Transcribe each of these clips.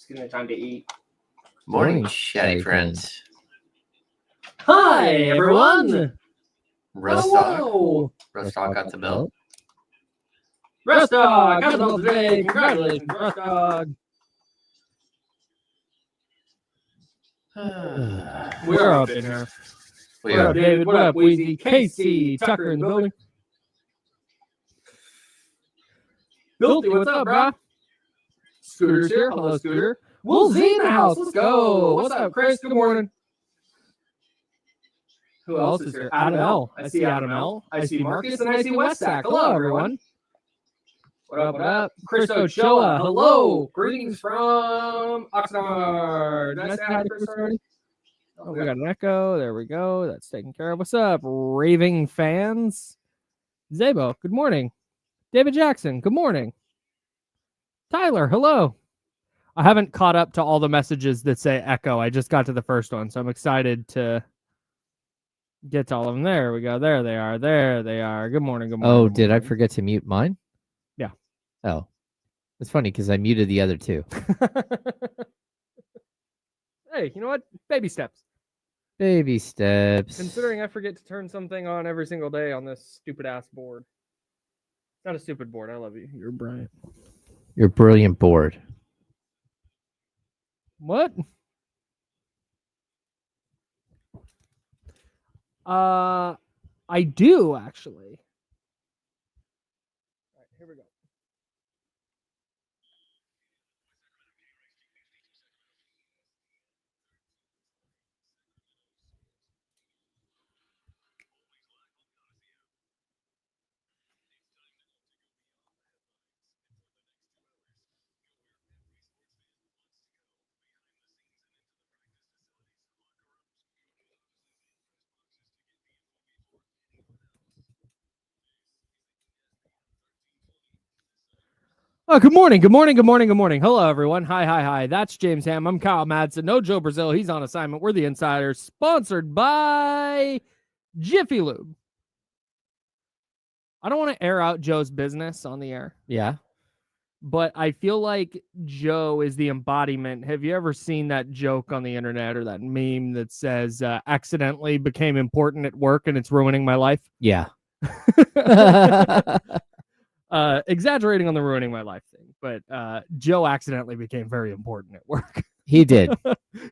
Just give me time to eat. Morning, chatty friends. Hi, everyone. Rustock got the belt. Rustock got the belt today. Congratulations, Rustock. We're up in here. We What are. up, David? What up, Weezy? Casey, Tucker in the building. Filthy, what's up, brah? Scooter's here. Hello, Scooter. Will Z in the house. Let's go. What's up, Chris? Good morning. Who else is here? Adam L. I see Adam L. I see Marcus, and I see Westack. Hello, everyone. What up, what up? Chris Ochoa. Hello. Greetings from Oxnard. Nice to have you, Chris already. Oh, we got an echo. There we go. That's taken care of. What's up, raving fans? Zabo, good morning. David Jackson, good morning. Tyler, hello. I haven't caught up to all the messages that say echo. I just got to the first one, so I'm excited to get to all of them. There we go. There they are. There they are. Good morning. Good morning. Oh, good did I morning. forget to mute mine? Yeah. Oh, it's funny because I muted the other two. Hey, you know what? Baby steps. Baby steps. Considering I forget to turn something on every single day on this stupid ass board. Not a stupid board. I love you. You're brilliant. You're brilliant board. What? I do actually. All right, here we go. Oh, good morning. Good morning. Good morning. Good morning. Hello, everyone. Hi. That's James Ham. I'm Kyle Madsen. No Joe Brazil. He's on assignment. We're the Insiders, sponsored by Jiffy Lube. I don't want to air out Joe's business on the air. Yeah. But I feel like Joe is the embodiment. Have you ever seen that joke on the internet or that meme that says accidentally became important at work and it's ruining my life? Yeah. Exaggerating on the ruining my life thing, but Joe accidentally became very important at work. He did.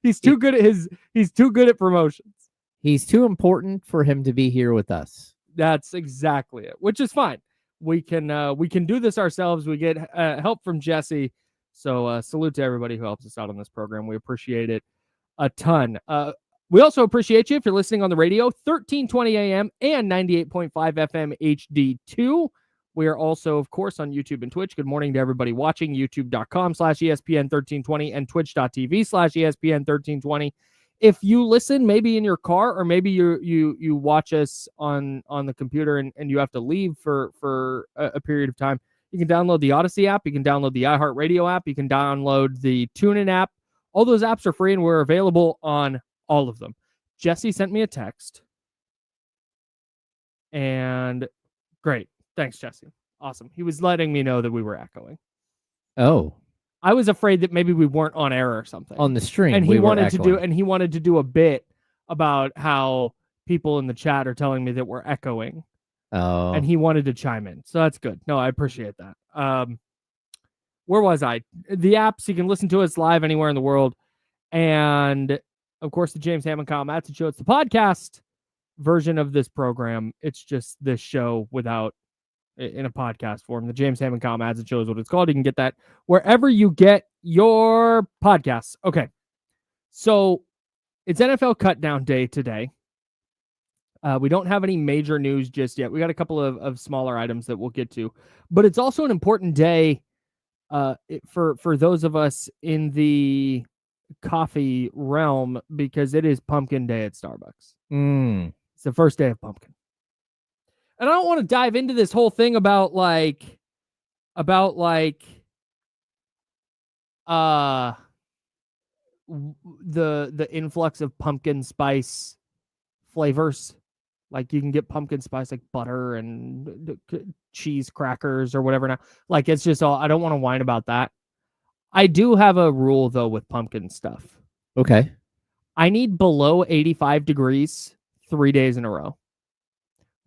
He's too good at promotions. He's too important for him to be here with us. That's exactly it, which is fine. We can do this ourselves. We get help from Jesse. So salute to everybody who helps us out on this program. We appreciate it a ton. We also appreciate you if you're listening on the radio, 1320 AM and 98.5 FM HD2. We are also, of course, on YouTube and Twitch. Good morning to everybody watching, youtube.com/ESPN1320 and twitch.tv/ESPN1320. If you listen maybe in your car or maybe you watch us on the computer and you have to leave for a period of time, you can download the Odyssey app. You can download the iHeartRadio app. You can download the TuneIn app. All those apps are free and we're available on all of them. Jesse sent me a text. And great. Thanks, Jesse. Awesome. He was letting me know that we were echoing. Oh. I was afraid that maybe we weren't on air or something. On the stream. And he wanted to do a bit about how people in the chat are telling me that we're echoing. Oh. And he wanted to chime in. So that's good. No, I appreciate that. Where was I? The apps, you can listen to us live anywhere in the world. And of course, the James Ham and Kyle Madsen Show. It's the podcast version of this program. It's just this show without in a podcast form. The James Ham and Kyle Madsen Show is what it's called. You can get that wherever you get your podcasts. Okay. So it's NFL Cutdown Day today. We don't have any major news just yet. We got a couple of smaller items that we'll get to, but it's also an important day for those of us in the coffee realm because it is Pumpkin Day at Starbucks. It's the first day of pumpkin. And I don't want to dive into this whole thing about the influx of pumpkin spice flavors. Like you can get pumpkin spice like butter and cheese crackers or whatever now. Like it's just all, I don't want to whine about that. I do have a rule though with pumpkin stuff. Okay. I need below 85 degrees 3 days in a row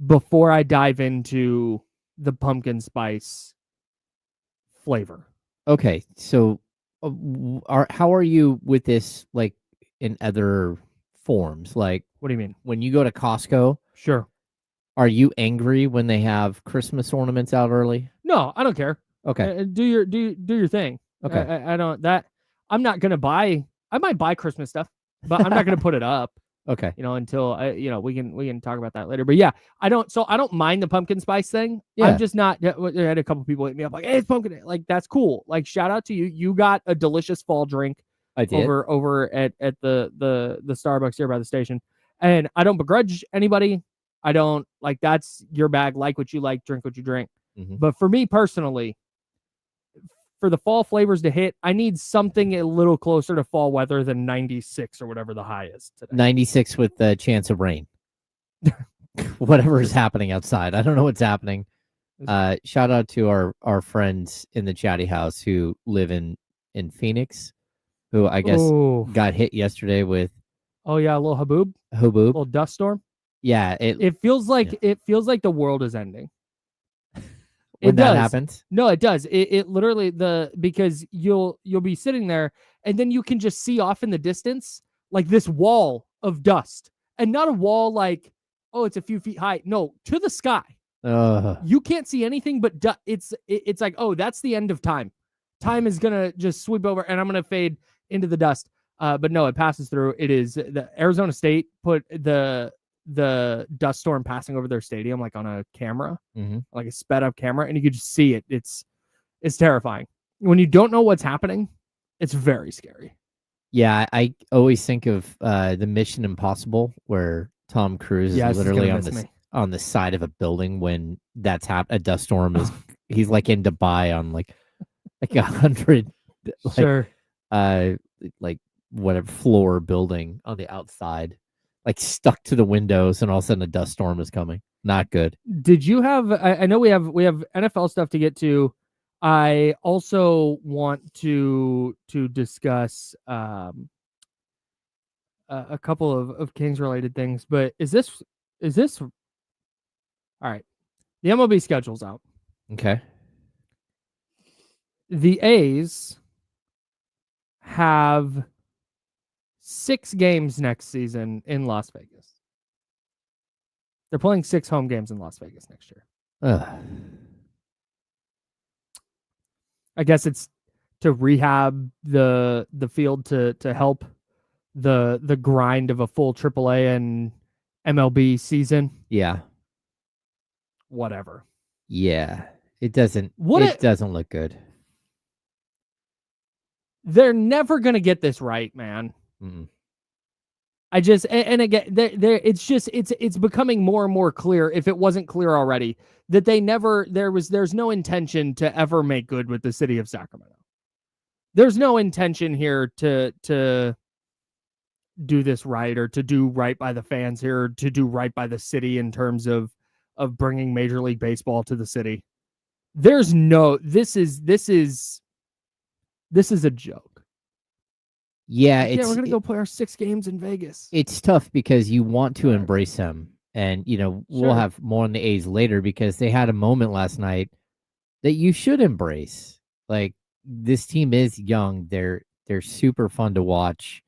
before I dive into the pumpkin spice flavor. Okay. So, how are you with this? Like in other forms, like What do you mean? when you go to Costco, Sure. are you angry when they have Christmas ornaments out early? No, I don't care. Okay. Do your thing. Okay. I don't that I'm not gonna buy. I might buy Christmas stuff, but I'm not gonna put it up. Okay. Until we can talk about that later. But yeah, I don't mind the pumpkin spice thing. Yeah. I'm just not. I had a couple people hit me up like, "Hey, it's pumpkin." Like that's cool. Like shout out to you. You got a delicious fall drink I did. over at the Starbucks here by the station, and I don't begrudge anybody. I don't like that's your bag. Like what you like, drink what you drink. Mhm. But for me personally, for the fall flavors to hit, I need something a little closer to fall weather than 96 or whatever the high is today. 96 with the chance of rain. Whatever is happening outside. I don't know what's happening. Shout out to our friends in the chatty house who live in Phoenix, who I guess got hit yesterday with a little haboob, a Hoboob. little dust storm. Yeah, it feels like the world is ending. When that happens? No, it does. It literally because you'll be sitting there and then you can just see off in the distance like this wall of dust, and not a wall like, oh, it's a few feet high. No, to the sky. You can't see anything but it's like, oh, that's the end of time. Time is gonna just sweep over, and I'm gonna fade into the dust. But no, it passes through. It is the Arizona State put the dust storm passing over their stadium like on a camera, like a sped up camera, and you could just see it. It's terrifying. When you don't know what's happening, it's very scary. Yeah, I always think of the Mission Impossible where Tom Cruise is literally on the side of a building when that's a dust storm is. He's like in Dubai on like 100, sure, like whatever floor building on the outside, like stuck to the windows, and all of a sudden a dust storm is coming. Not good. Did you have? I know we have NFL stuff to get to. I also want to discuss a couple of Kings related things, but is this all right? The MLB schedule's out. Okay. The A's have 6 games next season in Las Vegas. They're playing 6 home games in Las Vegas next year. I guess it's to rehab the field to help the grind of a full AAA and MLB season. Yeah. Whatever. Yeah. It doesn't look good. They're never going to get this right, man. Mm-mm. I just, and again, it's becoming more and more clear, if it wasn't clear already, that there's no intention to ever make good with the city of Sacramento. There's no intention here to do this right, or to do right by the fans here, or to do right by the city in terms of bringing Major League Baseball to the city. This is a joke. Yeah, we're going to go play our 6 games in Vegas. It's tough because you want to embrace them. And, we'll have more on the A's later because they had a moment last night that you should embrace. Like, this team is young. They're super fun to watch.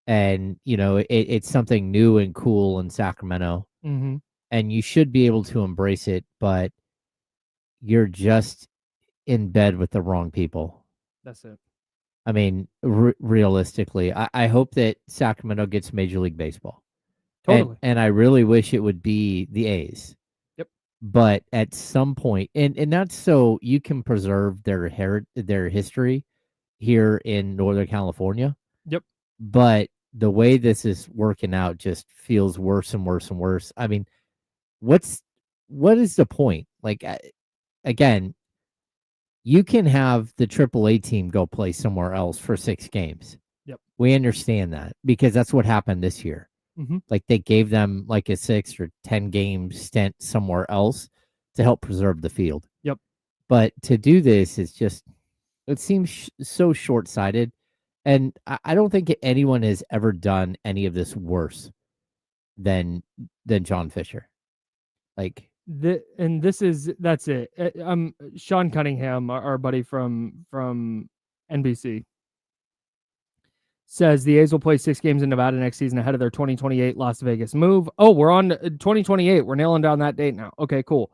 And, it's something new and cool in Sacramento. Mm-hmm. And you should be able to embrace it, but you're just in bed with the wrong people. That's it. I mean, realistically, I hope that Sacramento gets Major League Baseball. Totally. And I really wish it would be the A's. Yep. But at some point, and that's so you can preserve their history here in Northern California. Yep. But the way this is working out just feels worse and worse and worse. I mean, what is the point? Like, again, you can have the AAA team go play somewhere else for 6 games. Yep. We understand that because that's what happened this year. Mm-hmm. Like they gave them like a 6 or 10 game stint somewhere else to help preserve the field. Yep. But to do this is just, It seems so short-sighted, and I don't think anyone has ever done any of this worse than John Fisher. Like, That's it. Sean Cunningham, our buddy from NBC, says the A's will play 6 games in Nevada next season ahead of their 2028 Las Vegas move. Oh, we're on 2028. We're nailing down that date now. Okay, cool.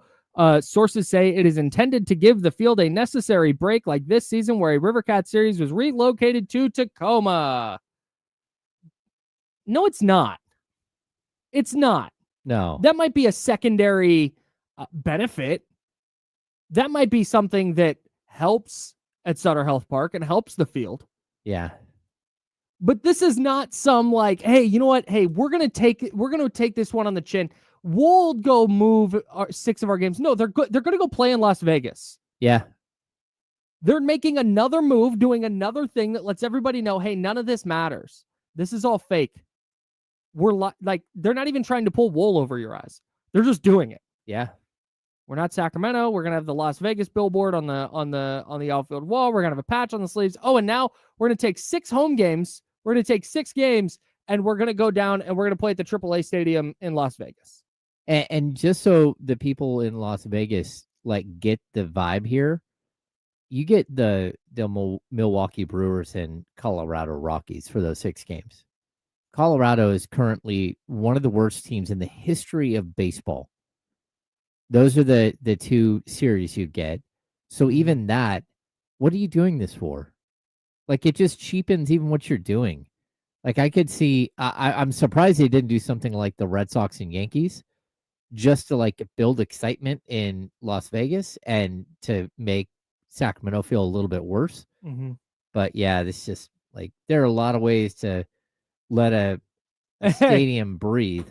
Sources say it is intended to give the field a necessary break like this season where a Rivercat series was relocated to Tacoma. No, it's not. It's not. no. That might be a secondary benefit. That might be something that helps at Sutter Health Park and helps the field. Yeah. But this is not some like, hey, you know what? Hey, we're gonna take this one on the chin. We'll go move 6 of our games. No, they're gonna go play in Las Vegas. Yeah. They're making another move, doing another thing that lets everybody know, hey, none of this matters. This is all fake. We're like, they're not even trying to pull wool over your eyes. They're just doing it. Yeah. We're not Sacramento. We're gonna have the Las Vegas billboard on the outfield wall. We're gonna have a patch on the sleeves. Oh, and now we're gonna take 6 home games. We're gonna take 6 games, and we're gonna go down and we're gonna play at the AAA stadium in Las Vegas. And just so the people in Las Vegas like get the vibe here, you get the Milwaukee Brewers and Colorado Rockies for those 6 games. Colorado is currently one of the worst teams in the history of baseball. Those are the 2 series you get. So even that, what are you doing this for? Like, it just cheapens even what you're doing. Like, I could see, I'm surprised they didn't do something like the Red Sox and Yankees just to like build excitement in Las Vegas and to make Sacramento feel a little bit worse. Mm-hmm. But yeah, this just like, there are a lot of ways to let a stadium breathe.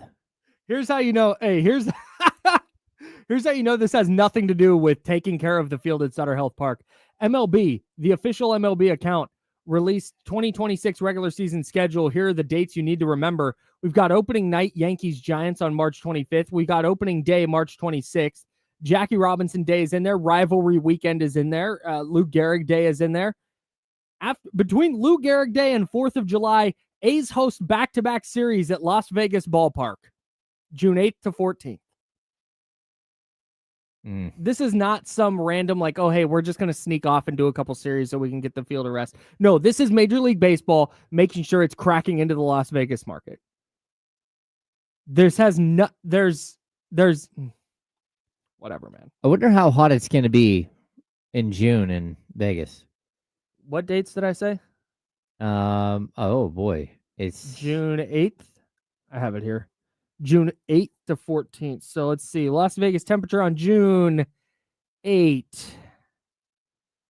Here's how you know. Hey, here's how you know this has nothing to do with taking care of the field at Sutter Health Park. MLB, the official MLB account, released 2026 regular season schedule. Here are the dates you need to remember. We've got opening night Yankees-Giants on March 25th. We got opening day March 26th. Jackie Robinson Day is in there. Rivalry weekend is in there. Lou Gehrig Day is in there. Between Lou Gehrig Day and 4th of July, A's host back-to-back series at Las Vegas Ballpark, June 8th to 14th. This is not some random like, oh, hey, we're just going to sneak off and do a couple series so we can get the field to rest. No, this is Major League Baseball making sure it's cracking into the Las Vegas market. There's whatever, man. I wonder how hot it's going to be in June in Vegas. What dates did I say? Oh boy, it's June 8th. I have it here. June 8th to 14th. So let's see. Las Vegas temperature on June 8th.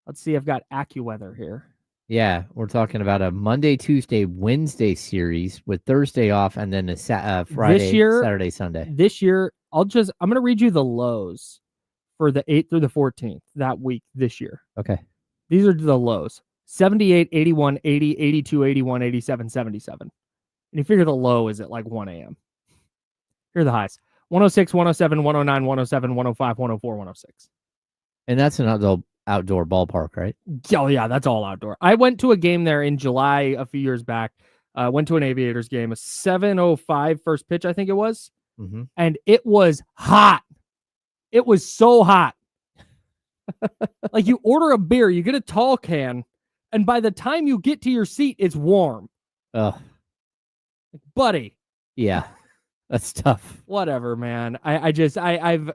Let's see. I've got AccuWeather here. Yeah, we're talking about a Monday, Tuesday, Wednesday series with Thursday off, and then a Friday, Saturday, Sunday. This year, I'm going to read you the lows for the 8th through the 14th that week this year. Okay. These are the lows. 78, 81, 80, 82, 81, 87, 77. And you figure the low is at like 1 a.m. Here are the highs. 106, 107, 109, 107, 105, 104, 106. And that's an outdoor ballpark, right? Oh, yeah, that's all outdoor. I went to a game there in July a few years back. Went to an Aviators game, a 7:05 first pitch, I think it was. Mm-hmm. And it was hot. It was so hot. Like, you order a beer, you get a tall can, and by the time you get to your seat, it's warm. Ugh. Like, buddy. Yeah, that's tough. Whatever, man. I'm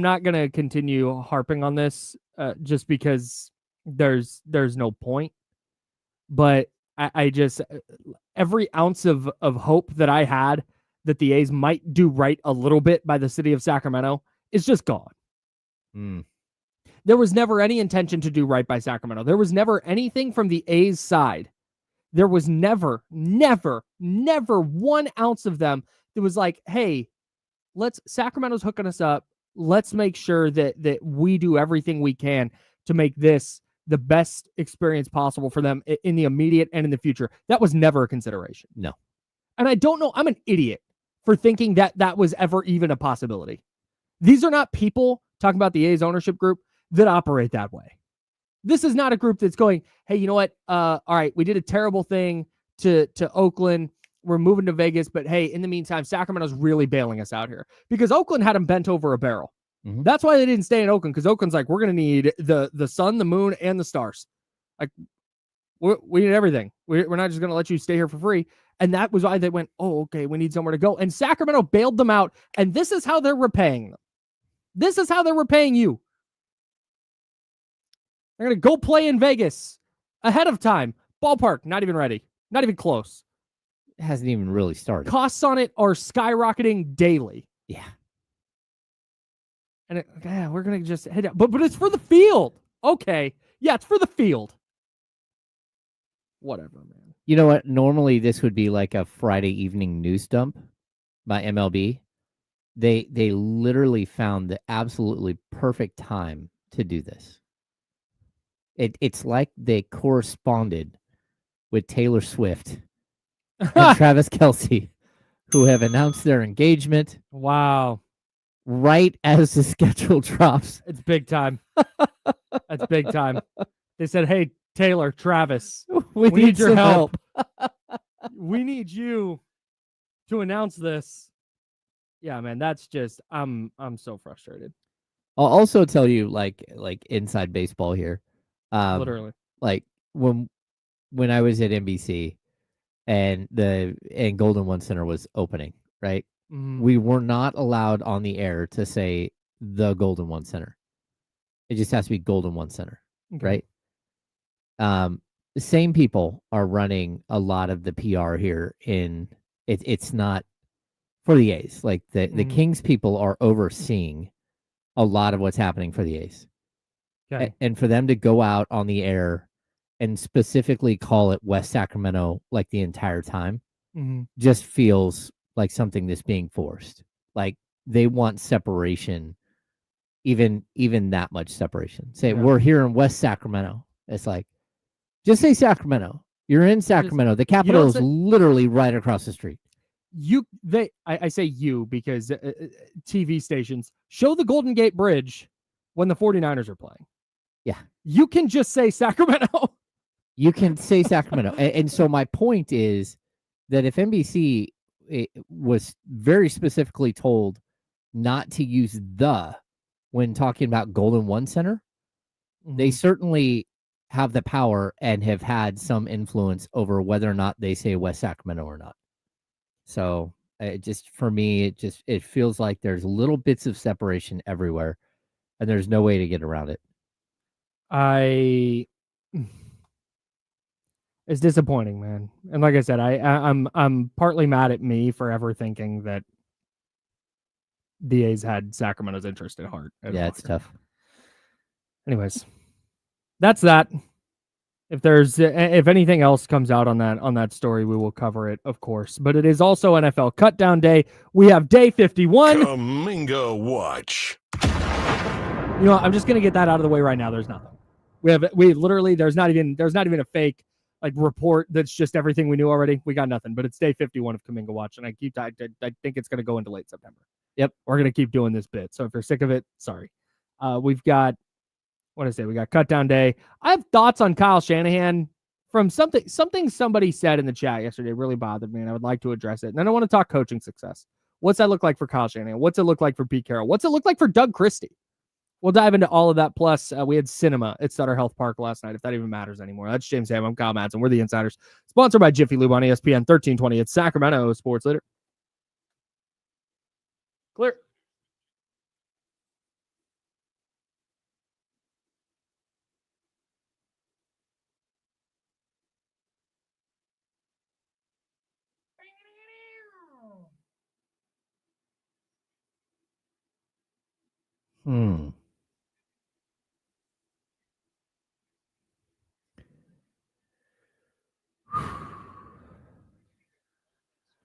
not gonna continue harping on this just because there's no point. But I just every ounce of hope that I had that the A's might do right a little bit by the city of Sacramento is just gone. There was never any intention to do right by Sacramento. There was never anything from the A's side. There was never 1 ounce of them that was like, hey, Sacramento's hooking us up. Let's make sure that we do everything we can to make this the best experience possible for them in the immediate and in the future. That was never a consideration. No. And I don't know. I'm an idiot for thinking that was ever even a possibility. These are not people, talking about the A's ownership group, that operate that way. This is not a group that's going, hey, you know what? All right, we did a terrible thing to Oakland. We're moving to Vegas, but hey, in the meantime, Sacramento's really bailing us out here because Oakland had them bent over a barrel. Mhm. That's why they didn't stay in Oakland, because Oakland's like, we're going to need the sun, the moon, and the stars. Like, we need everything. We're not just going to let you stay here for free. And that was why they went, oh, okay, we need somewhere to go. And Sacramento bailed them out, and this is how they're repaying them. This is how they're repaying you. They're going to go play in Vegas ahead of time. Ballpark, not even ready. Not even close. It hasn't even really started. Costs on it are skyrocketing daily. Yeah. And we're going to just head out. But it's for the field. Okay. Yeah, it's for the field. Whatever, man. You know what? Normally this would be like a Friday evening news dump by MLB. They literally found the absolutely perfect time to do this. It's like they corresponded with Taylor Swift and Travis Kelce, who have announced their engagement. Wow. Right as the schedule drops. It's big time. That's big time. They said, hey, Taylor, Travis, we need your help. We need you to announce this. Yeah, man, that's just I'm so frustrated. I'll also tell you like inside baseball here. Literally. Like when I was at NBC and Golden One Center was opening, right? We were not allowed on the air to say the Golden One Center. It just has to be Golden One Center, right? The same people are running a lot of the PR here in it's not for the A's. Like the Kings people are overseeing a lot of what's happening for the A's. Okay. And for them to go out on the air and specifically call it West Sacramento like the entire time just feels like something that's being forced. Like they want separation, even that much separation. Say we're here in West Sacramento. It's like, just say Sacramento. You're in Sacramento. The capital is literally right across the street. I say you because TV stations show the Golden Gate Bridge when the 49ers are playing. Yeah. You can just say Sacramento. You can say Sacramento. And so my point is that if NBC was very specifically told not to use the when talking about Golden One Center, they certainly have the power and have had some influence over whether or not they say West Sacramento or not. So for me, it feels like there's little bits of separation everywhere, and there's no way to get around it. It's disappointing, man. And like I said, I'm partly mad at me for ever thinking that the A's had Sacramento's interest at heart. Yeah, it's tough. Anyways, that's that. If anything else comes out on that story, we will cover it, of course. But it is also NFL Cutdown Day. We have day 51. Kaminga Watch. You know, I'm just gonna get that out of the way right now. There's nothing. We literally there's not even a fake like report that's just everything we knew already. We got nothing. But it's day 51 of Kaminga Watch, and I think it's gonna go into late September. Yep, we're gonna keep doing this bit. So if you're sick of it, sorry. We've got. What did I say? We got Cutdown Day. I have thoughts on Kyle Shanahan from something somebody said in the chat yesterday. It really bothered me, and I would like to address it. And then I want to talk coaching success. What's that look like for Kyle Shanahan? What's it look like for Pete Carroll? What's it look like for Doug Christie? We'll dive into all of that. Plus, we had cinema at Sutter Health Park last night, if that even matters anymore. That's James Ham. I'm Kyle Madsen. We're the Insiders. Sponsored by Jiffy Lube on ESPN 1320. It's Sacramento Sports Leader. Clear.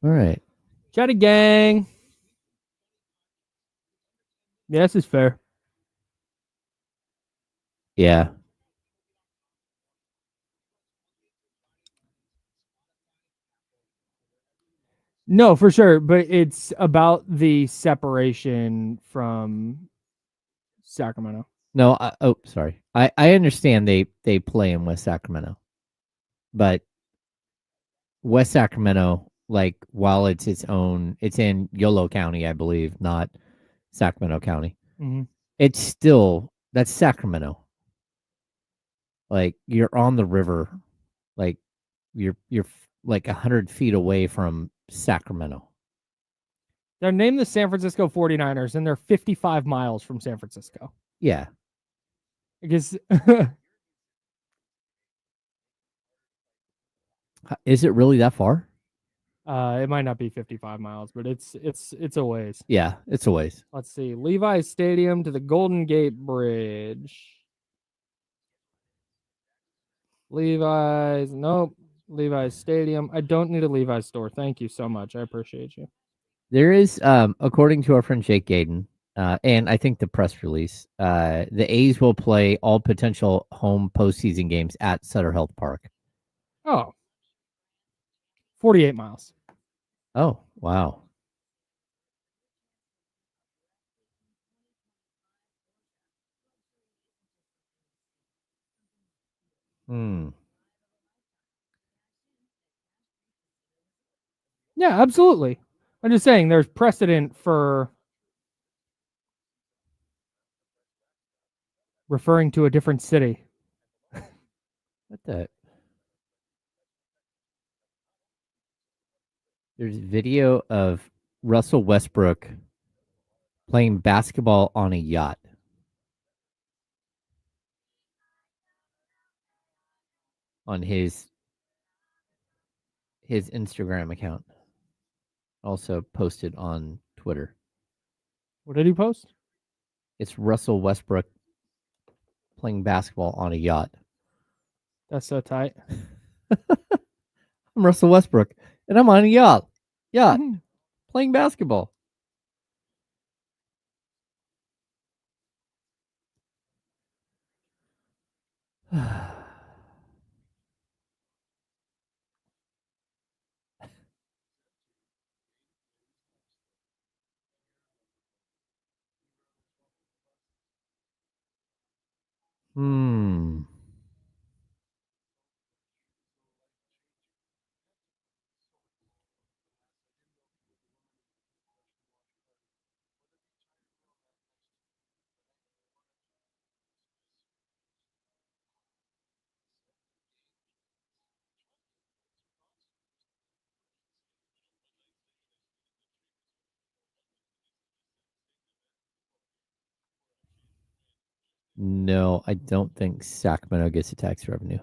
All right. Chatty gang. Yeah, this is fair. Yeah. No, for sure. But it's about the separation from Sacramento. No, sorry. I understand they play in West Sacramento, but West Sacramento, like while it's its own, it's in Yolo County, I believe, not Sacramento County. Mm-hmm. It's still that's Sacramento. Like you're on the river, like you're like 100 feet away from Sacramento. They're named the San Francisco 49ers, and they're 55 miles from San Francisco. Yeah. Because Is it really that far? it might not be 55 miles, but it's a ways. Yeah, it's a ways. Let's see. Levi's Stadium to the Golden Gate Bridge. Levi's Stadium. I don't need a Levi's store. Thank you so much. I appreciate you. There is, according to our friend Jake Gaden, and I think the press release, the A's will play all potential home postseason games at Sutter Health Park. Oh. 48 miles. Oh, wow. Yeah, absolutely. I'm just saying there's precedent for referring to a different city. What the? There's video of Russell Westbrook playing basketball on a yacht. On his Instagram account. Also posted on Twitter. What did he post? It's Russell Westbrook playing basketball on a yacht. That's so tight. I'm Russell Westbrook, and I'm on a yacht. Playing basketball. No, I don't think Sacramento gets a tax revenue.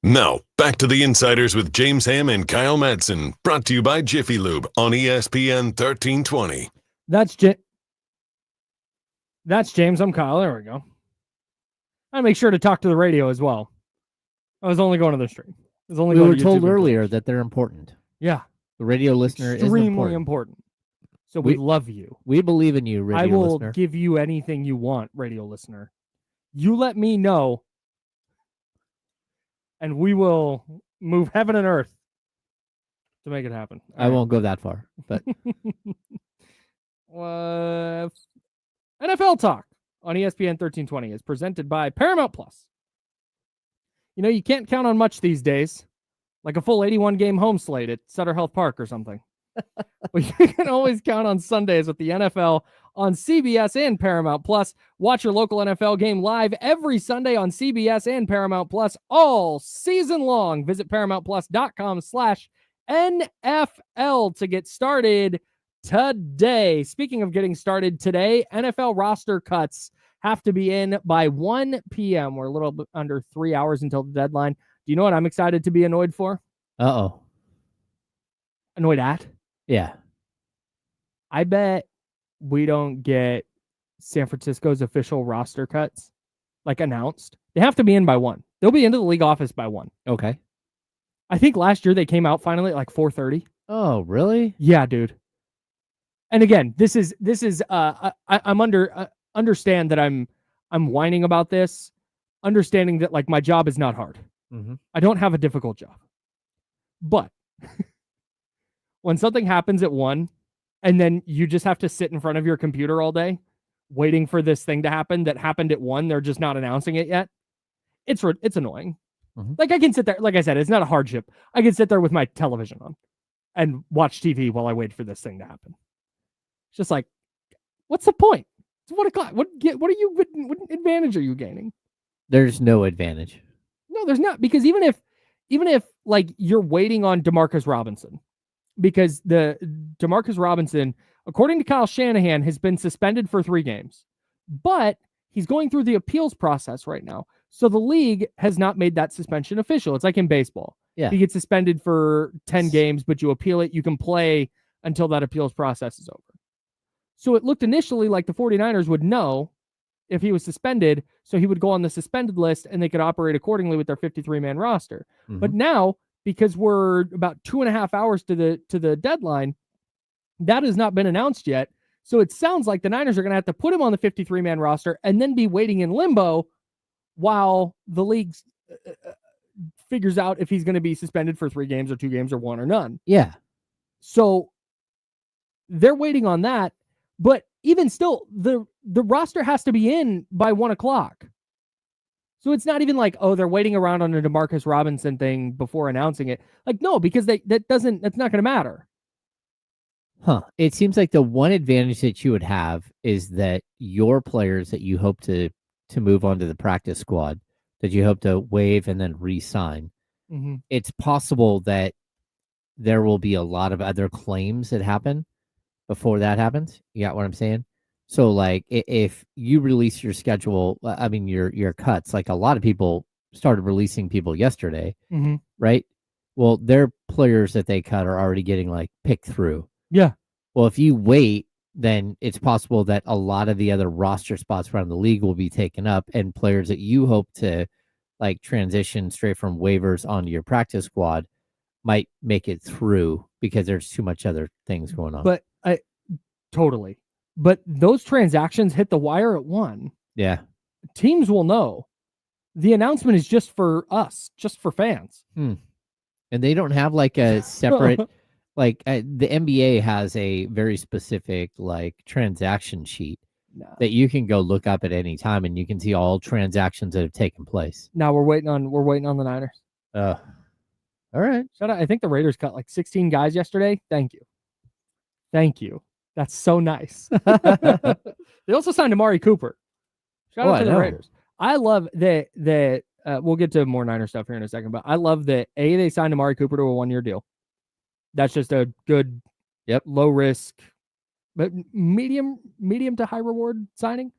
Now, back to the Insiders with James Ham and Kyle Madsen, brought to you by Jiffy Lube on ESPN 1320. That's James. I'm Kyle. There we go. I make sure to talk to the radio as well. I was only going to the stream. We were told earlier that they're important. Yeah. The radio listener is extremely important. So we love you. We believe in you, radio listener. I will give you anything you want, radio listener. You let me know, and we will move heaven and earth to make it happen. I won't go that far, but NFL Talk on ESPN 1320 is presented by Paramount Plus. You know, you can't count on much these days, like a full 81-game home slate at Sutter Health Park or something. But you can always count on Sundays with the NFL on CBS and Paramount Plus. Watch your local NFL game live every Sunday on CBS and Paramount Plus all season long. Visit ParamountPlus.com/NFL to get started today. Speaking of getting started today, NFL roster cuts have to be in by 1 p.m. We're a little bit under 3 hours until the deadline. Do you know what I'm excited to be annoyed for? Uh-oh. Annoyed at? Yeah. I bet we don't get San Francisco's official roster cuts, like announced. They have to be in by 1. They'll be into the league office by 1. Okay. I think last year they came out finally at like 4:30. Oh, really? Yeah, dude. And again, this is I'm understand that I'm whining about this, understanding that like my job is not hard. Mm-hmm. I don't have a difficult job. But when something happens at 1 and then you just have to sit in front of your computer all day waiting for this thing to happen that happened at 1, they're just not announcing it yet. It's annoying. Mm-hmm. Like I can sit there, like I said, it's not a hardship. I can sit there with my television on and watch TV while I wait for this thing to happen. It's just like, what's the point? It's 1 o'clock. What advantage are you gaining? There's no advantage. No, there's not, because even if like you're waiting on DeMarcus Robinson, because the DeMarcus Robinson, according to Kyle Shanahan, has been suspended for 3 games, but he's going through the appeals process right now. So the league has not made that suspension official. It's like in baseball. Yeah. You get suspended for 10 games, but you appeal it. You can play until that appeals process is over. So it looked initially like the 49ers would know if he was suspended, so he would go on the suspended list and they could operate accordingly with their 53-man roster. Mm-hmm. But now, because we're about 2.5 hours to the deadline, that has not been announced yet. So it sounds like the Niners are going to have to put him on the 53-man roster and then be waiting in limbo while the league figures out if he's going to be suspended for 3 games or 2 games or 1 or none. Yeah. So they're waiting on that. But even still, the roster has to be in by 1 o'clock. So it's not even like, oh, they're waiting around on a DeMarcus Robinson thing before announcing it. Like, no, because that's not going to matter. Huh. It seems like the one advantage that you would have is that your players that you hope to move on to the practice squad, that you hope to waive and then re-sign, it's possible that there will be a lot of other claims that happen before that happens. You got what I'm saying? So like if you release your schedule, I mean, your cuts, like a lot of people started releasing people yesterday, right? Well, their players that they cut are already getting like picked through. Yeah. Well, if you wait, then it's possible that a lot of the other roster spots around the league will be taken up, and players that you hope to like transition straight from waivers onto your practice squad might make it through because there's too much other things going on. But totally. But those transactions hit the wire at 1. Yeah. Teams will know. The announcement is just for us, just for fans. And they don't have like a separate, like the NBA has a very specific like transaction sheet that you can go look up at any time, and you can see all transactions that have taken place. Now we're waiting on the Niners. All right. Shout out. I think the Raiders cut like 16 guys yesterday. Thank you. That's so nice. They also signed Amari Cooper. Shout out to the Raiders. I love that we'll get to more Niner stuff here in a second, but I love that they signed Amari Cooper to a 1-year deal. That's just a good, low risk, but medium to high reward signing.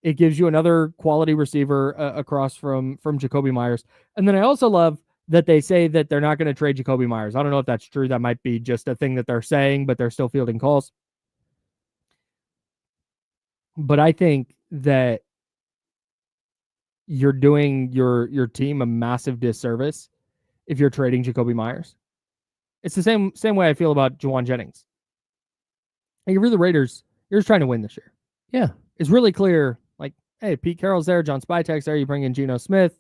It gives you another quality receiver across from Jacoby Myers. And then I also love that they say that they're not going to trade Jacoby Myers. I don't know if that's true. That might be just a thing that they're saying, but they're still fielding calls. But I think that you're doing your team a massive disservice if you're trading Jacoby Myers. It's the same way I feel about Juwan Jennings. Like, if you're the Raiders, you're just trying to win this year. Yeah. It's really clear, like, hey, Pete Carroll's there, John Spytek's there, you bring in Geno Smith,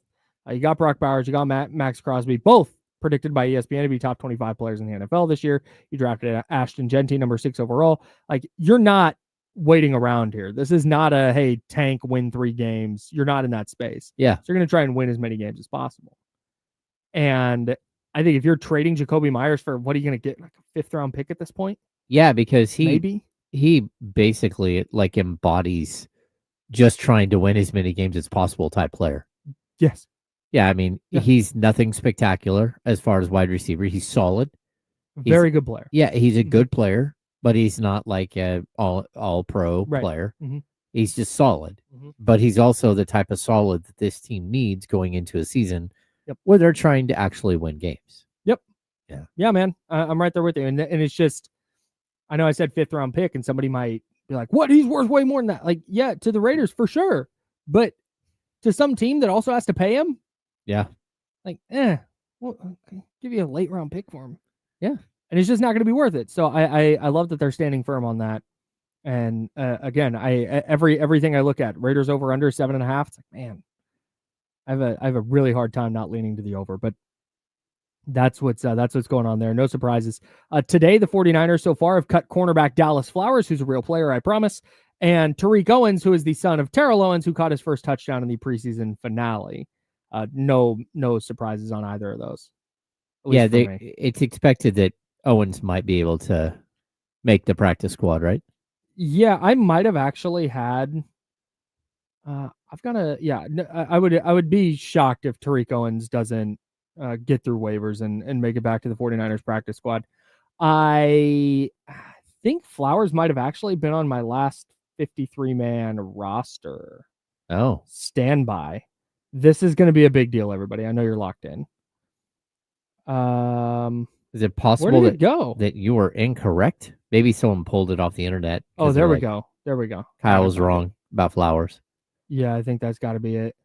you got Brock Bowers, you got Max Crosby, both predicted by ESPN to be top 25 players in the NFL this year. You drafted Ashton Genty, number 6 overall. Like, you're not waiting around here. This is not a, hey, tank, win 3 games. You're not in that space. Yeah. So you're going to try and win as many games as possible. And I think if you're trading Jacoby Myers for, what are you going to get, like a 5th round pick at this point? Yeah, because he basically like embodies just trying to win as many games as possible type player. Yes. Yeah, I mean, he's nothing spectacular as far as wide receiver. He's solid. Very good player. Yeah, he's a good player, but he's not like a all pro player. He's just solid. But he's also the type of solid that this team needs going into a season where they're trying to actually win games. Yeah, man. I'm right there with you. And it's just, I know I said 5th round pick, and somebody might be like, what? He's worth way more than that. Like, yeah, to the Raiders for sure. But to some team that also has to pay him? Yeah. Like, well, give you a late round pick for him. Yeah. And it's just not going to be worth it. So I love that they're standing firm on that. And again, everything I look at, Raiders over under 7.5. It's like, man, I have a really hard time not leaning to the over, but that's what's going on there. No surprises. Today, the 49ers so far have cut cornerback Dallas Flowers, who's a real player, I promise, and Tariq Owens, who is the son of Terrell Owens, who caught his first touchdown in the preseason finale. No surprises on either of those. Yeah, it's expected that Owens might be able to make the practice squad, right? Yeah, I might have actually had. I would be shocked if Tariq Owens doesn't get through waivers and make it back to the 49ers practice squad. I think Flowers might have actually been on my last 53-man roster. Oh, Standby. This is going to be a big deal, everybody. I know you're locked in. Is it possible that you were incorrect? Maybe someone pulled it off the internet. Oh, there we go. There we go. Kyle was wrong about Flowers. Yeah, I think that's got to be it.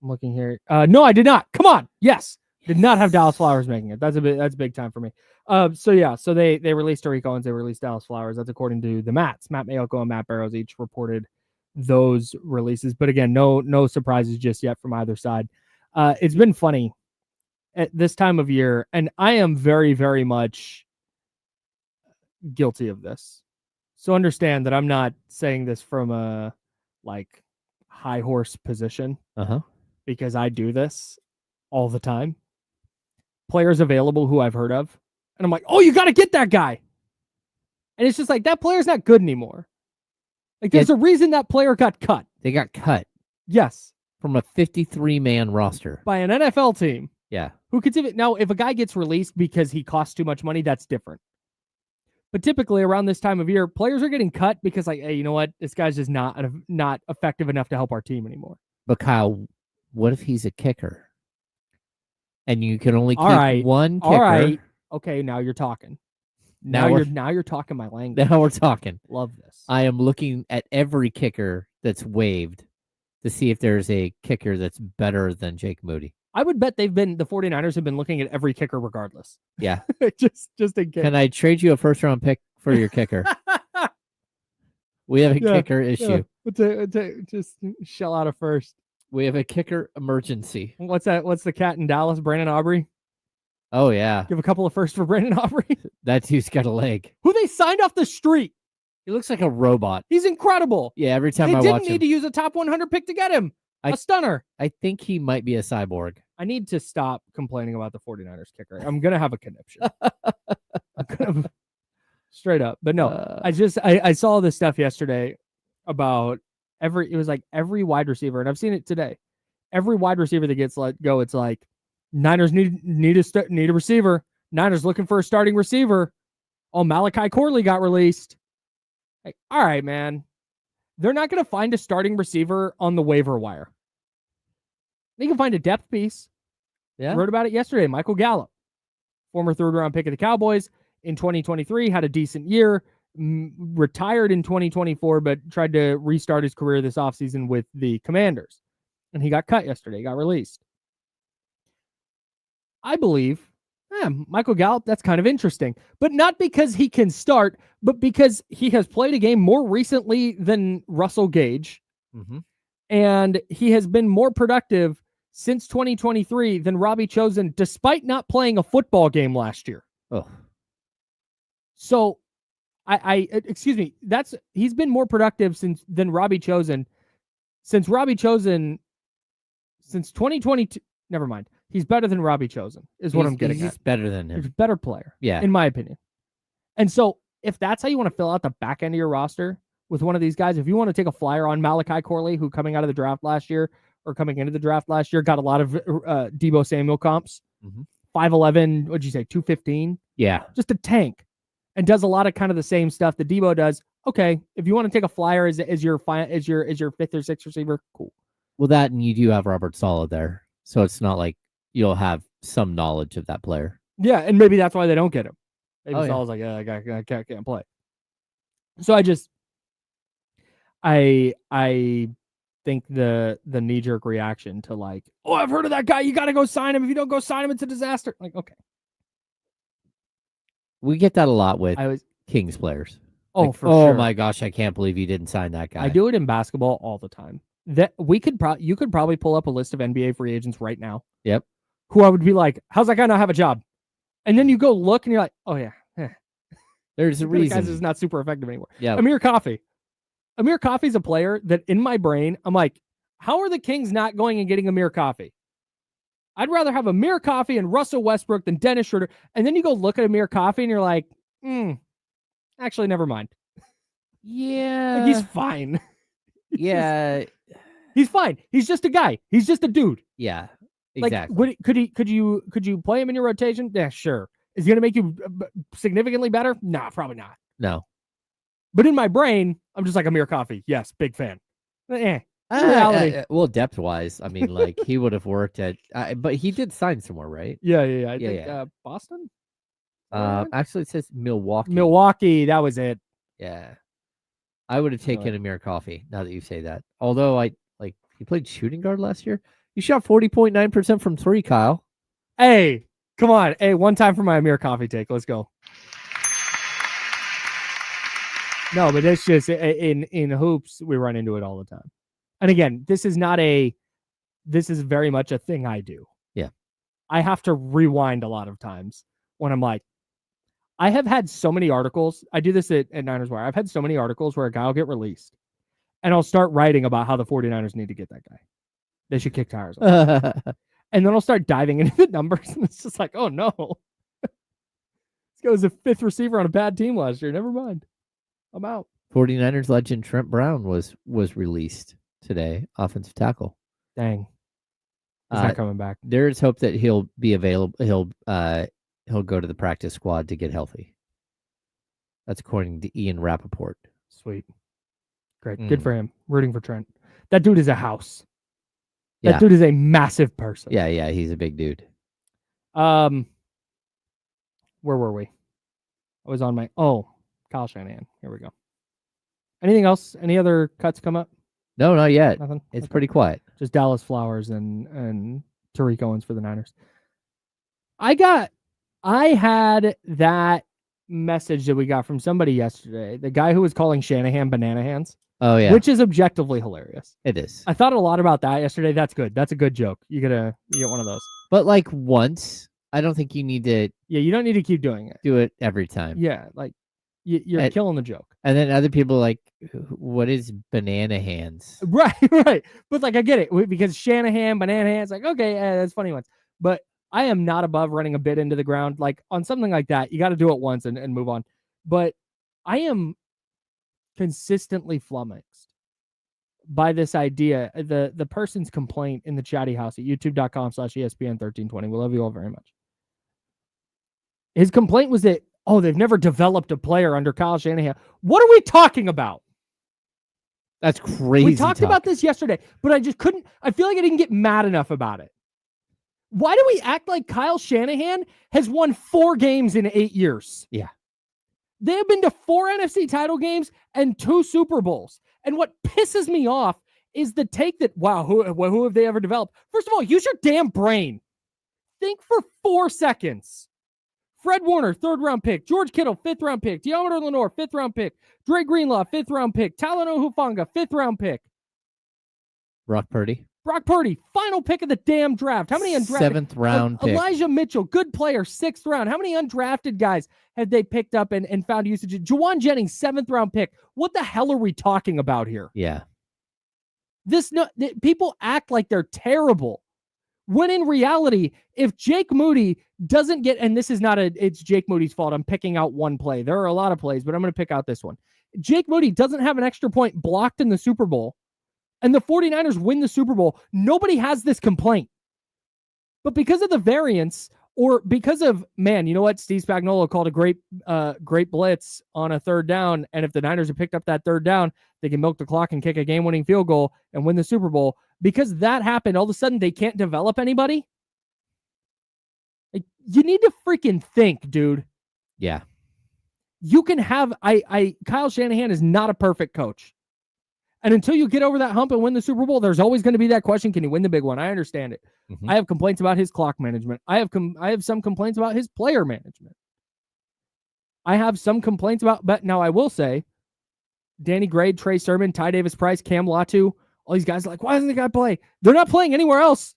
I'm looking here. No, I did not. Come on. Yes. Did not have Dallas Flowers making it. That's big time for me. So they released Tariq Owens. They released Dallas Flowers. That's according to the Matts. Matt Mayoko and Matt Barrows each reported those releases. But again, no surprises just yet from either side. It's been funny at this time of year, and I am very, very much guilty of this. So understand that I'm not saying this from a high horse position, because I do this all the time. Players available who I've heard of, and I'm like, oh, you got to get that guy. And it's just like, that player's not good anymore. Like, there's a reason that player got cut. They got cut. Yes. From a 53-man roster. By an NFL team. Yeah. Who could see it? Now, if a guy gets released because he costs too much money, that's different. But typically around this time of year, players are getting cut because, like, hey, you know what? This guy's just not effective enough to help our team anymore. But Kyle, what if he's a kicker? And you can only keep one kicker. All right. Okay, now you're talking. Now you're talking my language. Now we're talking. Love this. I am looking at every kicker that's waived to see if there's a kicker that's better than Jake Moody. I would bet the 49ers have been looking at every kicker regardless. Yeah. just in case. Can I trade you a first-round pick for your kicker? We have a kicker issue. Just shell out a first. We have a kicker emergency. What's that? What's the cat in Dallas? Brandon Aubrey? Oh, yeah. Give a couple of firsts for Brandon Aubrey. That dude's got a leg. Who they signed off the street. He looks like a robot. He's incredible. Yeah, every time I watch him. They didn't need to use a top 100 pick to get him. A stunner. I think he might be a cyborg. I need to stop complaining about the 49ers kicker. I'm going to have a conniption. Straight up. But no, I saw this stuff yesterday about every wide receiver, and I've seen it today. Every wide receiver that gets let go, it's like, Niners need a receiver. Niners looking for a starting receiver. Oh, Malachi Corley got released. Like, all right, man. They're not going to find a starting receiver on the waiver wire. They can find a depth piece. Yeah. Wrote about it yesterday. Michael Gallup, former third-round pick of the Cowboys in 2023, had a decent year, retired in 2024, but tried to restart his career this offseason with the Commanders. And he got cut yesterday. He got released. I believe, Michael Gallup, that's kind of interesting. But not because he can start, but because he has played a game more recently than Russell Gage. Mm-hmm. And he has been more productive since 2023 than Robbie Chosen, despite not playing a football game last year. Oh. So, he's been more productive than Robbie Chosen since 2022. Never mind. He's better than Robbie Chosen, is what I'm getting at. He's better than him. He's a better player, yeah, in my opinion. And so, if that's how you want to fill out the back end of your roster with one of these guys, if you want to take a flyer on Malachi Corley, who coming out of the draft last year, or coming into the draft last year, got a lot of Deebo Samuel comps. Mm-hmm. 5'11", what'd you say, 215? Yeah. Just a tank. And does a lot of kind of the same stuff that Deebo does. Okay, if you want to take a flyer as your fifth or sixth receiver, cool. Well, that, and you do have Robert Saleh there, so it's not like you'll have some knowledge of that player. Yeah, and maybe that's why they don't get him. Maybe Saleh's like, I can't play. So I think the knee-jerk reaction to like, oh, I've heard of that guy, you got to go sign him. If you don't go sign him, it's a disaster. Like, okay, We get that a lot with I was Kings players. oh Like, for oh sure. my gosh, I can't believe you didn't sign that guy. I do it in basketball all the time. That you could probably pull up a list of NBA free agents right now. Yep. Who I would be like, how's that guy not have a job? And then you go look and you're like, oh yeah, There's a the guy's reason. is not super effective anymore. Yeah. Amir Coffey. Amir Coffey's a player that in my brain, I'm like, how are the Kings not going and getting Amir Coffey? I'd rather have Amir Coffey and Russell Westbrook than Dennis Schroeder. And then you go look at Amir Coffey and you're like, actually, never mind. Yeah. Like, he's fine. Yeah. He's fine. He's just a guy. He's just a dude. Yeah. Like, Exactly. could you play him in your rotation? Yeah, sure. Is he going to make you significantly better? Nah, probably not. No. But in my brain, I'm just like Amir Coffey. Yes, big fan. Reality. Well, depth wise, I mean, like he would have worked at, but he did sign somewhere, right? Yeah. I Yeah, think yeah. Boston. Actually, it says Milwaukee. Milwaukee. That was it. Yeah. I would have taken Really? Amir Coffey. Now that you say that, although he played shooting guard last year. You shot 40.9% from three, Kyle. Hey, come on. Hey, one time for my Amir Coffey take. Let's go. No, but it's just in hoops, we run into it all the time. And again, this is very much a thing I do. Yeah. I have to rewind a lot of times when I'm like, I have had so many articles. I do this at Niners Wire. I've had so many articles where a guy will get released and I'll start writing about how the 49ers need to get that guy. They should kick tires off. And then I'll start diving into the numbers and it's just like, oh no. This guy was a fifth receiver on a bad team last year. Never mind. I'm out. 49ers legend Trent Brown was released today, offensive tackle. Dang. He's not coming back. There is hope that he'll be available. He'll go to the practice squad to get healthy. That's according to Ian Rappaport. Sweet. Great. Good for him. Rooting for Trent. That dude is a house. That Yeah. dude is a massive person. Yeah, he's a big dude. Where were we? I was on my Kyle Shanahan. Here we go. Anything else? Any other cuts come up? No, not yet. Nothing. It's Okay. pretty quiet. Just Dallas Flowers and Tariq Owens for the Niners. I had that message that we got from somebody yesterday. The guy who was calling Shanahan banana hands. Oh yeah, Which is objectively hilarious. it is. I thought a lot about that yesterday. That's good. That's a good joke. You get one of those. But like once, I don't think you need to Yeah, you don't need to keep doing it. do it every time. Yeah, like you're killing the joke. And then other people are like, what is banana hands? Right. But like I get it because Shanahan, banana hands, like okay, that's funny ones. But I am not above running a bit into the ground. Like on something like that, you got to do it once and move on. But I am consistently flummoxed by this idea. The person's complaint in the chatty house at youtube.com/ESPN1320. We love you all very much. His complaint was that, they've never developed a player under Kyle Shanahan. What are we talking about? That's crazy. We talked about this yesterday, but I just couldn't. I feel like I didn't get mad enough about it. Why do we act like Kyle Shanahan has won 4 games in 8 years? Yeah. They have been to 4 NFC title games and 2 Super Bowls. And what pisses me off is the take that, wow, who have they ever developed? First of all, use your damn brain. Think for 4 seconds. Fred Warner, 3rd round pick. George Kittle, 5th round pick. Deommodore Lenoir, 5th round pick. Dre Greenlaw, 5th round pick. Talanoa Hufanga, 5th round pick. Brock Purdy, final pick of the damn draft. How many undrafted? 7th round pick. Elijah Mitchell, good player, 6th round. How many undrafted guys have they picked up and found usage? Juwan Jennings, 7th round pick. What the hell are we talking about here? Yeah. People act like they're terrible. When in reality, if Jake Moody doesn't get, and this is not it's Jake Moody's fault. I'm picking out one play. There are a lot of plays, but I'm going to pick out this one. Jake Moody doesn't have an extra point blocked in the Super Bowl, and the 49ers win the Super Bowl. Nobody has this complaint. But because of the variance, or because of, you know what? Steve Spagnuolo called a great blitz on a 3rd down, and if the Niners had picked up that 3rd down, they can milk the clock and kick a game-winning field goal and win the Super Bowl. Because that happened, all of a sudden they can't develop anybody. Like, you need to freaking think, dude. Yeah. You can have Kyle Shanahan is not a perfect coach. And until you get over that hump and win the Super Bowl, there's always going to be that question, can you win the big one? I understand it. Mm-hmm. I have complaints about his clock management. I have some complaints about his player management. I have some complaints about, but now I will say, Danny Gray, Trey Sermon, Ty Davis Price, Cam Latu, all these guys are like, why doesn't the guy play? They're not playing anywhere else.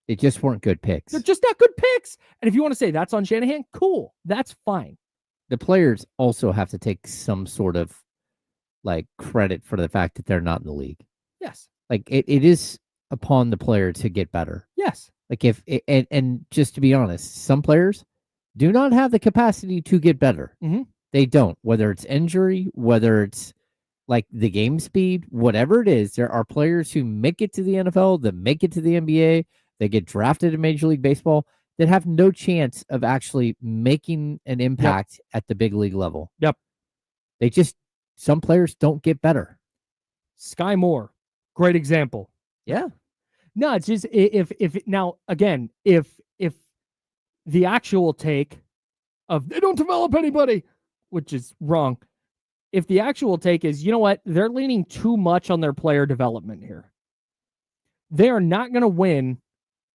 They just weren't good picks. They're just not good picks. And if you want to say that's on Shanahan, cool. That's fine. The players also have to take some sort of like credit for the fact that they're not in the league. Yes. Like it is upon the player to get better. Yes. Like and just to be honest, some players do not have the capacity to get better. Mm-hmm. They don't, whether it's injury, whether it's like the game speed, whatever it is. There are players who make it to the NFL, that make it to the NBA, they get drafted in Major League Baseball, that have no chance of actually making an impact at the big league level. Yep. Some players don't get better. Sky Moore, great example. Yeah. No, it's just if now again, if the actual take of they don't develop anybody, which is wrong. If the actual take is, you know what, they're leaning too much on their player development here. They are not going to win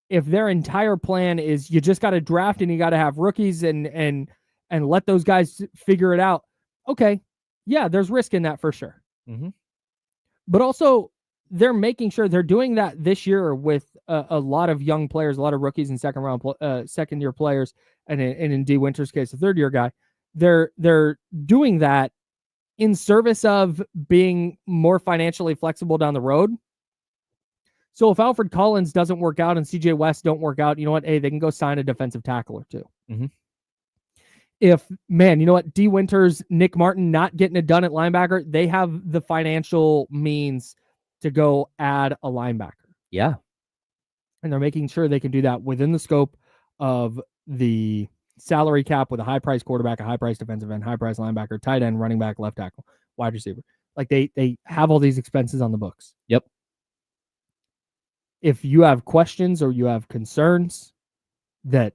if their entire plan is you just got to draft and you got to have rookies and let those guys figure it out. Okay, yeah, there's risk in that for sure. Mm-hmm. But also, they're making sure they're doing that this year with a lot of young players, a lot of rookies and second year players, and in D Winter's case, a third year guy. They're doing that in service of being more financially flexible down the road. So if Alfred Collins doesn't work out and CJ West don't work out, you know what? Hey, they can go sign a defensive tackle or two. Mm-hmm. If, man, you know what? D Winters, Nick Martin not getting it done at linebacker, they have the financial means to go add a linebacker. Yeah. And they're making sure they can do that within the scope of the salary cap with a high-priced quarterback, a high-priced defensive end, high-priced linebacker, tight end, running back, left tackle, wide receiver. Like they have all these expenses on the books. Yep. If you have questions or you have concerns that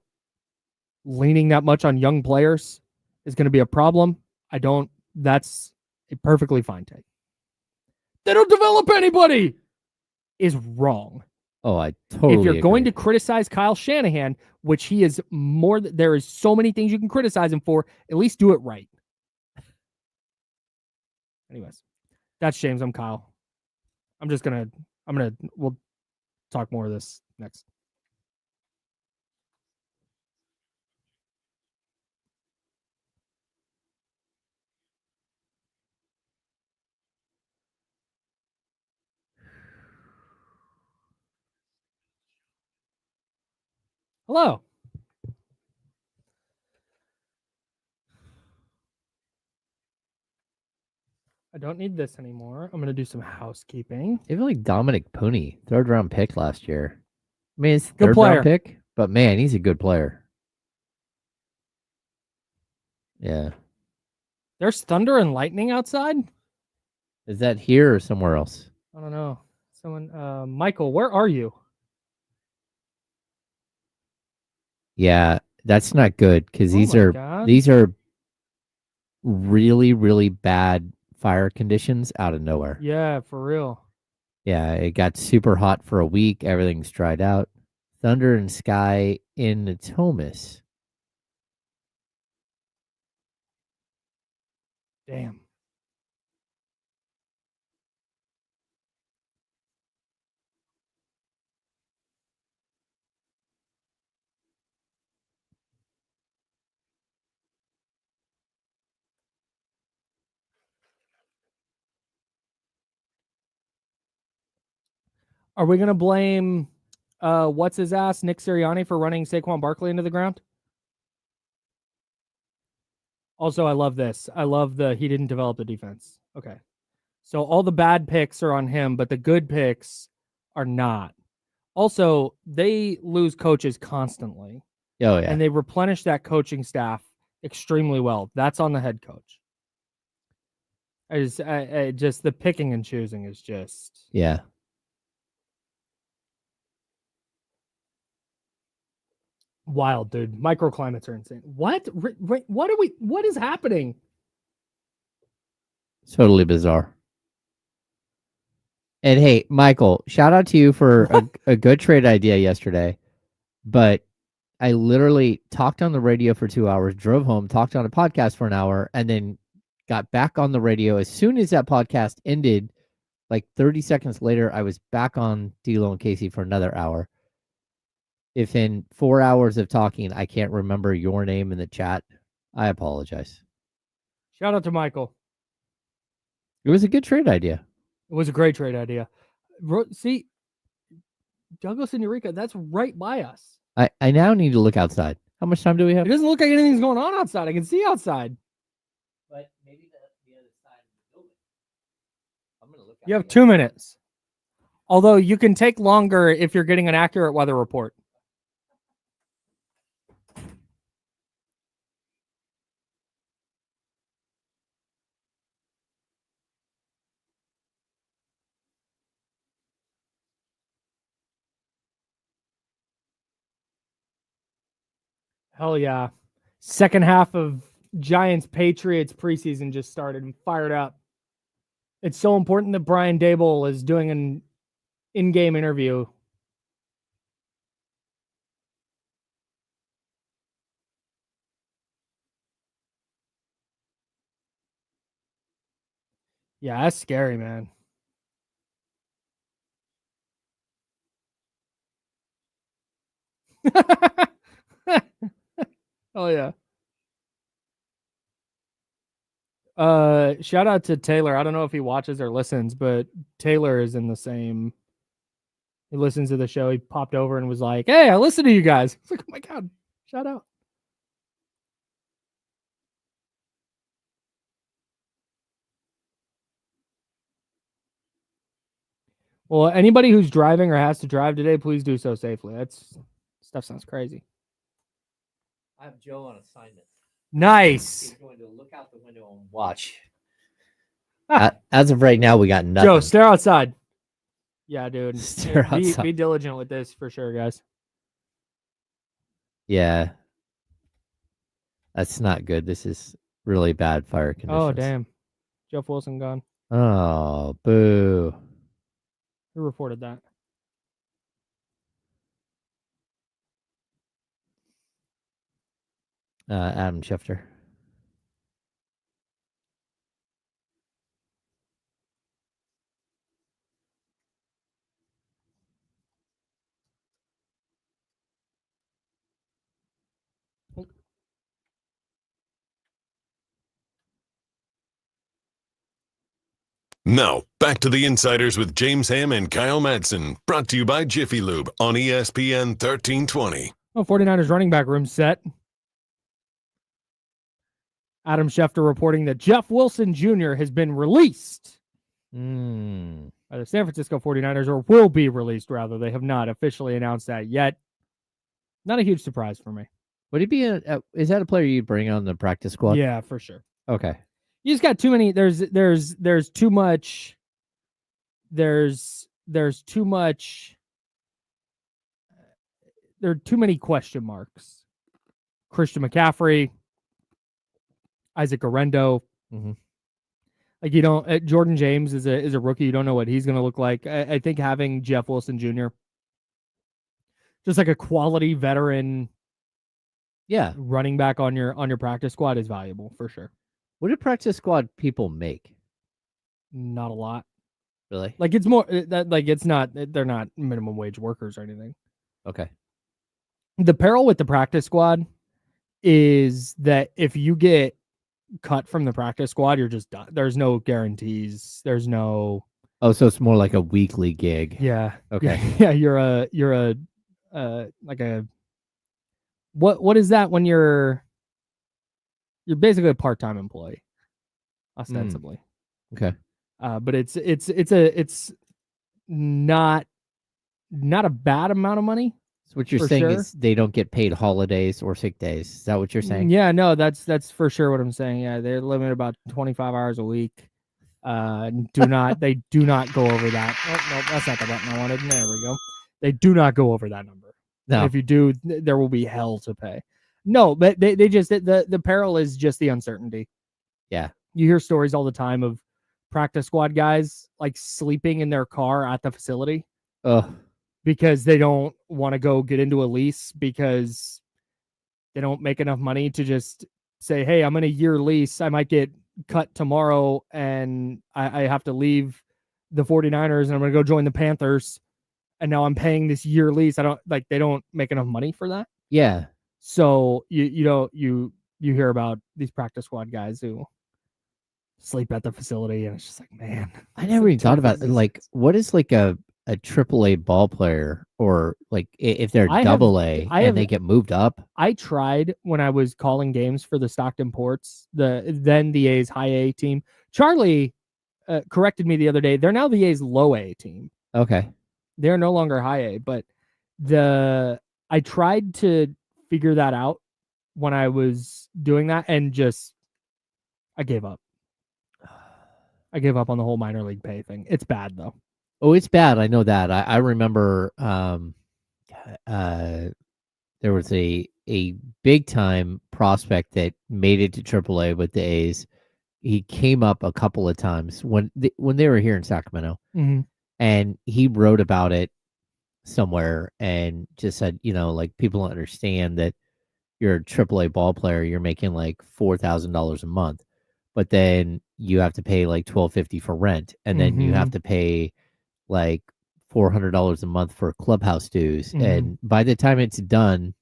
leaning that much on young players is going to be a problem, that's a perfectly fine take. They don't develop anybody is wrong. Oh, I totally If you're agree. going to criticize Kyle Shanahan, which he is there is so many things you can criticize him for, at least do it right. Anyways, that's James. I'm Kyle. We'll talk more of this next. Hello. I don't need this anymore. I'm going to do some housekeeping. They have like Dominic Pony, third round pick last year. I mean, it's Good third player. round pick, but man, he's a good player. Yeah. There's thunder and lightning outside? Is that here or somewhere else? I don't know. Michael, where are you? Yeah, that's not good because Oh these my are God. these are really, really bad fire conditions out of nowhere. Yeah, for real. Yeah, it got super hot for a week. Everything's dried out. Thunder and sky in Natomas. Damn. Are we going to blame what's his ass, Nick Sirianni, for running Saquon Barkley into the ground? Also, I love this. I love he didn't develop the defense. Okay. So all the bad picks are on him, but the good picks are not. Also, they lose coaches constantly. Oh, yeah. And they replenish that coaching staff extremely well. That's on the head coach. I just the picking and choosing is just Yeah. wild, dude. Microclimates are insane. What? What is happening? Totally bizarre. And hey, Michael, shout out to you for a good trade idea yesterday. But I literally talked on the radio for 2 hours, drove home, talked on a podcast for an hour, and then got back on the radio. As soon as that podcast ended, like 30 seconds later, I was back on D'Lo and Casey for another hour. If in 4 hours of talking, I can't remember your name in the chat, I apologize. Shout out to Michael. It was a good trade idea. It was a great trade idea. See, Douglas and Eureka, that's right by us. I now need to look outside. How much time do we have? It doesn't look like anything's going on outside. I can see outside. But maybe the other side of the building. I'm going to look. You have 2 minutes. Although you can take longer if you're getting an accurate weather report. Hell yeah. Second half of Giants Patriots preseason just started and fired up. It's so important that Brian Dable is doing an in-game interview. Yeah, that's scary, man. Oh yeah. Shout out to Taylor. I don't know if he watches or listens, but Taylor is in the same. He listens to the show. He popped over and was like, "Hey, I listen to you guys." It's like, "Oh my god, shout out." Well, anybody who's driving or has to drive today, please do so safely. Stuff sounds crazy. I have Joe on assignment. Nice. He's going to look out the window and watch. As of right now, we got nothing. Joe, stare outside. Yeah, dude. Stare outside. Be diligent with this for sure, guys. Yeah. That's not good. This is really bad fire conditions. Oh, damn. Jeff Wilson gone. Oh, boo. Who reported that? Adam Schefter. Now, back to the Insiders with James Ham and Kyle Madsen, brought to you by Jiffy Lube on ESPN 1320. Oh, 49ers running back room set. Adam Schefter reporting that Jeff Wilson Jr. has been released by the San Francisco 49ers, or will be released, rather. They have not officially announced that yet. Not a huge surprise for me. Would he be is that a player you'd bring on the practice squad? Yeah, for sure. Okay. You just got too many. There's too much. There's too much. There are too many question marks. Christian McCaffrey, Isaac Orendo. Mm-hmm. Like, you don't. Jordan James is a rookie. You don't know what he's going to look like. I think having Jeff Wilson Jr., just like a quality veteran, running back on your practice squad is valuable for sure. What do practice squad people make? Not a lot. Really? Like, it's more that, like, it's not. They're not minimum wage workers or anything. Okay. The peril with the practice squad is that if you get cut from the practice squad, you're just done. There's no guarantees. There's no. Oh, so it's more like a weekly gig. Yeah. Okay. Yeah. You're a like a. What is that when you're basically a part-time employee, ostensibly. Okay. But it's not a bad amount of money. So what you're saying is they don't get paid holidays or sick days. Is that what you're saying? Yeah, no, that's for sure what I'm saying. Yeah, they're limited about 25 hours a week. They do not go over that. Oh, no, that's not the button I wanted. There we go. They do not go over that number. No. And if you do, there will be hell to pay. No, but they just the peril is just the uncertainty. Yeah. You hear stories all the time of practice squad guys like sleeping in their car at the facility. Oh. Because they don't want to go get into a lease because they don't make enough money to just say, hey, I'm in a year lease. I might get cut tomorrow and I have to leave the 49ers and I'm going to go join the Panthers. And now I'm paying this year lease. They don't make enough money for that. Yeah. So you hear about these practice squad guys who sleep at the facility, and it's just like, man, I never even thought about like what is like a AAA ball player, or like if they're double A and they get moved up. I tried when I was calling games for the Stockton Ports, then the A's high A team. Charlie corrected me the other day. They're now the A's low A team. Okay. They're no longer high A, but I tried to figure that out when I was doing that, and I gave up. I gave up on the whole minor league pay thing. It's bad though. Oh, it's bad. I know that. I remember there was a big time prospect that made it to AAA with the A's. He came up a couple of times when they were here in Sacramento, and he wrote about it somewhere and just said, like, people don't understand that you're a AAA ball player. You're making like $4,000 a month, but then you have to pay like $1,250 for rent, and then you have to pay like $400 a month for clubhouse dues, and by the time it's done,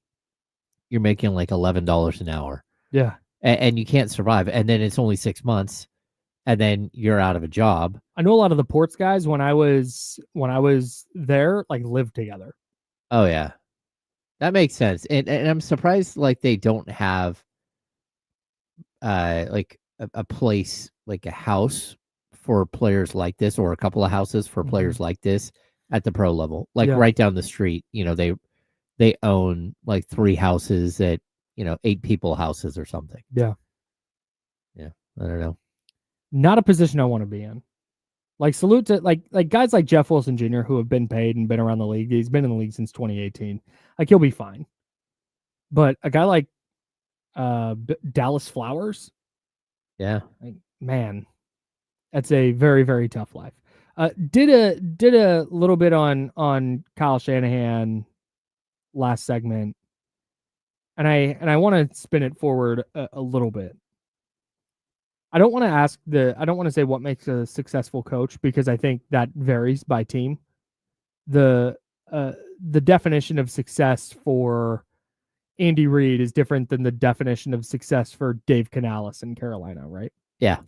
you're making like $11 an hour. Yeah, and you can't survive. And then it's only 6 months, and then you're out of a job. I know a lot of the Ports guys when I was there, like, lived together. Oh yeah, that makes sense. And I'm surprised like they don't have like a place, like a house for players like this, or a couple of houses for players like this at the pro level, like right down the street. They own like 3 houses at 8 people houses or something. Yeah I don't know. Not a position I want to be in. Like, salute to like guys like Jeff Wilson Jr., who have been paid and been around the league. He's been in the league since 2018. Like, he'll be fine. But a guy like Dallas Flowers, yeah, like, man, that's a very, very tough life. Did a little bit on Kyle Shanahan last segment, and I want to spin it forward a little bit. I don't want to say what makes a successful coach, because I think that varies by team. The definition of success for Andy Reid is different than the definition of success for Dave Canales in Carolina, right? Yeah.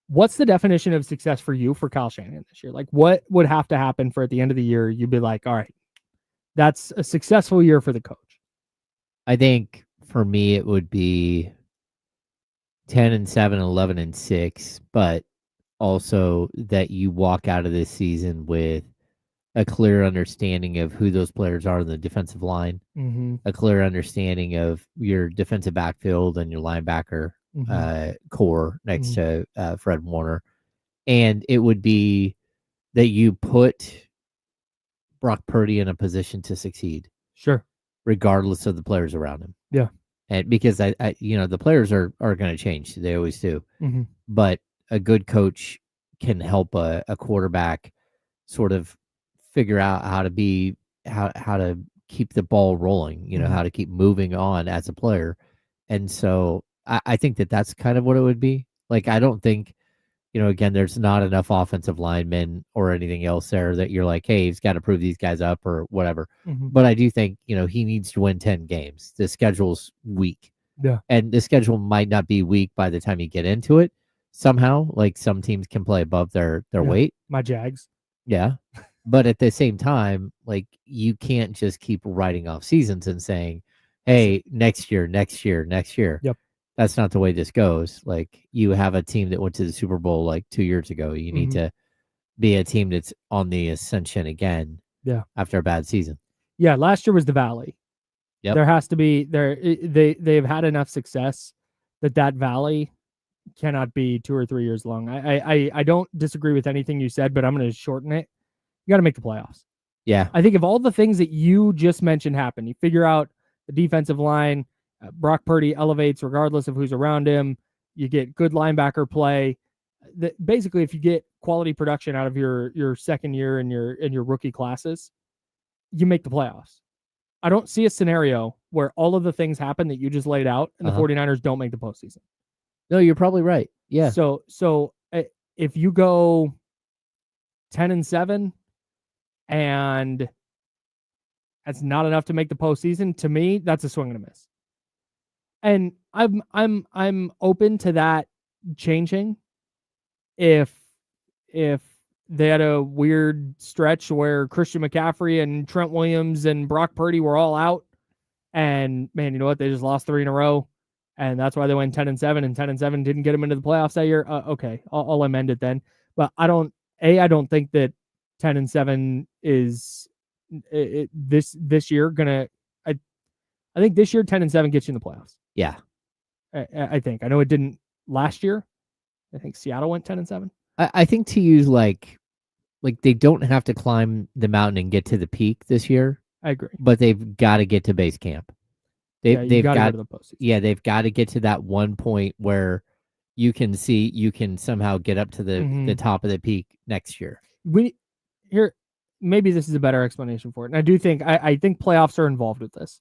What's the definition of success for you for Kyle Shanahan this year? Like, what would have to happen for at the end of the year you'd be like, all right, that's a successful year for the coach? I think for me it would be 10-7, 11-6, but also that you walk out of this season with a clear understanding of who those players are in the defensive line, a clear understanding of your defensive backfield and your linebacker core next to Fred Warner. And it would be that you put Brock Purdy in a position to succeed. Sure. Regardless of the players around him. Yeah. And because I the players are going to change. They always do. But a good coach can help a quarterback sort of figure out how to keep the ball rolling, how to keep moving on as a player. And so I think that's kind of what it would be. Like, I don't think, again, there's not enough offensive linemen or anything else there that you're like, hey, he's got to prove these guys up or whatever. But I do think, he needs to win 10 games. The schedule's weak. Yeah. And the schedule might not be weak by the time you get into it. Somehow, like, some teams can play above their weight. My Jags. Yeah. But at the same time, like, you can't just keep writing off seasons and saying, hey, next year. Yep. That's not the way this goes. Like, you have a team that went to the Super Bowl like 2 years ago. You need to be a team that's on the ascension again. Yeah. After a bad season. Yeah. Last year was the Valley. Yep. There has to be they've had enough success that Valley cannot be 2 or 3 years long. I don't disagree with anything you said, but I'm going to shorten it. You got to make the playoffs. Yeah. I think if all the things that you just mentioned happen, you figure out the defensive line, Brock Purdy elevates regardless of who's around him. You get good linebacker play. Basically, if you get quality production out of your second year and your rookie classes, you make the playoffs. I don't see a scenario where all of the things happen that you just laid out and the 49ers don't make the postseason. No, you're probably right. Yeah. So if you go 10-7 and that's not enough to make the postseason, to me, that's a swing and a miss. And I'm open to that changing if they had a weird stretch where Christian McCaffrey and Trent Williams and Brock Purdy were all out, and man, you know what? They just lost 3 in a row, and that's why they went 10-7, and 10-7 didn't get them into the playoffs that year. Okay, I'll amend it then. But I don't think that 10-7 is this year gonna. I think this year 10-7 gets you in the playoffs. Yeah, I think. I know it didn't last year. I think Seattle went 10-7. I think to use like they don't have to climb the mountain and get to the peak this year. I agree, but they've got to get to base camp. They've got to go to the postseason. Yeah, they've got to get to that one point where you can somehow get up to the top of the peak next year. Maybe this is a better explanation for it. And I do think I think playoffs are involved with this.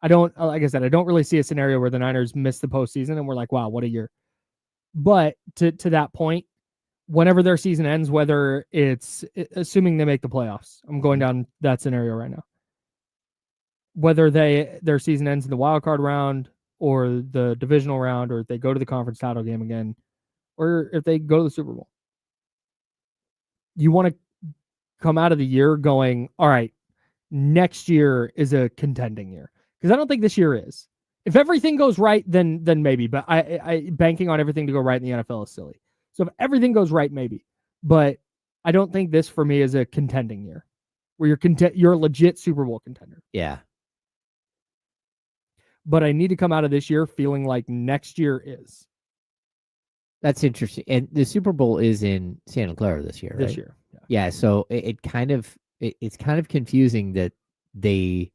I don't, like I said, I don't really see a scenario where the Niners miss the postseason and we're like, wow, what a year. But to that point, whenever their season ends, whether it's assuming they make the playoffs, I'm going down that scenario right now. Whether their season ends in the wild card round or the divisional round, or if they go to the conference title game again, or if they go to the Super Bowl, you want to come out of the year going, all right, next year is a contending year. Because I don't think this year is. If everything goes right, then maybe. But I banking on everything to go right in the NFL is silly. So if everything goes right, maybe. But I don't think this for me is a contending year where you're a legit Super Bowl contender. Yeah. But I need to come out of this year feeling like next year is. That's interesting. And the Super Bowl is in Santa Clara this year, right? This year. Yeah. So it's kind of confusing that they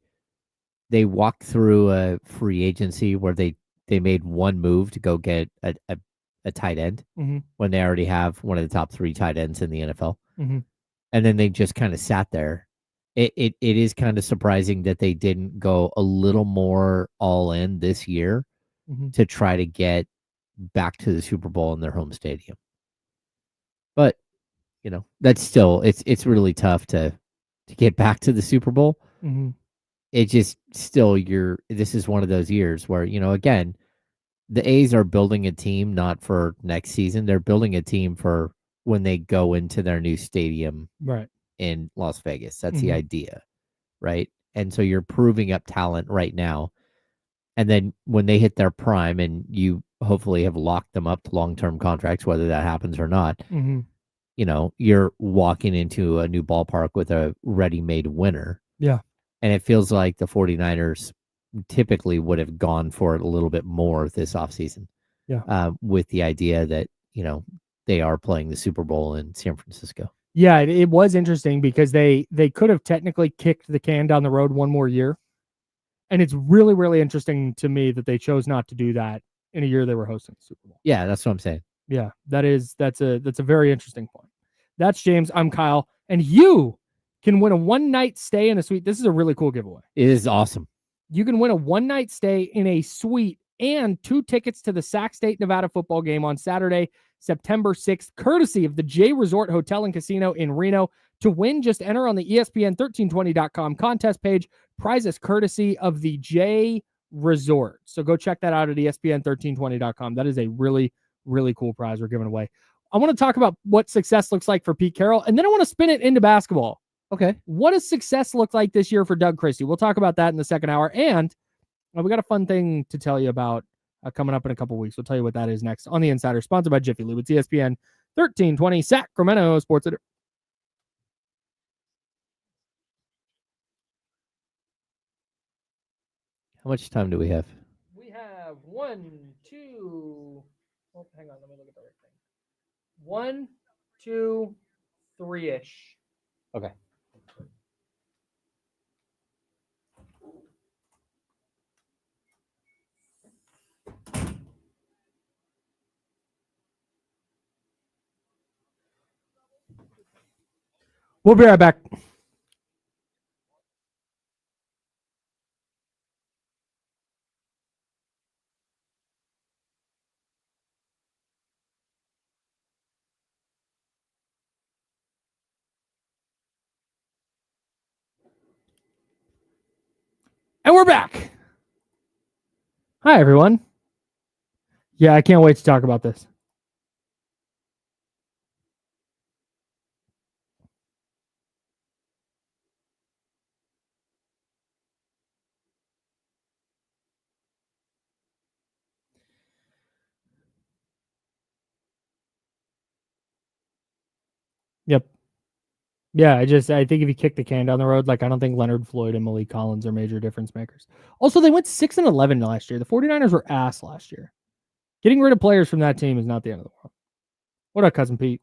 walked through a free agency where they made one move to go get a tight end when they already have one of the top 3 tight ends in the NFL. And then they just kind of sat there. It is kind of surprising that they didn't go a little more all in this year to try to get back to the Super Bowl in their home stadium. But, that's still, it's really tough to get back to the Super Bowl. It just still, this is one of those years where, again, the A's are building a team not for next season. They're building a team for when they go into their new stadium in Las Vegas. That's the idea, right? And so you're proving up talent right now. And then when they hit their prime and you hopefully have locked them up to long-term contracts, whether that happens or not, you're walking into a new ballpark with a ready-made winner. Yeah. And it feels like the 49ers typically would have gone for it a little bit more this offseason. Yeah. With the idea that, they are playing the Super Bowl in San Francisco. Yeah, it was interesting because they could have technically kicked the can down the road one more year. And it's really, really interesting to me that they chose not to do that in a year they were hosting the Super Bowl. Yeah, that's what I'm saying. Yeah, that's a very interesting point. That's James. I'm Kyle. And you can win a one-night stay in a suite. This is a really cool giveaway. It is awesome. You can win a one-night stay in a suite and 2 tickets to the Sac State, Nevada football game on Saturday, September 6th, courtesy of the J Resort Hotel and Casino in Reno. To win, just enter on the ESPN1320.com contest page. Prizes courtesy of the J Resort. So go check that out at ESPN1320.com. That is a really, really cool prize we're giving away. I want to talk about what success looks like for Pete Carroll, and then I want to spin it into basketball. Okay. What does success look like this year for Doug Christie? We'll talk about that in the second hour. And we got a fun thing to tell you about coming up in a couple weeks. We'll tell you what that is next on The Insider, sponsored by Jiffy Lube. It's ESPN 1320 Sacramento Sports Center. How much time do we have? We have 1, 2. Oh, hang on. Let me look at the right thing. 1, 2, 3-ish. Okay. We'll be right back. And we're back. Hi, everyone. Yeah, I can't wait to talk about this. Yep. Yeah, I think if you kick the can down the road, like I don't think Leonard Floyd and Malik Collins are major difference makers. Also, they went 6-11 last year. The 49ers were ass last year. Getting rid of players from that team is not the end of the world. What up, cousin Pete?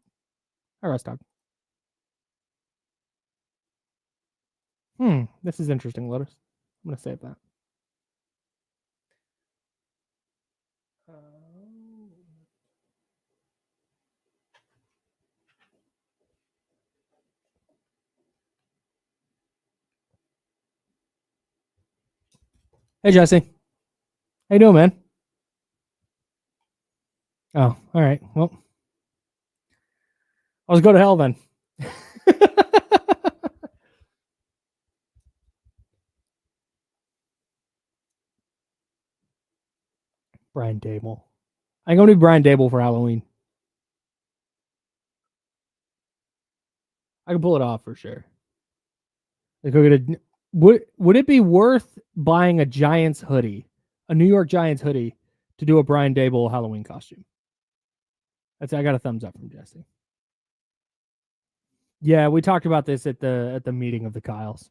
Hi, Rustock. This is interesting, Lotus. I'm gonna save that. Hey, Jesse. How you doing, man? Oh, all right. Well, let's go to hell then. Brian Dable. I'm going to be Brian Dable for Halloween. I can pull it off for sure. Like, would it be worth buying a Giants hoodie, a New York Giants hoodie, to do a Brian Dable Halloween costume? I got a thumbs up from Jesse. Yeah, we talked about this at the meeting of the Kyles.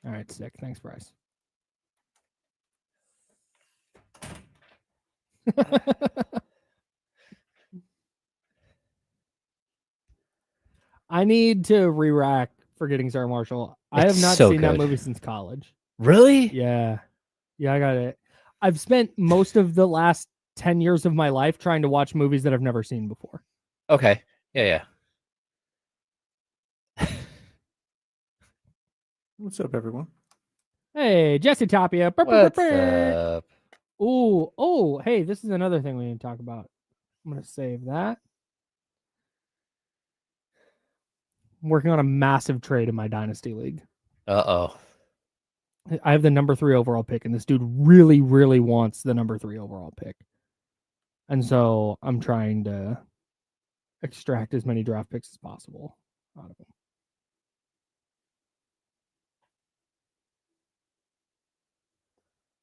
All right, sick. Thanks, Bryce. I need to re-rack Forgetting Sarah Marshall. I have not seen that movie since college. Really? Yeah. Yeah, I got it. I've spent most of the last 10 years of my life trying to watch movies that I've never seen before. Okay. Yeah. What's up, everyone? Hey, Jesse Tapia. What's up? Oh, hey, this is another thing we need to talk about. I'm going to save that. I'm working on a massive trade in my Dynasty League. Uh-oh. I have the number 3 overall pick, and this dude really, really wants the number 3 overall pick. And so I'm trying to extract as many draft picks as possible out of him.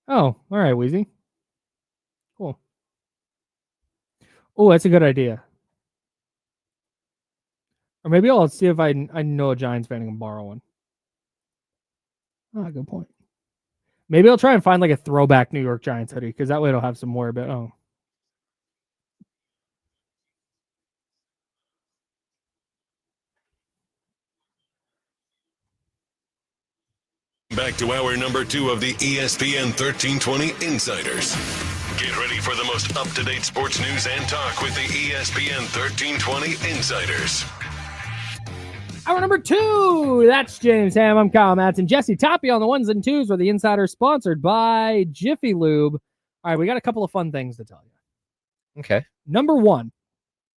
Oh, all right, Wheezy. Cool. Oh, that's a good idea. Or maybe I'll see if I know a Giants fan and can borrow one. Ah, good point. Maybe I'll try and find like a throwback New York Giants hoodie, because that way it'll have some more. But Back to hour number 2 of the ESPN 1320 Insiders. Get ready for the most up-to-date sports news and talk with the ESPN 1320 Insiders. Hour number 2. That's James Ham. I'm Kyle Madsen. Jesse Tapia on the ones and twos, where the Insiders sponsored by Jiffy Lube. All right, we got a couple of fun things to tell you. Okay. Number 1,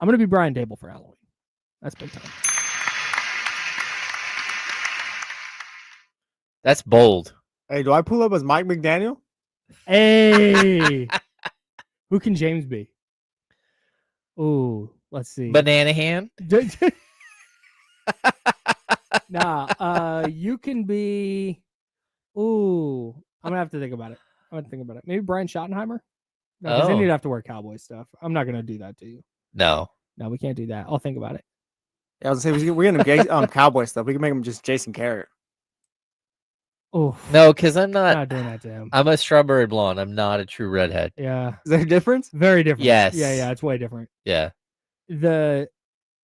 I'm going to be Brian Dable for Halloween. That's big time. That's bold. Hey, do I pull up as Mike McDaniel? Hey. Who can James be? Ooh, let's see. Banana hand? Nah, you can be. Ooh, I'm gonna have to think about it. Maybe Brian Schottenheimer. No, because then you'd have to wear cowboy stuff. I'm not gonna do that to you. No, we can't do that. I'll think about it. Yeah, I was gonna say we're gonna cowboy stuff. We can make him just Jason Carrot. Oh no, because I'm not doing that to him. I'm a strawberry blonde. I'm not a true redhead. Yeah, is there a difference? Very different. Yes. Yeah, it's way different. Yeah.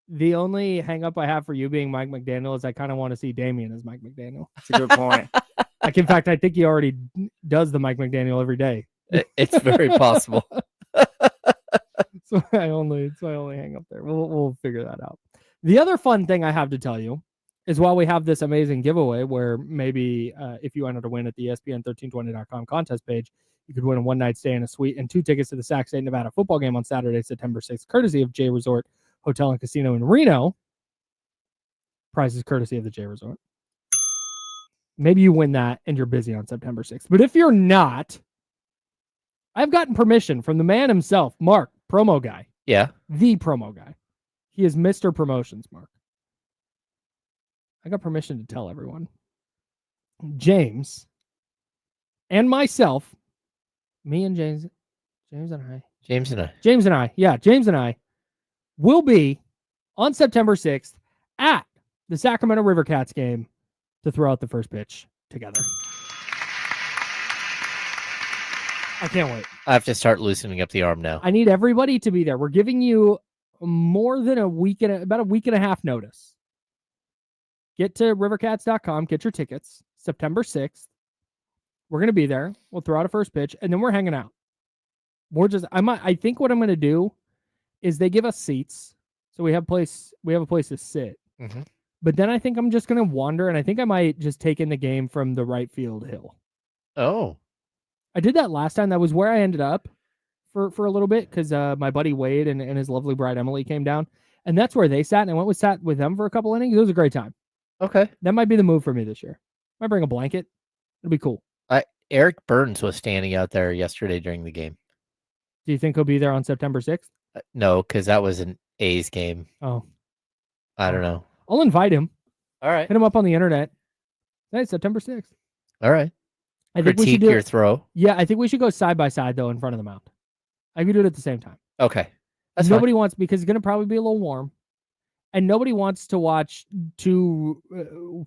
The only hang up I have for you being Mike McDaniel is I kind of want to see Damian as Mike McDaniel. That's a good point. Like, in fact, I think he already does the Mike McDaniel every day. It's very possible. So I only hang up there. We'll figure that out. The other fun thing I have to tell you is while we have this amazing giveaway where maybe if you enter to win at the ESPN1320.com contest page, you could win a one-night stay in a suite and 2 tickets to the Sac State, Nevada football game on Saturday, September 6th, courtesy of J Resort Hotel and Casino in Reno. Prizes courtesy of the J Resort. Maybe you win that and you're busy on September 6th. But if you're not, I've gotten permission from the man himself, Mark, promo guy. Yeah. The promo guy. He is Mr. Promotions, Mark. I got permission to tell everyone. James and myself, me and James and I. James and I will be on September 6th at the Sacramento River Cats game to throw out the first pitch together. I can't wait. I have to start loosening up the arm now. I need everybody to be there. We're giving you more than about a week and a half notice. Get to rivercats.com, get your tickets. September 6th. We're going to be there. We'll throw out a first pitch and then we're hanging out. I think what I'm going to do is they give us seats. So we have a place to sit. Mm-hmm. But then I think I'm just going to wander, and I think I might just take in the game from the right field hill. Oh. I did that last time. That was where I ended up for a little bit because my buddy Wade and his lovely bride Emily came down, and that's where they sat, and I sat with them for a couple innings. It was a great time. Okay. That might be the move for me this year. Might bring a blanket. It'll be cool. Eric Burns was standing out there yesterday during the game. Do you think he'll be there on September 6th? No, because that was an A's game. Oh. I don't know. I'll invite him. All right. Hit him up on the internet. Hey, September 6th. All right. I think we should Critique do your throw. Yeah, I think we should go side by side though in front of the mound. I could do it at the same time. Okay. That's nobody wants because it's going to probably be a little warm, and nobody wants to watch two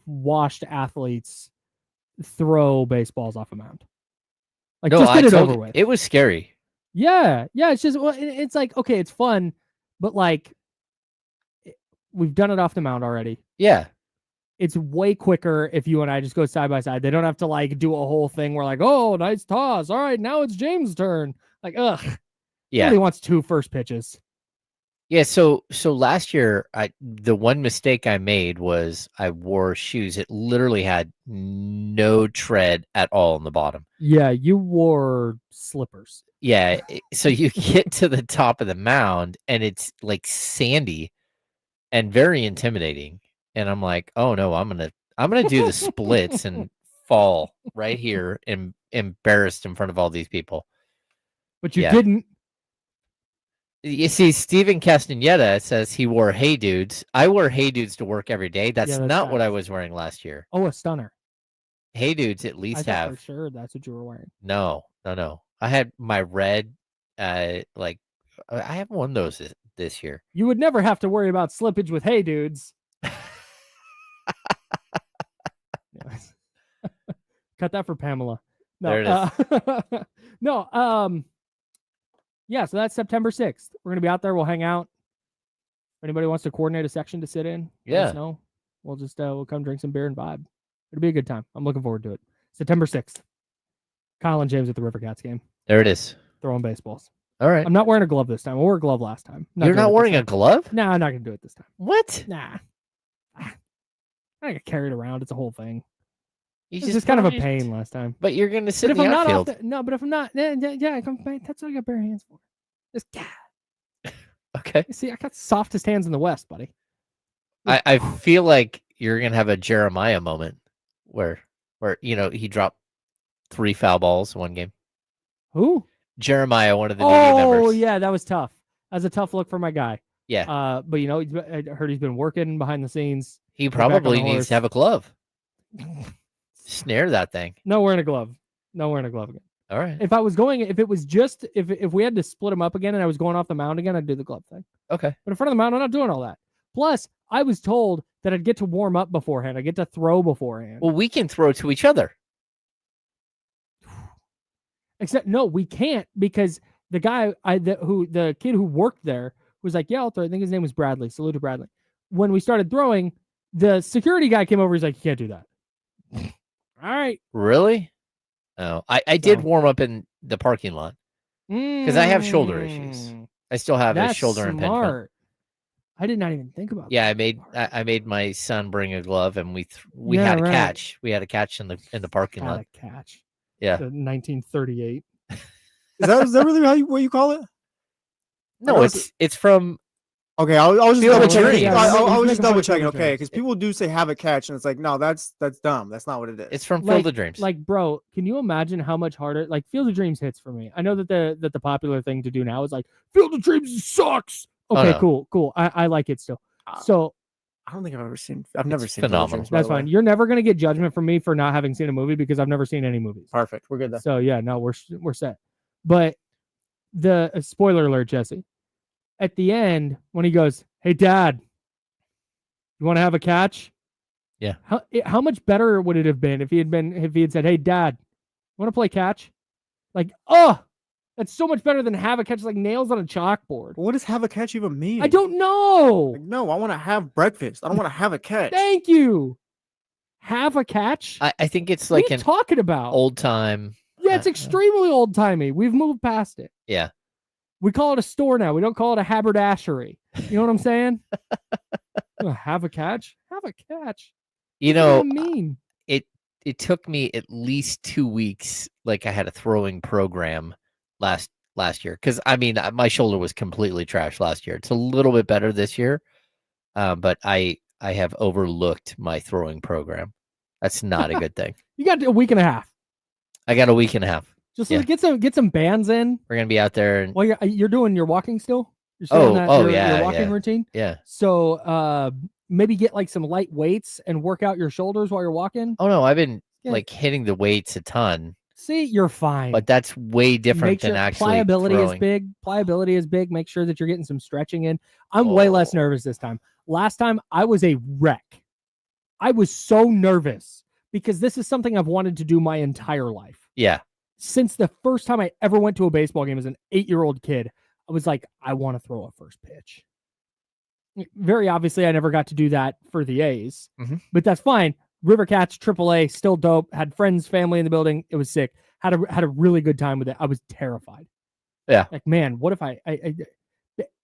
washed athletes throw baseballs off a mound. Like, no, just get it over you, with. It was scary. Yeah. It's just it's like, okay, it's fun, but like we've done it off the mound already. Yeah. It's way quicker if you and I just go side by side. They don't have to like do a whole thing where like, oh, nice toss. All right, now it's James' turn. Like, ugh. Yeah. Nobody wants two first pitches. Yeah. So last year, the one mistake I made was I wore shoes that literally had no tread at all on the bottom. Yeah, you wore slippers. Yeah. So you get to the top of the mound and it's like sandy and very intimidating. And I'm like, oh no, I'm gonna do the splits and fall right here and embarrassed in front of all these people. But you didn't. You see, Steven Castaneda says he wore Hey Dudes. I wear Hey Dudes to work every day. That's not what I was wearing last year. Oh, a stunner. Hey Dudes at least have. For sure, that's what you were wearing. No. I had my red. I haven't worn those this year. You would never have to worry about slippage with Hey Dudes. Cut that for Pamela. No, there it is. no. Yeah, so that's September 6th. We're gonna be out there. We'll hang out. If anybody wants to coordinate a section to sit in, let us know. We'll just we'll come drink some beer and vibe. It'll be a good time. I'm looking forward to it. September 6th. Kyle and James at the River Cats game. There it is. Throwing baseballs. All right. I'm not wearing a glove this time. I wore a glove last time. You're not wearing a glove? No, I'm not gonna do it this time. What? Nah. I got carried around. It's a whole thing. You It's just kind of a pain last time. But you're going to sit But in if the I'm not outfield. but if I'm not, yeah, that's what I got bare hands for. Just Okay. see, I got softest hands in the West, buddy. I feel like you're going to have a Jeremiah moment where he dropped 3 foul balls in one game. Who? Jeremiah, one of the new members. Oh, yeah, that was tough. That was a tough look for my guy. Yeah. But I heard he's been working behind the scenes. He back on probably the needs horse. to have a glove. Snare that thing. No wearing a glove. No wearing a glove again. All right. If we had to split him up again and I was going off the mound again, I'd do the glove thing. Okay. But in front of the mound, I'm not doing all that. Plus, I was told that I'd get to warm up beforehand. I get to throw beforehand. Well, we can throw to each other. Except, no, we can't because the guy, the kid who worked there was like, yeah, I'll throw. I think his name was Bradley. Salute to Bradley. When we started throwing, the security guy came over. He's like, you can't do that. All right. Really? Oh, I did warm up in the parking lot because I have shoulder issues. I still have a shoulder impingement. Smart. I did not even think about that. Yeah, I made my son bring a glove, and we had a catch. We had a catch in the parking lot. A catch. Yeah. 1938. Is that really what you call it? No, it's from Okay, I was just Field double of checking. Dreams. I was just double He's checking. making fun of Okay, Field of because people do say have a catch, and it's like, no, that's dumb. That's not what it is. It's from Like- Field of Dreams. Like, bro, can you imagine how much harder? Like, Field of Dreams hits for me. I know that the popular thing to do now is like Field of Dreams sucks. Okay, no. cool. I like it still. Uh, So I don't think I've never It's seen Field of phenomenal. Dreams, by that's the way. fine. You're never gonna get judgment from me for not having seen a movie because I've never seen any movies. Perfect. We're good then. So yeah, no, we're set. But the spoiler alert, Jesse. At the end, when he goes, "Hey, Dad, you want to have a catch?" Yeah. How much better would it have been if he had said, "Hey, Dad, you want to play catch?" Like, oh, that's so much better than have a catch. Like nails on a chalkboard. What does have a catch even mean? I don't know. Like, no, I want to have breakfast. I don't want to have a catch. Thank you. Have a catch. I think it's What like are you an talking about? old time. Yeah, it's extremely old timey. We've moved past it. Yeah. We call it a store now. We don't call it a haberdashery. You know what I'm saying? Have a catch? Have a catch. You What does know, that mean? it took me at least 2 weeks. Like I had a throwing program last year because I mean my shoulder was completely trashed last year. It's a little bit better this year, but I have overlooked my throwing program. That's not a good thing. You got a week and a half. I got a week and a half. Just Yeah. get some bands in. We're gonna be out there and Well, you're doing your walking still. You're still in your walking routine. yeah. So maybe get like some light weights and work out your shoulders while you're walking. Oh no, I've been Yeah. like hitting the weights a ton, See, you're fine. but that's way different Make than sure actually pliability throwing. is big. Pliability is big. Make sure that you're getting some stretching in. I'm way less Oh. nervous this time. Last time I was a wreck. I was so nervous because this is something I've wanted to do my entire life. Yeah. Since the first time I ever went to a baseball game as an 8-year-old kid, I was like, I want to throw a first pitch. Very obviously, I never got to do that for the A's, Mhm. but that's fine. River Cats, AAA, still dope. Had friends, family in the building. It was sick. Had a really good time with it. I was terrified. Yeah. Like, man, what if I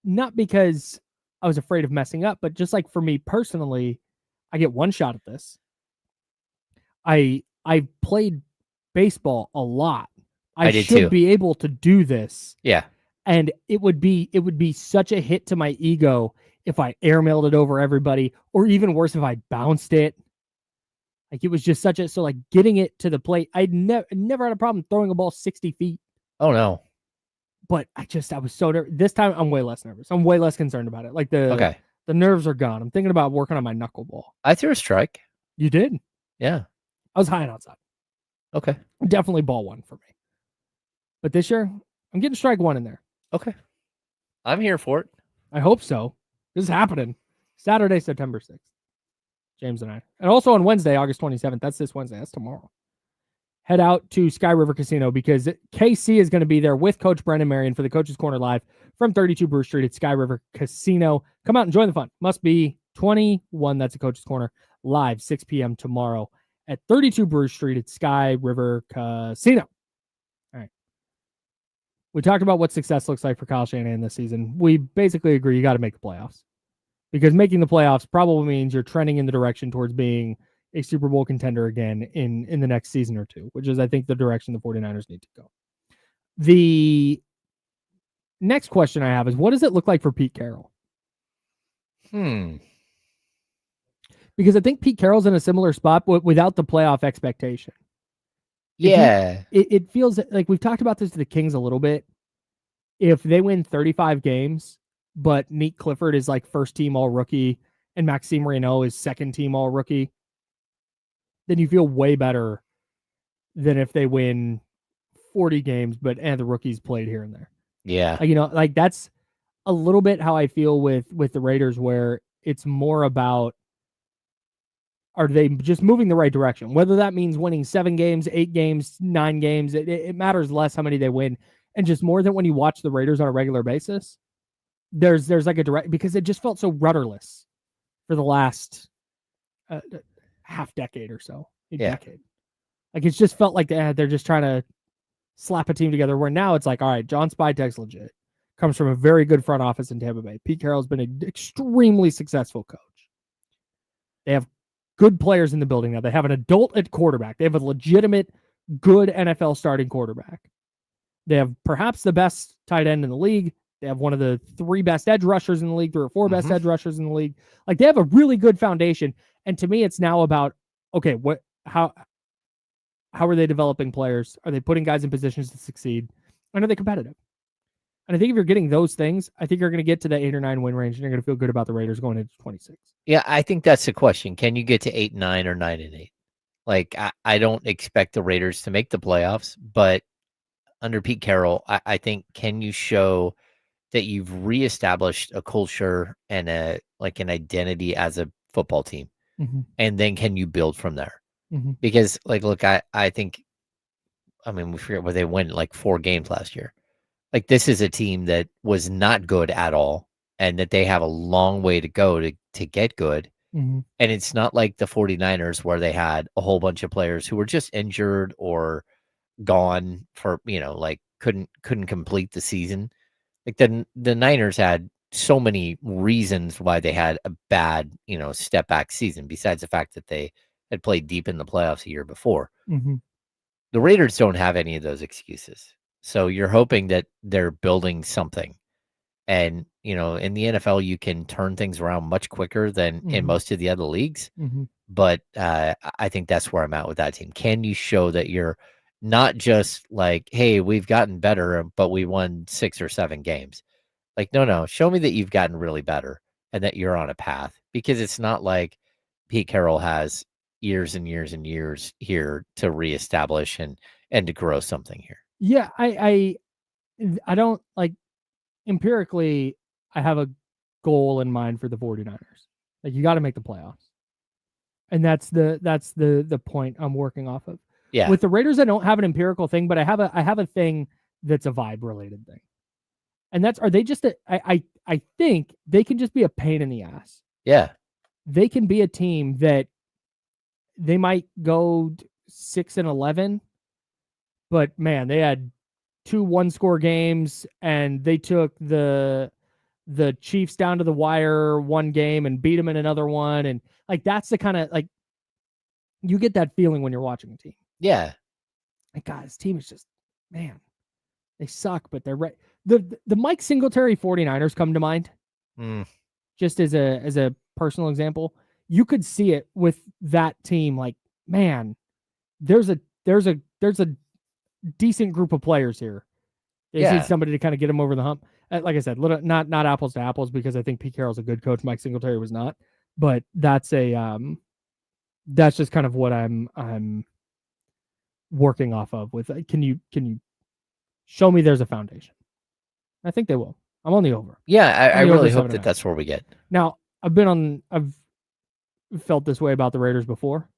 not because I was afraid of messing up, but just like for me personally, I get one shot at this. I played baseball a lot. I did should too. be able to do this. Yeah. And it would be such a hit to my ego if I airmailed it over everybody, or even worse, if I bounced it. Like it was just so like getting it to the plate. I'd never had a problem throwing a ball 60 feet, Oh no. but I was so nervous. This time I'm way less nervous. I'm way less concerned about it. Like the nerves are gone. I'm thinking about working on my knuckleball. I threw a strike. You did? Yeah. I was high and outside. Okay. Definitely ball one for me. But this year, I'm getting strike one in there. Okay. I'm here for it. I hope so. This is happening. Saturday, September 6th. James and I. And also on Wednesday, August 27th. That's this Wednesday. That's tomorrow. Head out to Sky River Casino because KC is going to be there with Coach Brendan Marion for the Coach's Corner Live from 32 Bruce Street at Sky River Casino. Come out and join the fun. Must be 21. That's the Coach's Corner Live, 6 p.m. tomorrow at 32 Bruce Street at Sky River Casino. All right. We talked about what success looks like for Kyle Shanahan this season. We basically agree you got to make the playoffs because making the playoffs probably means you're trending in the direction towards being a Super Bowl contender again in the next season or two, which is, I think, the direction the 49ers need to go. The next question I have is, what does it look like for Pete Carroll? Because I think Pete Carroll's in a similar spot without the playoff expectation. Yeah. It feels like we've talked about this to the Kings a little bit. If they win 35 games, but Nate Clifford is like first team all rookie and Maxime Reynaud is second team all rookie, then you feel way better than if they win 40 games, but the rookies played here and there. Yeah. Like that's a little bit how I feel with the Raiders, where it's more about, are they just moving the right direction? Whether that means winning 7 games, 8 games, 9 games, it matters less how many they win. And just more than when you watch the Raiders on a regular basis, there's like a direct, because it just felt so rudderless for the last half decade or so. Decade. Like it's just felt like they're just trying to slap a team together, where now it's like, all right, John Spytek's legit. Comes from a very good front office in Tampa Bay. Pete Carroll's been an extremely successful coach. They have good players in the building now. They have an adult at quarterback. They have a legitimate, good NFL starting quarterback. They have perhaps the best tight end in the league. They have one of the 3 best edge rushers in the league, 3 or 4 best edge rushers in the league. Like, they have a really good foundation. And to me, it's now about, okay, how are they developing players? Are they putting guys in positions to succeed? And are they competitive? And I think if you're getting those things, I think you're going to get to that 8 or 9 win range, and you're going to feel good about the Raiders going into 26. Yeah, I think that's the question. Can you get to 8-9 or 9-8? Like, I don't expect the Raiders to make the playoffs, but under Pete Carroll, I think, can you show that you've reestablished a culture and an identity as a football team? And then can you build from there? Because, like, look, I think, I mean, we forget where they went, like 4 games last year. Like, this is a team that was not good at all, and that they have a long way to go to get good. And it's not like the 49ers where they had a whole bunch of players who were just injured or gone for, like couldn't complete the season. Like, the Niners had so many reasons why they had a bad, step back season, besides the fact that they had played deep in the playoffs a year before. The Raiders don't have any of those excuses. So you're hoping that they're building something. And, in the NFL, you can turn things around much quicker than in most of the other leagues. But I think that's where I'm at with that team. Can you show that you're not just like, hey, we've gotten better, but we won 6 or 7 games? Like, no, show me that you've gotten really better and that you're on a path. Because it's not like Pete Carroll has years and years and years here to reestablish and to grow something here. Yeah, I don't, like, empirically, I have a goal in mind for the 49ers. Like, you got to make the playoffs. And that's the point I'm working off of. Yeah. With the Raiders, I don't have an empirical thing, but I have a thing that's a vibe related thing. And are they just I think they can just be a pain in the ass. Yeah. They can be a team that they might go 6-11, but man, they had 2 1-score games, and they took the Chiefs down to the wire one game and beat them in another one. And like, that's the kind of, like, you get that feeling when you're watching a team. Yeah. Like, God, this team is just, man, they suck, but they're right. The Mike Singletary 49ers come to mind. Just as a personal example. You could see it with that team. Like, man, there's a decent group of players here. They just need somebody to kind of get them over the hump. Like I said, not apples to apples, because I think Pete Carroll's a good coach. Mike Singletary was not, but that's just kind of what I'm working off of. With, can you show me there's a foundation? I think they will. I'm on the over. Yeah, I really over hope that that's where we get. Now, I've felt this way about the Raiders before,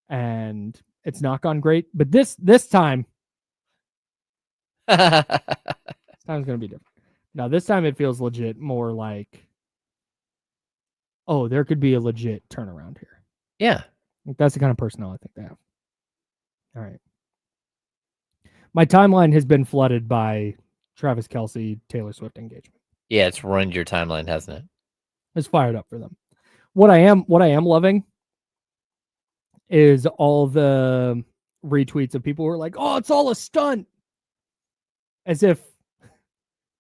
and it's not gone great. But this time, this time's gonna be different. Now, this time it feels legit, more like, oh, there could be a legit turnaround here. Yeah, That's the kind of personnel I think they have. All right. My timeline has been flooded by Travis Kelce, Taylor Swift engagement. Yeah, it's ruined your timeline, hasn't it? It's fired up for them. What I am loving is all the retweets of people who are like, oh, it's all a stunt. As if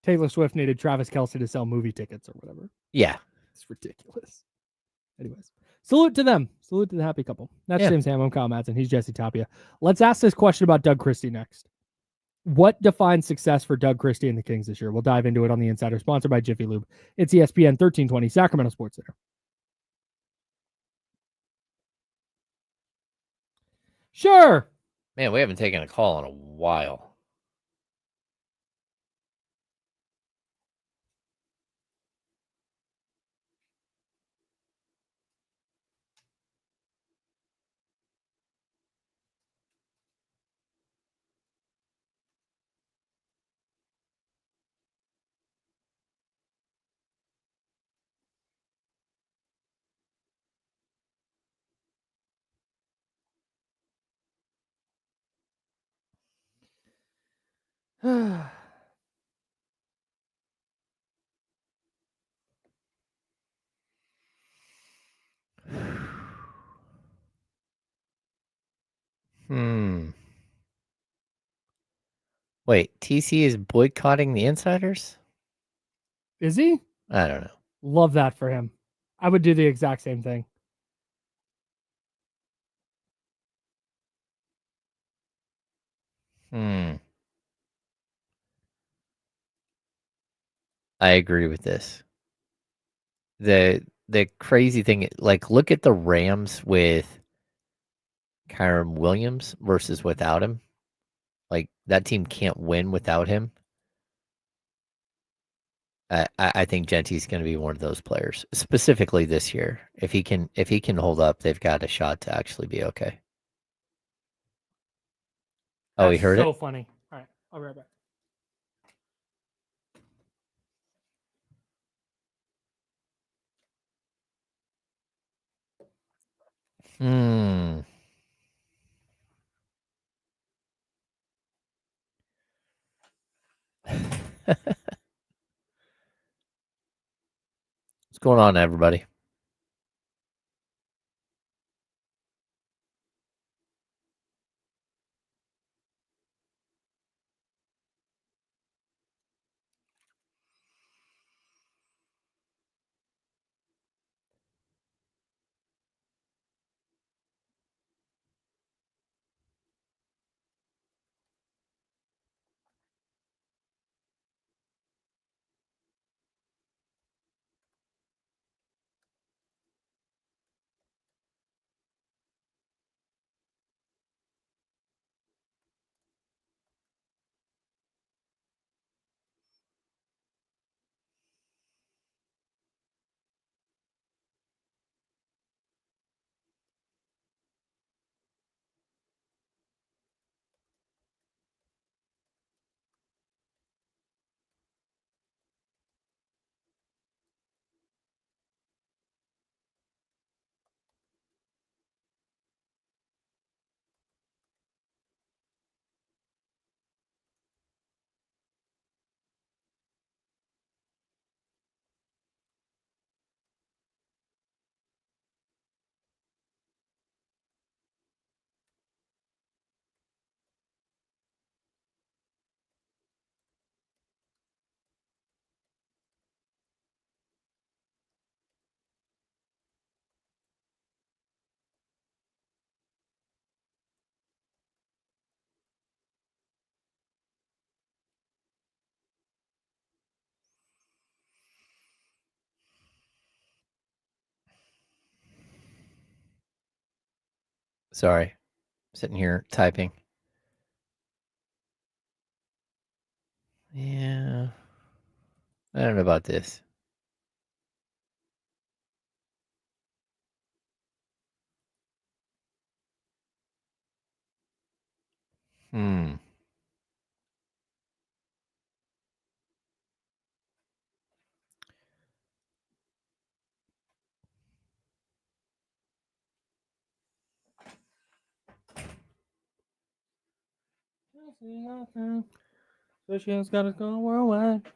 Taylor Swift needed Travis Kelce to sell movie tickets or whatever. Yeah. It's ridiculous. Anyways, salute to them. Salute to the happy couple. That's James Ham. I'm Kyle Madsen. He's Jesse Tapia. Let's ask this question about Doug Christie next. What defines success for Doug Christie and the Kings this year? We'll dive into it on the Insider, sponsored by Jiffy Lube. It's ESPN 1320, Sacramento Sports Center. Sure. Man, we haven't taken a call in a while. Wait, TC is boycotting the Insiders? Is he? I don't know. Love that for him. I would do the exact same thing. I agree with this. The crazy thing, like, look at the Rams with Kyron Williams versus without him. Like, that team can't win without him. I think Genty's going to be one of those players, specifically this year. If he can hold up, they've got a shot to actually be okay. Oh, he heard so it? funny. All right, I'll be right back. What's going on, everybody? Sorry. Sitting here typing. Yeah. I don't know about this.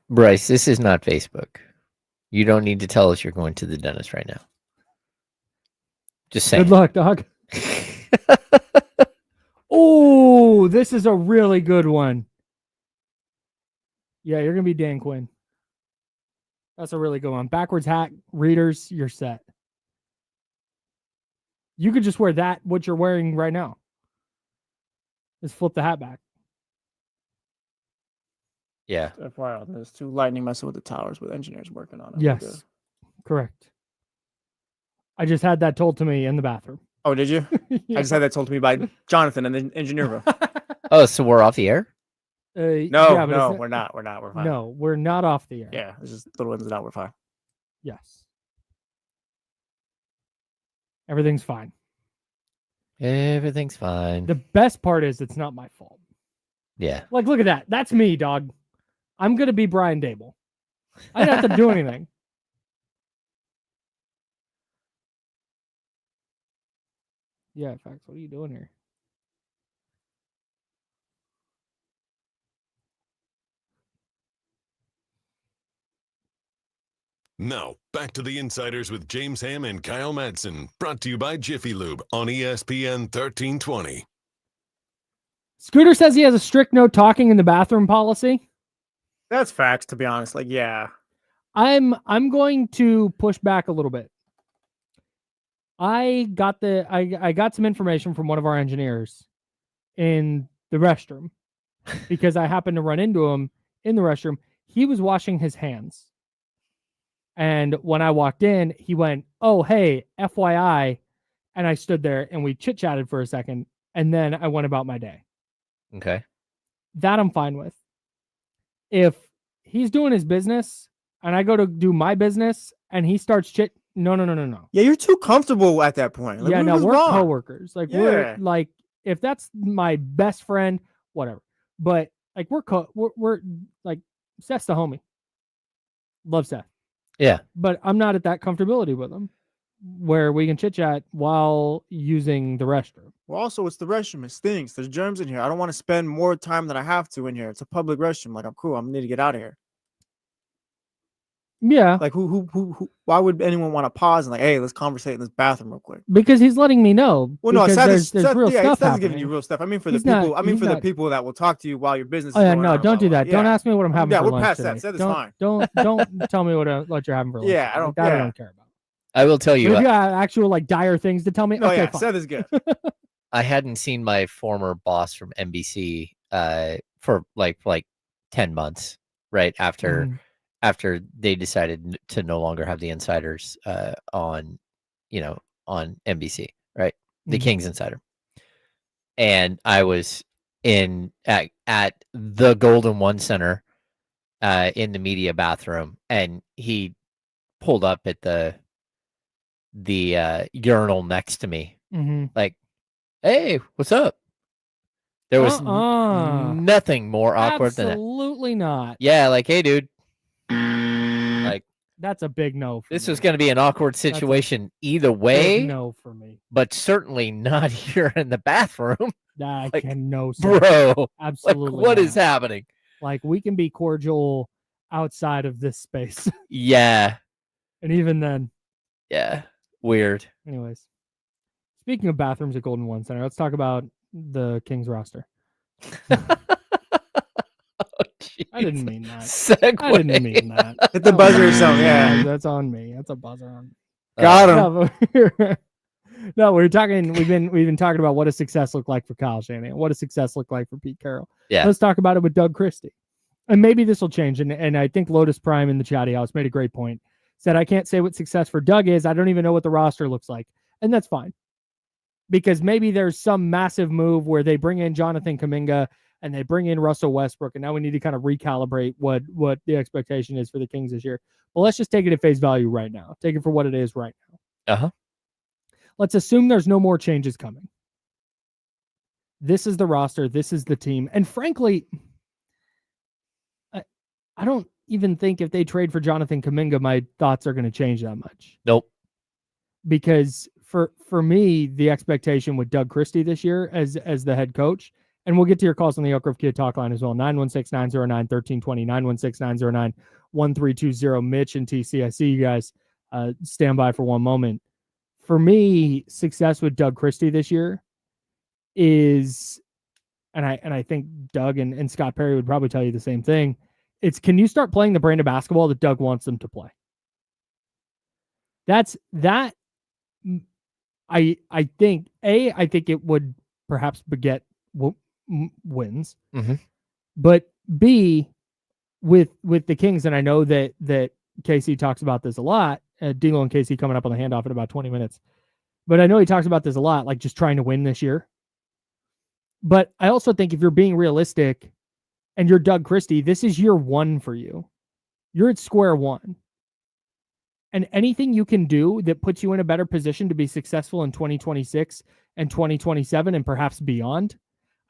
Bryce, this is not Facebook. You don't need to tell us you're going to the dentist right now. Just saying. Good luck, dog. Oh, this is a really good one. Yeah, you're going to be Dan Quinn. That's a really good one. Backwards hat, readers, you're set. You could just wear that, what you're wearing right now. Just flip the hat back. Yeah. FYI, there's two lightning messing with the towers with engineers working on it. Yes, correct. I just had that told to me in the bathroom. Oh, did you? Yeah. I just had that told to me by Jonathan in the engineer room. Oh, so we're off the air? No, yeah, no, we're not. We're not. We're fine. No, we're not off the air. Yeah, it's just little ins and out. We're fine. Yes. Everything's fine. Everything's fine. The best part is it's not my fault. Yeah. Like, look at that. That's me, dog. I'm going to be Brian Dable. I didn't have to do anything. Yeah, Fax, what are you doing here? Now, back to the Insiders with James Ham and Kyle Madsen, brought to you by Jiffy Lube on ESPN 1320. Scooter says he has a strict no talking in the bathroom policy. That's facts, to be honest. Like, yeah. I'm going to push back a little bit. I got some information from one of our engineers in the restroom because I happened to run into him in the restroom. He was washing his hands. And when I walked in, he went, "Oh, hey, FYI." And I stood there and we chit-chatted for a second. And then I went about my day. Okay. That I'm fine with. If he's doing his business and I go to do my business and he starts no. Yeah, you're too comfortable at that point. Like, Yeah, what no, was we're wrong? coworkers. Like we're like, if that's my best friend, whatever. But like we're like Seth's the homie. Love Seth. Yeah. But I'm not at that comfortability with him where we can chit chat while using the restroom. Well, also, it's the restroom. It stinks. There's germs in here. I don't want to spend more time than I have to in here. It's a public restroom. Like, I'm cool. I'm need to get out of here. Yeah. Like, who why would anyone want to pause and like, hey, let's conversate in this bathroom real quick? Because he's letting me know. Well, no, because there's real stuff Seth's happening. giving you real stuff. I mean, for He's the people. not- I mean, he's for the not- people that will talk to you while your business. Oh is yeah, going no, on, don't do blah, that. blah. Don't Yeah. ask me what I'm having Yeah, for we're lunch past today. that. Seth is don't, fine. don't tell me what you're having for lunch. Yeah, I today. don't- That I yeah. don't care about. I will tell But you, if you got actual like dire things to tell me, No, okay, yeah, fine. Seth is good. I hadn't seen my former boss from NBC for like 10 months, right after Mhm. after they decided to no longer have the insiders on NBC, right? The Mhm. Kings Insider. And I was at the Golden One Center in the media bathroom, and he pulled up at the urinal next to me, Mhm. like, "Hey, what's up?" There was nothing more awkward than that. Absolutely not. Yeah, like, "Hey, dude." Like, That's a big no. For this me. was going to be an awkward situation either Big way, no for me. but certainly not here in the bathroom, I Like, can no, sir. bro. Like, Absolutely. what not. is happening? Like we can be cordial outside of this space, Yeah, and even then, yeah, weird. anyways. Speaking of bathrooms at Golden One Center, let's talk about the Kings roster. I didn't mean that. Segue. I didn't mean that. Hit the buzzer or something. Yeah, That's on me. That's a buzzer on me. got him. No, but no, we're talking. We've been talking about what does success look like for Kyle Shanahan. What does success look like for Pete Carroll? Yeah. Let's talk about it with Doug Christie, and maybe this will change. And I think Lotus Prime in the chatty house made a great point. Said I can't say what success for Doug is. I don't even know what the roster looks like, and that's fine. Because maybe there's some massive move where they bring in Jonathan Kuminga and they bring in Russell Westbrook, and now we need to kind of recalibrate what the expectation is for the Kings this year. But let's just take it at face value right now. Take it for what it is right now. Uh-huh. Let's assume there's no more changes coming. This is the roster. This is the team. And frankly, I don't even think if they trade for Jonathan Kuminga, my thoughts are going to change that much. Nope. Because for me, the expectation with Doug Christie this year as the head coach, and we'll get to your calls on the Elk Grove Kid talk line as well, 916-909-1320, 916-909-1320. Mitch and TC, I see you guys. Stand by for one moment. For me, success with Doug Christie this year is, and I think Doug and Scott Perry would probably tell you the same thing. It's, can you start playing the brand of basketball that Doug wants them to play? That's that. I think it would perhaps beget wins, Mhm. but B, with the Kings, and I know that KC talks about this a lot. D'Lo and KC coming up on the handoff in about 20 minutes, but I know he talks about this a lot, like just trying to win this year. But I also think if you're being realistic, and you're Doug Christie, this is year one for you. You're at square one. And anything you can do that puts you in a better position to be successful in 2026 and 2027 and perhaps beyond,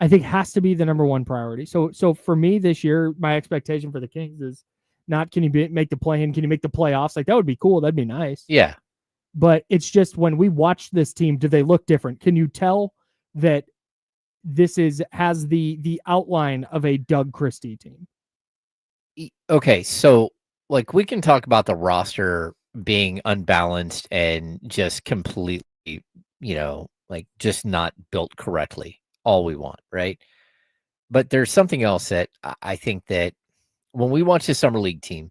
I think has to be the number one priority. So for me this year, my expectation for the Kings is not can you make the play-in, can you make the playoffs? Like that would be cool. That'd be nice. Yeah. But it's just when we watch this team, do they look different? Can you tell that this has the outline of a Doug Christie team? Okay, so like we can talk about the roster being unbalanced and just completely, like just not built correctly. All we want, right? But there's something else that I think that when we watch the summer league team,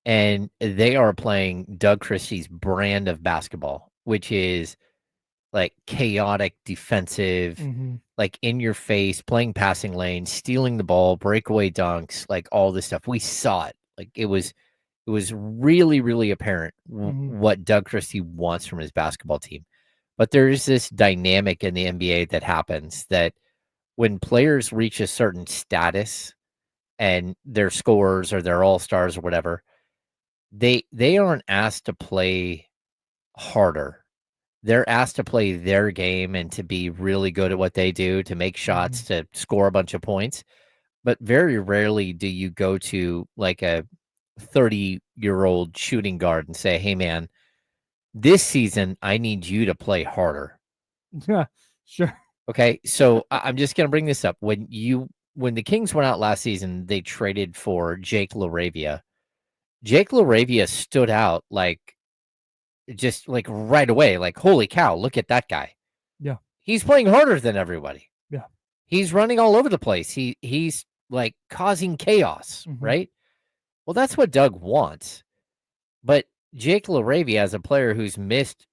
and they are playing Doug Christie's brand of basketball, which is like chaotic, defensive, like in your face, playing passing lanes, stealing the ball, breakaway dunks, like all this stuff. We saw it. Like it was really, really apparent what Doug Christie wants from his basketball team. But there is this dynamic in the NBA that happens that when players reach a certain status and they're scorers or they're all-stars or whatever, they aren't asked to play harder. They're asked to play their game and to be really good at what they do, to make shots, to score a bunch of points. But very rarely do you go to like a 30-year-old shooting guard and say, hey, man, this season, I need you to play harder. Yeah, sure. Okay, so I'm just going to bring this up. When the Kings went out last season, they traded for Jake LaRavia. Jake LaRavia stood out like just like right away, like, holy cow, look at that guy. Yeah. He's playing harder than everybody. Yeah. He's running all over the place. He's like causing chaos, right? Well, that's what Doug wants. But Jake LaRavia, as a player who's missed,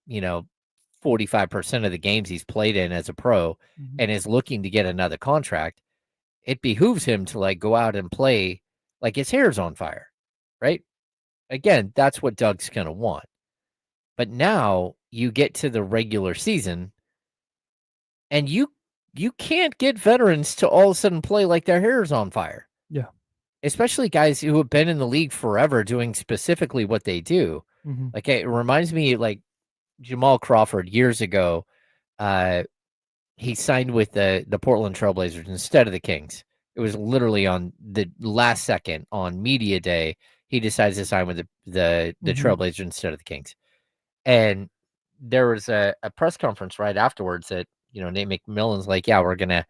45% of the games he's played in as a pro and is looking to get another contract, it behooves him to like go out and play like his hair's on fire, right? Again, that's what Doug's going to want. But now you get to the regular season and you can't get veterans to all of a sudden play like their hair's on fire. Yeah. Especially guys who have been in the league forever doing specifically what they do. Like it reminds me like Jamal Crawford years ago. He signed with the Portland Trailblazers instead of the Kings. It was literally on the last second on media day. He decides to sign with the Trailblazers instead of the Kings. And there was a press conference right afterwards that, Nate McMillan's like, yeah, we're gonna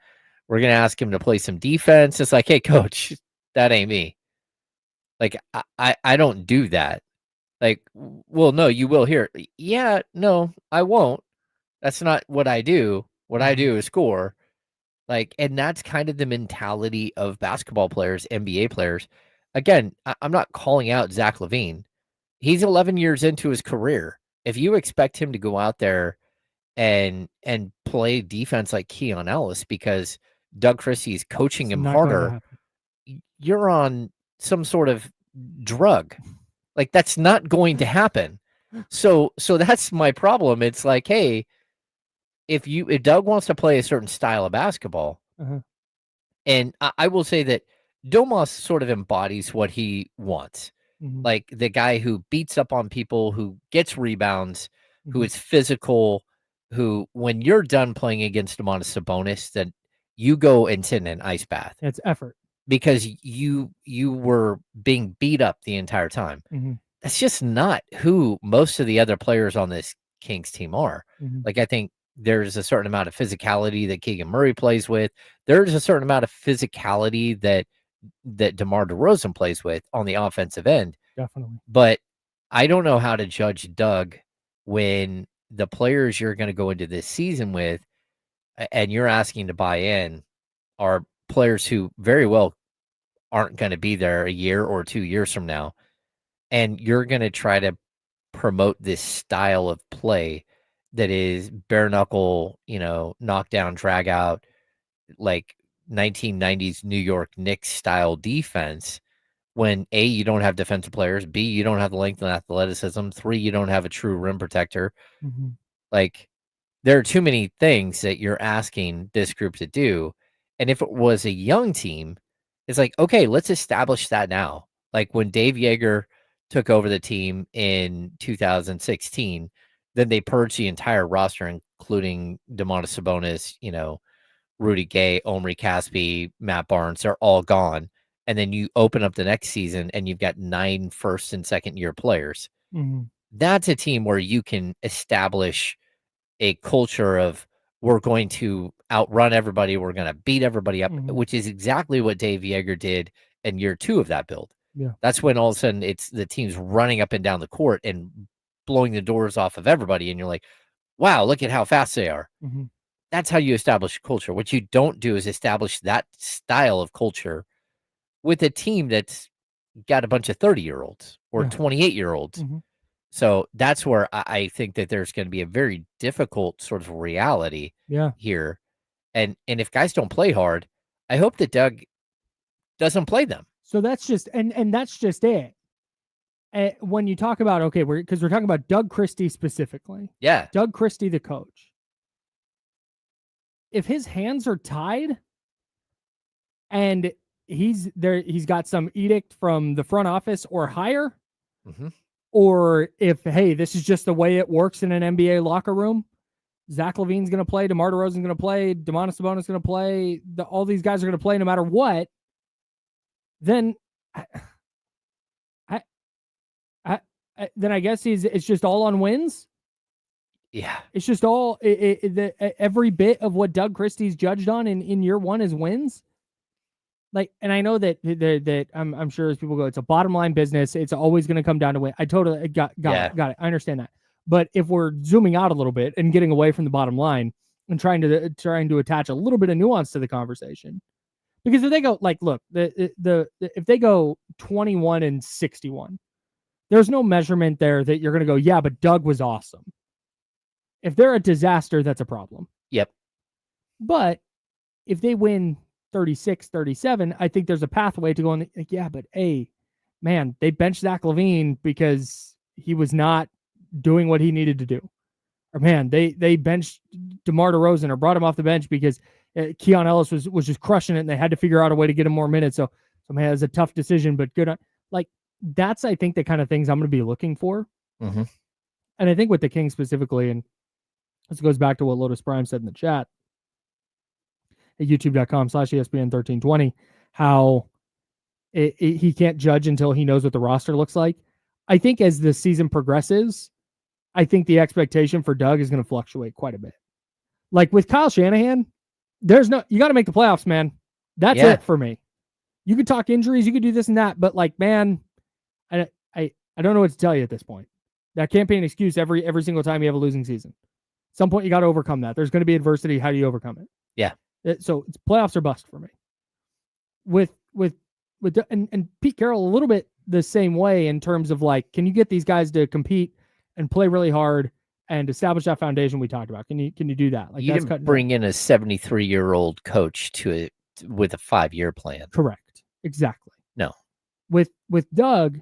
ask him to play some defense. It's like, hey, coach, that ain't me. Like, I don't do that. Like, well, no, you will here. Yeah, no, I won't. That's not what I do. What I do is score. Like, and that's kind of the mentality of basketball players, NBA players. Again, I'm not calling out Zach LaVine. He's 11 years into his career. If you expect him to go out there and play defense like Keon Ellis because Doug Christie is coaching him harder, you're on some sort of drug. Like that's not going to happen. So that's my problem. It's like, hey, if Doug wants to play a certain style of basketball, and I will say that Domas sort of embodies what he wants. Like the guy who beats up on people, who gets rebounds, who is physical, who when you're done playing against Domantas Sabonis, then you go and sit in an ice bath. It's effort. Because you were being beat up the entire time. That's just not who most of the other players on this Kings team are. Like I think there's a certain amount of physicality that Keegan Murray plays with. There's a certain amount of physicality that DeMar DeRozan plays with on the offensive end. Definitely. But I don't know how to judge Doug when the players you're going to go into this season with and you're asking to buy in are players who very well aren't going to be there a year or 2 years from now. And you're going to try to promote this style of play that is bare knuckle, knockdown, drag out, like 1990s New York Knicks style defense when A, you don't have defensive players, B, you don't have the length and athleticism, 3, you don't have a true rim protector. Like there are too many things that you're asking this group to do. And if it was a young team, it's like, okay, let's establish that now. Like when Dave Yeager took over the team in 2016, then they purged the entire roster, including Domantas Sabonis, Rudy Gay, Omri Caspi, Matt Barnes. They're all gone. And then you open up the next season and you've got 9 first and second year players. That's a team where you can establish a culture of we're going to outrun everybody. We're going to beat everybody up, which is exactly what Dave Yeager did in year 2 of that build. Yeah. That's when all of a sudden it's the team's running up and down the court and blowing the doors off of everybody. And you're like, wow, look at how fast they are. That's how you establish culture. What you don't do is establish that style of culture with a team that's got a bunch of 30-year-olds or Yeah. 28-year-olds. Mhm. So that's where I think that there's going to be a very difficult sort of reality Yeah. here. And if guys don't play hard, I hope that Doug doesn't play them. So that's just and that's just it. When you talk about because we're talking about Doug Christie specifically. Yeah. Doug Christie, the coach. If his hands are tied and he's got some edict from the front office or higher, or if, hey, this is just the way it works in an NBA locker room, Zach LaVine's going to play, DeMar DeRozan's going to play, Domantas Sabonis going to play, all these guys are going to play no matter what, then then I guess it's just all on wins. Yeah. It's just all every bit of what Doug Christie's judged on in year one is wins. Like, and I know that I'm sure as people go, it's a bottom line business. It's always going to come down to win. I totally got it. I understand that. But if we're zooming out a little bit and getting away from the bottom line and trying to attach a little bit of nuance to the conversation, because if they go look, if they go 21-61, there's no measurement there that you're going to go, yeah, but Doug was awesome. If they're a disaster, that's a problem. Yep. But if they win 36-37, I think there's a pathway to going, yeah, but hey, man, they benched Zach LaVine because he was not doing what he needed to do. Or man, they benched DeMar DeRozan or brought him off the bench because Keon Ellis was just crushing it and they had to figure out a way to get him more minutes. So man, it was a tough decision, but good on, that's, I think, the kind of things I'm going to be looking for. Mm-hmm. And I think with the Kings specifically, and this goes back to what Lotus Prime said in the chat at youtube.com/ESPN1320, how he can't judge until he knows what the roster looks like. I think as the season progresses, I think the expectation for Doug is going to fluctuate quite a bit. Like with Kyle Shanahan, you got to make the playoffs, man. That's it for me. You could talk injuries, you could do this and that, but man, I don't know what to tell you at this point. That can't be an excuse every single time you have a losing season. At some point, you got to overcome that. There's going to be adversity. How do you overcome it? Yeah. So it's playoffs or bust for me. With Pete Carroll a little bit the same way in terms of can you get these guys to compete and play really hard and establish that foundation we talked about? Can you do that? You didn't bring in a 73-year-old coach with a 5-year plan. Correct. Exactly. No. With Doug,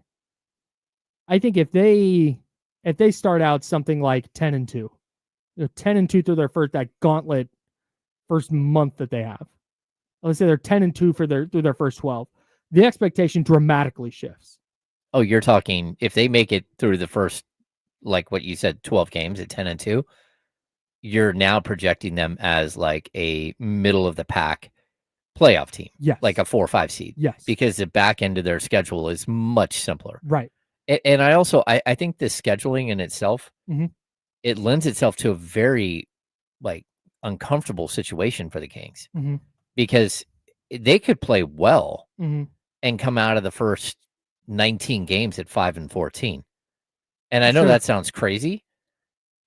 I think if they start out something like 10-2, 10-2 through their gauntlet first month that they have, let's say they're 10-2 through their first 12, the expectation dramatically shifts. Oh, you're talking if they make it through the first, like what you said, 12 games at 10-2, you're now projecting them as a middle of the pack playoff team. Yes. Like a 4 or 5 seed. Yes. Because the back end of their schedule is much simpler. Right. And I also, I think the scheduling in itself, it lends itself to a very uncomfortable situation for the Kings because they could play well and come out of the first 19 games at 5-14. And I know that sounds crazy,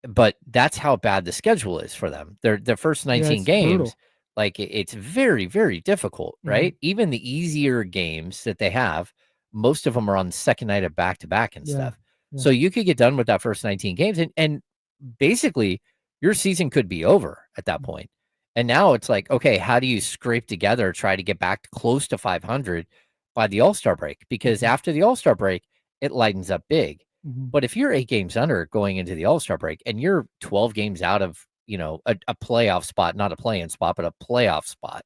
but that's how bad the schedule is for them. Their first 19 games, brutal. It's very, very difficult, right? Even the easier games that they have, most of them are on the second night of back-to-back and stuff. Yeah. So you could get done with that first 19 games and basically your season could be over at that point. And now it's okay, how do you scrape together, try to get back close to 500 by the All-Star break? Because after the All-Star break, it lightens up big. But if you're 8 games under going into the All-Star break and you're 12 games out of, a playoff spot, not a play-in spot, but a playoff spot,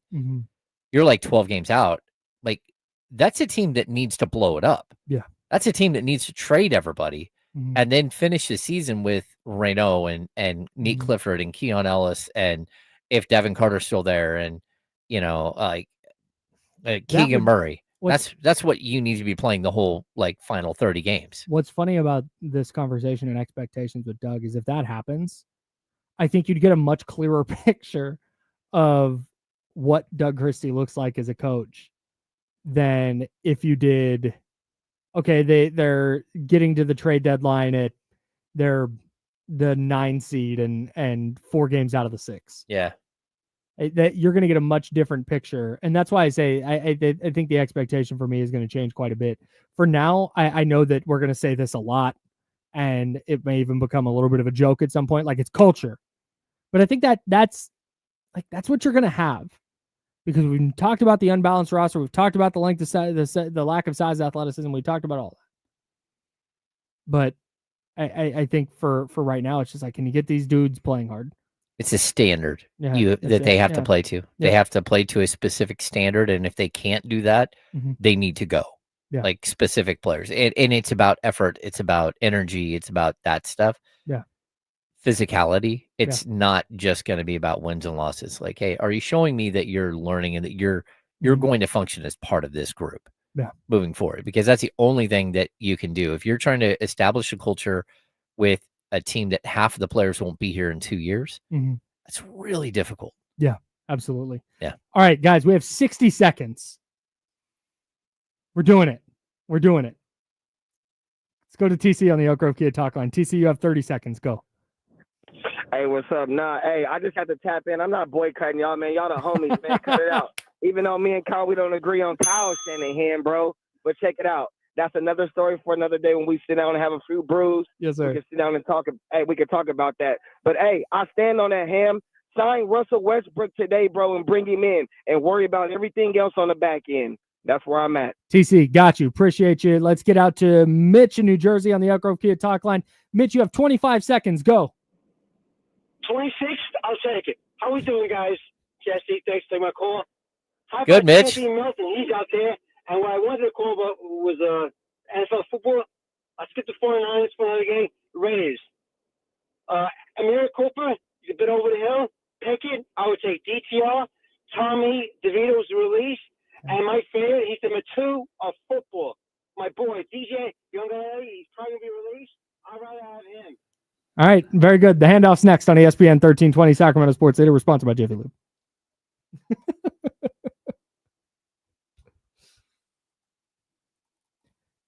you're 12 games out, that's a team that needs to blow it up. Yeah. That's a team that needs to trade everybody and then finish the season with Reno and Nate Clifford and Keon Ellis. And if Devin Carter's still there and, Keegan Murray, that's what you need to be playing the whole final 30 games. What's funny about this conversation and expectations with Doug is if that happens, I think you'd get a much clearer picture of what Doug Christie looks like as a coach than if you did, okay, they're getting to the trade deadline at they're the 9 seed and 4 games out of the 6. Yeah. that you're going to get a much different picture. And that's why I say I think the expectation for me is going to change quite a bit. For now, I know that we're going to say this a lot, and it may even become a little bit of a joke at some point, like it's culture. But I think that's what you're going to have, because we've talked about the unbalanced roster. We've talked about the length of size, the lack of size, athleticism. We talked about all that. But I think for right now, it's just like, can you get these dudes playing hard? It's a standard Yeah, that they have to yeah. play to. They have to play to a specific standard, and if they can't do that, they need to go. Yeah. Like specific players, and it's about effort. It's about energy. It's about that stuff. Yeah. Physicality. It's not just going to be about wins and losses. Like, hey, are you showing me that you're learning and that you're going to function as part of this group moving forward? Because that's the only thing that you can do. If you're trying to establish a culture with a team that half of the players won't be here in 2 years, that's really difficult. Yeah, absolutely. Yeah. All right, guys, we have 60 seconds. We're doing it. Let's go to TC on the Oak Grove Kia talk line. TC, you have 30 seconds. Go. Hey, what's up? Hey, I just had to tap in. I'm not boycotting y'all, man. Y'all the homies, man. Cut it out. Even though me and Kyle, we don't agree on Kyle Shanahan, bro. But check it out. That's another story for another day when we sit down and have a few brews. Yes, sir. We can sit down and talk. Hey, we can talk about that. But, hey, I stand on that, Ham. Sign Russell Westbrook today, bro, and bring him in and worry about everything else on the back end. That's where I'm at. TC, got you. Appreciate you. Let's get out to Mitch in New Jersey on the Elk Grove Kia talk line. Mitch, you have 25 seconds. Go. 26th, I'll take it. How we doing, guys? Jesse, thanks for taking my call. How Good, about Mitch. Anthony Melton? He's out there. And what I wanted to call about was NFL football. I skipped the 49ers for another game. Raiders. Amir Cooper, he's a bit over the hill. Pickett, I would take DTR. Tommy DeVito's release. And my favorite, he's number 2 of football. My boy, DJ Young guy, he's trying to be released. I'd rather have him. All right, very good. The handoff's next on ESPN 1320 Sacramento Sports Leader. We're sponsored by Jiffy Lube.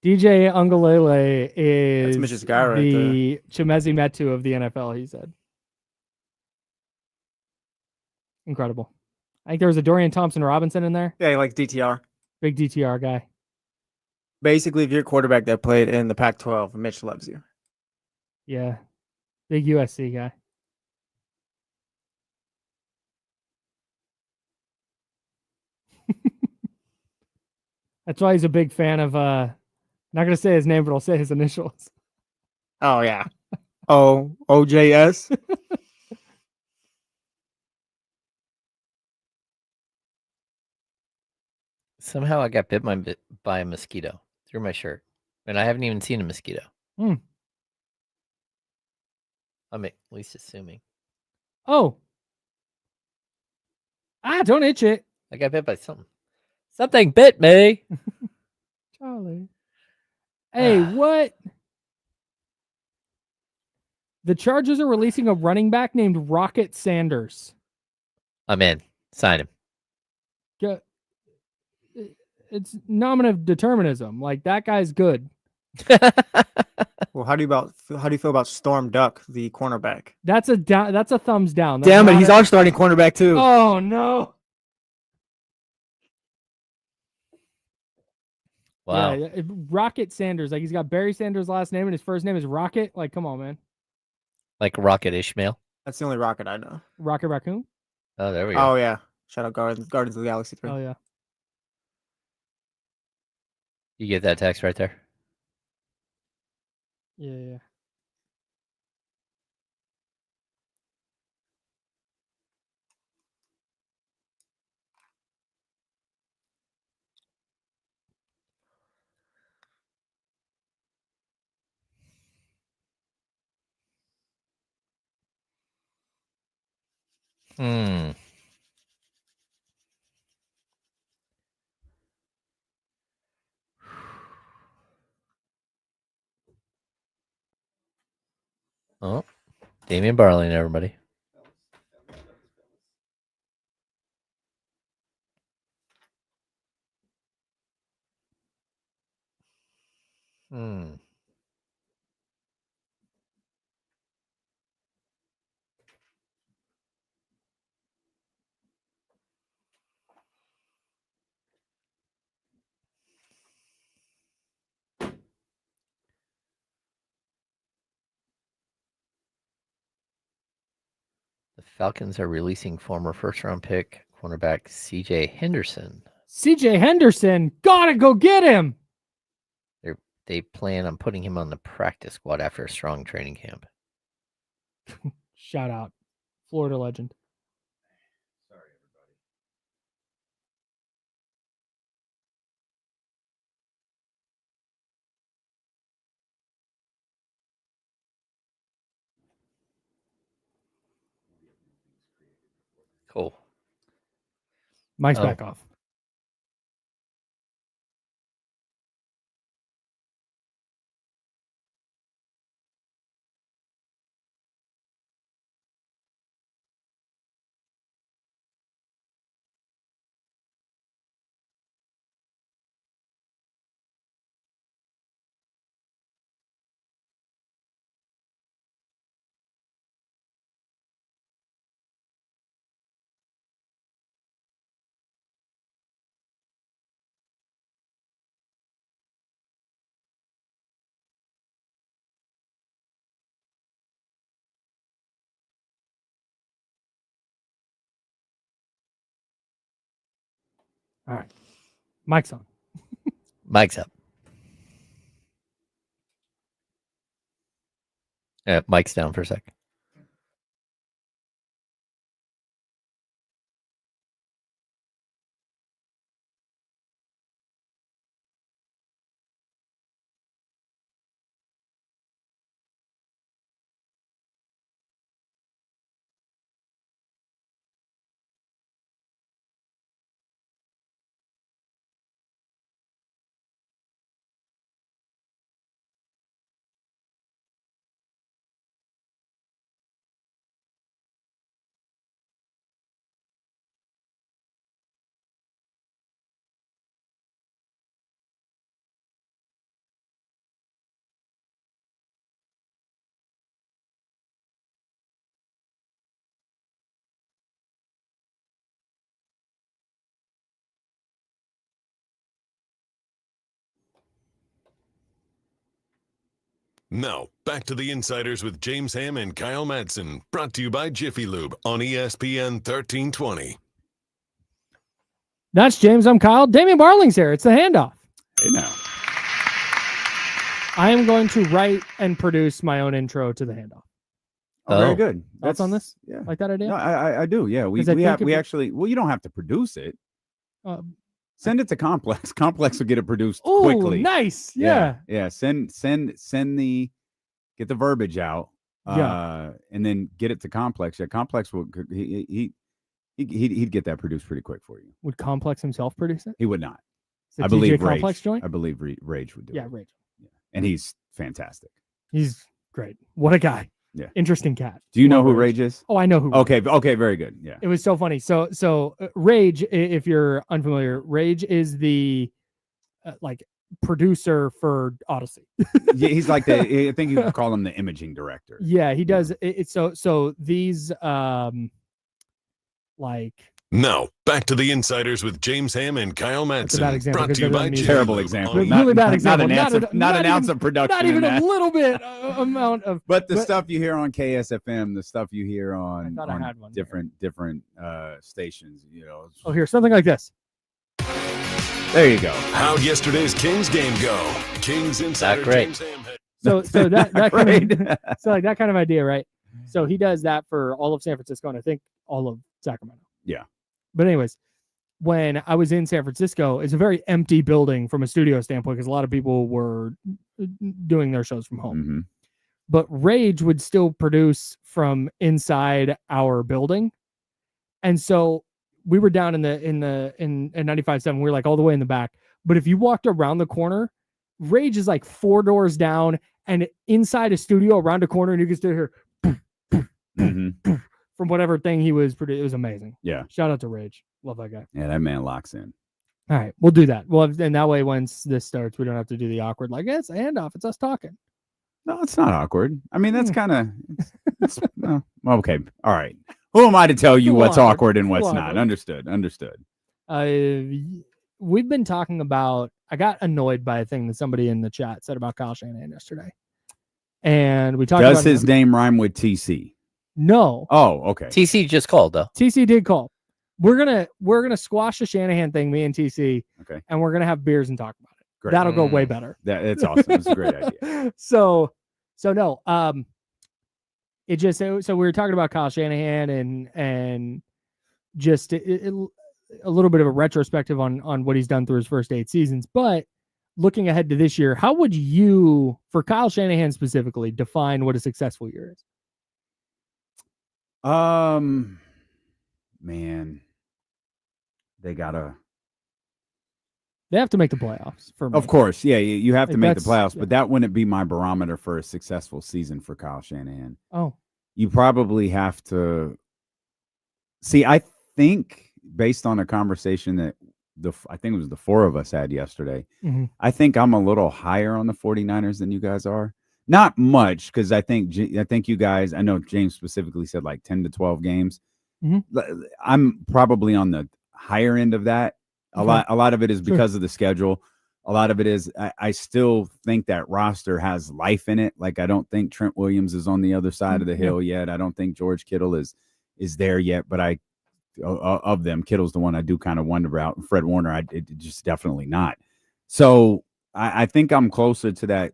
DJ Ungalele is That's Mitch's guy right the Chimezi Metu of the NFL, he said. Incredible. I think there was a Dorian Thompson-Robinson in there. Yeah, he likes DTR. Big DTR guy. Basically, if you're a quarterback that played in the Pac-12, Mitch loves you. Yeah. Big USC guy. That's why he's a big fan of not gonna say his name, but I'll say his initials. Oh yeah. OJS. Somehow I got bit by a mosquito through my shirt, and I haven't even seen a mosquito. I'm at least assuming. Oh. Don't itch it. I got bit by something. Something bit me. Charlie. Hey, what? The Chargers are releasing a running back named Rocket Sanders. I'm in. Sign him. It's nominative determinism. Like, that guy's good. Well, how do you feel about Storm Duck, the cornerback? That's a thumbs down. That's Damn it, he's our starting cornerback too. Oh no. Wow. Yeah, Rocket Sanders. Like, he's got Barry Sanders' last name and his first name is Rocket. Like, come on, man. Like Rocket Ishmael. That's the only Rocket I know. Rocket Raccoon? Oh, there we go. Oh yeah. Shout out Guardians of the Galaxy 3. Oh yeah. You get that text right there. Yeah. Oh, Damian Barley and everybody. The Falcons are releasing former first-round pick cornerback C.J. Henderson. CJ Henderson, gotta go get him. They plan on putting him on the practice squad after a strong training camp. Shout out, Florida legend. Sorry, everybody. Cool. Mike's Oh. back off. All right. Mike's on. Mike's up. Mike's down for a sec. Now, back to the Insiders with James Ham and Kyle Madsen, brought to you by Jiffy Lube on ESPN 1320. That's James. I'm Kyle. Damian Barling's here. It's the handoff. Hey, now. I am going to write and produce my own intro to the handoff. Oh, very good. Thoughts on this? Yeah. Like that idea? No, I do. Yeah. We 'Cause I think if actually, well, you don't have to produce it. Send it to Complex. Complex will get it produced Oh, quickly. nice. Yeah. Yeah. Send get the verbiage out. And then get it to Complex. Yeah. Complex will, he'd get that produced pretty quick for you. Would Complex himself produce it? He would not. Is it I believe TJ Complex Rage. joint? I believe Rage would do it. Yeah, Rage. Yeah. And he's fantastic. He's great. What a guy. Yeah. Interesting cat. Do you know Love who Rage is? Oh, I know who. Okay. Okay. Very good. Yeah. It was so funny. So Rage, if you're unfamiliar, Rage is the like producer for Odyssey. Yeah, he's like I think you could call him the imaging director. Yeah, he does. It's so these like. Now, back to the Insiders with James Ham and Kyle That's a bad Madsen, example brought to because you they're by not Jiffy Terrible Lube example. on Really bad example. Not an ounce of production. Not even in that. a little bit amount of. But the stuff you hear on KSFM, the stuff you hear on, thought I had one different stations, you know. Oh, here, something like this. There you go. How'd yesterday's Kings game go? Kings Insider great. James Ham had So that kind Right. of, so like that kind of idea, right? So he does that for all of San Francisco and I think all of Sacramento. Yeah. But anyways, when I was in San Francisco, it's a very empty building from a studio standpoint because a lot of people were doing their shows from home. Mhm. But Rage would still produce from inside our building. And so we were down in 95.7. We were like all the way in the back. But if you walked around the corner, Rage is like 4 doors down and inside a studio around a corner, and you can still hear Mhm. from whatever thing he was producing. It was amazing. Yeah. Shout out to Rage. Love that guy. Yeah, that man locks in. All right, we'll do that. Well, and that way, once this starts, we don't have to do the awkward, like, it's a handoff. It's us talking. No, it's not awkward. I mean, that's kind of okay. All right. Who am I to tell you Too what's awkward. awkward and Too what's awkward. not? Understood. We've been talking about, I got annoyed by a thing that somebody in the chat said about Kyle Shanahan yesterday. And we talked Does about his name rhyme with TC? No. Oh, okay. TC just called though. TC did call. We're gonna squash the Shanahan thing, me and TC. Okay. And we're gonna have beers and talk about it. Great. That'll go way better. It's awesome. It's a great idea. So no. It just so we were talking about Kyle Shanahan and just a little bit of a retrospective on what he's done through his first 8 seasons. But looking ahead to this year, how would you, for Kyle Shanahan specifically, define what a successful year is? Man, they have to make the playoffs for me. Of course, yeah, you have to Like, make the that's- playoffs, but that wouldn't be my barometer for a successful season for Kyle Shanahan. Oh, You probably have to see. I think based on a conversation that I think it was the 4 of us had yesterday, Mhm. I think I'm a little higher on the 49ers than you guys are. Not much, because I think you guys, I know James specifically said like 10 to 12 games. Mhm. I'm probably on the higher end of that. A lot of it is because of the schedule. A lot of it is I still think that roster has life in it. Like, I don't think Trent Williams is on the other side of the hill yet. I don't think George Kittle is there yet. But of them, Kittle's the one I do kind of wonder about. Fred Warner, just definitely not. So I think I'm closer to that,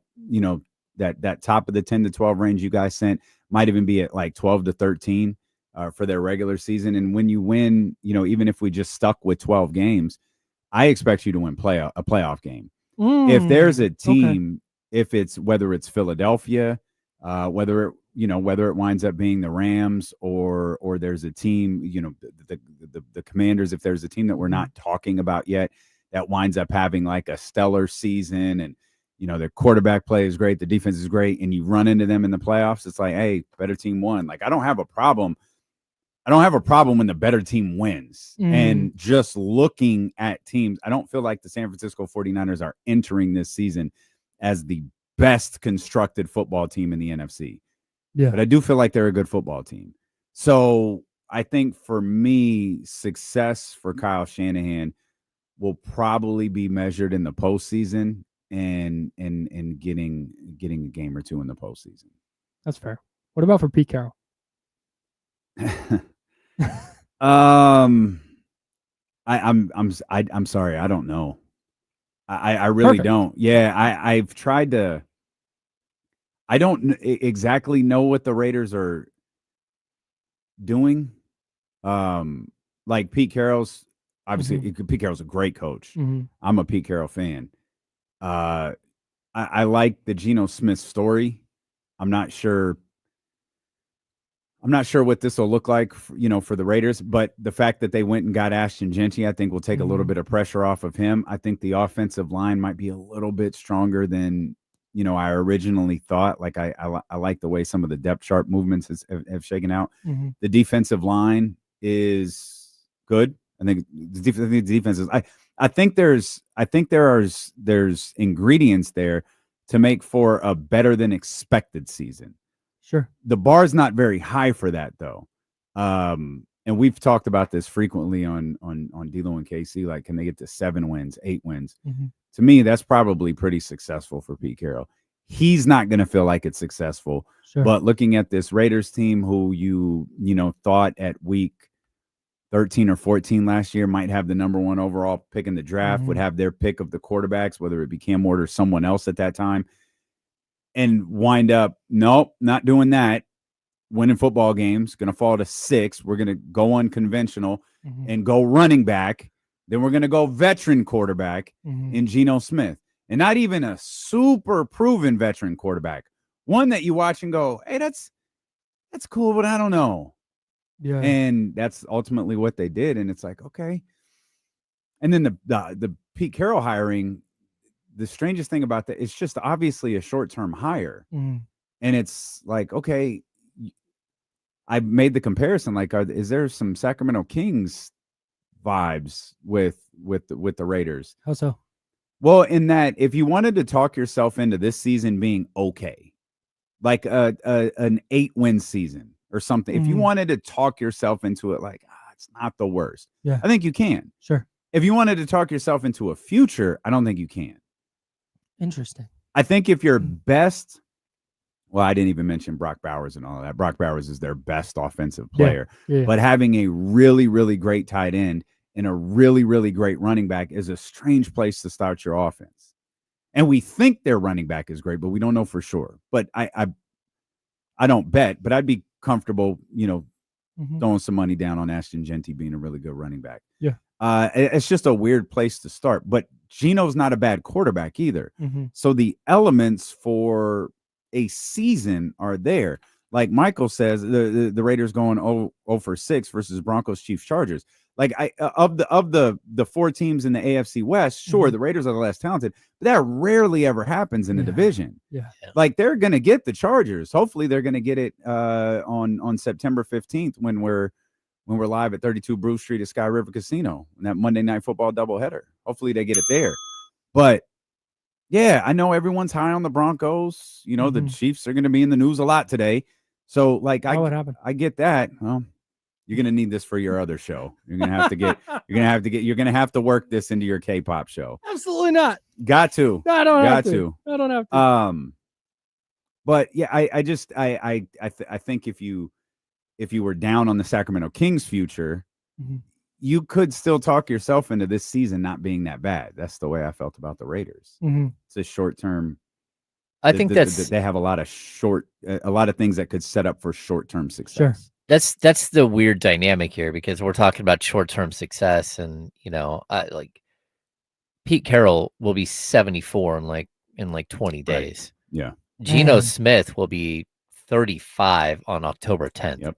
that top of the 10 to 12 range you guys sent. Might even be at like 12 to 13 for their regular season. And when you win, even if we just stuck with 12 games, I expect you to win a playoff game. If there's a team, if it's whether it's Philadelphia, whether it winds up being the Rams or there's a team, the Commanders, if there's a team that we're not talking about yet that winds up having like a stellar season and their quarterback play is great, the defense is great, and you run into them in the playoffs, it's like, hey, better team won. Like, I don't have a problem when the better team wins. And just looking at teams, I don't feel like the San Francisco 49ers are entering this season as the best constructed football team in the NFC. Yeah. But I do feel like they're a good football team. So I think for me, success for Kyle Shanahan will probably be measured in the postseason and getting a game or two in the postseason. That's fair. What about for Pete Carroll? I'm sorry, I don't know. I really don't. Yeah, I've tried to. I don't exactly know what the Raiders are doing. Like Pete Carroll's obviously Pete Carroll's a great coach. I'm a Pete Carroll fan. I like the Geno Smith story. I'm not sure what this will look like, for the Raiders, but the fact that they went and got Ashton Genty, I think will take a little bit of pressure off of him. I think the offensive line might be a little bit stronger than, I originally thought. Like I like the way some of the depth chart movements have shaken out. The defensive line is good. I think the defense is, I think there's ingredients there to make for a better than expected season. Sure. The bar's not very high for that though. And we've talked about this frequently on D-Lo and KC. Like, can they get to 7 wins, 8 wins? To me, that's probably pretty successful for Pete Carroll. He's not going to feel like it's successful. Sure. But looking at this Raiders team, who you thought at week 13 or 14 last year might have the number 1 overall pick in the draft, would have their pick of the quarterbacks, whether it be Cam Ward or someone else at that time, and wind up, nope, not doing that. Winning football games, going to fall to 6. We're going to go unconventional and go running back. Then we're going to go veteran quarterback in Geno Smith. And not even a super proven veteran quarterback. One that you watch and go, hey, that's cool, but I don't know. Yeah. And that's ultimately what they did. And it's like, okay. And then the Pete Carroll hiring, the strangest thing about that, it's just obviously a short-term hire. And it's like, okay, I made the comparison. Like, is there some Sacramento Kings vibes with the Raiders? How so? Well, in that, if you wanted to talk yourself into this season being okay, like an 8-win season or something, if you wanted to talk yourself into it, like, it's not the worst. Yeah, I think you can. Sure. If you wanted to talk yourself into a future, I don't think you can. Interesting. I think if your best Well, I didn't even mention Brock Bowers and all of that. Brock Bowers is their best offensive Yeah, player. yeah. But having a really, really great tight end and a really, really great running back is a strange place to start your offense. And we think their running back is great, but we don't know for sure. But I don't bet, but I'd be comfortable, throwing some money down on Ashton Genty being a really good running back. Yeah. It's just a weird place to start. But Geno's not a bad quarterback either. Mm-hmm. So the elements for a season are there. Like Michael says, the Raiders going 0 for 6 versus Broncos, Chiefs, Chargers. Like of the 4 teams in the AFC West, sure, the Raiders are the less talented, but that rarely ever happens in a division. Yeah. Like they're gonna get the Chargers. Hopefully they're gonna get it on September 15th when we're live at 32 Bruce Street at Sky River Casino in that Monday Night Football doubleheader. Hopefully they get it there. But yeah, I know everyone's high on the Broncos. The Chiefs are going to be in the news a lot today. So, like, I get that. Well, you're going to need this for your other show. You're going to have to you're going to have to work this into your K-pop show. Absolutely not. Got to. No, I don't Got have to. to. I don't have to. But yeah, I think if you were down on the Sacramento Kings future, you could still talk yourself into this season not being that bad. That's the way I felt about the Raiders. It's a short term. I think they have a lot of things that could set up for short term success. Sure. That's the weird dynamic here, because we're talking about short term success, and like Pete Carroll will be 74 in like 20 days. Right. Yeah. Geno Smith will be 35 on October 10th. Yep.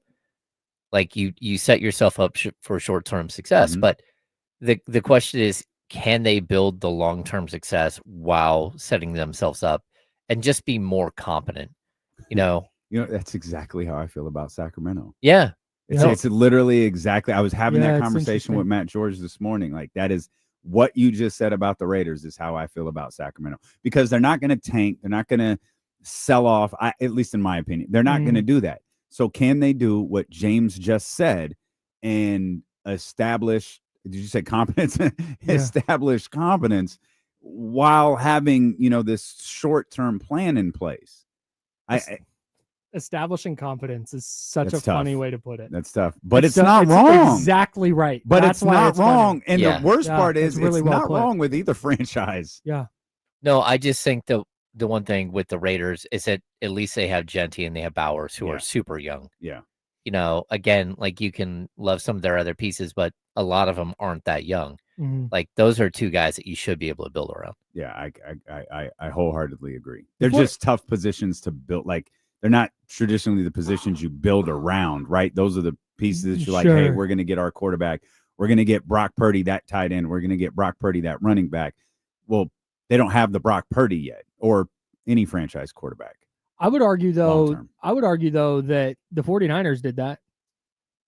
Like you set yourself up for short-term success, but the question is, can they build the long-term success while setting themselves up and just be more competent? That's exactly how I feel about Sacramento. Yeah. It's literally exactly. I was having that conversation with Matt George this morning. Like, that is what you just said about the Raiders is how I feel about Sacramento, because they're not going to tank. They're not going to sell off. At least in my opinion, they're not going to do that. So can they do what James just said and establish, did you say competence? Establish competence while having, this short-term plan in place? Establishing confidence is such a funny way to put it. That's tough, but it's not wrong. Exactly right. But that's it's not wrong. And the worst part is really it's not wrong with either franchise. Yeah. No, I just think the one thing with the Raiders is that at least they have Genty and they have Bowers, who are super young. Yeah. Again, like, you can love some of their other pieces, but a lot of them aren't that young. Mm-hmm. Like, those are 2 guys that you should be able to build around. Yeah, I wholeheartedly agree. They're just tough positions to build. Like, they're not traditionally the positions you build around, right? Those are the pieces that you're like, hey, we're going to get our quarterback. We're going to get Brock Purdy, that tight end. We're going to get Brock Purdy, that running back. Well, they don't have the Brock Purdy yet, or any franchise quarterback. I would argue, though, that the 49ers did that.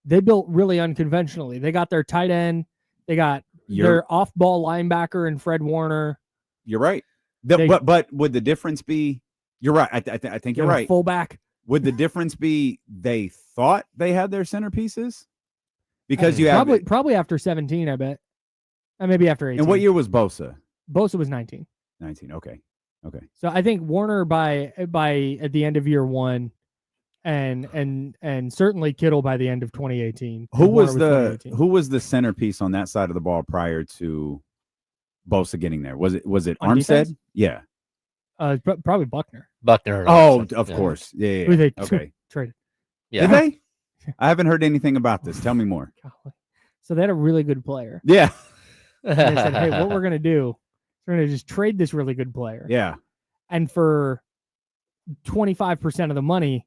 They built really unconventionally. They got their tight end. They got their off-ball linebacker and Fred Warner. You're right. But would the difference be? You're right. I think you're right. Fullback. Would the difference be they thought they had their centerpieces? Because probably after 17, I bet. And maybe after 18. And what year was Bosa? Bosa was 19. 19. Okay. So I think Warner by at the end of year 1, and certainly Kittle by the end of 2018. Who was the centerpiece on that side of the ball prior to Bosa getting there? Was it Armstead? Defense? Yeah. Probably Buckner. Oh, of course. Yeah. Who they traded. Yeah. Did they? I haven't heard anything about this. Tell me more. So they had a really good player. Yeah. And they said, hey, what we're going to do, we're going to just trade this really good player. Yeah. And for 25% of the money,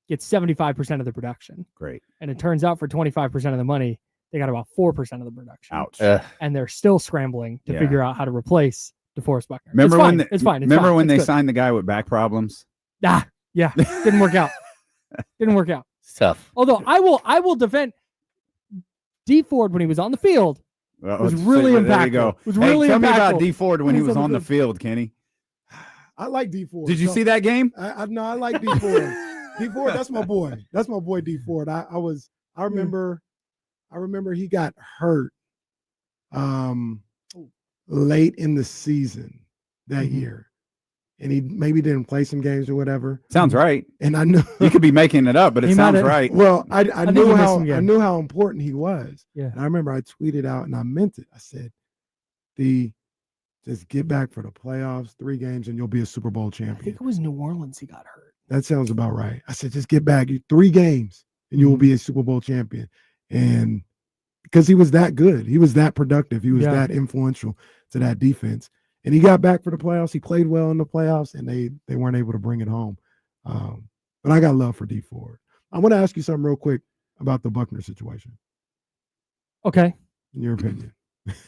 get 75% of the production. Great. And it turns out for 25% of the money, they got about 4% of the production. Ouch. And they're still scrambling to figure out how to replace DeForest Buckner. It's fine. Remember when they signed the guy with back problems? Yeah. Didn't work out. Tough. Although I will defend D Ford when he was on the field. Was really impactful. There you go. Was really tell impactful. me about D Ford when he was on the field, Kenny. I like D Ford. Did you see that game? I like D Ford. D Ford, that's my boy. That's my boy D Ford. I remember he got hurt late in the season that year. and he maybe didn't play some games or whatever. Sounds right. And I know You could be making it up, but it He sounds might have- right. Well, I think knew he missed how some I games. knew how important he was. Yeah. And I remember I tweeted out and I meant it. I said, just get back for the playoffs, 3 games, and you'll be a Super Bowl I champion. think it was New Orleans he got hurt. That sounds about right. I said, just get back 3 games and you will be a Super Bowl champion. And because he was that good, he was that productive, he was Yeah. that influential to that defense. And he got back for the playoffs. He played well in the playoffs, and they weren't able to bring it home. But I got love for D Ford. I want to ask you something real quick about the Buckner situation, Okay, in your opinion.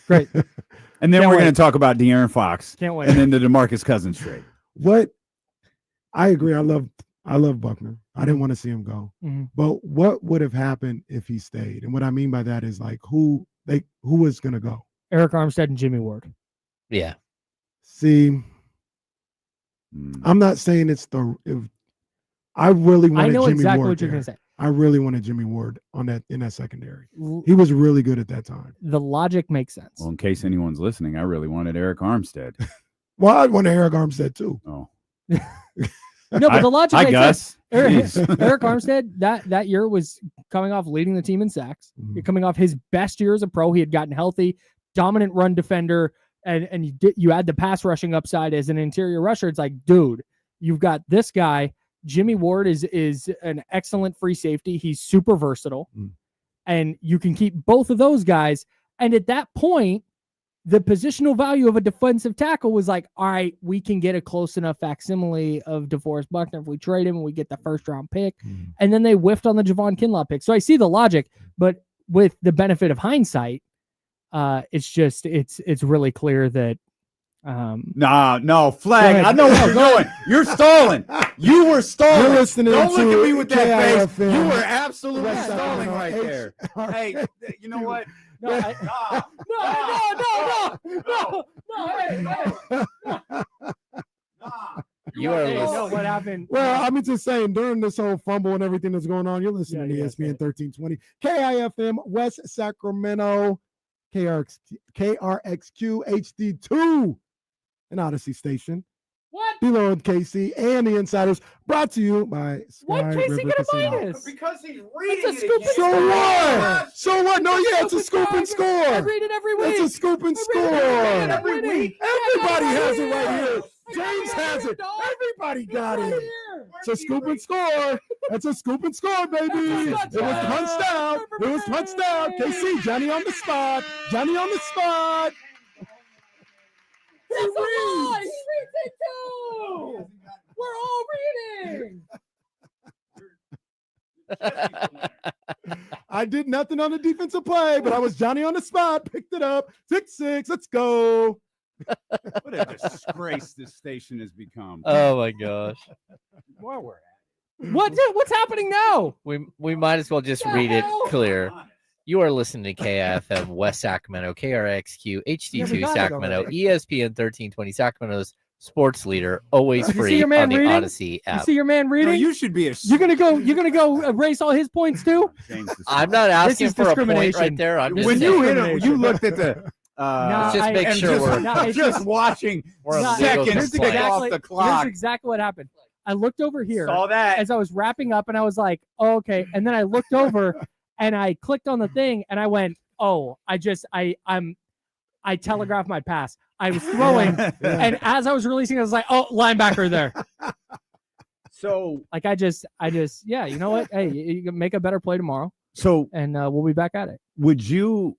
great. And then Can't we're going wait. to talk about De'Aaron Fox Can't wait. and then the DeMarcus Cousins trade. What I agree. I love Buckner. I didn't want to see him go. Mhm. But what would have happened if he stayed? And what I mean by that is like who was gonna go? Eric Armstead and Jimmy Ward. Yeah. See, I'm not saying it's I really wanted I know Jimmy exactly Ward what you're there. going to say. I really wanted Jimmy Ward in that secondary. He was really good at that time. The logic makes sense. Well, in case anyone's listening, I really wanted Eric Armstead. Well, I'd want Eric Armstead too. Oh, No, but the logic Hi, makes Gus. sense. Eric, Jeez. Eric Armstead that year was coming off leading the team in sacks. Mhm. You're coming off his best year as a pro. He had gotten healthy, dominant run defender, and you add the pass rushing upside as an interior rusher. It's like, dude, you've got this guy. Jimmy Ward is an excellent free safety. He's super versatile, and you can keep both of those guys. And at that point, the positional value of a defensive tackle was like, all right, we can get a close enough facsimile of DeForest Buckner if we trade him and we get the first round pick. And then they whiffed on the Javon Kinlaw pick. So I see the logic, but with the benefit of hindsight, it's really clear that no flag. ahead. I know what you're doing. You're stalling. You were stalling. You're listening Don't look to at me with that face. KIFM. You were absolutely West stalling Sacramento right H- there. Hey, you know what? no, You are Hey, no, listening. what happened? Well, I'm just saying, during this whole fumble and everything that's going on, you're listening to ESPN 1320, KIFM, West Sacramento, KRXQ, HD2, an Odyssey station. What? Below and KC and the Insiders, brought to you by Sky What Casey River get a Casino. minus? Because he's It's a scoop and So score. what? So what? No, yeah, it's a scoop and I score. read it every week. It's a scoop and I read it score. every week. Everybody I got has it right here. I got James it has right it. dog. Everybody got It's right it. here. It's a scoop and score. That's a scoop and score, baby. It was punched out. It was punched out. KC, Johnny on the spot. Johnny on the spot. That's a lie. He reads it too. We're all reading. I did nothing on the defensive play, but I was Johnny on the spot. Picked it up. 6-6. Let's go. What a disgrace this station has become. Oh my gosh. Where we're at. What's happening now? We might as well just The read it hell? clear. You are listening to KFM West Sacramento, KRXQ, Yeah, we HD2 got it Sacramento, already. ESPN 1320 Sacramento's sports leader, always You see free your man on the reading? Odyssey You app. see your man No, reading? you should be a. You're gonna go erase all his points too? I'm not asking is for a point discrimination. right there. I'm just When saying, you hit him, you looked at the. No, just make and sure just, we're No, it's just just- watching we're on No, legal seconds tick complaint. off the clock. Here's exactly what happened. I looked over here Saw that. as I was wrapping up, and I was like, oh, okay. And then I looked over, and I clicked on the thing, and I went, oh, I telegraphed my pass. I was throwing, and as I was releasing, I was like, oh, linebacker there. So Like I just, yeah. You know what? Hey, you can make a better play tomorrow, so and we'll be back at it. would you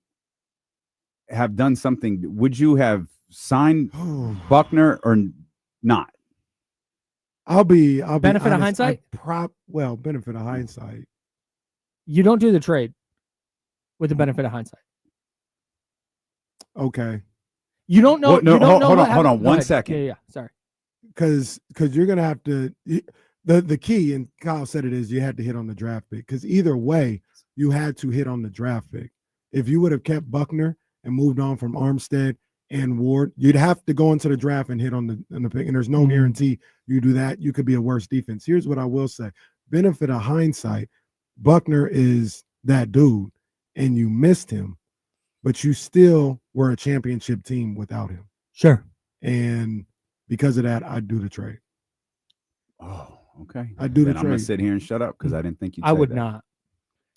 have done something? Would you have signed Buckner or not? I'll be Benefit of honest, hindsight? Benefit of hindsight. You don't do the trade with the benefit of hindsight. Okay. You don't know. Well, no, you don't know hold what on, hold happened. on, Go 1 ahead. second. Yeah. Sorry. Because you're gonna have to the key, and Kyle said it is you had to hit on the draft pick. Because either way, you had to hit on the draft pick. If you would have kept Buckner and moved on from Armstead and Ward, you'd have to go into the draft and hit on the pick. And there's no guarantee you do that. You could be a worse defense. Here's what I will say: benefit of hindsight, Buckner is that dude, and you missed him, but you still were a championship team without him. Sure. And Because of that, I'd do the trade. Oh, okay. I'd do the Then I'm gonna trade. sit here and shut up because I didn't think you'd I say would that. not.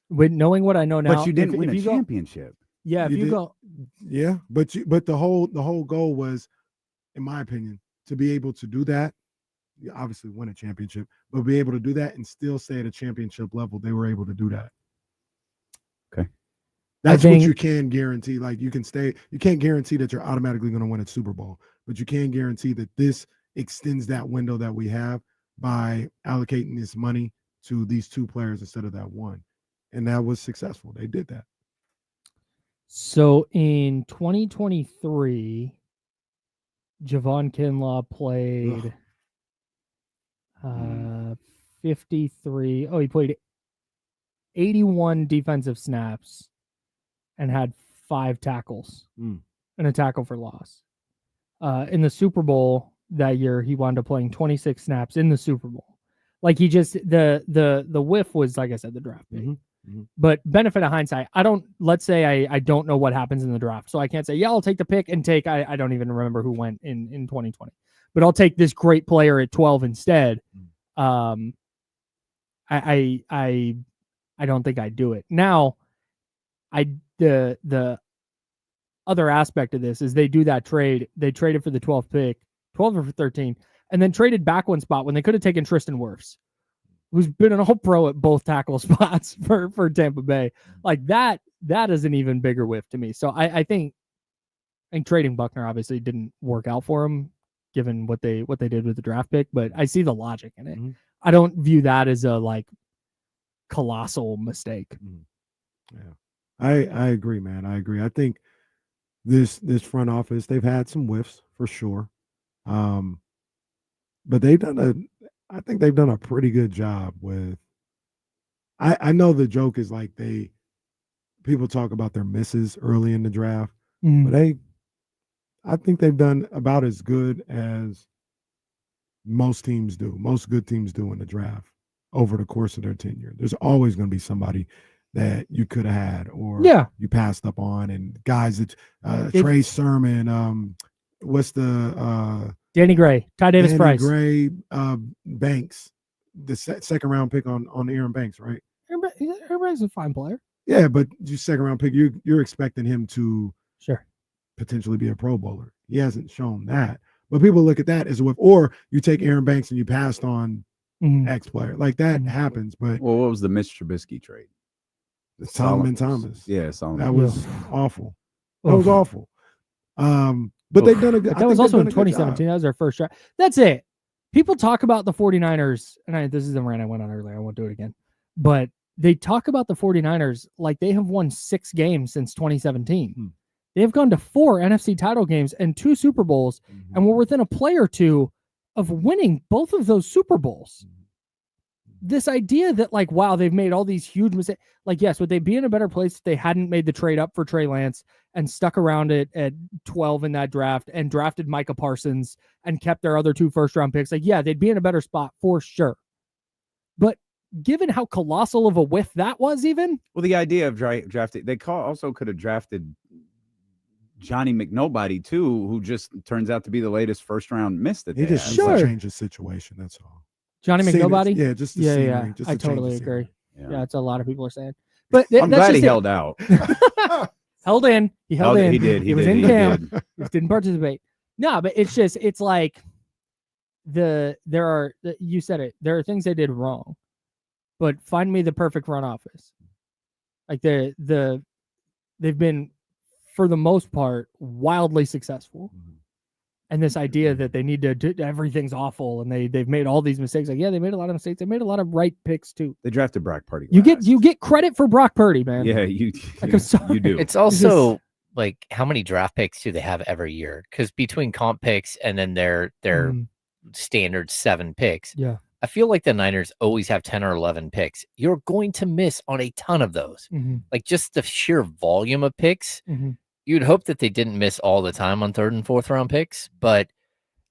With knowing what I know now, But you didn't if win a you go- championship. yeah, if You you did- go, Yeah, but the whole goal was, in my opinion, to be able to do that. You obviously win a championship, but be able to do that and still stay at a championship level. They were able to do that. Okay. That's think- what you can guarantee. Like you can't guarantee that you're automatically going to win a Super Bowl, but you can guarantee that this extends that window that we have by allocating this money to these two players instead of that one. And that was successful. They did that. So in 2023, Javon Kinlaw played 53. Oh, he played 81 defensive snaps and had 5 tackles Mm. and a tackle for loss. In the Super Bowl that year, he wound up playing 26 snaps in the Super Bowl. Like he just the whiff was, like I said, the draft pick. But benefit of hindsight, let's say I don't know what happens in the draft. So I can't say, yeah, I'll take the pick and I don't even remember who went in 2020, but I'll take this great player at 12 instead. I don't think I'd do it. Now, the other aspect of this is they do that trade. They traded for the 12th pick, 12 or 13, and then traded back one spot when they could have taken Tristan Wirfs, who's been an all-pro at both tackle spots for Tampa Bay. Like that is an even bigger whiff to me. So I think trading Buckner obviously didn't work out for him, given what they did with the draft pick, but I see the logic in it. I don't view that as a like colossal mistake. Yeah, I agree, man. I agree. I think this front office, they've had some whiffs for sure, but I think they've done a pretty good job with. I know the joke is like people talk about their misses early in the draft, but I think they've done about as good as most good teams do in the draft over the course of their tenure. There's always going to be somebody that you could have had or you passed up on, and guys that Trey Sermon, what's the Danny Gray, Ty Davis Price, Gray, Banks, the second round pick on Aaron Banks, right? Aaron Banks is a fine player. Yeah, but you second round pick, you're expecting him to potentially be a Pro Bowler. He hasn't shown that. But people look at that as a whiff. Or you take Aaron Banks and you passed on X player. Like that happens. But what was the Mitch Trubisky trade? Solomon Thomas. Yeah, Solomon. That was awful. That was awful. But they've done a good. That was also in 2017. That was their first draft. That's it. People talk about the 49ers, and this is the rant I went on earlier. I won't do it again. But they talk about the 49ers like they have won 6 games since 2017. They have gone to 4 NFC title games and 2 Super Bowls, and we're within a play or two of winning both of those Super Bowls. This idea that, like, wow, they've made all these huge mistakes. Like, yes, would they be in a better place if they hadn't made the trade up for Trey Lance and stuck around it at 12 in that draft and drafted Micah Parsons and kept their other 2 first-round picks? Like, yeah, they'd be in a better spot for sure. But given how colossal of a whiff that was, even. Well, the idea of drafting, also could have drafted Johnny McNobody too, who just turns out to be the latest first-round miss that he they just had. changed the situation. That's all. Johnny McNobody? Yeah, just the scenery, scenery, just I to change totally the agree. scenery. Yeah, that's a lot of people are saying. But I'm glad he held out. Held in. He held in. He did. He was in camp. He just didn't participate. No, but it's like you said it. There are things they did wrong, but find me the perfect front office. Like they've been, for the most part, wildly successful. And this idea that they need to do everything's awful and they've made all these mistakes. Like, yeah, they made a lot of mistakes. They made a lot of right picks too. They drafted Brock Purdy. You get credit for Brock Purdy, man. Yeah, you do. It's also like, how many draft picks do they have every year? Because between comp picks and then their standard 7 picks, I feel like the Niners always have 10 or 11 picks. You're going to miss on a ton of those. Like, just the sheer volume of picks. You'd hope that they didn't miss all the time on 3rd and 4th round picks. But,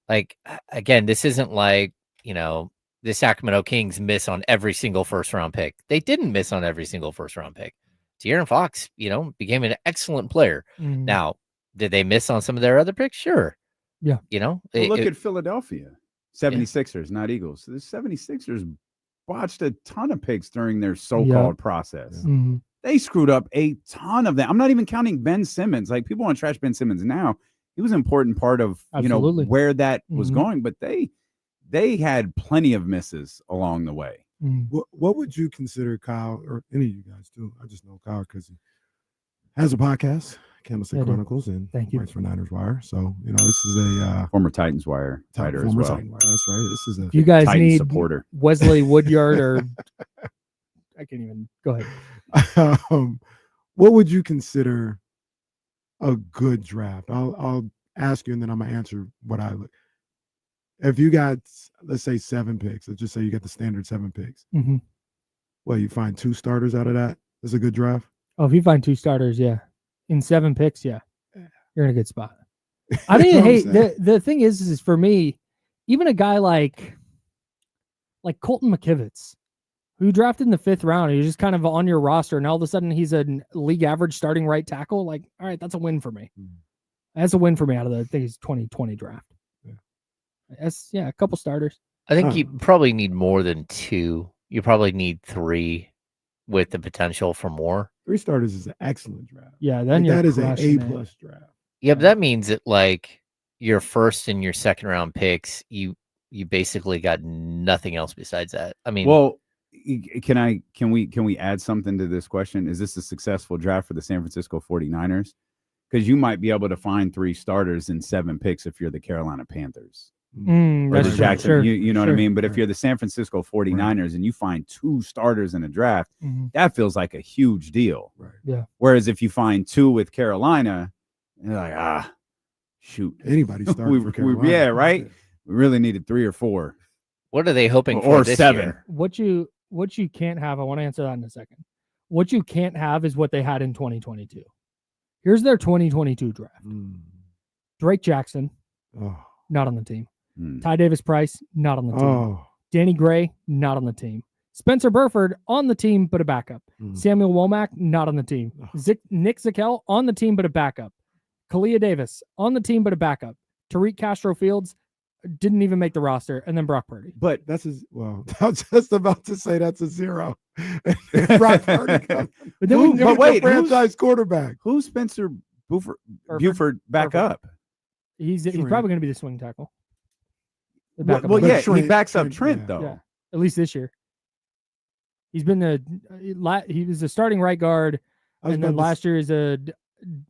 like, again, this isn't like, the Sacramento Kings miss on every single first round pick. They didn't miss on every single first round pick. De'Aaron Fox, became an excellent player. Now, did they miss on some of their other picks? Sure. Yeah. You know, Well, look at Philadelphia 76ers, not Eagles. The 76ers botched a ton of picks during their so-called process. Mm-hmm. They screwed up a ton of them. I'm not even counting Ben Simmons. Like, people want to trash Ben Simmons now. He was an important part of where that was going, but they had plenty of misses along the way. What would you consider, Kyle, or any of you guys too? I just know Kyle because he has a podcast, Candlestick Chronicles, and writes for Niners Wire. So this is a former Titans Wire writer as well. Titan Wire, that's right. This is a you guys Titan need supporter. Wesley Woodyard or I can't even go ahead. What would you consider a good draft? I'll ask you, and then I'm gonna answer what I look. If you got, let's say, 7 picks, let's just say you got the standard 7 picks. Mm-hmm. Well, you find 2 starters out of that. That's a good draft. Oh, if you find 2 starters, yeah, in 7 picks, yeah, you're in a good spot. I didn't hate the thing is for me, even a guy like Colton McKivitz, who you drafted in the 5th round, he's just kind of on your roster, and all of a sudden he's a league average starting right tackle. Like, all right, that's a win for me. That's a win for me out of the 2020 draft. That's a couple starters. I think you probably need more than 2. You probably need 3 with the potential for more. 3 starters is an excellent draft. Yeah, then that is an A+ draft. Yeah, but that means that like your 1st and your 2nd round picks, you basically got nothing else besides that. I mean, well, can we add something to this question? Is this a successful draft for the San Francisco 49ers? Because you might be able to find 3 starters in 7 picks if you're the Carolina Panthers. Or the Jackson, sure, you know what I mean? But if you're the San Francisco 49ers and you find 2 starters in a draft, that feels like a huge deal. Right. Yeah. Whereas if you find 2 with Carolina, you're like, shoot. Anybody starting for Carolina. Yeah, right? We really needed 3 or 4. What are they hoping for this 7? year? What you can't have, I want to answer that in a second. What you can't have is what they had in 2022. Here's their 2022 draft. Drake Jackson, not on the team. Ty Davis Price, not on the team. Danny Gray, not on the team. Spencer Burford on the team, but a backup. Samuel Womack, not on the team. Nick Zakel on the team, but a backup. Kalia Davis on the team, but a backup. Tariq Castro Fields didn't even make the roster, and then Brock Purdy. But I was just about to say that's a 0. Brock Purdy comes. But then wait, franchise quarterback. Who's Spencer Buford back up? He's probably going to be the swing tackle. He backs up Trent though. Yeah, at least this year. He's been he was a starting right guard, and then last year is a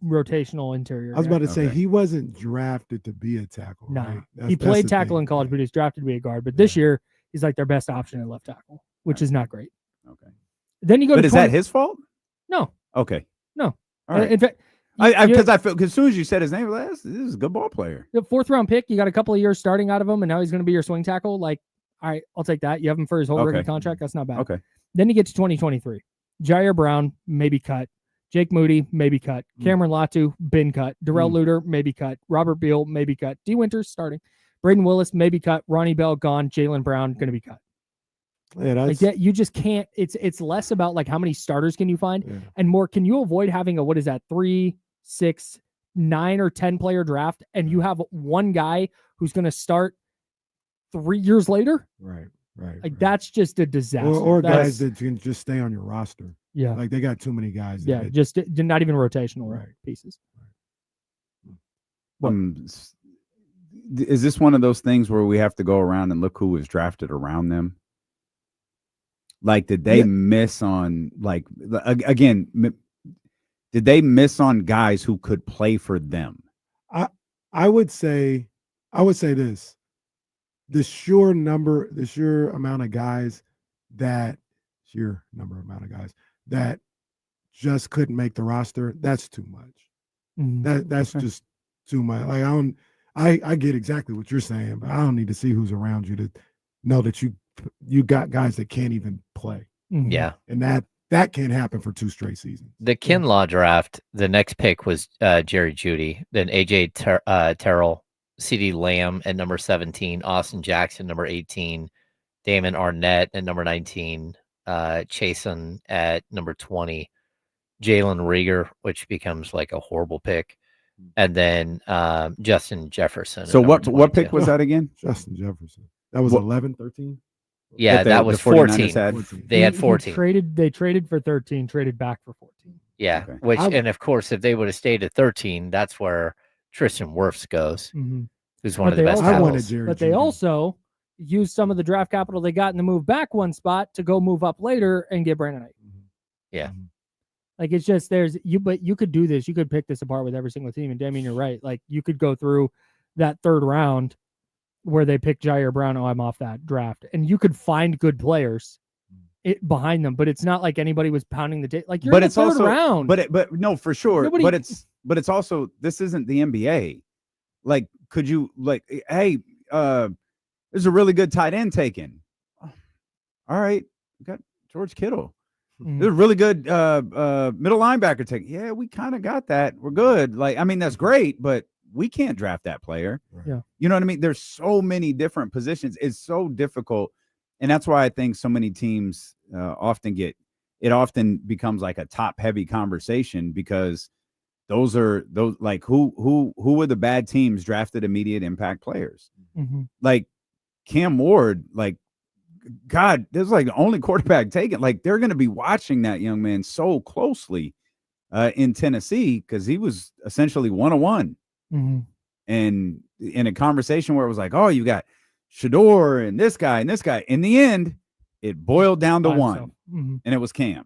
rotational interior. I was about to say he wasn't drafted to be a tackle. No, right? he played tackle in college, but he's drafted to be a guard. But this year, he's like their best option at left tackle, which is not great. Okay. Then you go. But is that his fault? No. Okay. No. All right. In fact, because as soon as you said his name, this is a good ball player. The 4th round pick, you got a couple of years starting out of him, and now he's going to be your swing tackle. Like, all right, I'll take that. You have him for his whole rookie contract. That's not bad. Okay. Then you get to 2023. Jair Brown, maybe cut. Jake Moody, maybe cut. Cameron Latu, been cut. Darrell Luter, maybe cut. Robert Beal, maybe cut. D. Winters, starting. Braden Willis, maybe cut. Ronnie Bell, gone. Jalen Brown, going to be cut. Yeah, you just can't. It's less about like how many starters can you find, and more can you avoid having a 3, 6, 9, or 10 player draft, and you have one guy who's going to start 3 years later. Right. Like that's just a disaster. Or guys that can just stay on your roster. Yeah. Like they got too many guys. Just not even rotational pieces. Is this one of those things where we have to go around and look who was drafted around them? Like, did they miss on again? Did they miss on guys who could play for them? I would say this: the sheer amount of guys that just couldn't make the roster. That's too much. That's just too much. Like I get exactly what you're saying, but I don't need to see who's around you to know that you got guys that can't even play. Yeah, and that can't happen for 2 straight seasons. The Kinlaw draft, the next pick was Jerry Jeudy, then AJ Terrell, CeeDee Lamb at number 17, Austin Jackson number 18, Damon Arnett at number 19, Chasen at number 20, Jalen Reagor, which becomes like a horrible pick, and then Justin Jefferson. So at number what pick 22. was that again? Justin Jefferson. That was What- 11, 13? Yeah, the- that the was 49ers 14. had? They had 14. They traded for 13, traded back for 14. Yeah, Okay. which and of course, if they would have stayed at 13, that's where Tristan Wirfs goes, Mhm. who's one But of the they best also- I wanted tackles. Jerry But they Jeudy. also used some of the draft capital they got in the move back one spot to go move up later and get Brandon Knight. Yeah. Like it's just but you could do this. You could pick this apart with every single team. And Damien, you're right. Like you could go through that third round where they pick Jair Brown. Oh, I'm off that draft. And you could find good players behind them, but it's not like anybody was pounding the day. Like you're But in the it's third also round. but no, for sure. Nobody- But it's also, this isn't the NBA. Like, could you like, hey, there's a really good tight end taken. All right, we got George Kittle. Mhm. There's a really good middle linebacker taken. Yeah, we kind of got that. We're good. Like, I mean, that's great, but we can't draft that player. Yeah. You know what I mean? There's so many different positions. It's so difficult. And that's why I think so many teams often becomes like a top heavy conversation, because those like who were the bad teams drafted immediate impact players. Mhm. Like Cam Ward, like, God, there's like the only quarterback taken. Like they're going to be watching that young man so closely in Tennessee, because he was essentially 101. Mhm. And in a conversation where it was like, oh, you got Shador and this guy. In the end, it boiled down to By one, himself. Mhm. and it was Cam.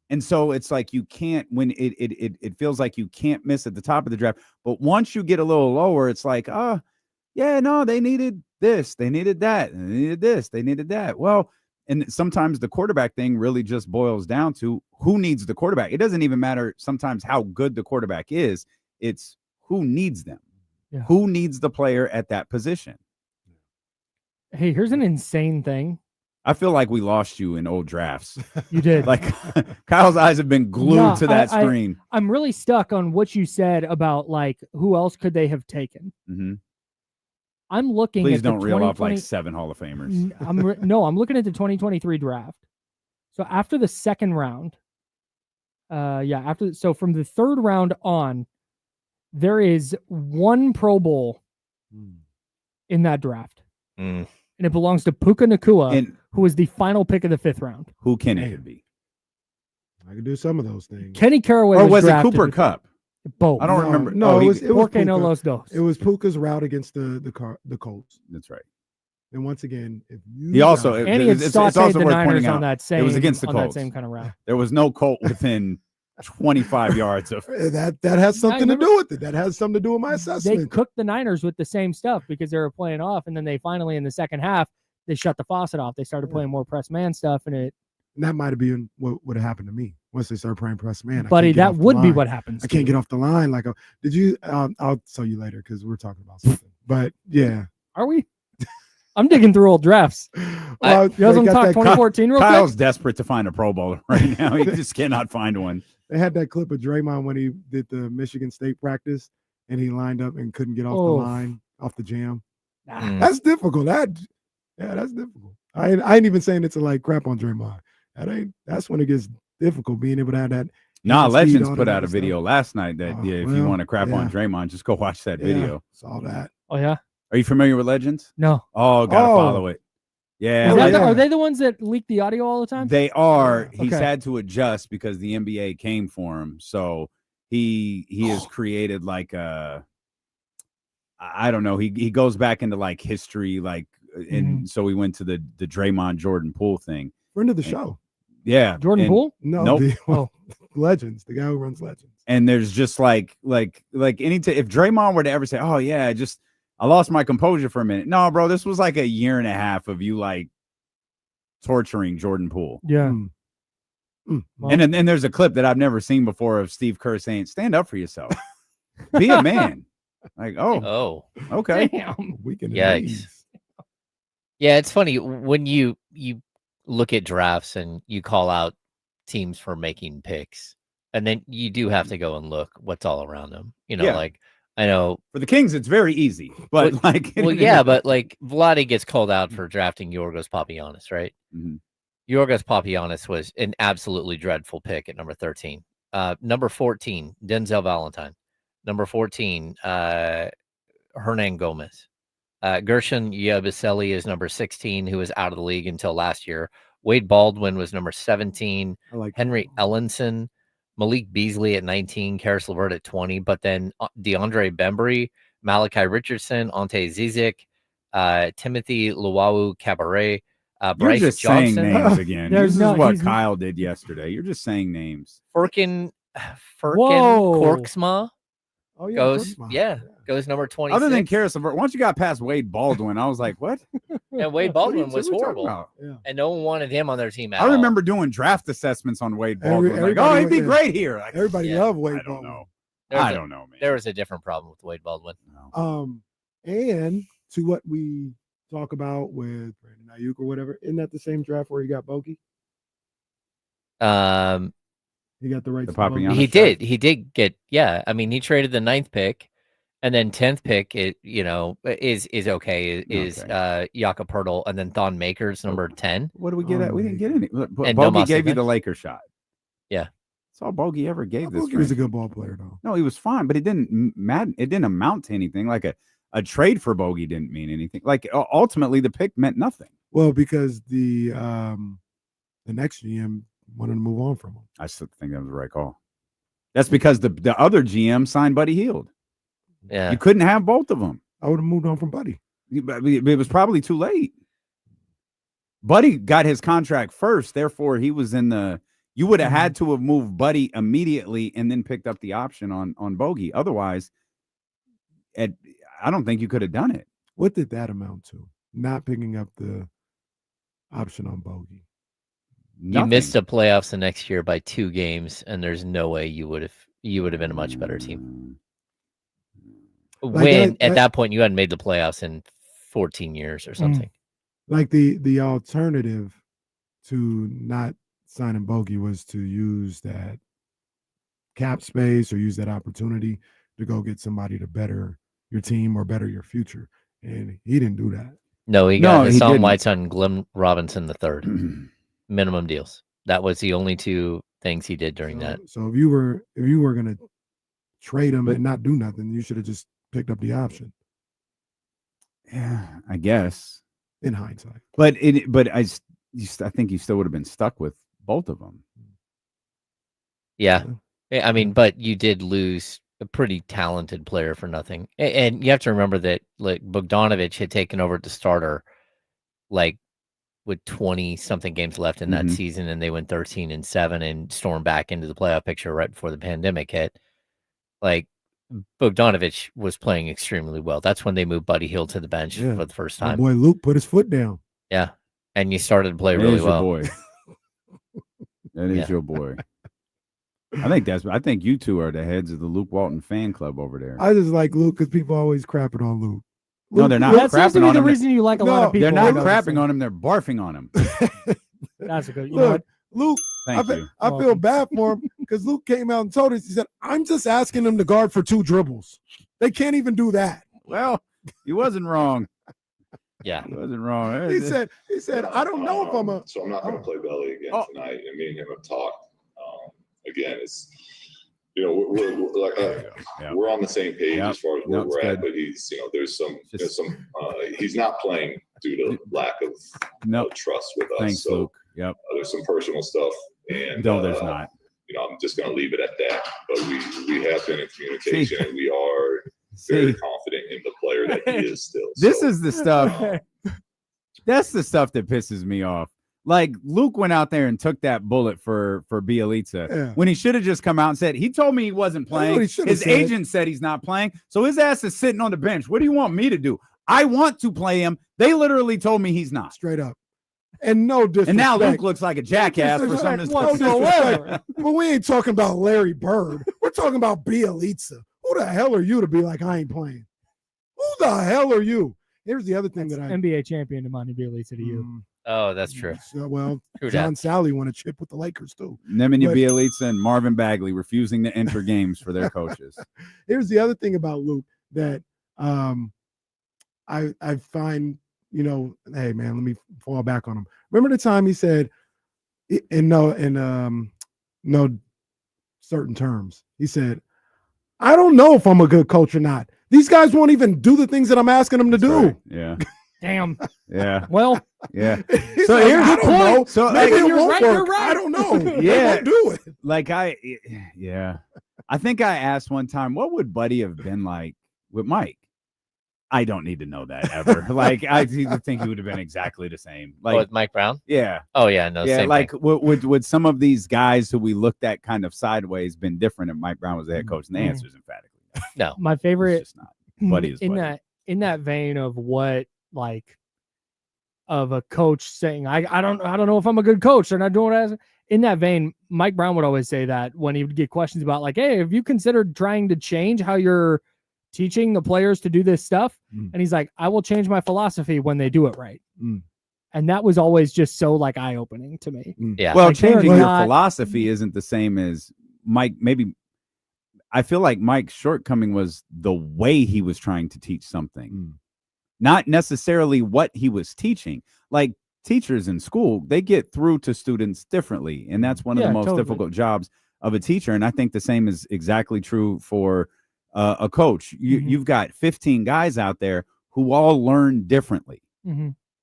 And so it's like you can't, when it feels like you can't miss at the top of the draft. But once you get a little lower, it's like, oh, yeah, no, they needed this, they needed that, and they needed this, they needed that. Well, and sometimes the quarterback thing really just boils down to who needs the quarterback. It doesn't even matter sometimes how good the quarterback is. It's who needs them. Yeah. Who needs the player at that position? Hey, here's an insane thing. I feel like we lost you in old drafts. You did. Like Kyle's eyes have been glued No, to that screen. I'm really stuck on what you said about like who else could they have taken. Mm-hmm. I'm looking. Please at the don't reel off like 2020 7 Hall of Famers. I'm looking at the 2023 draft. So after the second round, so from the third round on, there is one Pro Bowl in that draft, and it belongs to Puka Nacua, And who was the final pick of the 5th round. who Kenny could be? I could do some of those things. Kenny Caraway Or was it drafted Cooper with- Cup? Both. I don't remember. No, Oh, it was Porque Puka. no los dos. It was Puka's route against the Colts. That's right. And once again, if you He also got- And he had it's sauteed also the worth Niners pointing on out, that same. it was against the on that Colts. same kind of route. There was no Colt within 25 yards of. that has something to remember- do with it. That has something to do with my They assessment. cooked the Niners with the same stuff because they were playing off, and then they finally in the second half they shut the faucet off. They started playing more press man stuff, and it. And that might have been what would have happened to me once they started playing press man. I Buddy, can't get that off the would be line. what happens. I to can't you. get off the line. Like, did you? I'll tell you later because we're talking about something. But yeah, Are we? I'm digging through old drafts. Well, You guys they want to got talk that 2014 real Kyle's quick? desperate to find a Pro Bowler right now. He just cannot find one. They had that clip of Draymond when he did the Michigan State practice and he lined up and couldn't get off Oh. the line, off the jam. Nah. That's difficult. That's difficult. I ain't even saying it to like crap on Draymond. That's when it gets difficult being able to have that. Nah, speed, Legends all put that out a other video stuff. last night that Oh, if you well, want to crap on yeah. Draymond, just go watch that Yeah, video. saw that. Oh yeah. Are you familiar with Legends? No. Oh, gotta Oh. follow it. Yeah, Is Oh, that Legends- yeah. are they the ones that leak the audio all the time? They are. He's Okay. had to adjust because the NBA came for him. So he has created like I don't know. He goes back into like history, like, and so we went to the Draymond Jordan Poole thing. Friend of the show. Yeah, Jordan and, Poole? No, Nope. Oh. Legends. The guy who runs Legends. And there's just like any if Draymond were to ever say, "Oh yeah, I lost my composure for a minute." No, bro, this was like a year and a half of you like torturing Jordan Poole. Yeah. Well, And then there's a clip that I've never seen before of Steve Kerr saying, "Stand up for yourself, be a man." Like, oh, Oh, okay. Damn. weekend. Yikes. yeah. It's funny when you look at drafts and you call out teams for making picks, and then you do have to go and look what's all around them. Yeah. Like I know. For the Kings, it's very easy, but Well- like, Well, yeah, but like Vlade gets called out for drafting Yorgos Papagiannis, right? Mhm. Yorgos Papagiannis was an absolutely dreadful pick at number 13. Number 14, Denzel Valentine. Number 14, Hernan Gomez. Gershon Yabusele is number 16, who was out of the league until last year. Wade Baldwin was number 17. I like Henry Ellenson, Malik Beasley at 19, Karis LeVert at 20, but then DeAndre Bembry, Malachi Richardson, Ante Zizic, Timothy Luau Cabaret, You're Bryce just Johnson. saying names again. There's This no- is what he's- Kyle did yesterday. You're just saying names. Firkin Whoa. Korksma Oh, yeah. goes, Korkmaz. goes number 26. Other than Karis LeVert, once you got past Wade Baldwin, I was like, what? And Wade What are you- Baldwin was what are you talking horrible. about? Yeah. And no one wanted him on their team at I all. remember doing draft assessments on Wade Baldwin. Like, everybody oh, he'd be went- great here. Like, Everybody Yeah. loved Wade I don't Baldwin. know. There was I a- don't know, man. There was a different problem with Wade Baldwin. And to what we talk about with Brandon Ayuk or whatever, isn't that the same draft where he got Bogey? He got the rights. The to Bogey? Papiano He shot. did. He did get. Yeah, I mean, he traded the 9th pick, and then 10th pick. Is okay. Is Jakob Pertl, and then Thon Makers number 10. What did we get at? We didn't get any. Look, And Bogey Domas gave you Savic. the Laker shot. Yeah. That's all Bogey ever gave this. Bogey was a franchise. good ball player, though. No, he was fine, but it didn't it didn't amount to anything. Like a trade for Bogey didn't mean anything. Like ultimately, the pick meant nothing. Well, because the next GM wanted to move on from him. I still think that was the right call. That's because the other GM signed Buddy Hield. Yeah. You couldn't have both of them. I would have moved on from Buddy. It was probably too late. Buddy got his contract first, therefore he was in the. You would have had to have moved Buddy immediately and then picked up the option on Bogey. Otherwise, I don't think you could have done it. What did that amount to? Not picking up the option on Bogey. You missed the playoffs the next year by 2 games, and there's no way you would have been a much better team. When at that point you hadn't made the playoffs in 14 years or something. Like the alternative to not signing Bogey was to use that cap space or use that opportunity to go get somebody to better your team or better your future. And he didn't do that. No, he got Hassan didn't. Whiteside and Glenn Robinson III. Minimum deals. That was the only 2 things he did during that. So if you were gonna trade him and not do nothing, you should have just picked up the option. Yeah, I guess. In hindsight. But I think you still would have been stuck with both of them. Yeah. I mean, but you did lose a pretty talented player for nothing. And you have to remember that like Bogdanovich had taken over the starter like with 20 something games left in that season, and they went 13-7 and stormed back into the playoff picture right before the pandemic hit. Like Bogdanovich was playing extremely well. That's when they moved Buddy Hield to the bench for the first My time. boy Luke put his foot down. Yeah. And you started to play That really is well. your boy. That is your boy. I think you two are the heads of the Luke Walton fan club over there. I just like Luke because people always crapping on Luke. No, they're not That seems to crapping be on the him. reason you like a lot of people. They're not I know this crapping thing. on him. They're barfing on him. That's a good. You know Look, what? Luke, Thank you. I feel bad for him because Luke came out and told us, he said, I'm just asking them to guard for 2 dribbles. They can't even do that. Well, he wasn't wrong. Yeah. He wasn't wrong. He said, I don't know if I'm a. So I'm not going to play belly again tonight. And me and him have talked. Again, it's we're like we're on the same page as far as where we're at. But he's there's some he's not playing due to lack of trust with us. Thanks, so Luke. Yep. There's some personal stuff, and No, there's not. I'm just going to leave it at that. But we have been in communication, and we are very confident in the player that he is still. This is the stuff. That's the stuff that pisses me off. Like Luke went out there and took that bullet for Bielitsa when he should have just come out and said, he told me he wasn't playing. His agent said he's not playing. So his ass is sitting on the bench. What do you want me to do? I want to play him. They literally told me he's not. Straight up. And no disrespect. And now Luke looks like a jackass for some of this whatsoever. But we ain't talking about Larry Bird. We're talking about Bielitsa. Who the hell are you to be like, I ain't playing? Who the hell are you? Here's the other thing that I NBA champion Imani Bielitsa to you. Oh, that's true. Well, True John that. Sally won a chip with the Lakers too. Nemanja But- Bielitsa and Marvin Bagley refusing to enter games for their coaches. Here's the other thing about Luke that I find, hey man, let me fall back on him. Remember the time he said, in no certain terms, he said, I don't know if I'm a good coach or not. These guys won't even do the things that I'm asking them to do. Right. Yeah. Damn. Yeah. Well, yeah. So here's the point. So maybe like, it won't right, work. you're right. I don't know. Yeah. They won't do it. Like I think I asked one time, what would Buddy have been like with Mike? I don't need to know that ever. Like I think he would have been exactly the same. Like with Mike Brown? Yeah. Oh yeah, no. Yeah, Same like thing. would some of these guys who we looked at kind of sideways been different if Mike Brown was the head coach? And the answer is emphatically no. My favorite it's just not. Buddy is in Buddy. that vein of what like of a coach saying I don't know if I'm a good coach. They're not doing it as in that vein. Mike Brown would always say that when he would get questions about like, hey, have you considered trying to change how you're teaching the players to do this stuff? And he's like, I will change my philosophy when they do it right. And that was always just so like eye-opening to me. Yeah. Well, Like, they're changing your not- philosophy isn't the same as Mike. Maybe I feel like Mike's shortcoming was the way he was trying to teach something, not necessarily what he was teaching. Like teachers in school, they get through to students differently, and that's one of the most difficult jobs of a teacher. And I think the same is exactly true for a coach. You've got 15 guys out there who all learn differently.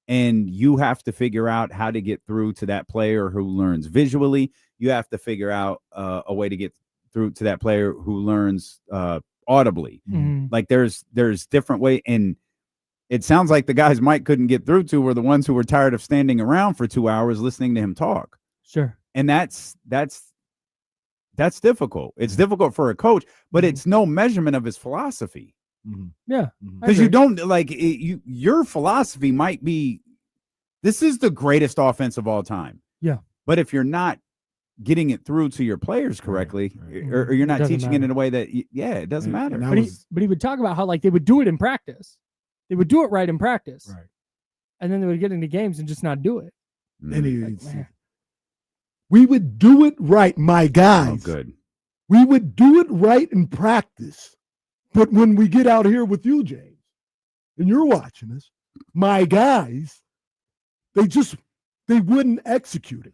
And you have to figure out how to get through to that player who learns visually. You have to figure out a way to get through to that player who learns audibly. Like there's different way. And it sounds like the guys Mike couldn't get through to were the ones who were tired of standing around for 2 hours listening to him talk. Sure. And that's difficult. It's difficult for a coach, but it's no measurement of his philosophy. Yeah. Because you don't like your philosophy might be, this is the greatest offense of all time. Yeah. But if you're not getting it through to your players correctly, or you're not Doesn't teaching it in a way that, it doesn't matter. But he would talk about how like they would do it in practice. They would do it right in practice. Right. And then they would get into games and just not do it. And we would do it right, my guys. Oh, good. We would do it right in practice. But when we get out here with you, James, and you're watching us, my guys, they wouldn't execute it.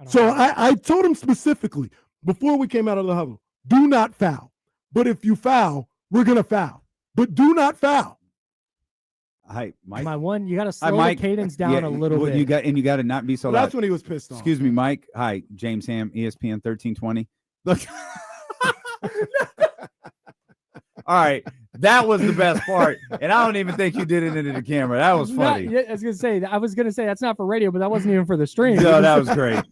So I told him specifically before we came out of the huddle, do not foul. But if you foul, we're going to foul. But do not foul. Hi, Mike. My one, you got to slow the cadence down a little bit. You got to not be so loud. That's when he was pissed off. Excuse me, Mike. Hi, James Ham, ESPN 1320. Look. All right, that was the best part, and I don't even think you did it into the camera. That was funny. I was gonna say that's not for radio, but that wasn't even for the stream. No, that was great.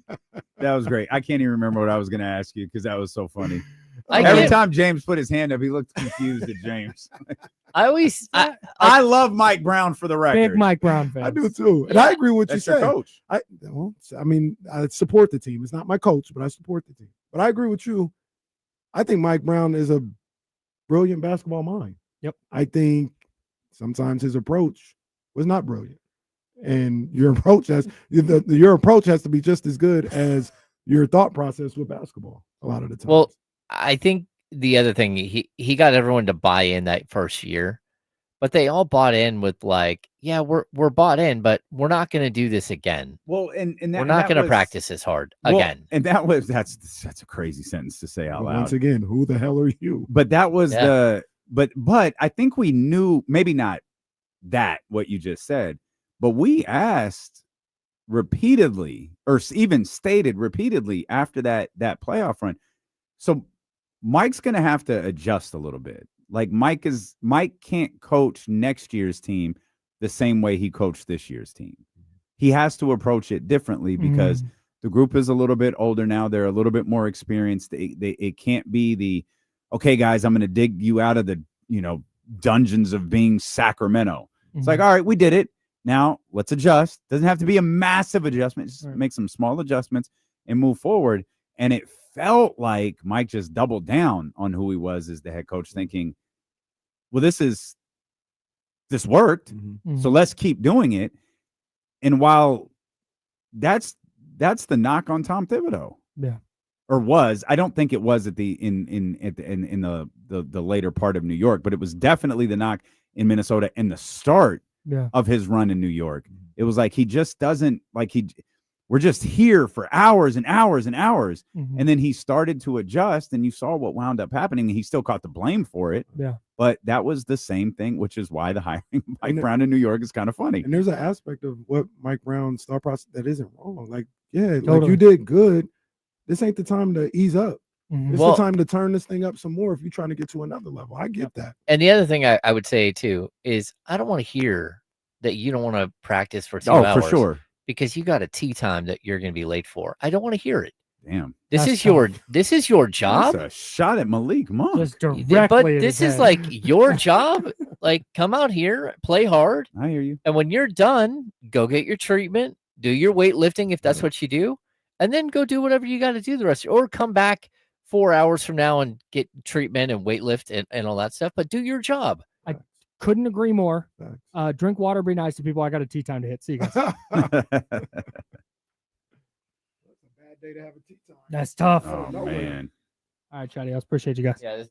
That was great. I can't even remember what I was gonna ask you because that was so funny. Every time James put his hand up, he looked confused at James. I love Mike Brown for the record. Big Mike Brown fan. I do too, and I agree with what you That's your said. coach. I support the team. It's not my coach, but I support the team. But I agree with you. I think Mike Brown is a brilliant basketball mind. Yep. I think sometimes his approach was not brilliant, and your approach has to be just as good as your thought process with basketball a lot of the time. Well, I think the other thing, he got everyone to buy in that first year, but they all bought in with like, yeah, we're bought in, but we're not going to do this again. Well, and we're not going to practice as hard again. And that's a crazy sentence to say out loud. Once again, who the hell are you? But that was but I think we knew, maybe not that what you just said, but we asked repeatedly, or even stated repeatedly after that playoff run. So Mike's going to have to adjust a little bit. Like Mike can't coach next year's team the same way he coached this year's team. He has to approach it differently because the group is a little bit older now. They're a little bit more experienced. It can't be the, okay, guys, I'm going to dig you out of the, dungeons of being Sacramento. It's like, all right, we did it. Now let's adjust. Doesn't have to be a massive adjustment. Just make some small adjustments and move forward. And it felt like Mike just doubled down on who he was as the head coach, thinking, well, this worked. So let's keep doing it. And while that's the knock on Tom Thibodeau. Yeah. Or was, I don't think it was at the later part of New York, but it was definitely the knock in Minnesota in the start of his run in New York. It was like he just doesn't, like, we're just here for hours and hours and hours. Mhm. And then he started to adjust, and you saw what wound up happening. He still caught the blame for it. Yeah. But that was the same thing, which is why the hiring of Mike Brown in New York is kind of funny. And there's an aspect of what Mike Brown's thought process that isn't wrong. Like, yeah, like Totally. you did good. This ain't the time to ease up. Mhm. It's Well- the time to turn this thing up some more if you're trying to get to another level. I get that. And the other thing I would say too is I don't want to hear that you don't want to practice for 2 Oh, hours for sure. because you got a tea time that you're going to be late for. I don't want to hear it. Damn. This That's is your tough. job. That's a shot at Malik Monk. Just directly. But in this his is head. like your job. Like, come out here, play hard, I hear you. and when you're done, go get your treatment, do your weightlifting if that's what you do, and then go do whatever you got to do the rest. Or come back 4 hours from now and get treatment and weightlift and all that stuff. But do your job. Couldn't agree more. Facts. Drink water, be nice to people. I got a tea time to hit. See you guys. That's a bad day to have a tea time. That's tough. Oh, man. All right, Chatty. I appreciate you guys. Yeah, this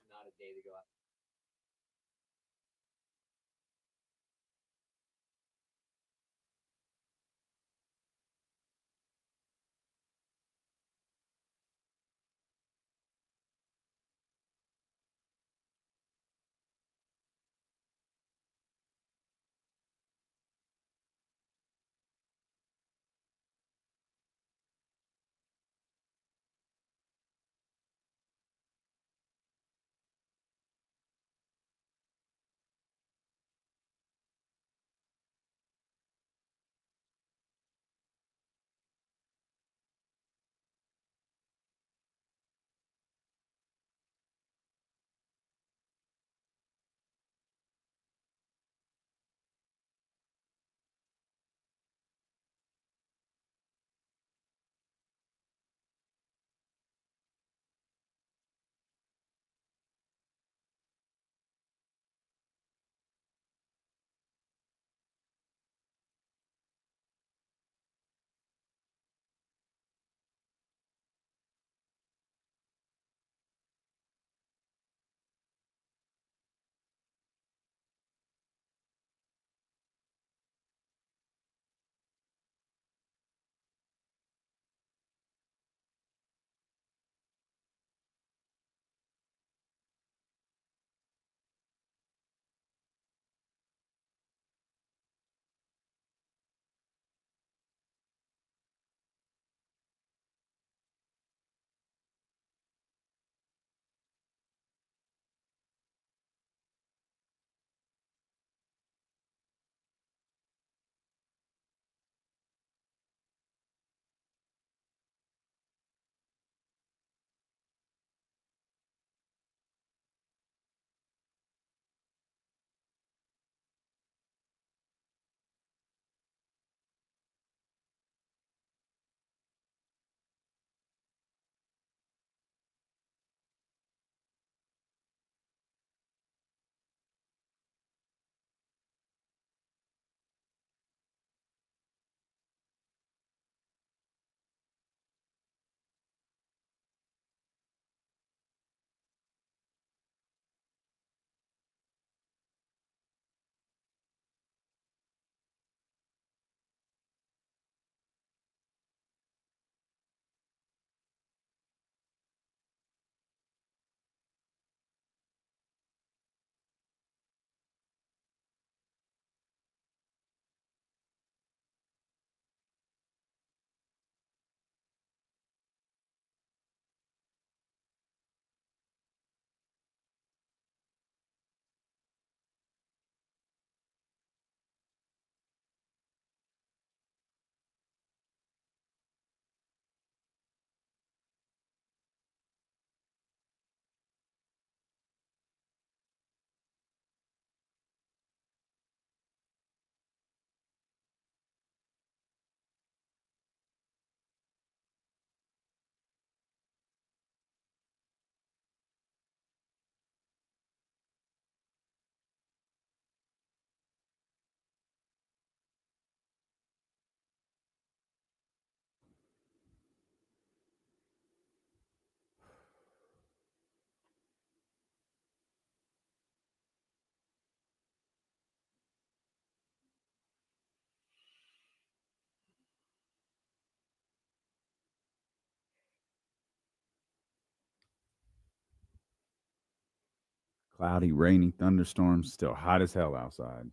Cloudy, rainy, thunderstorms, still hot as hell outside.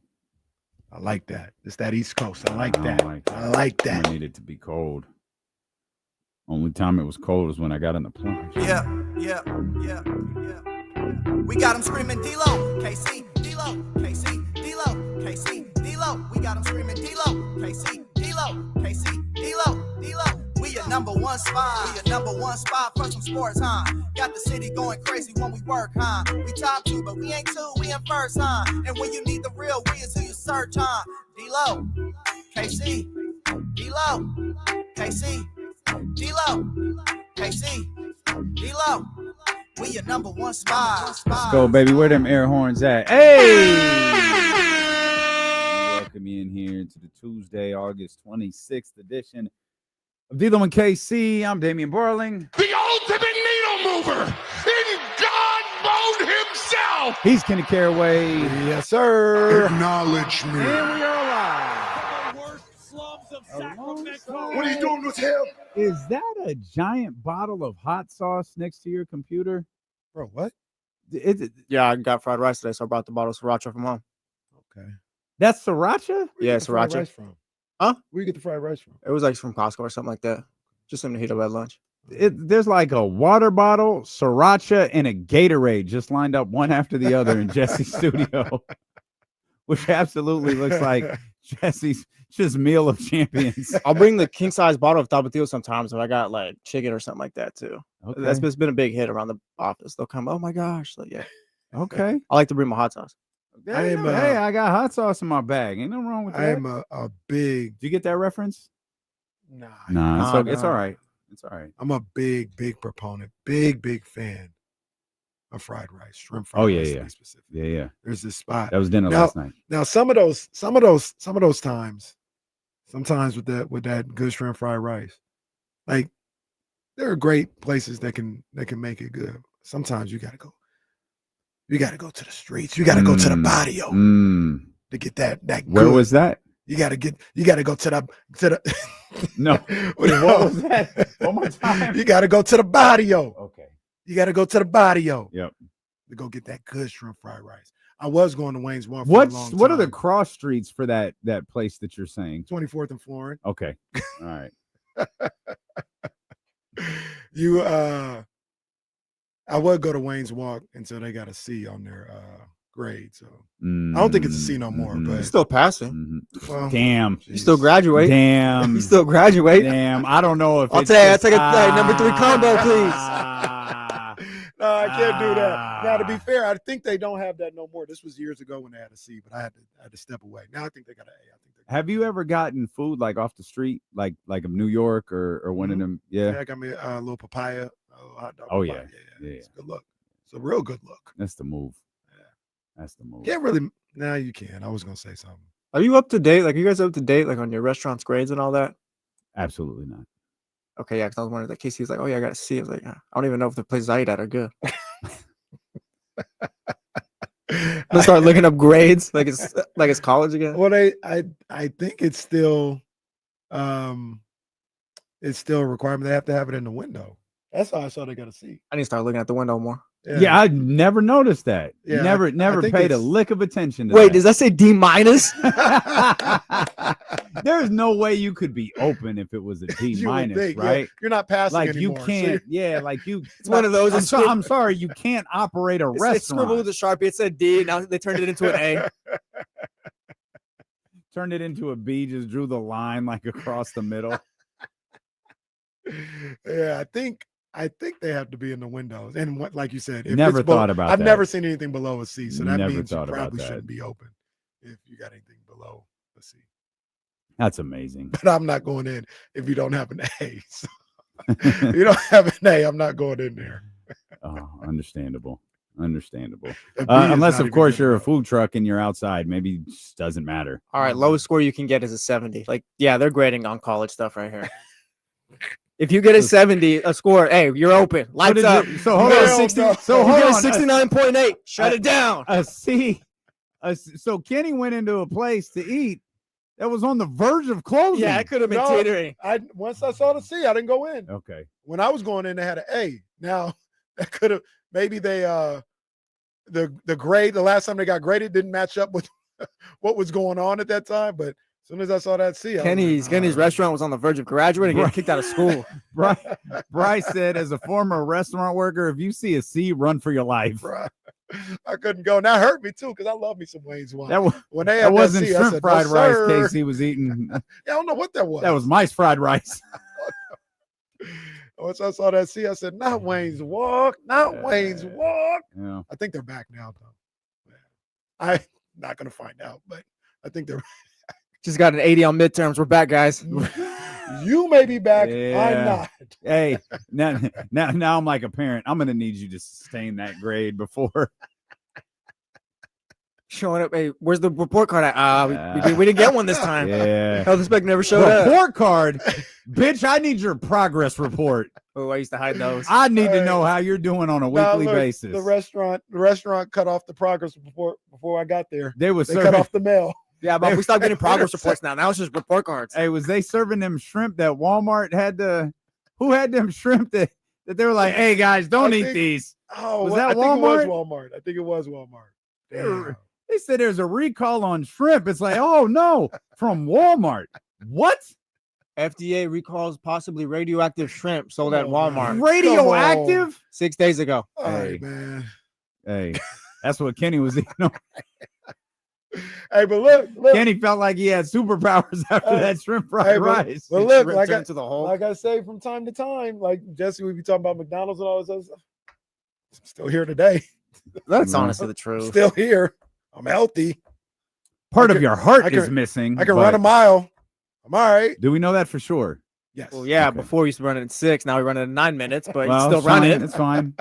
I like that. It's that East Coast. I like I that. don't like that. I like that. I need it to be cold. Only time it was cold was when I got in the plunge. Yeah. We got him screaming D-Lo, KC, D-Lo, KC, D-Lo, KC, D-Lo. We got him screaming D-Lo, KC, D-Lo, KC, D-Lo, D-Lo. We your number one spot. We your number one spot for some sports, huh? Got the city going crazy when we work, huh? We top 2, but we ain't 2, we in first, huh? And when you need the real, we is who you search, huh? D-Lo, KC, D-Lo, KC, D-Lo, KC, D-Lo. We your number one spot. Let's go, baby. Where them air horns at? Hey! Welcome you in here to the Tuesday, August 26th edition of D-Lo and KC. I'm Damian Borling. The ultimate needle mover in God mode himself. He's Kenny Caraway. Yes, sir. Acknowledge me. And we are live. What are you doing with him? Is that a giant bottle of hot sauce next to your computer? Bro, what? Yeah, I got fried rice today, so I brought the bottle of sriracha from home. Okay. That's sriracha? Yeah, Where you get the fried sriracha. rice from? Huh? Where you get the fried rice from? It was like from Costco or something like that. Just something to heat up at lunch. There's like a water bottle, sriracha, and a Gatorade just lined up one after the other in Jesse's studio, which absolutely looks like Jesse's just meal of champions. I'll bring the king size bottle of tapatio sometimes if I got like chicken or something like that too. Okay. That's just been a big hit around the office. They'll come, oh my gosh, like yeah. Okay. I like to bring my hot sauce. Hey, I got hot sauce in my bag. Ain't nothing wrong with that. I am a big. Did you get that reference? Nah, It's all right. It's all right. I'm a big proponent, big fan of fried rice, shrimp fried Oh yeah, rice. To yeah, be specific. yeah. There's this spot. That was dinner last night. Now some of those times, sometimes with that good shrimp fried rice, like there are great places that can make it good. Sometimes you gotta go to the streets. You gotta go to the barrio to get that good. Where was that? You gotta go to the No. What was that? One more time. You gotta go to the barrio. Okay. You gotta go to the barrio. Yep. To go get that good shrimp fried rice. I was going to Wayne's Walk for a long time. What are the cross streets for that place that you're saying? 24th and Florin. Okay. All right. I would go to Wayne's Walk until they got a C on their grade. So I don't think it's a C no more, but You're still passing. Well, Damn. You still graduate. Damn. You still graduate. Damn. I don't know if I'll take a number 3 combo, please. No, I can't do that. Now, to be fair, I think they don't have that no more. This was years ago when they had a C, but I had to step away. Now I think they got an A. Have you ever gotten food like off the street, like of New York or one of them? Yeah. I got me a little papaya, a little hot dog. Oh papaya. yeah. It's a good look. It's a real good look. That's the move. Yeah. That's the move. Can't really. Now you can. I was gonna say something. Are you up to date? Like, are you guys up to date, like on your restaurant's grades and all that? Absolutely not. Okay, yeah, because I was wondering that Casey's like, oh yeah, I got to see. I was like, I don't even know if the places I eat at are good. Let's start looking up grades, like it's college again. Well, I think it's still a requirement. They have to have it in the window. That's how I saw they got a C. I need to start looking at the window more. Yeah, I never noticed that. Yeah, never think paid a it's- lick of attention to Wait, that. does that say D minus? There's no way you could be open if it was a D You would minus, think, yeah. right? You're not passing Like anymore. you so can't, yeah, like you. It's one of those. I'm sorry, you can't operate a It's restaurant. scribbled with a Sharpie. It said D. Now they turned it into an A. Turned it into a B. Just drew the line like across the middle. Yeah, I think they have to be in the windows. And what, like you said, if Never it's below- thought about I've that. never seen anything below a C, so that Never means you thought about probably that. shouldn't be open if you got anything below a C. That's amazing. But I'm not going in if you don't have an A. So if you don't have an A, I'm not going in there. Oh, understandable. Understandable. A B is Unless, not of even course, good you're a enough. food truck and you're outside. Maybe it just doesn't matter. All right, lowest score you can get is a 70. Like, yeah, they're grading on college stuff right here. If you get a 70, a score, hey, you're open. Lights up. So hold You get a on. 60 So you hold get a on. 69.8. Shut it down. A C. So Kenny went into a place to eat that was on the verge of closing. Yeah, it could have been No, teetering. Once I saw the C, I didn't go in. Okay. When I was going in, they had an A. Now that could have maybe they the grade, the last time they got graded didn't match up with what was going on at that time. But as soon as I saw that C, Kenny's restaurant was on the verge of graduating and getting kicked out of school. Bryce said, as a former restaurant worker, if you see a C, run for your life. I couldn't go. And that hurt me too, because I love me some Wayne's Wine. When that wasn't C, shrimp fried rice Casey was eating. I don't know what that was. That was mice fried rice. Once I saw that C, I said, not Wayne's Walk, not Wayne's Walk. Yeah. I think they're back now, though. I'm not going to find out, but I think they're just got an 80 on midterms. We're back, guys. You may be back. I'm not. Hey, now I'm like a parent. I'm going to need you to sustain that grade before. Showing up. Hey, where's the report card at? We didn't get one this time. Yeah. Health inspector never showed up. Report card? Bitch, I need your progress report. Oh, I used to hide those. I need to know how you're doing on a weekly basis. The restaurant cut off the progress before I got there. They cut off the mail. Yeah, but we stopped getting progress reports now. Now it's just report cards. Hey, was they serving them shrimp that Walmart had who had them shrimp that they were like, hey guys, don't eat these? Oh, was that I Walmart? think it was Walmart. I think it was Walmart. Damn. They said there's a recall on shrimp. It's like, oh no, from Walmart. What? FDA recalls possibly radioactive shrimp sold at Walmart. Radioactive? 6 days ago. Hey, man. Hey, that's what Kenny was eating. Hey, but look. Kenny felt like he had superpowers after that shrimp fried rice. But look, like I say from time to time, like Jesse, we be talking about McDonald's and all this other stuff. I'm still here today. That's honestly the truth. Still here. I'm healthy. Part of your heart is missing. I can run a mile. I'm all right. Do we know that for sure? Yes. Well, yeah. Okay. Before we used to run it in 6. Now we run it in 9 minutes, but you still run it. It's fine.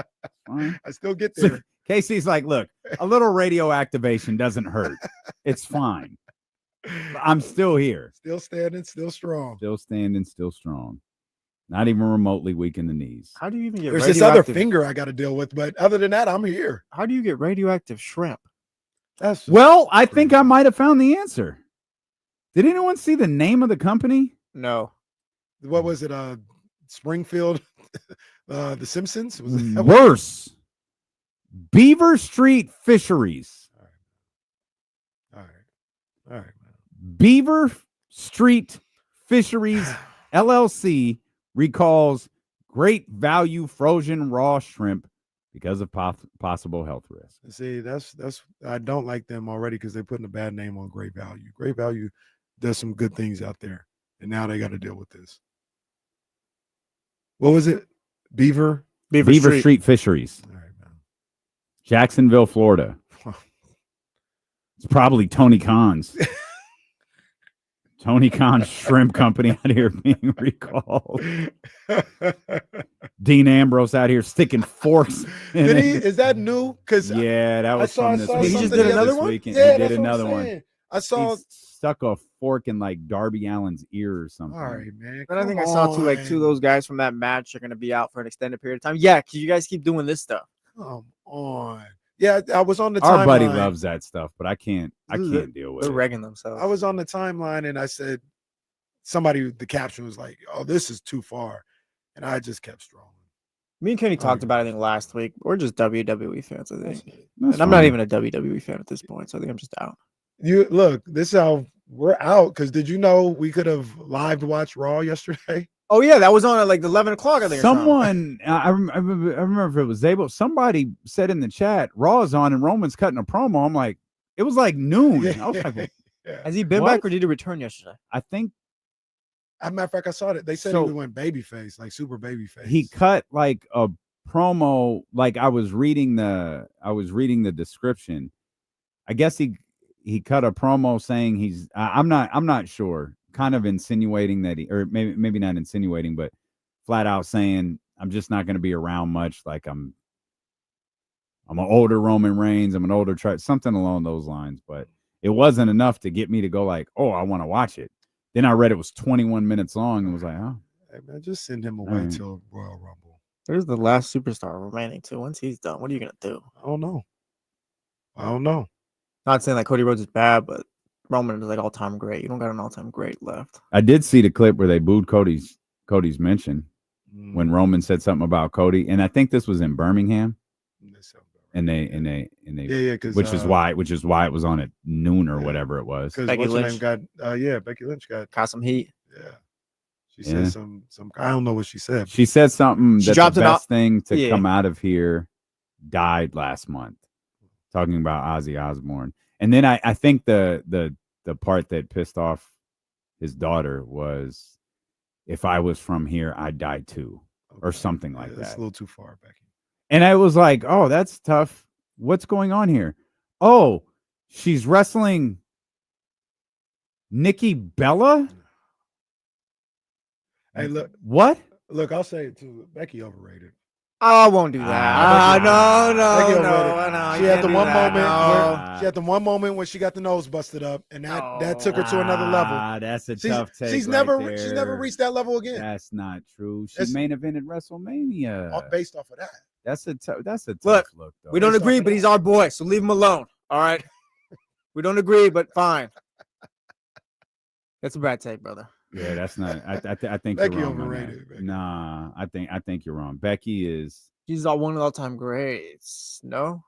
Fine. I still get there. Casey's like, look, a little radio activation doesn't hurt. It's fine. I'm still here. Still standing, still strong. Still standing, still strong. Not even remotely weak in the knees. How do you even get There's this other finger I got to deal with, but other than that, I'm here. How do you get radioactive shrimp? Well, I think I might have found the answer. Did anyone see the name of the company? No. What was it? Springfield, The Simpsons? Was it worse? Beaver Street Fisheries. All right. Beaver Street Fisheries LLC recalls Great Value frozen raw shrimp because of possible health risks. See, that's I don't like them already because they're putting a bad name on Great Value. Great Value does some good things out there, and now they got to deal with this. What was it? Beaver Street Fisheries. All right, man. Jacksonville, Florida. It's probably Tony Khan's. Tony Khan's shrimp company out here being recalled. Dean Ambrose out here sticking forks. Is that new? Because yeah, that was from this week. He just did another one. Yeah, he did another one. I saw he stuck a fork in like Darby Allin's ear or something. All right, man. But I think I saw two of those guys from that match are going to be out for an extended period of time. Yeah, because you guys keep doing this stuff. Come on. Yeah, I was on the Our timeline. buddy loves that stuff, but I can't deal with it. They're regging themselves. I was on the timeline and I said, the caption was like, oh, this is too far. And I just kept strolling. Me and Kenny talked about it, I think, last week. We're just WWE fans, I think. That's and I'm not even a WWE fan at this point, so I think I'm just out. Look, this is how we're out. Because did you know we could have live watched Raw yesterday? Oh, yeah, that was on at like 11 o'clock, I think. Someone, I remember if it was Zabel, somebody said in the chat, Raw is on and Roman's cutting a promo. I'm like, it was like noon. I was like, has he been back or did he return yesterday? I think. As a matter of fact, I saw it. They said he went babyface, like super babyface. He cut like a promo, like I was reading the description. I guess he cut a promo saying I'm not sure. Kind of insinuating that or maybe not insinuating, but flat out saying I'm just not going to be around much. Like I'm an older Roman Reigns. I'm an older something along those lines. But it wasn't enough to get me to go like, oh, I want to watch it. Then I read it was 21 minutes long and was like, oh, hey man, just send him away until Royal Rumble. There's the last superstar remaining too. Once he's done, what are you gonna do? I don't know. Not saying like Cody Rhodes is bad, but Roman is like all-time great. You don't got an all-time great left. I did see the clip where they booed Cody's mention when Roman said something about Cody, and I think this was in Birmingham. and they Yeah, because which is why it was on at noon or whatever it was. Because Becky what's her name Lynch. got Becky Lynch got some heat. Yeah, she said some. I don't know what she said. She said something She that dropped the it best off- thing to Yeah. come out of here died last month, talking about Ozzy Osbourne. And then I think the part that pissed off his daughter was, if I was from here, I'd die too, or something like That's that. a little too far, Becky. And I was like, oh, that's tough. What's going on here? Oh, she's wrestling Nikki Bella? Hey, look, What? look, I'll say it too. Becky overrated. I won't do that. Becky No, overrated. She you had can't the do one that, moment no. where she had the one moment when she got the nose busted up, and that took her to another level. That's a She's- tough take. she's right never there. she's never reached that level again. That's not true. She That's- main evented WrestleMania. Based off of that. That's a tough Look, look. Though. We don't Based off agree, of but that. he's our boy, so leave him alone. All right. We don't agree, but fine. That's a bad take, brother. Yeah, that's not. I think Becky you're wrong on overrated, that. Becky. Nah, I think you're wrong. Becky is. She's one of the all-time greats. No.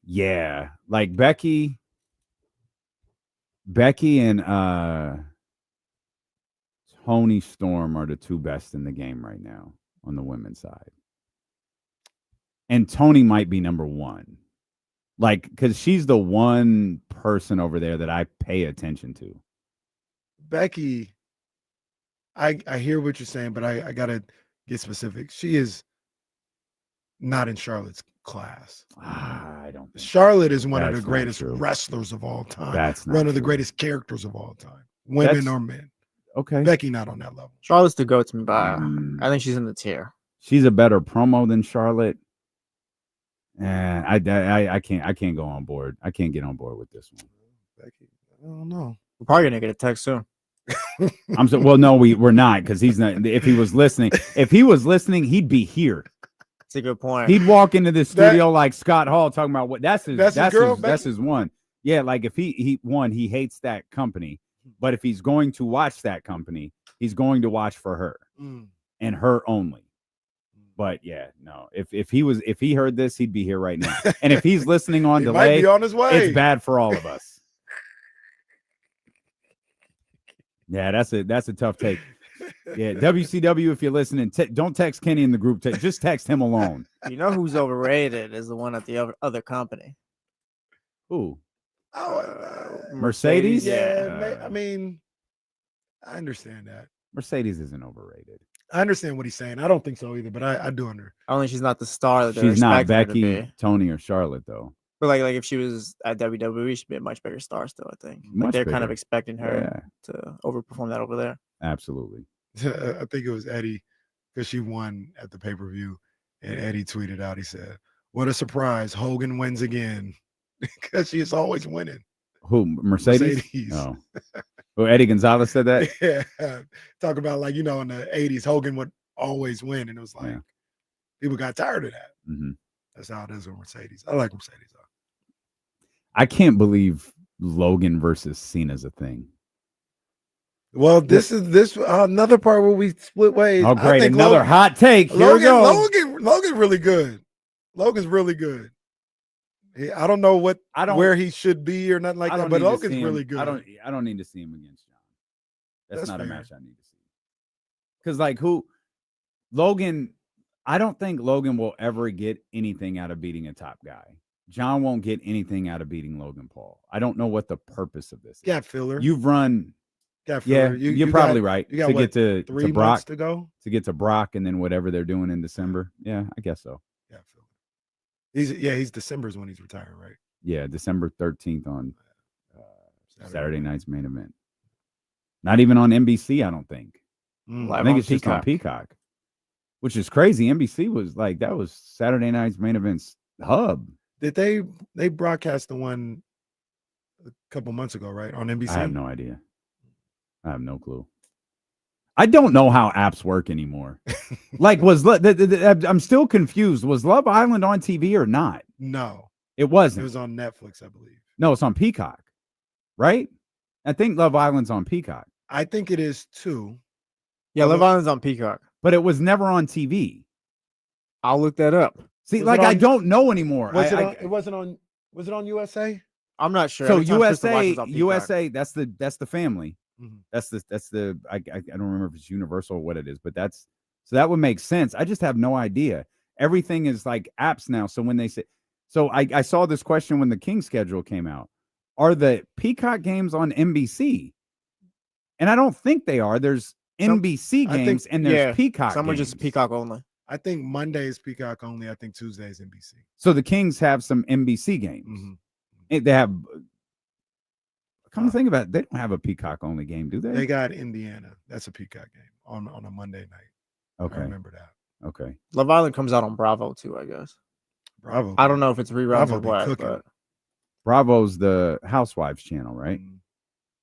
Yeah, like Becky and Toni Storm are the two best in the game right now on the women's side. And Toni might be number one. Like, because she's the one person over there that I pay attention to. Becky, I hear what you're saying, but I gotta get specific. She is not in Charlotte's class. I don't think Charlotte is one of the That's not greatest true. wrestlers of all time. That's not one of the true. greatest characters of all time, women That's- or men. Okay. Becky not on that level. Charlotte's the goat to me, but Mm. I think she's in the tier. She's a better promo than Charlotte. And I can't go on board. I can't get on board with this one. Becky, I don't know. We're probably gonna get a text soon. I'm so well. No, we're not, because he's not. If he was listening, he'd be here. That's a good point. He'd walk into the studio like Scott Hall talking about what that's his girl, that's Becky? his one. Yeah, like if he hates that company, but if he's going to watch that company, he's going to watch for her Mm. and her only. But yeah, no. If he heard this, he'd be here right now. And if he's listening on He might delay, be on his way. it's bad for all of us. Yeah, that's a tough take. Yeah, WCW, if you're listening, don't text Kenny in the group. Just text him alone. You know who's overrated is the one at the other company. Who? Oh, Mercedes? yeah. I mean, I understand that. Mercedes isn't overrated. I understand what he's saying. I don't think so either, but I do under. Only she's not the star that they're She's not expecting her to Becky, be. Tony, or Charlotte, though. But like if she was at WWE, she'd be a much bigger star still, I think. Like Much they're kind of bigger. expecting her to overperform that over there. Absolutely. I think it was Eddie because she won at the pay-per-view, and Eddie tweeted out, he said, "What a surprise, Hogan wins again," because she is always winning. Who? Mercedes? Mercedes. Oh. Well, Eddie Gonzalez said that? Yeah, talk about like in the 80s, Hogan would always win, and it was like Yeah. people got tired of that. Mm-hmm. That's how it is with Mercedes. I like Mercedes. I can't believe Logan versus Cena's a thing. Well, this is another part where we split ways. Oh, I great. think Another hot take. Here we go. Logan's really good. Logan's really good. I don't know where he should be or nothing like that, but Logan's really good. I don't need to see him against John. That's not fair. a match I need to see. Because Logan, I don't think Logan will ever get anything out of beating a top guy. John won't get anything out of beating Logan Paul. I don't know what the purpose of this is. Got filler. You've run. Got Yeah, filler. you're probably right. You got to what, get to 3 Brock months to go. To get to Brock and then whatever they're doing in December. Yeah, I guess so. Yeah, filler. He's December's when he's retiring, right? Yeah, December 13th on Saturday night's main event. Not even on NBC, I don't think. I think it's just on Peacock, which is crazy. NBC was like, that was Saturday night's main event's hub. Did they broadcast the one a couple months ago, right? On NBC? I have no idea. I have no clue. I don't know how apps work anymore. Like, I'm still confused. Was Love Island on TV or not? No. It wasn't. It was on Netflix, I believe. No, it's on Peacock, right? I think Love Island's on Peacock. I think it is too. Yeah, Love Island's on Peacock. But it was never on TV. I'll look that up. See, like I don't know anymore. Was it on USA? I'm not sure. So Every time Trysta watches on Peacock. USA, that's the family. Mhm. That's the I don't remember if it's Universal or what it is, but so that would make sense. I just have no idea. Everything is like apps now. So when they say, so I saw this question when the Kings schedule came out. Are the Peacock games on NBC? And I don't think they are. There's NBC games and there's Peacock. Some are games. just Peacock only. I think Monday is Peacock only. I think Tuesday is NBC. So the Kings have some NBC games. Mm-hmm. They have. Come to think about it, they don't have a Peacock only game, do they? They got Indiana. That's a Peacock game on a Monday night. Okay. I remember that. Okay. Love Island comes out on Bravo too, I guess. Bravo. I don't know if it's reruns Bravo or be what, cooking. but Bravo's the Housewives channel, right?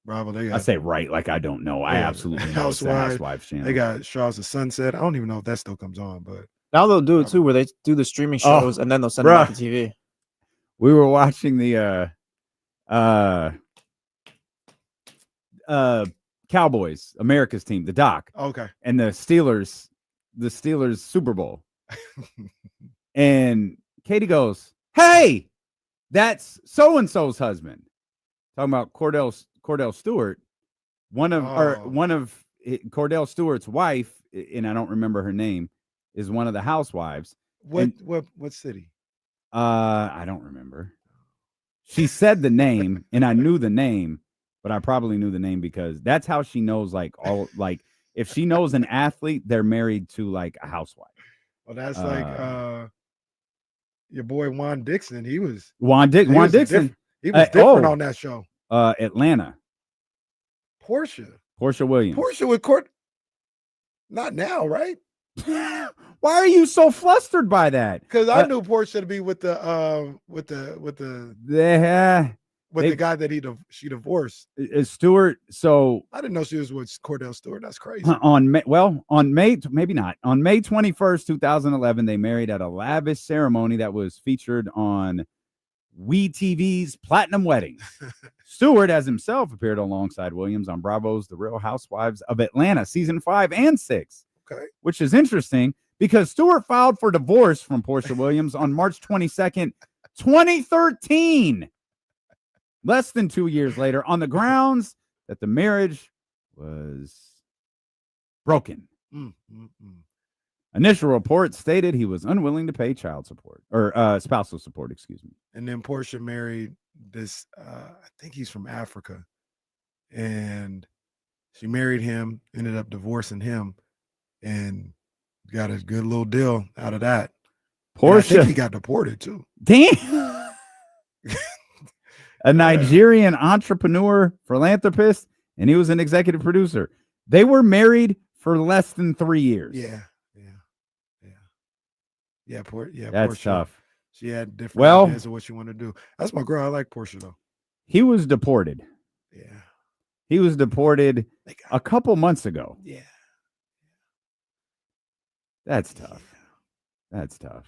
Bravo. They got. I say right, like I don't know. I absolutely know it's the Housewives channel. They got Shaw's of Sunset. I don't even know if that still comes on, but now they'll do it too, where they do the streaming shows and then they'll send them out to TV. We were watching the Cowboys, America's team, the doc. Okay. And the Steelers Super Bowl. And Katie goes, "Hey, that's so-and-so's husband." Talking about Cordell Stewart, one of Cordell Stewart's wife, and I don't remember her name, is one of the housewives. What city? I don't remember. She said the name, and I knew the name, but I probably knew the name because that's how she knows. Like if she knows an athlete, they're married to like a housewife. Well, that's like your boy Juan Dixon. He was Juan Dixon. He was different on that show. Atlanta. Portia Williams. Portia with Court. Not now, right? Why are you so flustered by that? Because I knew Portia to be with the guy that she divorced. Stewart. So I didn't know she was with Cordell Stewart. That's crazy. On May 21st, 2011, they married at a lavish ceremony that was featured on WeTV's Platinum Wedding. Stewart, as himself, appeared alongside Williams on Bravo's The Real Housewives of Atlanta, season 5 and 6. Okay. Which is interesting because Stewart filed for divorce from Portia Williams on March 22nd, 2013. Less than 2 years later, on the grounds that the marriage was broken. Initial reports stated he was unwilling to pay child support or spousal support, excuse me. And then Portia married this, I think he's from Africa. And she married him, ended up divorcing him, and got a good little deal out of that. Portia. I think he got deported too. Damn. A Nigerian entrepreneur, philanthropist, and he was an executive producer. They were married for less than 3 years. That's Portia, tough. She had different ideas of what she wanted to do. That's my girl. I like Portia though. He was deported. Yeah. He was deported a couple months ago. Yeah. That's tough. That's tough.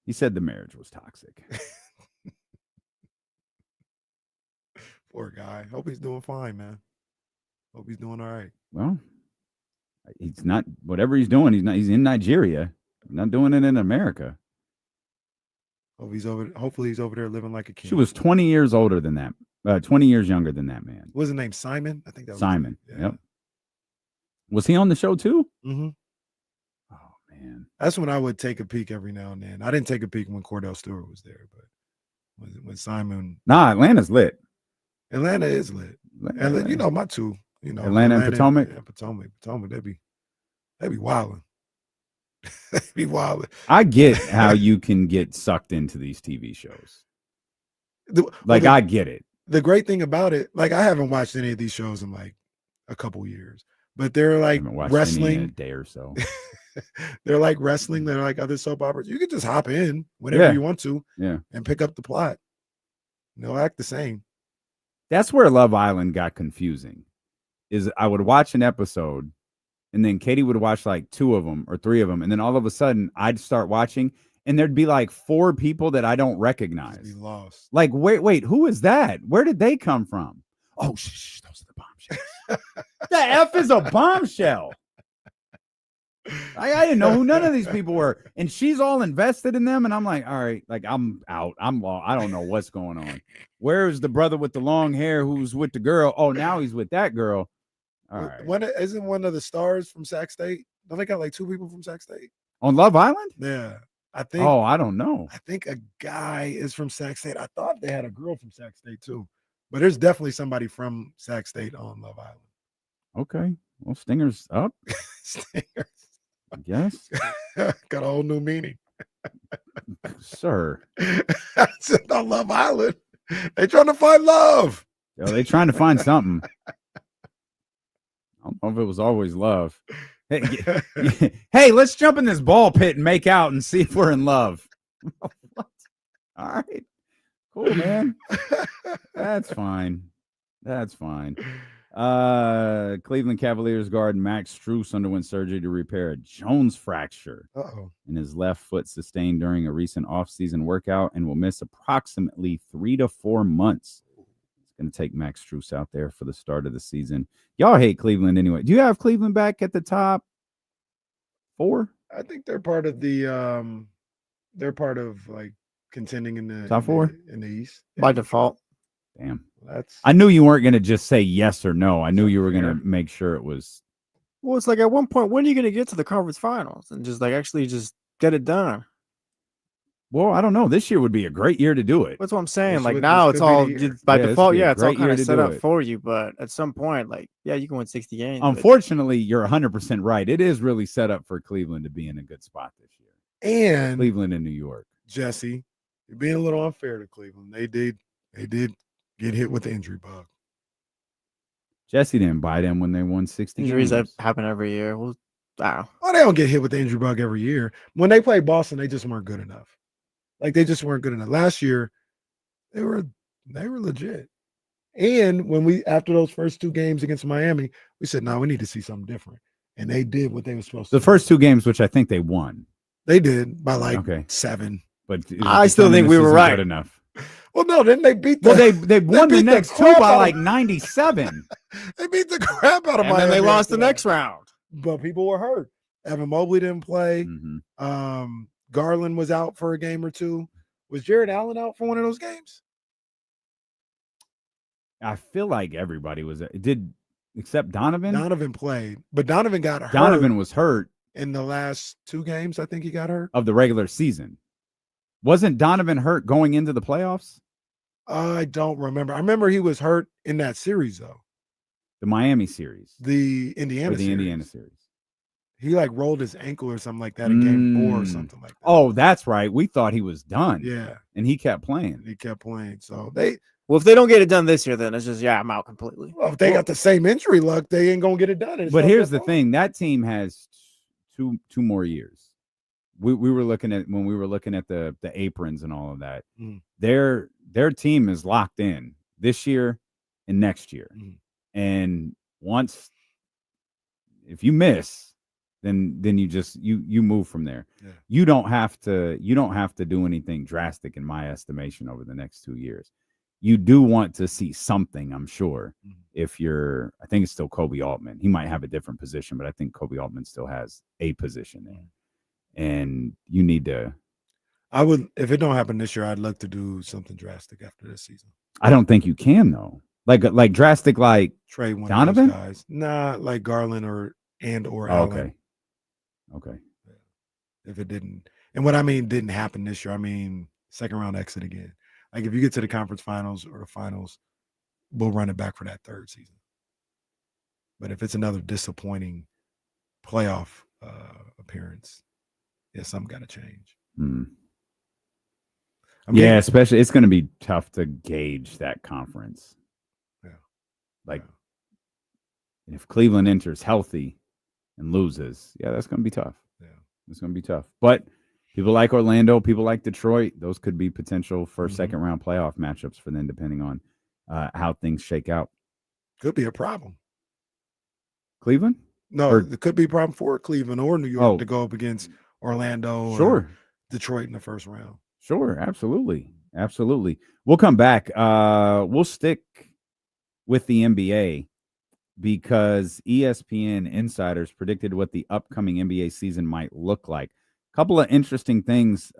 He said the marriage was toxic. Poor guy. Hope he's doing fine, man. Hope he's doing all right. Well, he's not, whatever he's doing, he's in Nigeria. Not doing it in America. Hopefully he's over there living like a king. She was 20 years older than that. 20 years younger than that man. What was his name? Simon? I think that was Simon. Yep. Was he on the show too? Mm-hmm. Oh man. That's when I would take a peek every now and then. I didn't take a peek when Cordell Stewart was there, but when Simon. Nah, Atlanta's lit. Atlanta is lit. And you know, my two, Atlanta and Potomac. Yeah, Potomac. They'd be wilding. They'd be wilding. I get how you can get sucked into these TV shows. I get it. The great thing about it, like I haven't watched any of these shows in like a couple years, but they're like wrestling in a day or so. They're like wrestling. They're like other soap operas. You can just hop in whenever you want to, and pick up the plot. They'll act the same. That's where Love Island got confusing. Is I would watch an episode, and then Katie would watch like 2 of them or 3 of them, and then all of a sudden I'd start watching, and there'd be like 4 people that I don't recognize. Be lost. Like, wait, who is that? Where did they come from? Oh, shh, those are the bombshells. The F is a bombshell. I didn't know who none of these people were, and she's all invested in them, and I'm like, all right, like I'm out. I'm lost. I don't know what's going on. Where's the brother with the long hair who's with the girl? Oh, now he's with that girl. All right. Isn't one of the stars from Sac State? Don't they got like 2 people from Sac State on Love Island? Yeah, I think. Oh, I don't know. I think a guy is from Sac State. I thought they had a girl from Sac State too, but there's definitely somebody from Sac State on Love Island. Okay, well, Stinger's up. Stingers, I guess. Got a whole new meaning, sir. I said on Love Island, they trying to find love. Yo, they trying to find something. I don't know if it was always love. Hey, hey, let's jump in this ball pit and make out and see if we're in love. What? All right. Cool, man. That's fine. That's fine. Cleveland Cavaliers guard Max Strus underwent surgery to repair a Jones fracture in his left foot sustained during a recent offseason workout and will miss approximately 3 to 4 months. Going to take Max Strus out there for the start of the season. Y'all hate Cleveland anyway. Do you have Cleveland back at the top 4? I think they're part of the they're part of like contending in the top 4 in the East by default. Damn. That's I knew you weren't going to just say yes or no. I knew you were going to make sure it was. Well, it's like at one point, when are you going to get to the conference finals and just like actually just get it done? Well, I don't know. This year would be a great year to do it. That's what I'm saying. Like now it's all by default. Yeah, it's all kind of set up for you. But at some point, like, yeah, you can win 60 games. Unfortunately, you're 100% right. It is really set up for Cleveland to be in a good spot this year. And Cleveland and New York. Jesse, you're being a little unfair to Cleveland. They did get hit with the injury bug. Jesse didn't buy them when they won 60 Injuries games. that happen every year. Well, wow. Well, they don't get hit with the injury bug every year. When they played Boston, they just weren't good enough. Like they just weren't good enough. Last year, they were legit. And when we after those first 2 games against Miami, we said, "No, we need to see something different." And they did what they were supposed to. The first 2 games, which I think they won. They did by like 7. But I still think we were right. Good enough. Well, no, then they beat. Well, they won the next 2 by like 97. They beat the crap out of Miami. And then they lost the next round. But people were hurt. Evan Mobley didn't play. Garland was out for a game or 2. Was Jared Allen out for one of those games? I feel like everybody was. Except Donovan. Donovan played, but Donovan got hurt. Donovan was hurt in the last 2 games. I think he got hurt of the regular season. Wasn't Donovan hurt going into the playoffs? I don't remember. I remember he was hurt in that series though. The Miami series, the Indiana series. He like rolled his ankle or something like that in game 4 or something like that. Oh, that's right. We thought he was done. Yeah. And he kept playing. So well, if they don't get it done this year, then it's just, I'm out completely. Well, if they got the same injury luck, they ain't going to get it done. But here's the thing. That team has two more years. We were looking at, when we were looking at the aprons and all of that, their team is locked in this year and next year. And if you miss, then you just you move from there. Yeah. You don't have to do anything drastic in my estimation over the next 2 years. You do want to see something, I'm sure. If you're, I think it's still Kobe Altman. He might have a different position, but I think Kobe Altman still has a position there. And you need to. I would, if it don't happen this year, I'd look to do something drastic after this season. I don't think you can though. Like drastic, like trade one Donovan? of those guys. Nah, like Garland or Allen. Okay. If it didn't, and what I mean didn't happen this year, I mean second round exit again. Like if you get to the conference finals or the finals, we'll run it back for that 3rd season. But if it's another disappointing playoff appearance, something got to change. Especially it's going to be tough to gauge that conference. Yeah. If Cleveland enters healthy and loses, that's going to be tough. Yeah, it's going to be tough. But people like Orlando, people like Detroit, those could be potential first, second round playoff matchups for them, depending on how things shake out. Could be a problem. Cleveland? No, it could be a problem for Cleveland or New York to go up against Orlando or Detroit in the first round. Sure, absolutely. We'll come back. We'll stick with the NBA. because ESPN insiders predicted what the upcoming NBA season might look like. A couple of interesting things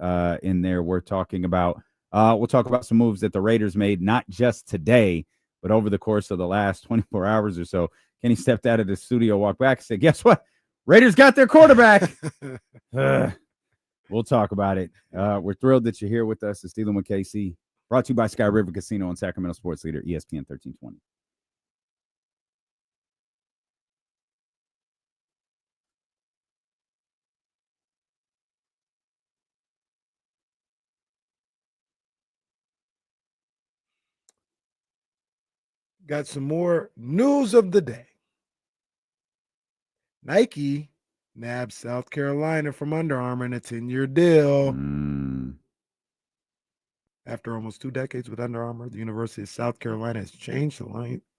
in there we're talking about. We'll talk about some moves that the Raiders made, not just today, but over the course of the last 24 hours or so. Kenny stepped out of the studio, walked back, and said, guess what? Raiders got their quarterback. We'll talk about it. We're thrilled that you're here with us. It's Dealing with KC, brought to you by Sky River Casino and Sacramento Sports Leader, ESPN 1320. Got some more news of the day. Nike nabbed South Carolina from Under Armour in a 10-year deal. After almost 2 decades with Under Armour, the University of South Carolina has changed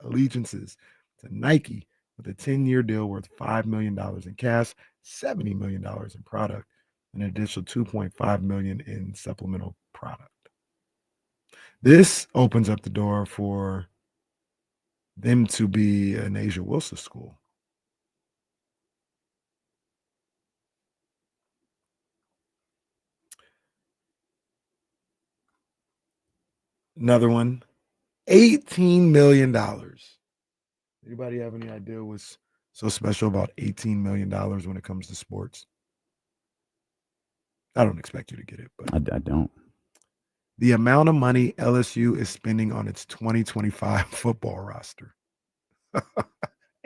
allegiances to Nike with a 10-year deal worth $5 million in cash, $70 million in product, and an additional $2.5 million in supplemental product. This opens up the door for them to be an Asia Wilson school. Another one, $18 million. Anybody have any idea what's so special about $18 million when it comes to sports? I don't expect you to get it, but I don't. The amount of money LSU is spending on its 2025 football roster.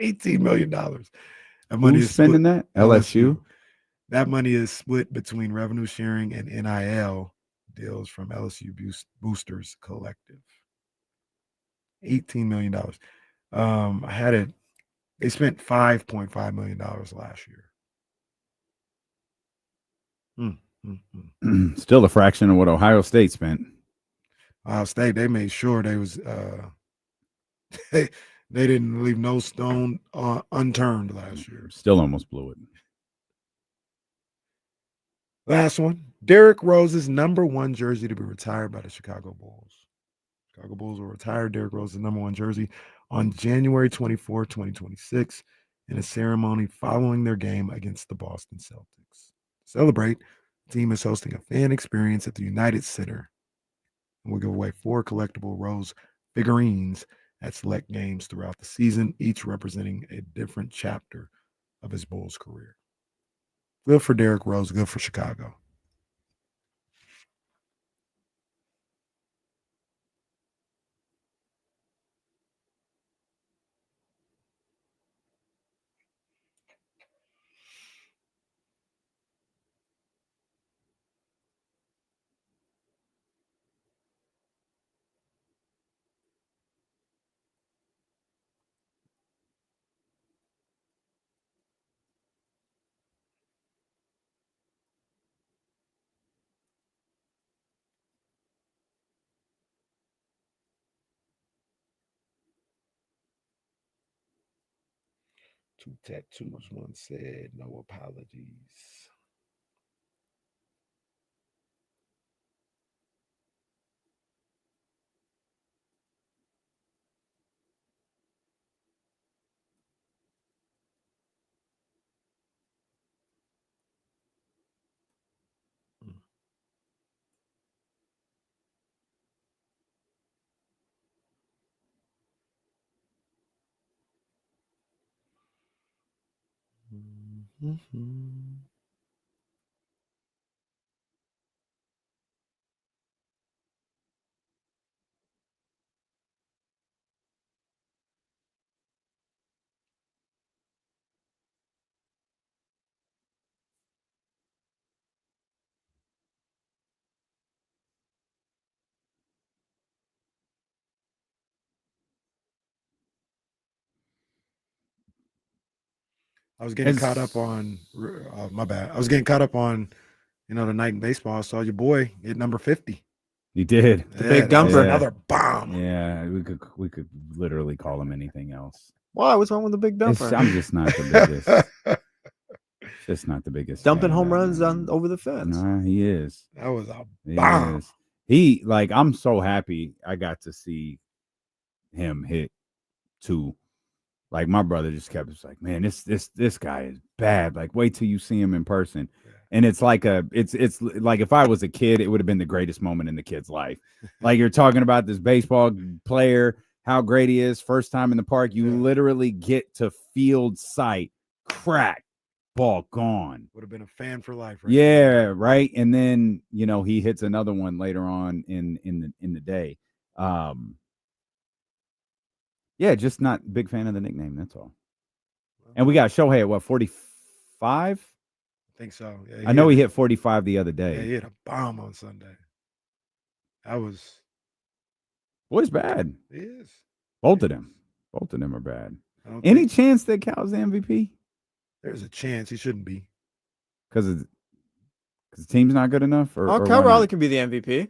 $18 million. That money Who's spending that? LSU? That money is split between revenue sharing and NIL deals from LSU Boosters Collective. $18 million. I had it. They spent $5.5 million last year. Still a fraction of what Ohio State spent. Ohio State, they made sure they was they didn't leave no stone unturned last year. Still almost blew it. Last one, Derrick Rose's #1 jersey to be retired by the Chicago Bulls. Chicago Bulls will retire Derrick Rose's #1 jersey on January 24, 2026 in a ceremony following their game against the Boston Celtics. To celebrate, the team is hosting a fan experience at the United Center. And we'll give away 4 collectible Rose figurines at select games throughout the season, each representing a different chapter of his Bulls career. Good for Derrick Rose, good for Chicago. Two tattoos, one said, no apologies. I was getting caught up on my bad. I was getting caught up on, the night in baseball. I saw your boy hit number 50. He did. The big dumper. Another bomb. Yeah, we could literally call him anything else. Why? What's wrong with the big dumper? I'm just not the biggest. Just not the biggest. Dumping home runs over the fence. Nah, he is. That was a bomb. I'm so happy I got to see him hit 2. Like my brother just kept like, man, this guy is bad. Like, wait till you see him in person. Yeah. And it's like it's like if I was a kid, it would have been the greatest moment in the kid's life. Like you're talking about this baseball player, how great he is, first time in the park. You literally get to field sight, crack, ball gone. Would have been a fan for life, right? Yeah, right. And then he hits another one later on in the day. Yeah, just not a big fan of the nickname. That's all. And we got Shohei at what, 45? I think so. Yeah, I know he hit 45 the other day. Yeah, he hit a bomb on Sunday. That was. Boy's bad. He is. Both of them are bad. Any chance that Cal's the MVP? There's a chance he shouldn't be. Because the team's not good enough? Or Cal Raleigh can be the MVP.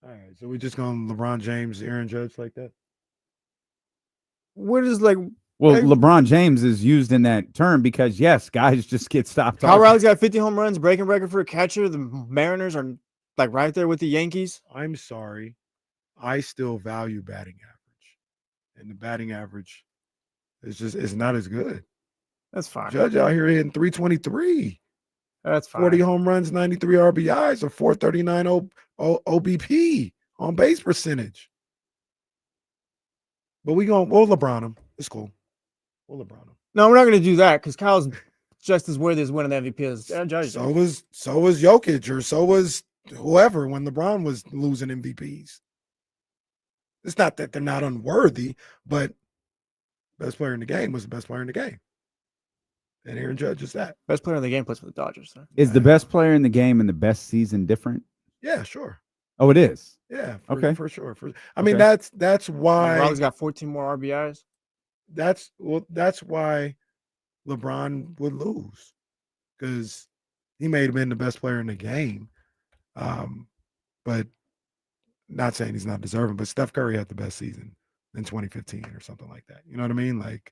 All right, so we're just going LeBron James, Aaron Judge like that? What is like? Well, LeBron James is used in that term because yes, guys just get stopped. Cal Raleigh's got 50 home runs, breaking record for a catcher. The Mariners are like right there with the Yankees. I'm sorry, I still value batting average, and the batting average is not as good. That's fine. Judge out here hitting 323. That's fine. 40 home runs, 93 RBIs, a 439 OBP on base percentage. But we'll LeBron him. It's cool. We'll LeBron him. No, we're not going to do that because Kyle's just as worthy as winning the MVP as Aaron Judge. So was Jokic, or so was whoever when LeBron was losing MVPs. It's not that they're not unworthy, but best player in the game was the best player in the game. And Aaron Judge is that. Best player in the game plays for the Dodgers. Sir. Is the best player in the game and the best season different? Yeah, sure. Oh, it is? Yeah. For sure. I mean, that's why. LeBron's got 14 more RBIs. That's why LeBron would lose, because he may have been the best player in the game. But not saying he's not deserving, but Steph Curry had the best season in 2015 or something like that. You know what I mean? Like,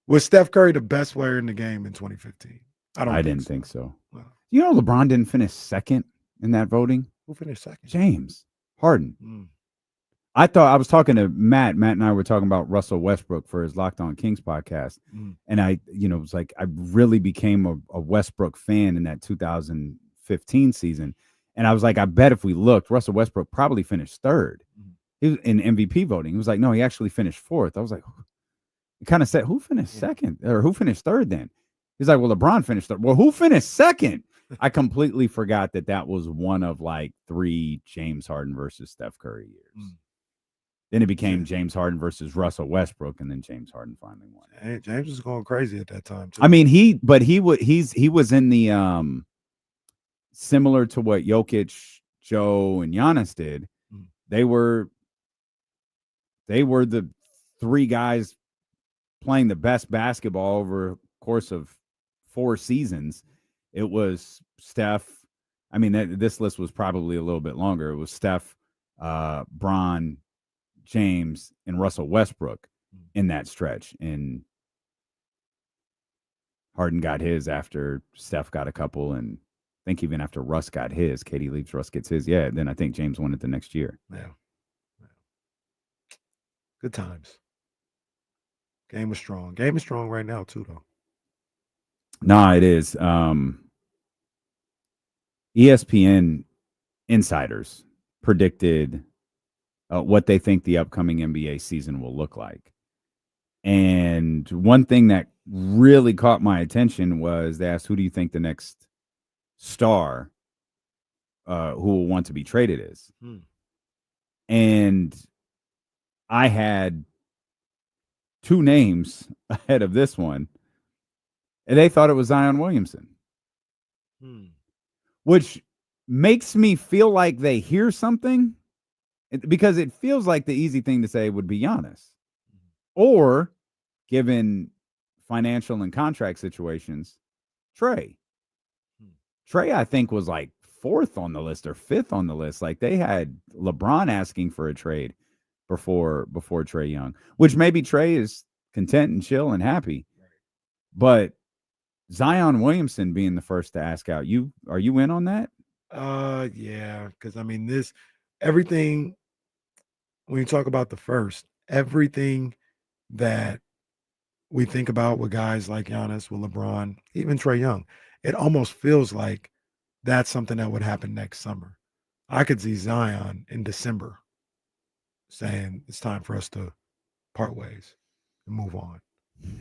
was Steph Curry the best player in the game in 2015? I didn't think so. Well, LeBron didn't finish second in that voting. Who finished second? James Harden. I was talking to Matt. Matt and I were talking about Russell Westbrook for his Locked On Kings podcast. And I was like, I really became a Westbrook fan in that 2015 season. And I was like, I bet if we looked, Russell Westbrook probably finished third. He was in MVP voting. He was like, no, he actually finished fourth. I was like, he kind of said, who finished second or who finished third then? He's like, well, LeBron finished third. Well, who finished second? I completely forgot that was one of like 3 James Harden versus Steph Curry years. Then it became James Harden versus Russell Westbrook, and then James Harden finally won. Hey, James was going crazy at that time too. I mean, he was in the similar to what Jokic, Joe, and Giannis did. They were the 3 guys playing the best basketball over a course of 4 seasons. It was Steph. I mean, this list was probably a little bit longer. It was Steph, Bron, James, and Russell Westbrook in that stretch. And Harden got his after Steph got a couple, and I think even after Russ got his. Katie leaves, Russ gets his. Yeah, then I think James won it the next year. Yeah. Good times. Game is strong. Game is strong right now too, though. No, it is. ESPN insiders predicted what they think the upcoming NBA season will look like. And one thing that really caught my attention was they asked, who do you think the next star who will want to be traded is? And I had 2 names ahead of this one, and they thought it was Zion Williamson, which makes me feel like they hear something, because it feels like the easy thing to say would be Giannis, or given financial and contract situations, Trey. Trey, I think, was like 4th on the list or 5th on the list. Like they had LeBron asking for a trade before Trae Young, which maybe Trey is content and chill and happy, but Zion Williamson being the first to ask out, are you in on that? Yeah, because I mean, everything when you talk about the first, everything that we think about with guys like Giannis, with LeBron, even Trae Young. It almost feels like that's something that would happen next summer. I could see Zion in December saying it's time for us to part ways and move on.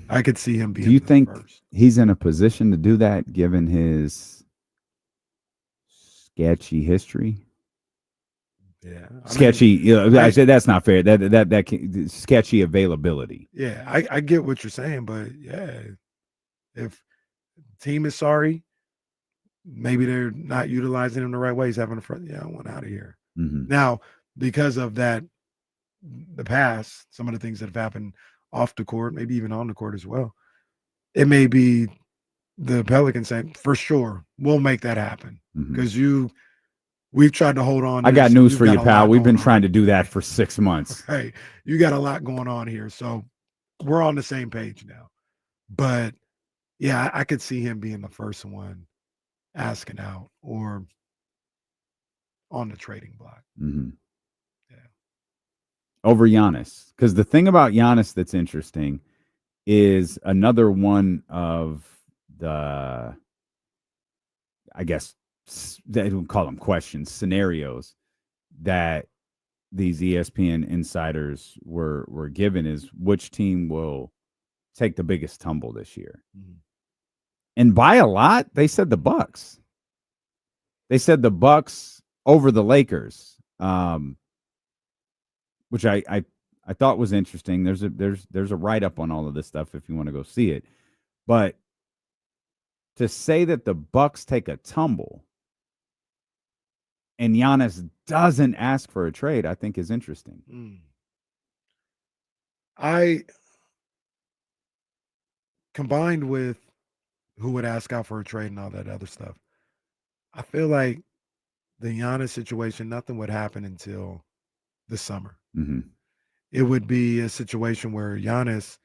I could see him being. Do you think first. he's in a position to do that given his sketchy history? Yeah, sketchy. I said that's not fair. That sketchy availability. Yeah, I get what you're saying, but yeah, if the team is sorry, maybe they're not utilizing him the right way. He's having a front. Yeah, I want out of here. Mm-hmm. Now, because of that, the past, some of the things that have happened off the court, maybe even on the court as well, it may be the Pelicans saying, for sure, we'll make that happen because we've tried to hold on. I got news for you, pal. We've been trying to do that for 6 months. Hey, you got a lot going on here. So we're on the same page now. But yeah, I could see him being the first one asking out or on the trading block. Mm-hmm. Yeah. Over Giannis. Because the thing about Giannis that's interesting is another one of the, I guess, they don't call them questions, scenarios that these ESPN insiders were given is which team will take the biggest tumble this year. Mm-hmm. And by a lot, they said the Bucks. They said the Bucks over the Lakers, which I thought was interesting. There's a write-up on all of this stuff if you want to go see it. But to say that the Bucks take a tumble and Giannis doesn't ask for a trade, I think is interesting. I, combined with who would ask out for a trade and all that other stuff, I feel like the Giannis situation, nothing would happen until the summer. Mm-hmm. It would be a situation where Giannis,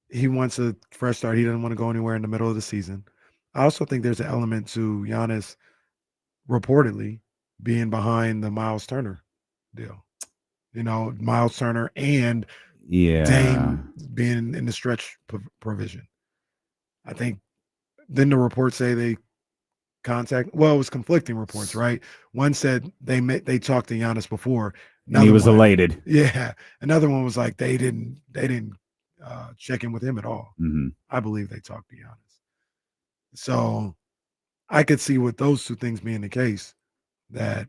he wants a fresh start. He doesn't want to go anywhere in the middle of the season. I also think there's an element to Giannis reportedly being behind the Miles Turner deal. You know, Miles Turner and Dame being in the stretch provision. I think then the reports say they it was conflicting reports, right? One said they talked to Giannis before. And he was elated. Yeah. Another one was like they didn't check in with him at all. Mm-hmm. I believe they talked to Giannis. So I could see with those two things being the case that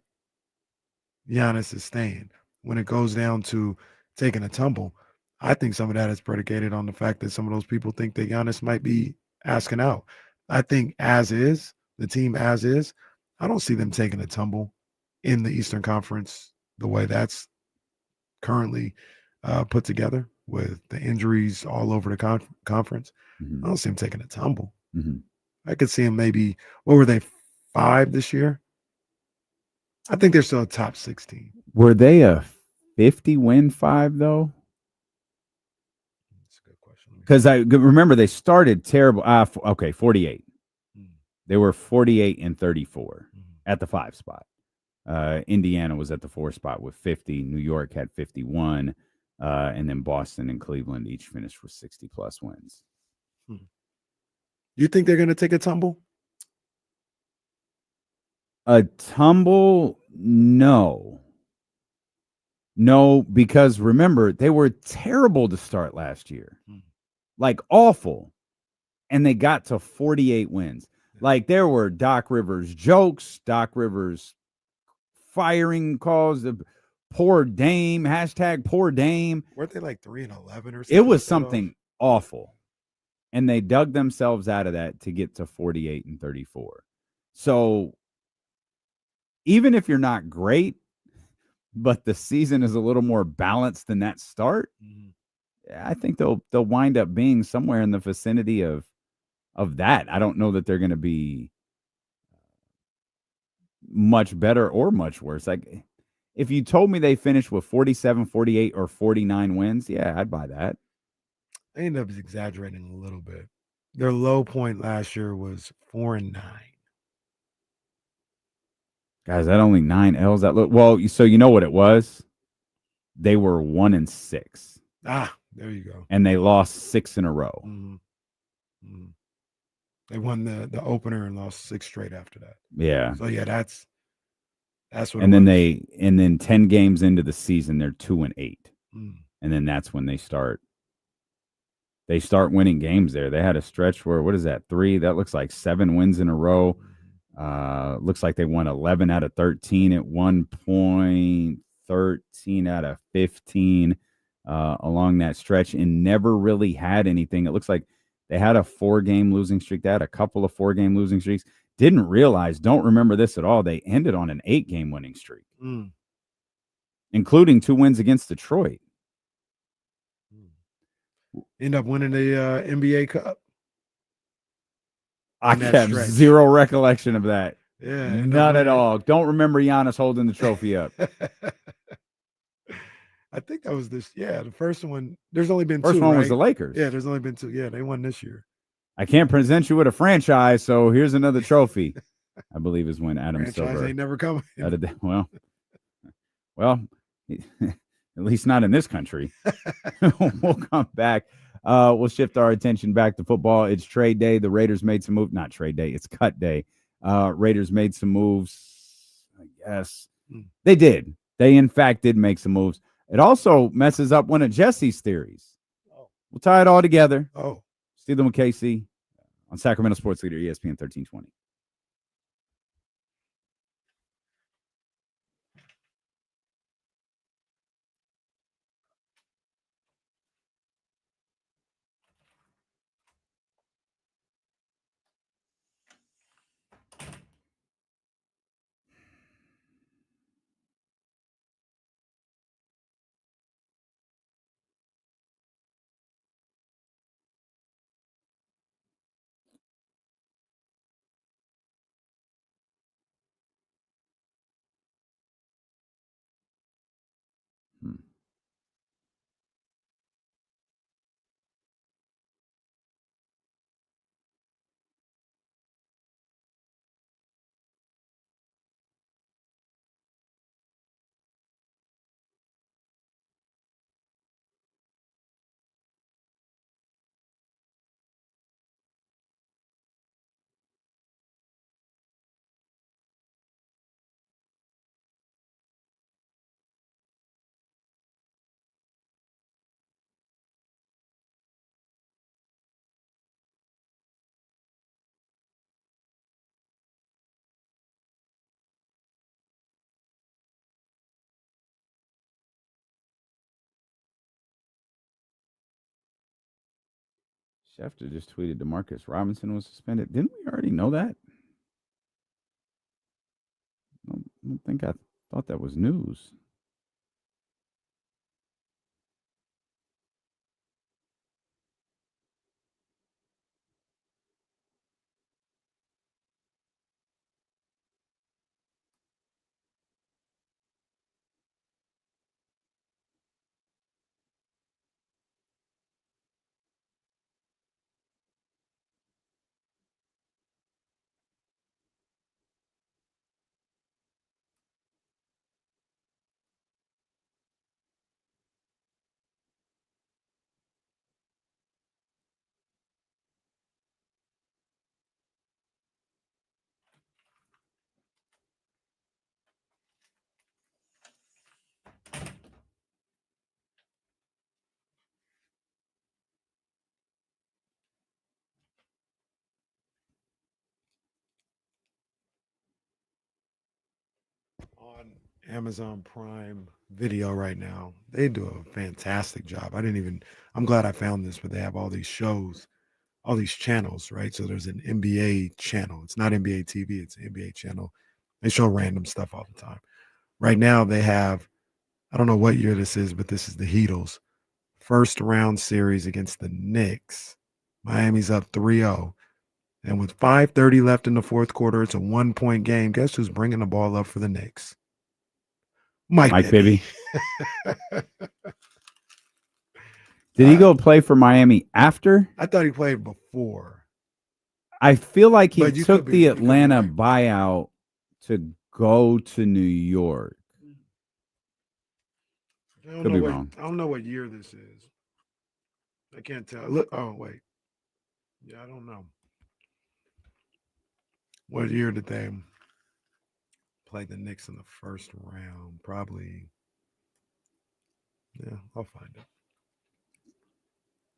Giannis is staying. When it goes down to taking a tumble, I think some of that is predicated on the fact that some of those people think that Giannis might be asking out. I think as is, the team as is, I don't see them taking a tumble in the Eastern Conference the way that's currently put together with the injuries all over the conference. Mm-hmm. I don't see them taking a tumble. Mm-hmm. I could see them maybe, what were they, 5 this year? I think they're still a top 16. Were they a 50-win 5, though? That's a good question. Because I remember they started terrible. 48. They were 48-34 at the 5 spot. Indiana was at the 4 spot with 50. New York had 51. And then Boston and Cleveland each finished with 60-plus wins. You think they're going to take a tumble? A tumble? No. No, because remember, they were terrible to start last year. Like awful. And they got to 48 wins. Like there were Doc Rivers jokes, Doc Rivers firing calls, the poor Dame, hashtag poor Dame. Weren't they like 3-11 or something? It was something awful. And they dug themselves out of that to get to 48-34. So even if you're not great, but the season is a little more balanced than that start, I think they'll wind up being somewhere in the vicinity of that. I don't know that they're going to be much better or much worse. Like if you told me they finished with 47, 48, or 49 wins, yeah, I'd buy that. I end up exaggerating a little bit. Their low point last year was 4-9. Guys, that only 9 L's. That look well. So you know what it was? they were 1-6. There you go. And they lost 6 in a row. They won the opener and lost 6 straight after that. Yeah. So yeah, that's what. And then 10 games into the season, they're 2-8. And then that's when they start winning games there. They had a stretch where, what is that, 3? That looks like 7 wins in a row. Looks like they won 11 out of 13 at one point, 13 out of 15 along that stretch, and never really had anything. It looks like they had a 4-game losing streak. They had a couple of 4-game losing streaks. Don't remember this at all. They ended on an 8-game winning streak, including 2 wins against Detroit. End up winning the NBA Cup. I have zero recollection of that. Yeah, none at all. Don't remember Giannis holding the trophy up. I think that was this. Yeah, the first one. There's only been 2. First one was right? the Lakers. Yeah, there's only been 2. Yeah, they won this year. I can't present you with a franchise, so here's another trophy. I believe is when Adam Franchise Silver ain't never coming. Well, at least not in this country. We'll come back. We'll shift our attention back to football. It's trade day. The Raiders made some moves. Not trade day. It's cut day. Raiders made some moves. I guess they did. They, in fact, did make some moves. It also messes up one of Jesse's theories. We'll tie it all together. Steele and Casey on Sacramento Sports Leader, ESPN 1320. Schefter just tweeted Demarcus Robinson was suspended. Didn't we already know that? I don't think I thought that was news. On Amazon Prime Video right now, they do a fantastic job. I'm glad I found this, but they have all these shows, all these channels, right? So there's an NBA channel. It's not NBA TV, it's an NBA channel. They show random stuff all the time. Right now they have, I don't know what year this is, but this is the Heatles first round series against the Knicks. Miami's up 3-0. And with 5:30 left in the fourth quarter, it's a 1-point game. Guess who's bringing the ball up for the Knicks? Mike Bibby. Did he go play for Miami after? I thought he played before. I feel like he took the Atlanta buyout to go to New York. I'm Could be wrong. I don't know what year this is. I can't tell. Look. Oh wait. Yeah, I don't know. What year did they play the Knicks in the first round? Probably. Yeah, I'll find it.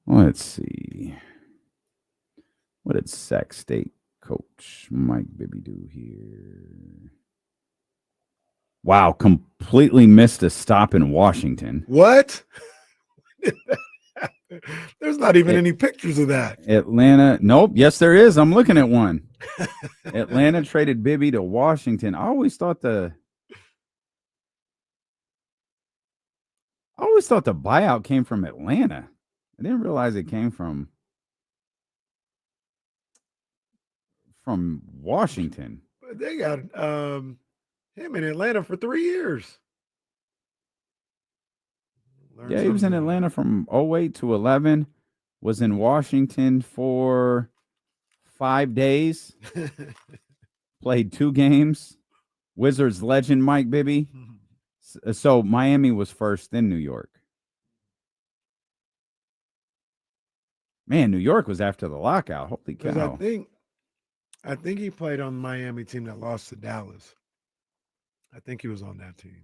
Let's see. What did Sac State coach Mike Bibby do here? Wow, completely missed a stop in Washington. What? There's not even any pictures of that. Atlanta. Nope. Yes, there is. I'm looking at one. Atlanta traded Bibby to Washington. I always thought the buyout came from Atlanta. I didn't realize it came from Washington. But they got him in Atlanta for 3 years. Yeah, he was in Atlanta from 08 to 11, was in Washington for 5 days, played 2 games. Wizards legend Mike Bibby. So Miami was first, then New York. Man, New York was after the lockout. Holy cow. I think he played on the Miami team that lost to Dallas. I think he was on that team.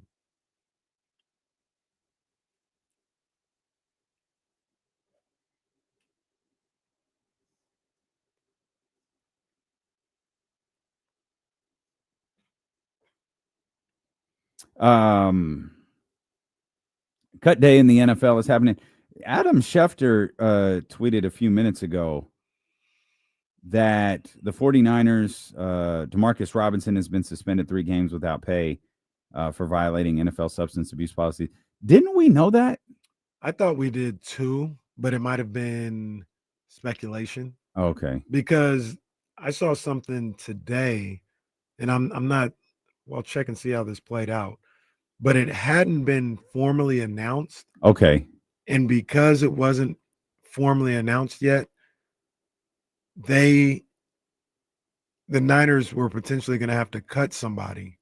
Cut day in the NFL is happening. Adam Schefter tweeted a few minutes ago that the 49ers, Demarcus Robinson has been suspended 3 games without pay for violating NFL substance abuse policy. Didn't we know that? I thought we did too, but it might have been speculation. Okay. Because I saw something today, and I'm not, well, check and see how this played out, but it hadn't been formally announced. Okay. And because it wasn't formally announced yet, the Niners were potentially going to have to cut somebody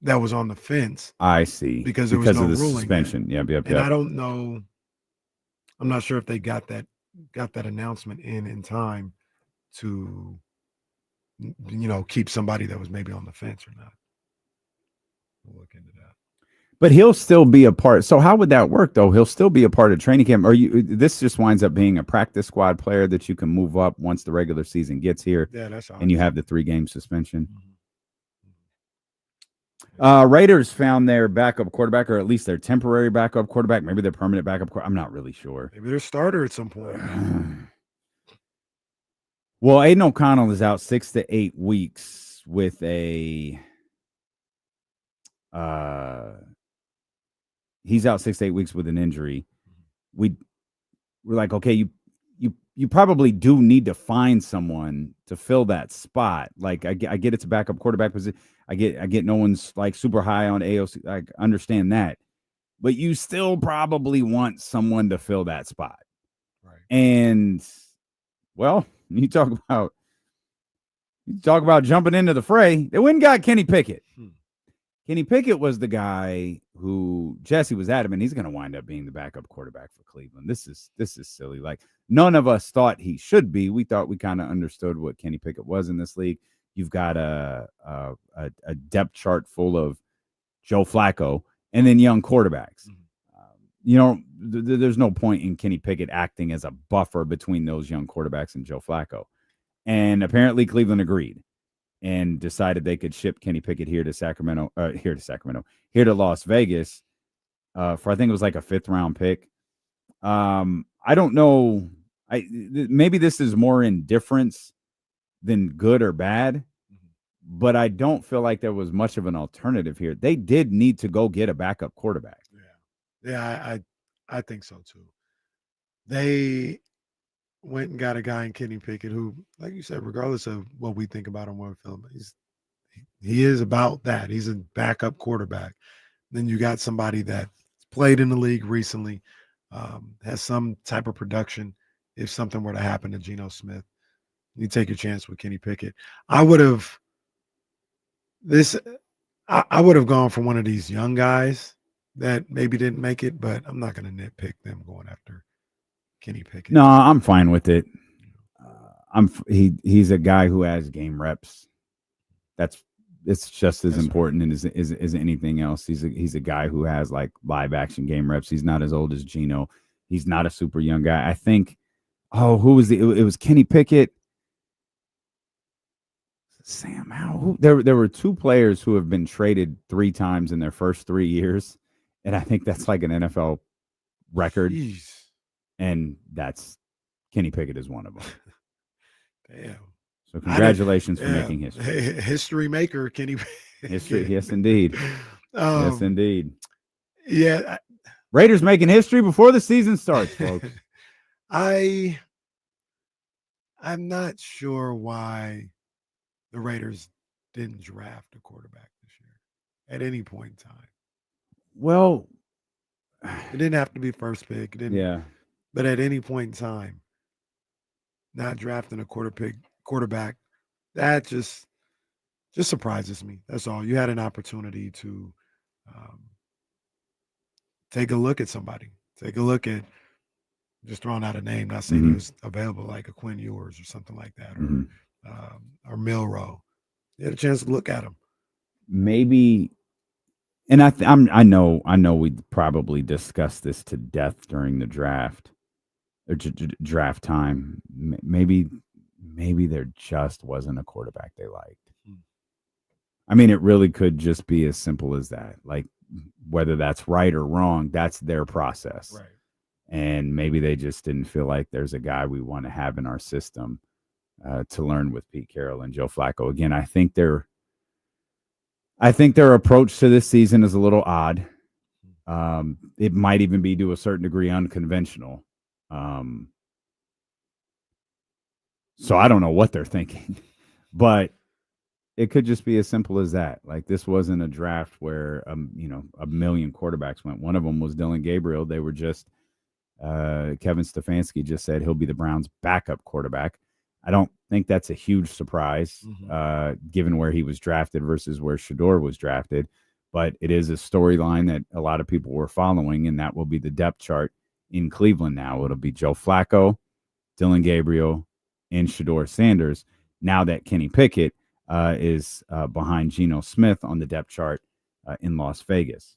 that was on the fence. I see. Because there was no of the ruling suspension. Yep. And I don't know. I'm not sure if they got that announcement in time to, keep somebody that was maybe on the fence or not. We'll look into that. But he'll still be a part. So how would that work, though? He'll still be a part of training camp. This just winds up being a practice squad player that you can move up once the regular season gets here. Yeah, that's and you have the 3-game suspension. Raiders found their backup quarterback, or at least their temporary backup quarterback. Maybe their permanent backup. I'm not really sure. Maybe their starter at some point. Well, Aiden O'Connell is out 6 to 8 weeks with a. He's out 6 to 8 weeks with an injury. We're like, okay, you probably do need to find someone to fill that spot. Like I get it's a backup quarterback position. I get no one's like super high on AOC. I understand that, but you still probably want someone to fill that spot. Right. And well, you talk about jumping into the fray. They went and got Kenny Pickett. Kenny Pickett was the guy who Jesse was adamant he's going to wind up being the backup quarterback for Cleveland. This is silly. Like none of us thought he should be. We thought we kind of understood what Kenny Pickett was in this league. You've got a depth chart full of Joe Flacco and then young quarterbacks. There's no point in Kenny Pickett acting as a buffer between those young quarterbacks and Joe Flacco. And apparently Cleveland agreed and decided they could ship Kenny Pickett here to Las Vegas for I think it was like a 5th round pick. I don't know. Maybe this is more indifference than good or bad, but I don't feel like there was much of an alternative here. They did need to go get a backup quarterback. Yeah, I think so too. They went and got a guy in Kenny Pickett who, like you said, regardless of what we think about him on film, he is about that. He's a backup quarterback. Then you got somebody that played in the league recently, has some type of production. If something were to happen to Geno Smith, you take your chance with Kenny Pickett. I would have gone for one of these young guys that maybe didn't make it, but I'm not going to nitpick them going after Kenny Pickett. No, I'm fine with it. He's a guy who has game reps. It's just as important as anything else. He's a guy who has like live action game reps. He's not as old as Geno. He's not a super young guy. I think. Who was it was Kenny Pickett. Sam Howell. There were two players who have been traded 3 times in their first 3 years, and I think that's like an NFL record. Jeez. And that's Kenny Pickett is one of them. Damn. So congratulations for making history. History maker, Kenny. History, yes, indeed. Yes, indeed. Yeah. Raiders making history before the season starts, folks. I'm not sure why the Raiders didn't draft a quarterback this year at any point in time. Well, it didn't have to be first pick. It didn't, but at any point in time, not drafting a quarterback, that just surprises me. That's all. You had an opportunity to take a look at somebody. Take a look at, just throwing out a name, not saying he was available, like a Quinn Ewers or something like that, or Milroe. You had a chance to look at him. Maybe, and I know we probably discussed this to death during the draft or draft time. Maybe there just wasn't a quarterback they liked. I mean, it really could just be as simple as that. Like, whether that's right or wrong, that's their process. Right. And maybe they just didn't feel like there's a guy we want to have in our system to learn with Pete Carroll and Joe Flacco. Again, I think their approach to this season is a little odd. It might even be to a certain degree unconventional. So I don't know what they're thinking, but it could just be as simple as that. Like, this wasn't a draft where a million quarterbacks went. One of them was Dylan Gabriel. They were just Kevin Stefanski just said he'll be the Browns' backup quarterback. I don't think that's a huge surprise, given where he was drafted versus where Shador was drafted. But it is a storyline that a lot of people were following, and that will be the depth chart in Cleveland now. It'll be Joe Flacco, Dylan Gabriel, and Shador Sanders. Now that Kenny Pickett is behind Geno Smith on the depth chart in Las Vegas.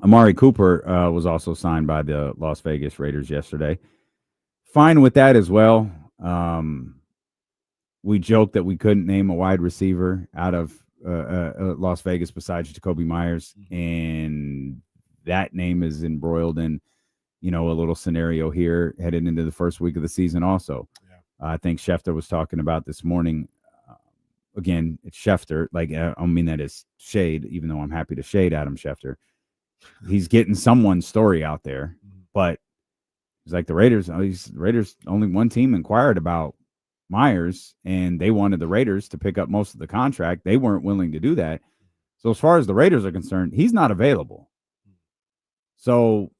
Amari Cooper was also signed by the Las Vegas Raiders yesterday. Fine with that as well. We joked that we couldn't name a wide receiver out of Las Vegas besides Jacoby Myers, and that name is embroiled in, a little scenario here headed into the first week of the season also. I think Schefter was talking about this morning. Again, it's Schefter. Like, I don't mean that as shade, even though I'm happy to shade Adam Schefter. He's getting someone's story out there, but it's like the Raiders only one team inquired about Myers, and they wanted the Raiders to pick up most of the contract. They weren't willing to do that. So as far as the Raiders are concerned, he's not available. So,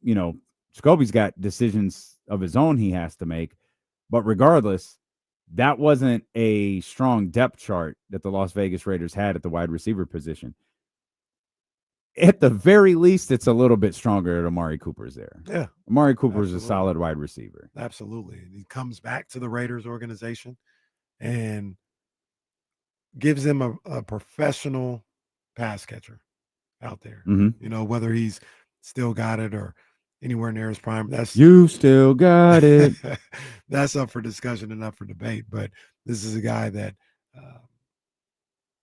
Jacoby's got decisions of his own he has to make. But regardless, that wasn't a strong depth chart that the Las Vegas Raiders had at the wide receiver position. At the very least, it's a little bit stronger that Amari Cooper's there. Yeah. Amari Cooper's a solid wide receiver. Absolutely. He comes back to the Raiders organization and gives them a professional pass catcher out there. Whether he's still got it or anywhere near his prime. You still got it. That's up for discussion and up for debate. But this is a guy that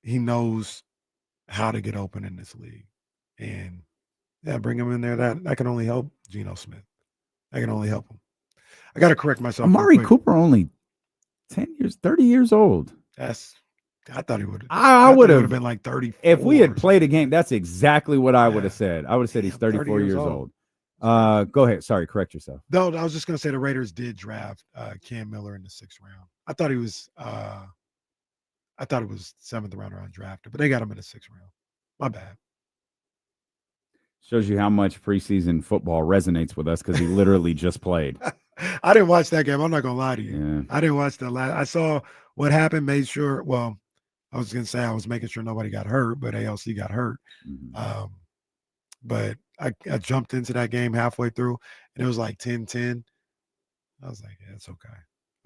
he knows how to get open in this league. And bring him in there. That can only help Geno Smith. That can only help him. I got to correct myself. Amari Cooper only 30 years old. I thought he would. I would have been like 30. If we had played a game, that's exactly what I would have said. I would have said he's 34 years old. Go ahead. Sorry, correct yourself. No, I was just going to say the Raiders did draft Cam Miller in the 6th round. I thought it was 7th round undrafted, but they got him in the 6th round. My bad. Shows you how much preseason football resonates with us because he literally just played. I didn't watch that game. I'm not going to lie to you. Yeah. I didn't watch the last. I saw what happened, made sure. Well, I was going to say I was making sure nobody got hurt, but ALC got hurt. but I jumped into that game halfway through, and it was like 10-10. I was like, yeah, it's okay.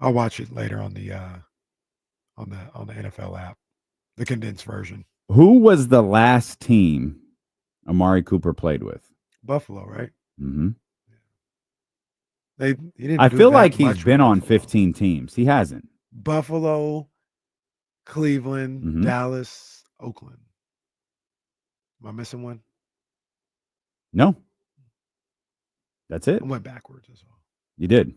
I'll watch it later on the NFL app, the condensed version. Who was the last team Amari Cooper played with? Buffalo, right? Mm-hmm. He didn't I do feel that like he's much been with on Buffalo. 15 teams. He hasn't. Buffalo, Cleveland, Mhm. Dallas, Oakland. Am I missing one? No. That's it. I went backwards as well. You did.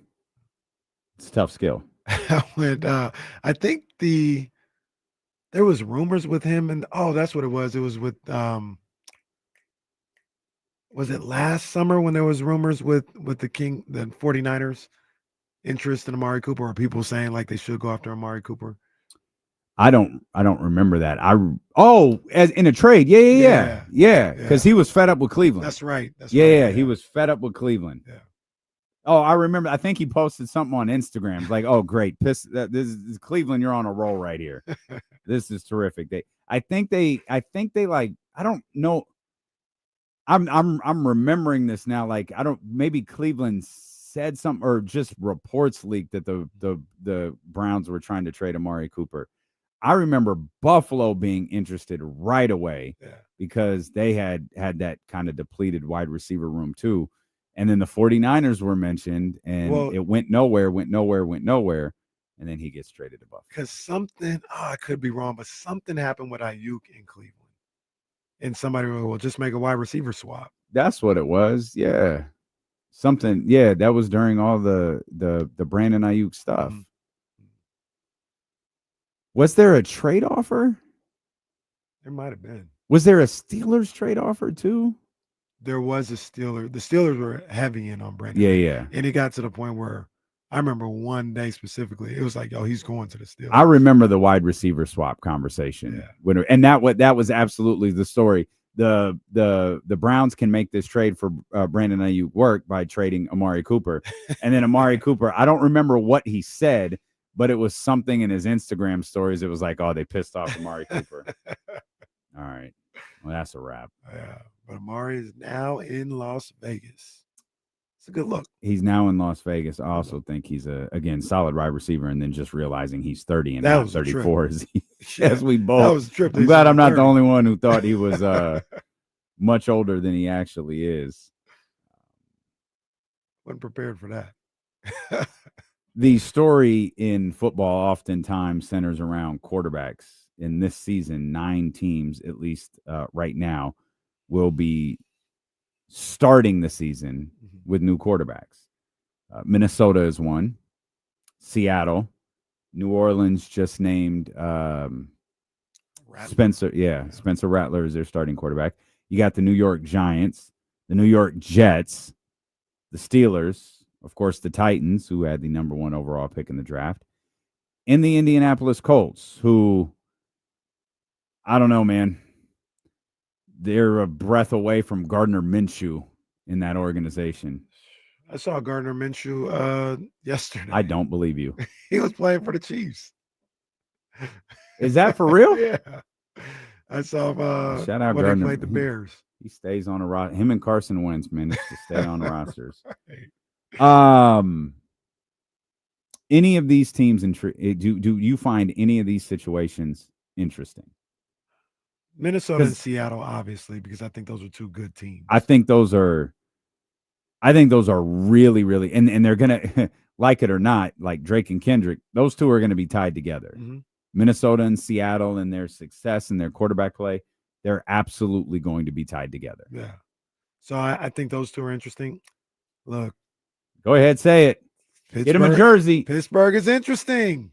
It's a tough skill. I went. I think there was rumors with him, and that's what it was. It was with was it last summer when there was rumors with the 49ers interest in Amari Cooper, or people saying like they should go after Amari Cooper? I don't remember that. As in a trade. Yeah. Because he was fed up with Cleveland. That's right. He was fed up with Cleveland. Yeah. Oh, I remember. I think he posted something on Instagram. Like, oh, great. This is Cleveland. You're on a roll right here. This is terrific. I think they like, I don't know. I'm remembering this now. Like, maybe Cleveland said something, or just reports leaked that the Browns were trying to trade Amari Cooper. I remember Buffalo being interested right away because they had that kind of depleted wide receiver room too. And then the 49ers were mentioned, and it went nowhere. And then he gets traded to Buffalo. Because something, I could be wrong, but something happened with Ayuk in Cleveland. And somebody will just make a wide receiver swap. That's what it was. Yeah. Something. Yeah. That was during all the Brandon Ayuk stuff. Mm-hmm. Was there a trade offer? There might have been. Was there a Steelers trade offer too? There was a Steeler. The Steelers were heavy in on Brandon. Yeah. And it got to the point where I remember one day specifically, it was like, yo, he's going to the Steelers. I remember the wide receiver swap conversation. Yeah. And that was absolutely the story. The Browns can make this trade for Brandon Ayuk work by trading Amari Cooper. And then Amari Cooper, I don't remember what he said, but it was something in his Instagram stories. It was like, oh, they pissed off Amari Cooper. All right. Well, that's a wrap. Yeah. But Amari is now in Las Vegas. It's a good look. He's now in Las Vegas. I also think he's again solid wide receiver, and then just realizing he's 30 and not 34 as we both. That was a trip. I'm glad I'm not the only one who thought he was much older than he actually is. Wasn't prepared for that. The story in football oftentimes centers around quarterbacks. In this season, 9 teams, at least right now, will be starting the season with new quarterbacks. Minnesota is one. Seattle. New Orleans just named Spencer. Yeah, Spencer Rattler is their starting quarterback. You got the New York Giants, the New York Jets, the Steelers, of course, the Titans, who had the number 1 overall pick in the draft, and the Indianapolis Colts, who, I don't know, man. They're a breath away from Gardner Minshew in that organization. I saw Gardner Minshew yesterday. I don't believe you. He was playing for the Chiefs. Is that for real? Yeah. I saw him. Shout out when Gardner. They played the Bears. He stays on a roster. Him and Carson Wentz managed to stay on rosters. Right. Any of these teams, do you find any of these situations interesting? Minnesota and Seattle, obviously, because I think those are 2 good teams. I think those are really, really, and they're gonna like it or not, like Drake and Kendrick. Those 2 are going to be tied together. Mm-hmm. Minnesota and Seattle and their success and their quarterback play, they're absolutely going to be tied together. Yeah. So I think those 2 are interesting. Look. Go ahead, say it. Get him a jersey. Pittsburgh is interesting.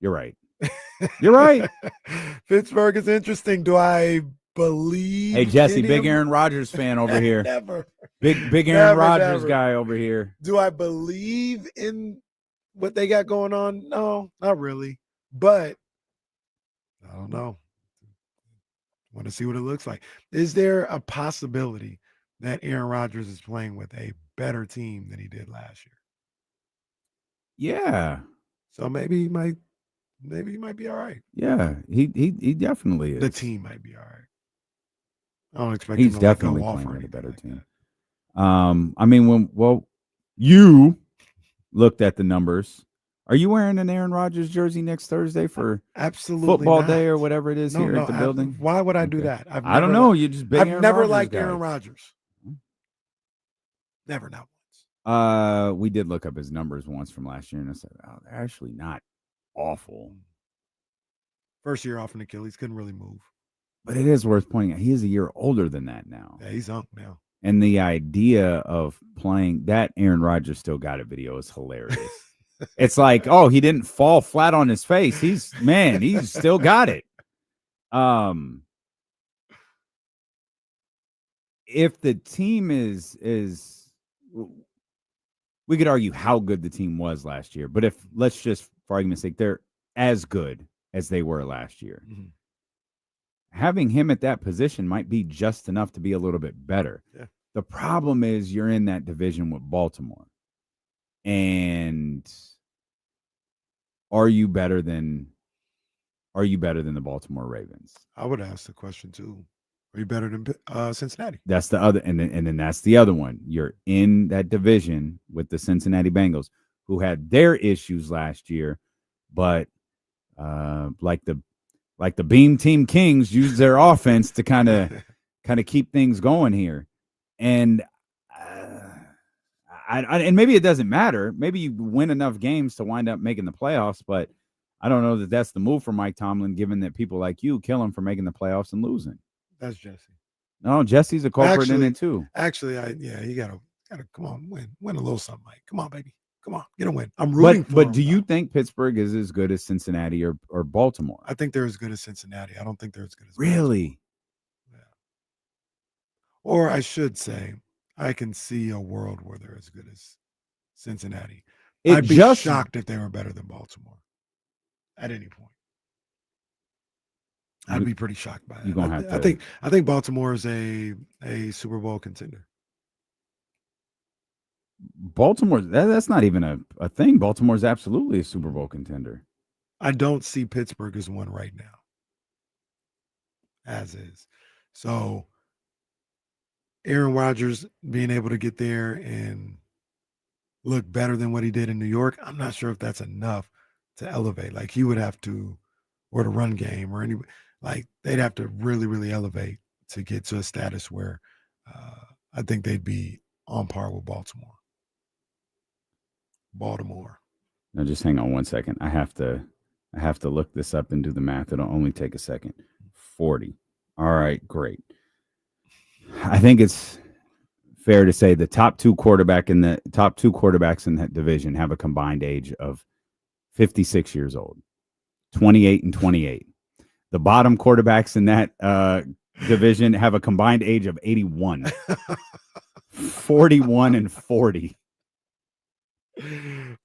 You're right. You're right. Pittsburgh is interesting. Do I believe? Hey, Jesse, big Aaron Rodgers fan over here. Never. Big Aaron Rodgers guy over here. Do I believe in what they got going on? No, not really. But I don't know. Want to see what it looks like. Is there a possibility that Aaron Rodgers is playing with a better team than he did last year? Yeah. So maybe he might be all right. Yeah, he definitely is. The team might be all right. I don't expect He's him to let definitely go off playing or with a anything better like team. that. I mean, you looked at the numbers. Are you wearing an Aaron Rodgers jersey next Thursday for Absolutely football not. day or whatever it is No, here no. at the building? Why would I do Okay. that? I don't know. You just big I've Aaron never Rodgers liked guy. Aaron Rodgers. Never, not once. We did look up his numbers once from last year, and I said, "Oh, they're actually not awful." First year off an Achilles, couldn't really move. But it is worth pointing out he is a year older than that now. Yeah, he's up now. And the idea of playing that Aaron Rodgers still got it video is hilarious. It's like, oh, he didn't fall flat on his face. He's still got it. If the team is we could argue how good the team was last year, but if let's just for argument's sake, they're as good as they were last year. Mm-hmm. Having him at that position might be just enough to be a little bit better. Yeah. The problem is you're in that division with Baltimore. And are you better than the Baltimore Ravens? I would ask the question too. Are you better than Cincinnati? That's the other, and then that's the other one. You're in that division with the Cincinnati Bengals, who had their issues last year, but like the Beam Team Kings used their offense to kind of keep things going here, and and maybe it doesn't matter. Maybe you win enough games to wind up making the playoffs, but I don't know that that's the move for Mike Tomlin, given that people like you kill him for making the playoffs and losing. That's Jesse. No, Jesse's a culprit in it too. Actually, you gotta come on, win a little something, Mike. Come on, baby. Come on, get a win. I'm rooting for him. But do you think Pittsburgh is as good as Cincinnati or Baltimore? I think they're as good as Cincinnati. I don't think they're as good as really. Yeah. Or I should say, I can see a world where they're as good as Cincinnati. I'd be shocked if they were better than Baltimore at any point. I'd be pretty shocked by that. You're gonna have to. I think Baltimore is a Super Bowl contender. Baltimore, that's not even a thing. Baltimore's absolutely a Super Bowl contender. I don't see Pittsburgh as one right now, as is. So Aaron Rodgers being able to get there and look better than what he did in New York, I'm not sure if that's enough to elevate. Like he would have to, or the run game or any, like they'd have to really, really elevate to get to a status where I think they'd be on par with Baltimore. Now just hang on one second. I have to look this up and do the math. It'll only take a second. 40. All right, great. I think it's fair to say the top two quarterbacks in that division have a combined age of 56 years old, 28 and 28. The bottom quarterbacks in that division have a combined age of 81, 41 and 40.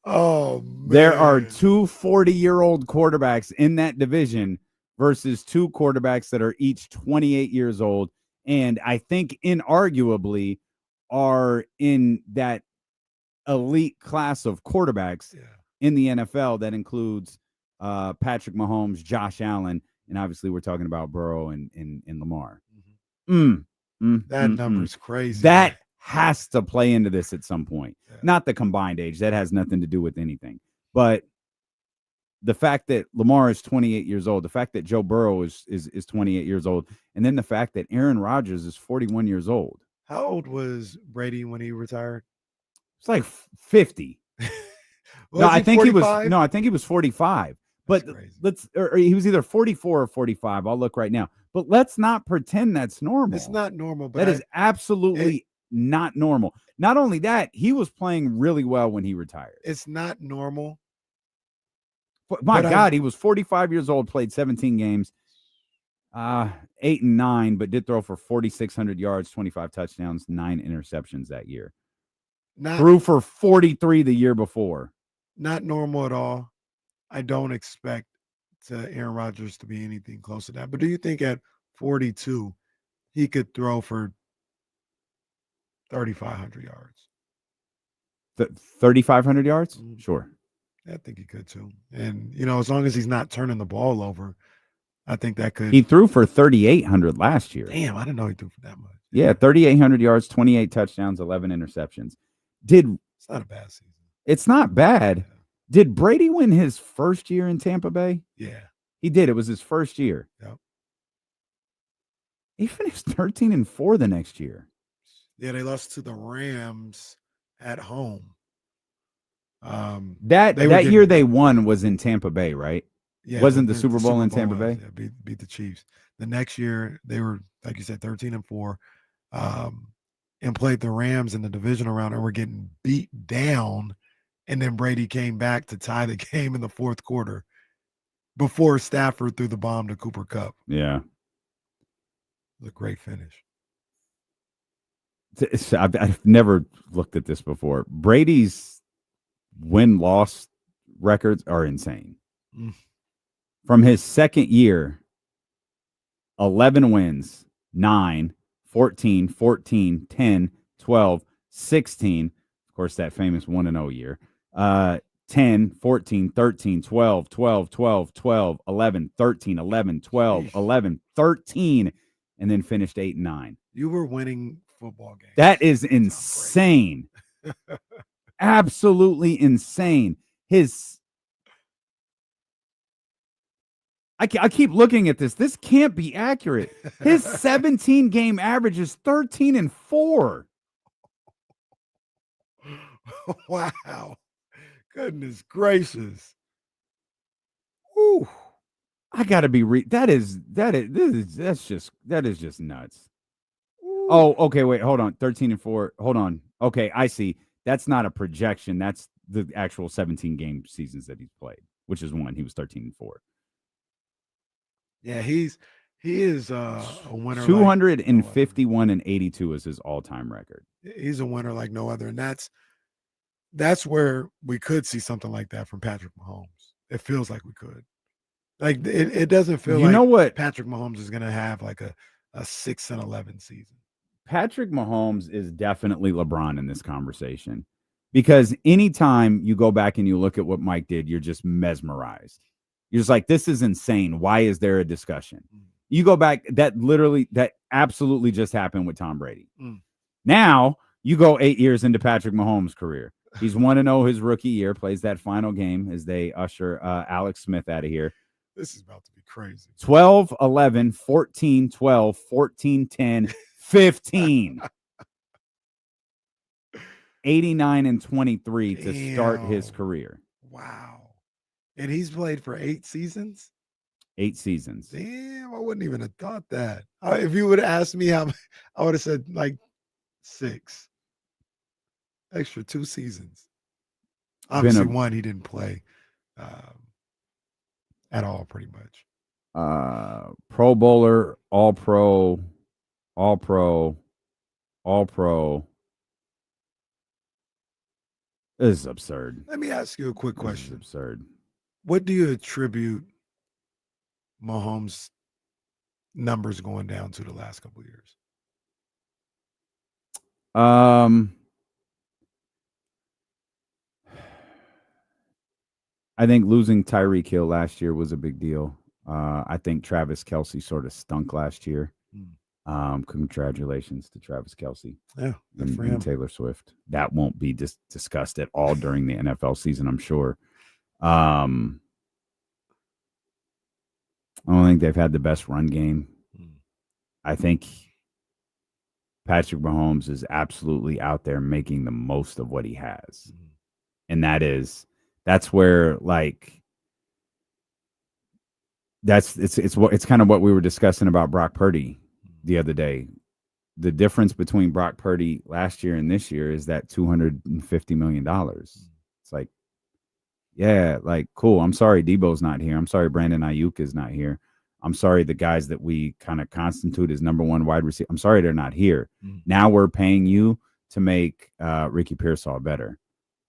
Oh, man. There are two 40-year-old quarterbacks in that division versus two quarterbacks that are each 28 years old. And I think inarguably are in that elite class of quarterbacks in the NFL that includes Patrick Mahomes, Josh Allen, and obviously we're talking about Burrow and Lamar. That number's crazy. That has to play into this at some point. Yeah. Not the combined age. That has nothing to do with anything. But the fact that Lamar is 28 years old, the fact that Joe Burrow is 28 years old, and then the fact that Aaron Rodgers is 41 years old. How old was Brady when he retired? It's like 50. I think he was 45. But he was either 44 or 45. I'll look right now. But let's not pretend that's normal. It's not normal. But that is absolutely not normal. Not only that, he was playing really well when he retired. It's not normal. My God, he was 45 years old, played 17 games, 8 and 9, but did throw for 4,600 yards, 25 touchdowns, 9 interceptions that year. Threw for 43 the year before. Not normal at all. I don't expect Aaron Rodgers to be anything close to that. But do you think at 42 he could throw for 3,500 yards? 3,500 yards? Sure. I think he could too. And, as long as he's not turning the ball over, I think that could. He threw for 3,800 last year. Damn, I didn't know he threw for that much. Yeah, 3,800 yards, 28 touchdowns, 11 interceptions. It's not a bad season. It's not bad. Yeah. Did Brady win his first year in Tampa Bay? Yeah. He did. It was his first year. Yep. He finished 13-4 the next year. Yeah, they lost to the Rams at home. That year they won was in Tampa Bay, right? Yeah, wasn't the Super Bowl in Tampa Bay? Yeah, beat the Chiefs. The next year they were, like you said, 13-4, and played the Rams in the divisional round and were getting beat down. And then Brady came back to tie the game in the fourth quarter before Stafford threw the bomb to Cooper Kupp. Yeah, it was a great finish. I've never looked at this before. Brady's win-loss records are insane. From his second year, 11 wins, 9, 14, 14, 10, 12, 16. Of course, that famous 1-0 year. 10, 14, 13, 12, 12, 12, 12, 11, 13, 11, 12, 11, 13, and then finished 8-9. You were winning football games. That is insane. Absolutely insane. I keep looking at this. This can't be accurate. His 17-game average is 13-4. Wow. Goodness gracious. Ooh. I gotta be that is just nuts. Ooh. Oh, okay, wait, hold on. 13-4. Hold on. Okay, I see. That's not a projection. That's the actual 17-game seasons that he's played, which is one. He was 13-4. Yeah, he is a winner. 251-82 is his all-time record. He's a winner like no other, and that's where we could see something like that from Patrick Mahomes. It feels like we could. Like it doesn't feel like, know what, Patrick Mahomes is going to have like a 6-11 season. Patrick Mahomes is definitely LeBron in this conversation, because anytime you go back and you look at what Mike did, you're just mesmerized. You're just like, this is insane. Why is there a discussion? You go back, that absolutely just happened with Tom Brady. Now you go 8 years into Patrick Mahomes' career. He's 1-0 his rookie year, plays that final game as they usher Alex Smith out of here. This is about to be crazy. 12, 11, 14, 12, 14, 10, 15. 89-23 to start his career. Wow. And he's played for 8 seasons? 8 seasons. Damn, I wouldn't even have thought that. If you would have asked me how, I would have said like 6. Extra 2 seasons. Obviously, one he didn't play at all, pretty much. Pro Bowler, All Pro, All Pro, All Pro. This is absurd. Let me ask you a quick question. This is absurd. What do you attribute Mahomes' numbers going down to the last couple of years? I think losing Tyreek Hill last year was a big deal. I think Travis Kelce sort of stunk last year. Congratulations to Travis Kelce. Yeah, and Taylor Swift. That won't be discussed at all during the NFL season, I'm sure. I don't think they've had the best run game. I think Patrick Mahomes is absolutely out there making the most of what he has. And that's where, like, it's kind of what we were discussing about Brock Purdy the other day. The difference between Brock Purdy last year and this year is that $250 million. It's like, yeah, like, cool. I'm sorry Debo's not here. I'm sorry Brandon Ayuk is not here. I'm sorry the guys that we kind of constitute as number one wide receiver, I'm sorry they're not here. Now we're paying you to make Ricky Pearsall better.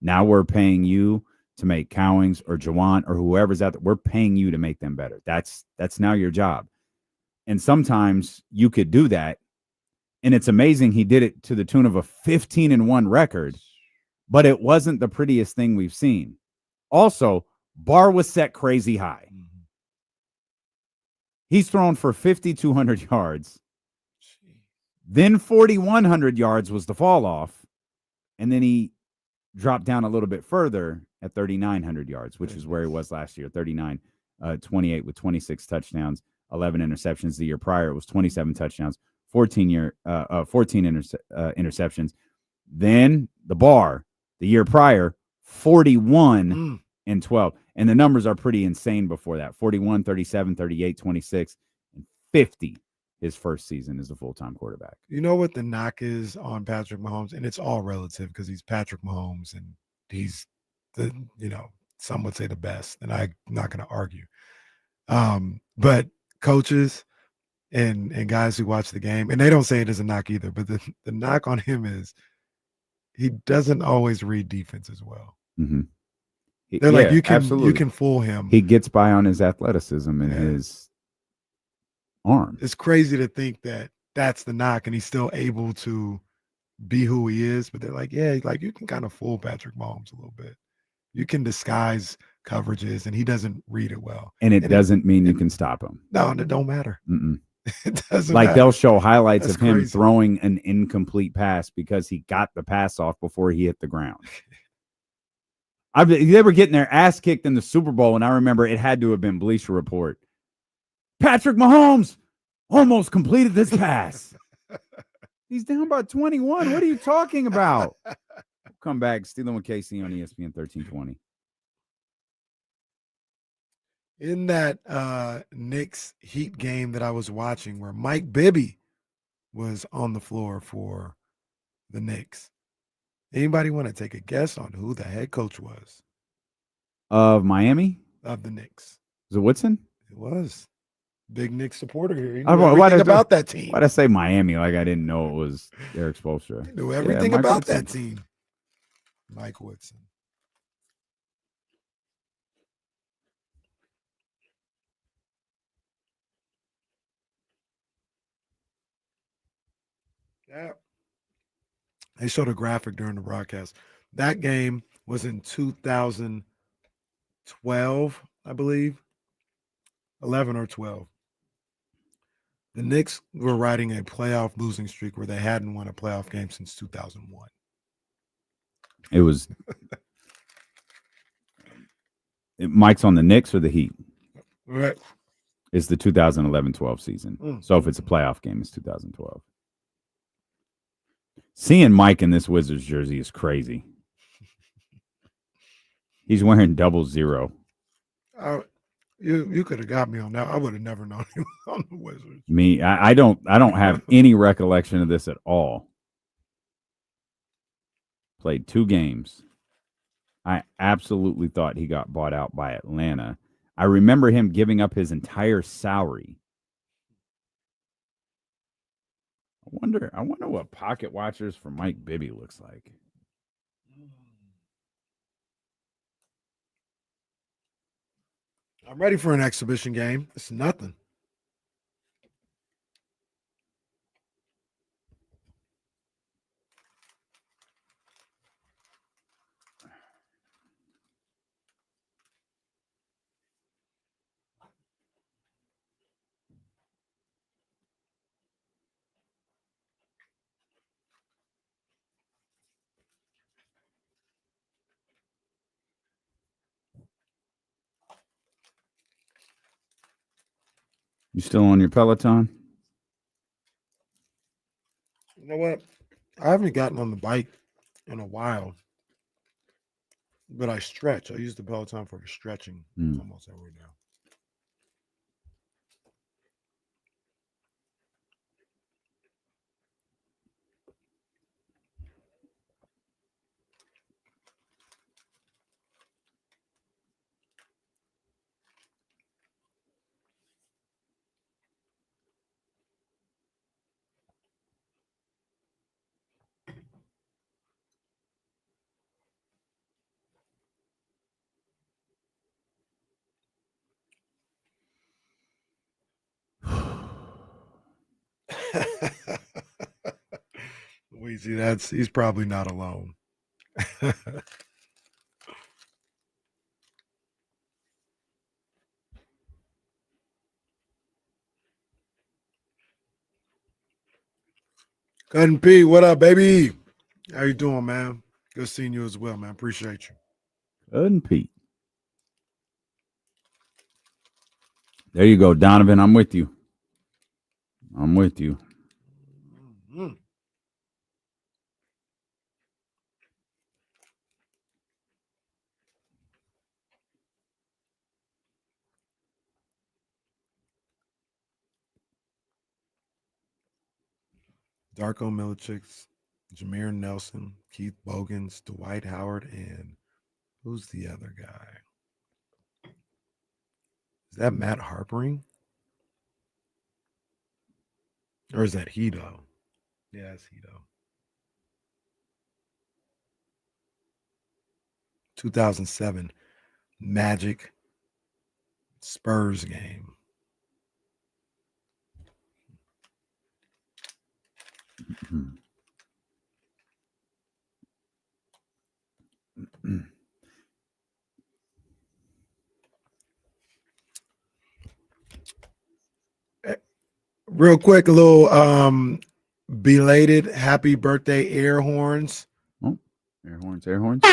Now we're paying you to make Cowings or Jawan or whoever's out there. We're paying you to make them better. That's now your job. And sometimes you could do that. And it's amazing he did it to the tune of a 15-1 record, but it wasn't the prettiest thing we've seen. Also, bar was set crazy high. He's thrown for 5,200 yards. Then 4,100 yards was the fall off. And then he dropped down a little bit further at 3,900 yards, which is where he was last year, 39, 28 with 26 touchdowns, 11 interceptions. The year prior, it was 27 touchdowns, 14 interceptions. Then the year prior, 41 and 12. And the numbers are pretty insane before that. 41, 37, 38, 26, and 50 his first season as a full-time quarterback. You know what the knock is on Patrick Mahomes? And it's all relative because he's Patrick Mahomes and he's the, some would say the best, and I'm not going to argue. But coaches and guys who watch the game, and they don't say it as a knock either, but the knock on him is he doesn't always read defense as well. Mm-hmm. They're like, you can fool him. He gets by on his athleticism and his arm. It's crazy to think that that's the knock, and he's still able to be who he is. But they're like, yeah, like you can kind of fool Patrick Mahomes a little bit. You can disguise coverages, and he doesn't read it well. And it doesn't mean you can stop him. No, it don't matter. It doesn't like matter. They'll show highlights That's of him crazy. throwing an incomplete pass because he got the pass off before he hit the ground. They were getting their ass kicked in the Super Bowl, and I remember it had to have been Bleacher Report. Patrick Mahomes almost completed this pass. He's down by 21. What are you talking about? Come back, Stealing with KC on ESPN 1320. In that Knicks Heat game that I was watching where Mike Bibby was on the floor for the Knicks, anybody want to take a guess on who the head coach was? Of Miami? Of the Knicks. Was it Woodson? It was. Big Knicks supporter here. He I knew don't know, everything about that team. Why'd I say Miami like I didn't know it was Eric Spoelstra? He knew everything Mike about Woodson. that team. Mike Woodson. Yeah. They showed a graphic during the broadcast. That game was in 2012, I believe. 11 or 12. The Knicks were riding a playoff losing streak where they hadn't won a playoff game since 2001. It was Mike's on the Knicks or the Heat? Right. It's the 2011-12 season. So if it's a playoff game, it's 2012. Seeing Mike in this Wizards jersey is crazy. He's wearing 00. You could have got me on that. I would have never known he was on the Wizards. I don't have any recollection of this at all. Played 2 games. I absolutely thought he got bought out by Atlanta. I remember him giving up his entire salary. I wonder what pocket watchers for Mike Bibby looks like. I'm ready for an exhibition game. It's nothing. You still on your Peloton? You know what? I haven't gotten on the bike in a while, but I stretch. I use the Peloton for stretching almost every day. Weezy, he's probably not alone. Cutting P, what up, baby? How you doing, man? Good seeing you as well, man. Appreciate you. Good Pete. There you go, Donovan. I'm with you. I'm with you. Mm-hmm. Darko Milicic, Jameer Nelson, Keith Bogans, Dwight Howard, and who's the other guy? Is that Matt Harpering? Or is that Hito? Yeah, it's Hito. 2007 Magic Spurs game. Real quick, a little belated happy birthday air horns. Oh, air horns, air horns.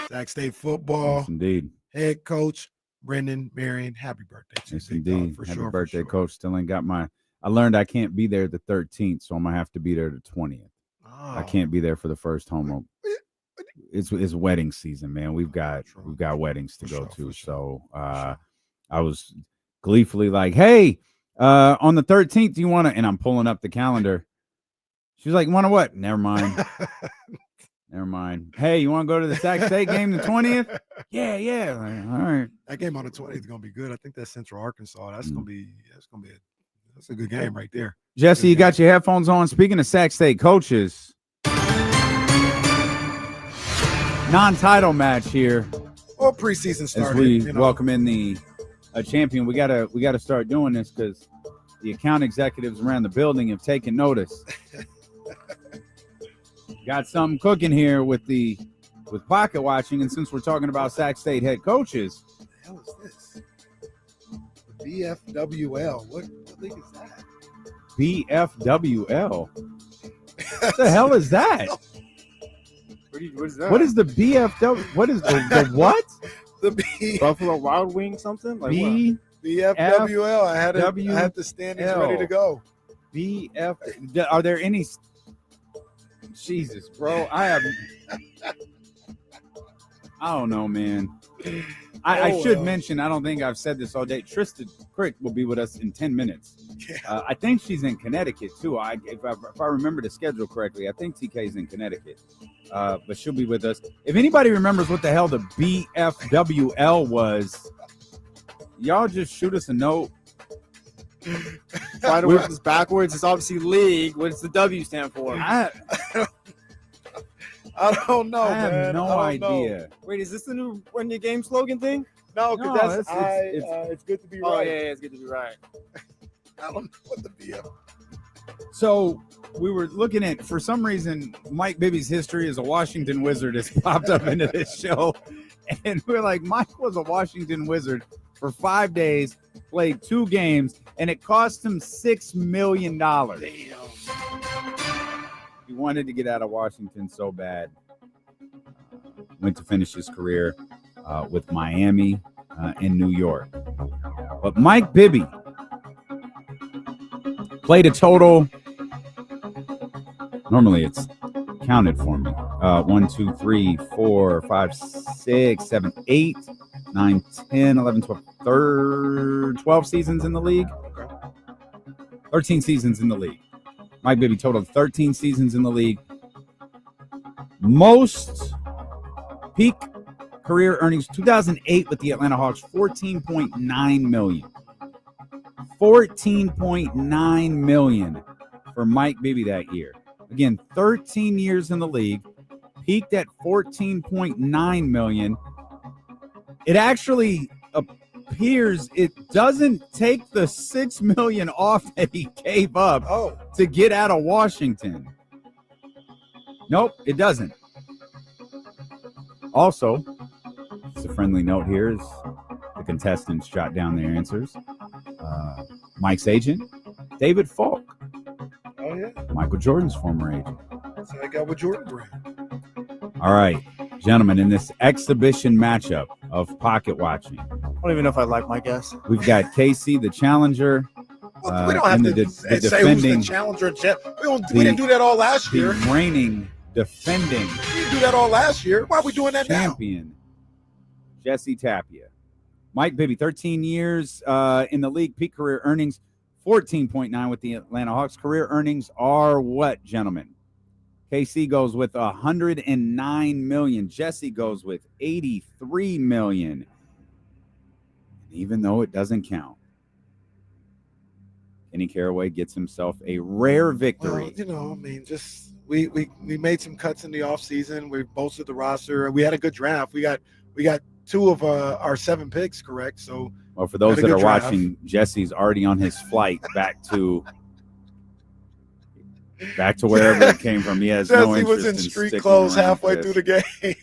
Sac State football. Yes, indeed. Head coach Brendan Marion. Happy birthday to Yes, you, big indeed. dog, for Happy sure. birthday, Coach. Still ain't got my. I learned I can't be there the 13th, so I'm gonna have to be there the 20th. Oh. I can't be there for the first home. It's wedding season, man. We've got weddings to go to. So I was gleefully like, hey, on the 13th, do you want to? And I'm pulling up the calendar. She's like, want to what? Never mind. Never mind. Hey, you want to go to the Sac State game the 20th? Yeah. Like, all right. That game on the 20th is gonna be good. I think that's Central Arkansas. That's gonna be that's a good game right there. Jesse, you got your headphones on. Speaking of Sac State coaches, non-title match here. Well, preseason started. As we welcome in the champion, we gotta start doing this because the account executives around the building have taken notice. Got something cooking here with pocket watching, and since we're talking about Sac State head coaches, What the hell is this? The BFWL. What league is that? BFWL. What the hell is that? What is that? What is the BFW? What is the what? The Buffalo Wild Wing something? Like B BFWL. I had the standings ready to go. BF. Are there any? Jesus, bro. I don't know, man. I should mention, I don't think I've said this all day. Trysta Krick will be with us in 10 minutes. Yeah. I think she's in Connecticut, too. If I remember the schedule correctly, I think TK's in Connecticut. But she'll be with us. If anybody remembers what the hell the BFWL was, y'all just shoot us a note. Try to work this backwards. It's obviously league. What does the W stand for? I don't know, I have man. no I don't idea. know. Wait, is this the new Run Your Game slogan thing? No, because No, it's good to be right. Oh, yeah, it's good to be right. I don't know what the BF. So we were looking at, for some reason, Mike Bibby's history as a Washington Wizard has popped up into this show. And we're like, Mike was a Washington Wizard for 5 days, played 2 games, and it cost him $6 million. Damn. He wanted to get out of Washington so bad. Went to finish his career with Miami and New York. But Mike Bibby played a total, normally it's counted for me, 1, 2, 3, 4, 5, 6, 7, 8, 9, 10, 11, 12, 12 seasons in the league. 13 seasons in the league. Mike Bibby totaled 13 seasons in the league. Most peak career earnings, 2008 with the Atlanta Hawks, $14.9 million. $14.9 million for Mike Bibby that year. Again, 13 years in the league, peaked at $14.9 million. It actually appears it doesn't take the $6 million off that he gave up to get out of Washington. Nope, it doesn't. Also, just a friendly note here is the contestants jot down their answers. Mike's agent, David Falk, yeah. Michael Jordan's former agent. That's how I got with Jordan Brand. All right, gentlemen, in this exhibition matchup of pocket watching, I don't even know if I like my guess. we've got Casey, the challenger. Well, we don't have and to the say who's the defending, challenger. We didn't do that all last year. the reigning, defending We didn't do that all last year. Why are we doing that now? champion, Jesse Tapia. Mike Bibby, 13 years in the league, peak career earnings, 14.9 with the Atlanta Hawks. Career earnings are what, gentlemen? KC goes with 109 million. Jesse goes with 83 million. Even though it doesn't count, Kenny Caraway gets himself a rare victory. Well, I mean, just we made some cuts in the offseason. We bolstered the roster. We had a good draft. We got 2 of our 7 picks correct. So, well, for those that are watching, Jesse's already on his flight back to wherever it came from. He has no Jesse interest was in in street sticking clothes around halfway this. through the game.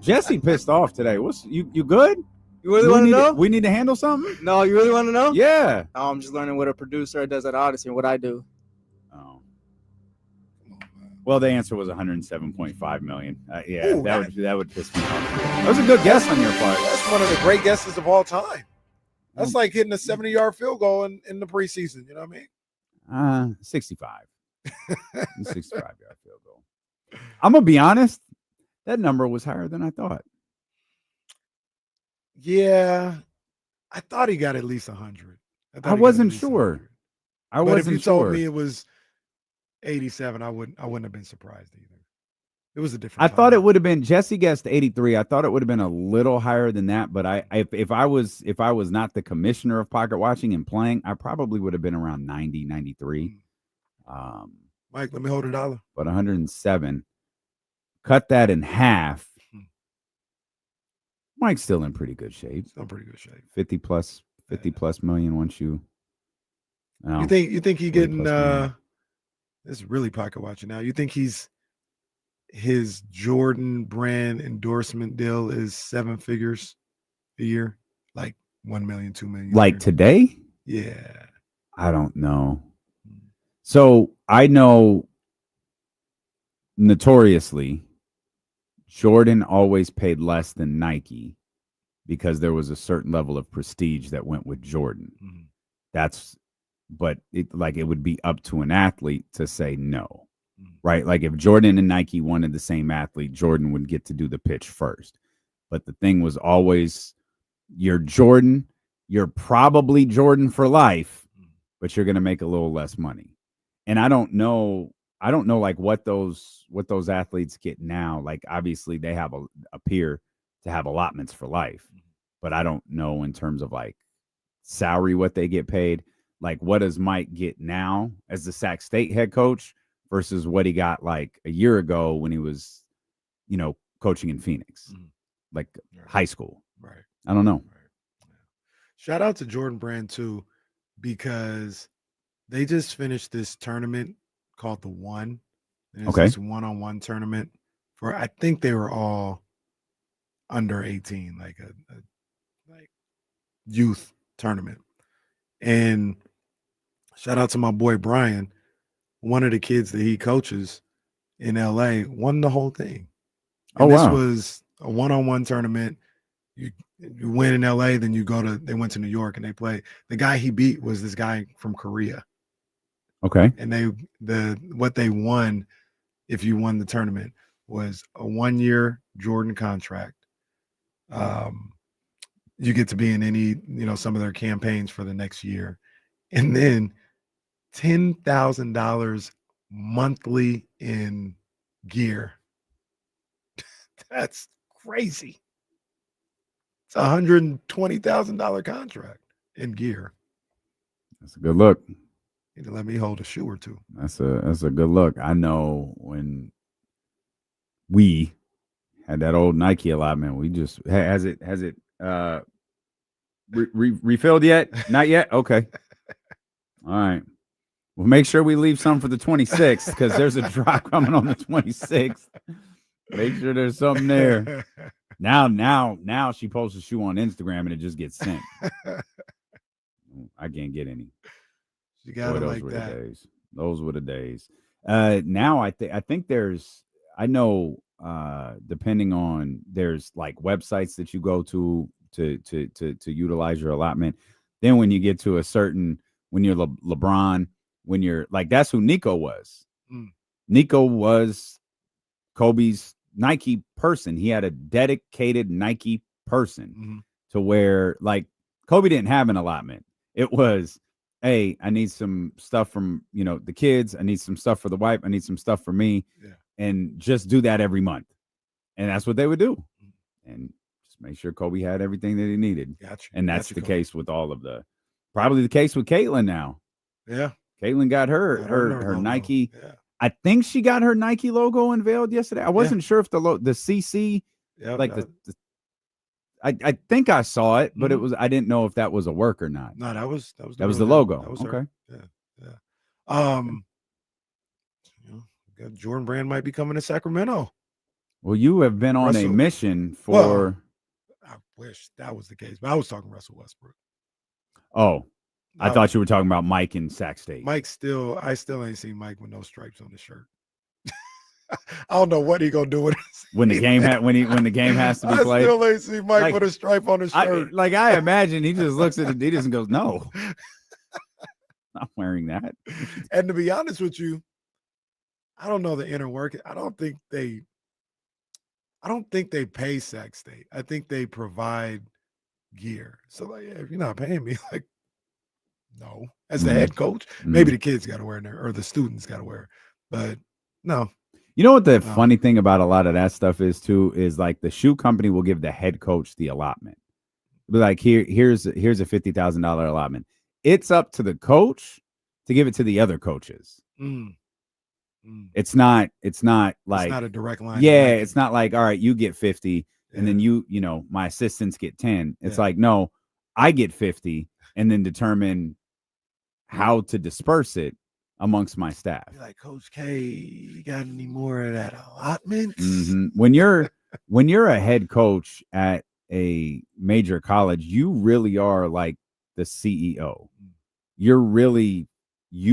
Jesse pissed off today. What's you good? You really want to know? We need to handle something? No, you really want to know? Yeah. Oh, I'm just learning what a producer does at Odyssey and what I do. Oh. Well, the answer was 107.5 million. Yeah, Ooh, that would piss me off. That was a good guess on your part. That's one of the great guesses of all time. That's like hitting a 70-yard field goal in the preseason. You know what I mean? 65. 65-yard field goal. I'm gonna be honest. That number was higher than I thought. Yeah, I thought he got at least 100. I wasn't sure. But if you told me it was 87, I wouldn't have been surprised either. It was a different. I thought it would have been. Jesse guessed 83. I thought it would have been a little higher than that. But if I was not the commissioner of pocket watching and playing, I probably would have been around 90, 93. Mike, let me hold $1. But 107. Cut that in half. Mike's still in pretty good shape. Still in pretty good shape. 50 plus million once you. You think he getting this is really pocket watching now. You think his Jordan brand endorsement deal is 7 figures a year, like 1 million, 2 million. Like today? Yeah. I don't know. So I know notoriously Jordan always paid less than Nike because there was a certain level of prestige that went with Jordan. But it would be up to an athlete to say no, right? Like if Jordan and Nike wanted the same athlete, Jordan would get to do the pitch first. But the thing was always, you're Jordan, you're probably Jordan for life, but you're going to make a little less money. And I don't know like what those athletes get now. Like obviously they have appear to have allotments for life, but I don't know in terms of like salary what they get paid. Like what does Mike get now as the Sac State head coach versus what he got like a year ago when he was, coaching in Phoenix, like high school. Right. I don't know. Right. Shout out to Jordan Brand too, because they just finished this tournament called the One. And it's this one-on-one tournament for, I think they were all under 18, like a youth tournament. And shout out to my boy Brian, one of the kids that he coaches in LA won the whole thing. And this was a one-on-one tournament. You win in LA, then they went to New York and they played. The guy he beat was this guy from Korea. Okay. And what they won, if you won the tournament, was a 1-year Jordan contract. You get to be in any, some of their campaigns for the next year. And then $10,000 monthly in gear. That's crazy. It's a $120,000 contract in gear. That's a good look. You can let me hold a shoe or two. That's a good look. I know when we had that old Nike allotment, we just has it refilled yet? Not yet. Okay. All right. We'll make sure we leave some for the 26th because there's a drop coming on the 26th. Make sure there's something there. Now she posts a shoe on Instagram and it just gets sent. I can't get any. You got it like that. Those were the days. Now I think there's, I know, depending on, there's like websites that you go to utilize your allotment. Then when you get to a certain, when you're LeBron, when you're like, that's who Nico was. Nico was Kobe's Nike person. He had a dedicated Nike person to where, like, Kobe didn't have an allotment. It was, hey, I need some stuff from, the kids. I need some stuff for the wife. I need some stuff for me. Yeah. And just do that every month. And that's what they would do. And just make sure Kobe had everything that he needed. Gotcha. And that's the case with all of probably the case with Caitlin now. Yeah. Caitlin got her Nike. Yeah. I think she got her Nike logo unveiled yesterday. I wasn't sure if the CC, I think I saw it, but I didn't know if that was a work or not. No, that was the logo. That was okay. Yeah. Jordan Brand might be coming to Sacramento. Well, you have been on a mission for. I wish that was the case, but I was talking Russell Westbrook. Oh, I thought you were talking about Mike in Sac State. I still ain't seen Mike with no stripes on his shirt. I don't know what he gonna do with it when the game when the game has to be played. I still ain't seen Mike with a stripe on his shirt. I imagine he just looks at Adidas and goes, "No, not wearing that." And to be honest with you, I don't know the inner work. I don't think they pay Sac State. I think they provide gear. So like, yeah, if you're not paying me, like, no. As the head coach, maybe the kids got to wear it or the students got to wear it. But no. You know what the funny thing about a lot of that stuff is too, is like the shoe company will give the head coach the allotment. Be like, here's a $50,000 allotment. It's up to the coach to give it to the other coaches. It's not like, it's not a direct line. Yeah, it's not like, all right, you get 50 and then my assistants get 10. It's like, no, I get 50 and then determine how to disperse it amongst my staff. You're like, Coach K, you got any more of that allotment? When you're a head coach at a major college, you really are like the CEO. You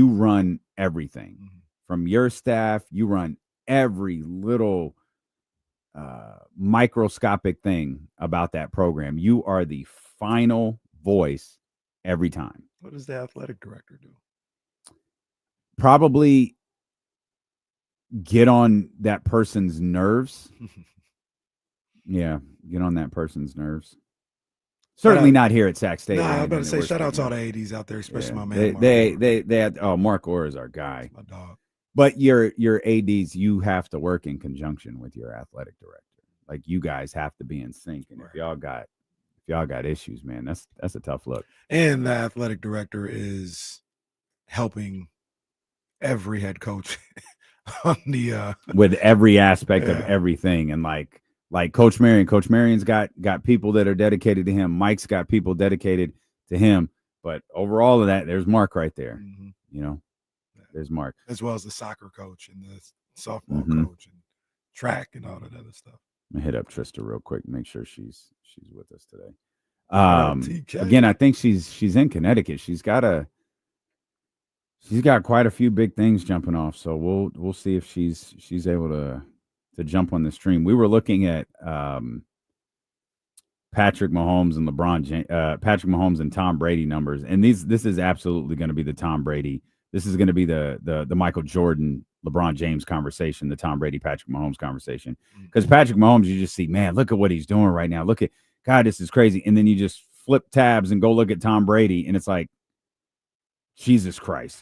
run everything from your staff. You run every little microscopic thing about that program. You are the final voice every time. What does the athletic director do? Probably get on that person's nerves. Yeah, get on that person's nerves. Certainly not here at Sac State. No, I was about to say, shout out to all the ADs out there, especially my man. They had, Mark Orr is our guy. My dog. But your ADs, you have to work in conjunction with your athletic director. Like, you guys have to be in sync. And if y'all got issues, man, that's a tough look. And the athletic director is helping every head coach on the with every aspect of everything. And like Coach Marion's got people that are dedicated to him. Mike's got people dedicated to him. But over all of that, there's Mark right there. There's Mark, as well as the soccer coach and the softball coach and track and all that other stuff. I'm gonna hit up Trysta real quick and make sure she's with us today. Again, I think she's in Connecticut. She's got quite a few big things jumping off. So we'll see if she's able to jump on the stream. We were looking at Patrick Mahomes and Tom Brady numbers, and this is absolutely going to be the Tom Brady. This is going to be the Michael Jordan, LeBron James conversation, the Tom Brady, Patrick Mahomes conversation. Because Patrick Mahomes, you just see, man, look at what he's doing right now. Look at, God, this is crazy. And then you just flip tabs and go look at Tom Brady, and it's like, Jesus Christ.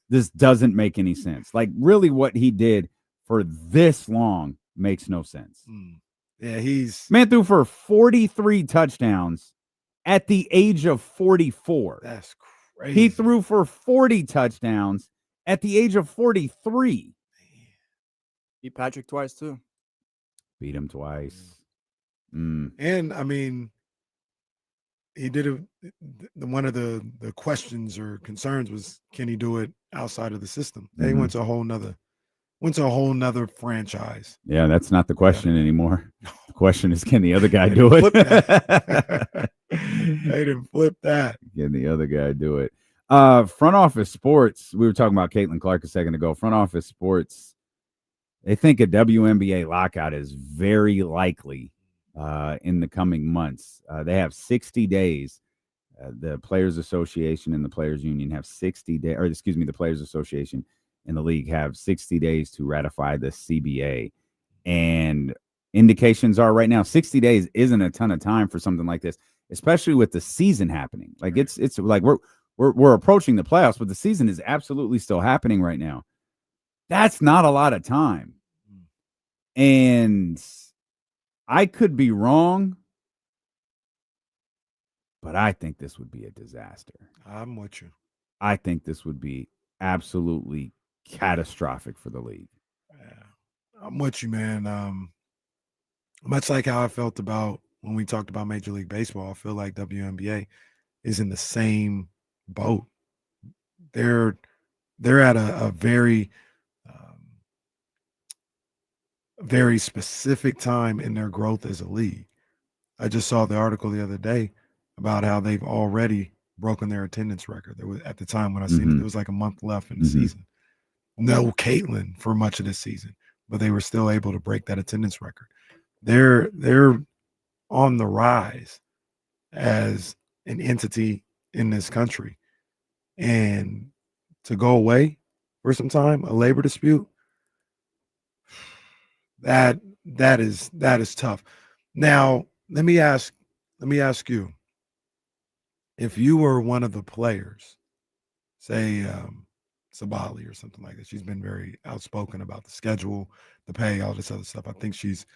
This doesn't make any sense. Like, really what he did for this long makes no sense. Yeah, man threw for 43 touchdowns at the age of 44. That's crazy. He threw for 40 touchdowns at the age of 43. Beat Patrick twice too. Beat him twice. And I mean, he did it. One of the questions or concerns was, can he do it outside of the system? He went to a whole nother franchise. Yeah, that's not the question anymore. The question is, can the other guy do it? They didn't flip that. Can the other guy do it? Front office sports. We were talking about Caitlin Clark a second ago. Front office sports. They think a WNBA lockout is very likely in the coming months. They have 60 days. The Players Association and the Players Union have 60 days, or excuse me, the Players Association and the league have 60 days to ratify the CBA. And indications are right now 60 days isn't a ton of time for something like this, especially with the season happening. Like it's like we're approaching the playoffs, but the season is absolutely still happening right now. That's not a lot of time. And I could be wrong, but I think this would be a disaster. I'm with you. I think this would be absolutely catastrophic for the league. Yeah, I'm with you, man. Much like how I felt about when we talked about Major League Baseball, I feel like WNBA is in the same boat. They're at a very very specific time in their growth as a league. I just saw the article the other day about how they've already broken their attendance record. There was, at the time when I seen it, there was like a month left in the season. No Caitlin for much of this season, but they were still able to break that attendance record. They're on the rise as an entity in this country, and to go away for some time, a labor dispute, that is tough. Now, let me ask you, if you were one of the players, say Sabali or something like that, she's been very outspoken about the schedule, the pay, all this other stuff. I think she's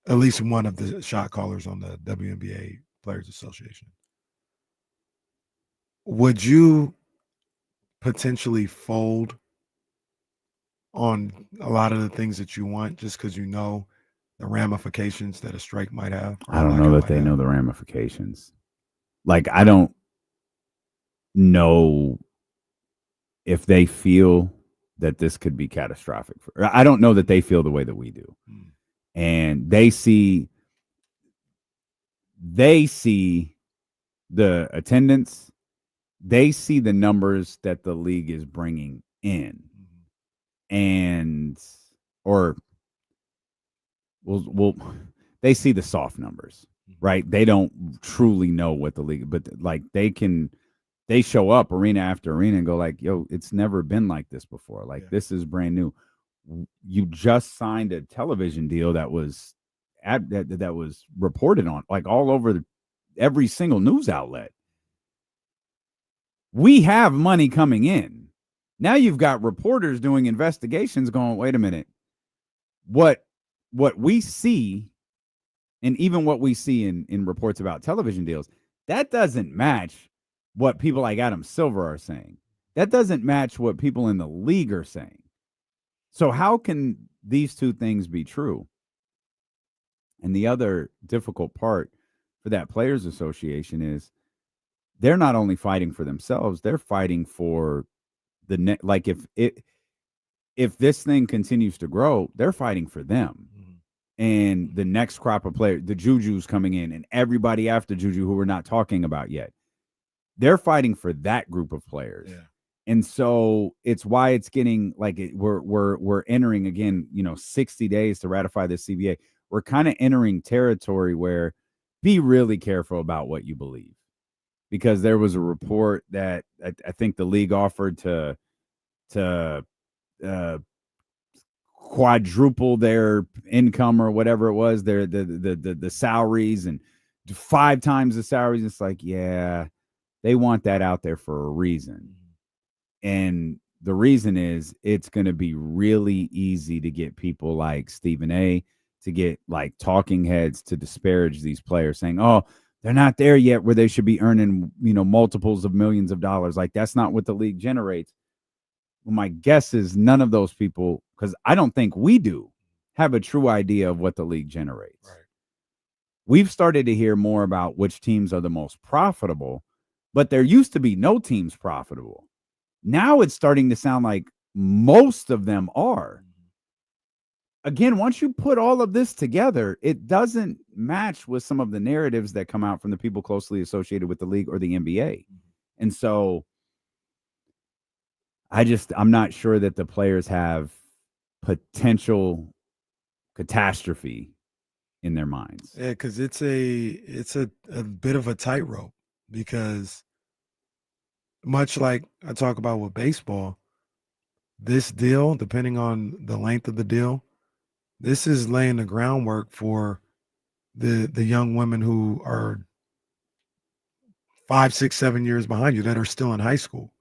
at least one of the shot callers on the WNBA Players Association. Would you potentially fold on a lot of the things that you want just because you know the ramifications that a strike might have? I don't know that they know the ramifications. Like, I don't know if they feel that this could be catastrophic. I don't know that they feel the way that we do. And they see the attendance. They see the numbers that the league is bringing in. And they see the soft numbers, right? They don't truly know what the league, but like they show up arena after arena and go like, yo, it's never been like this before. Like, this is brand new. You just signed a television deal that was that was reported on like all over every single news outlet. We have money coming in. Now you've got reporters doing investigations going, wait a minute, what we see, and even what we see in reports about television deals, that doesn't match what people like Adam Silver are saying. That doesn't match what people in the league are saying. So how can these two things be true? And the other difficult part for that Players Association is they're not only fighting for themselves, they're fighting for the net. Like if this thing continues to grow, they're fighting for them. And the next crop of players, the Juju's coming in, and everybody after Juju who we're not talking about yet, they're fighting for that group of players. Yeah. And so it's why it's getting like we're entering again, 60 days to ratify the CBA. We're kind of entering territory where be really careful about what you believe, because there was a report that I think the league offered to quadruple their income or whatever it was, the salaries, and 5 times the salaries. It's like, yeah, they want that out there for a reason. And the reason is it's going to be really easy to get people like Stephen A, to get like talking heads to disparage these players, saying, oh, they're not there yet where they should be earning, multiples of millions of dollars. Like, that's not what the league generates. Well, my guess is none of those people, because I don't think we do, have a true idea of what the league generates. Right. We've started to hear more about which teams are the most profitable, but there used to be no teams profitable. Now it's starting to sound like most of them are. Again, once you put all of this together, it doesn't match with some of the narratives that come out from the people closely associated with the league or the NBA. And so I'm not sure that the players have potential catastrophe in their minds. Yeah, because it's a bit of a tightrope, because much like I talk about with baseball, this deal, depending on the length of the deal, this is laying the groundwork for the young women who are 5, 6, 7 years behind you that are still in high school.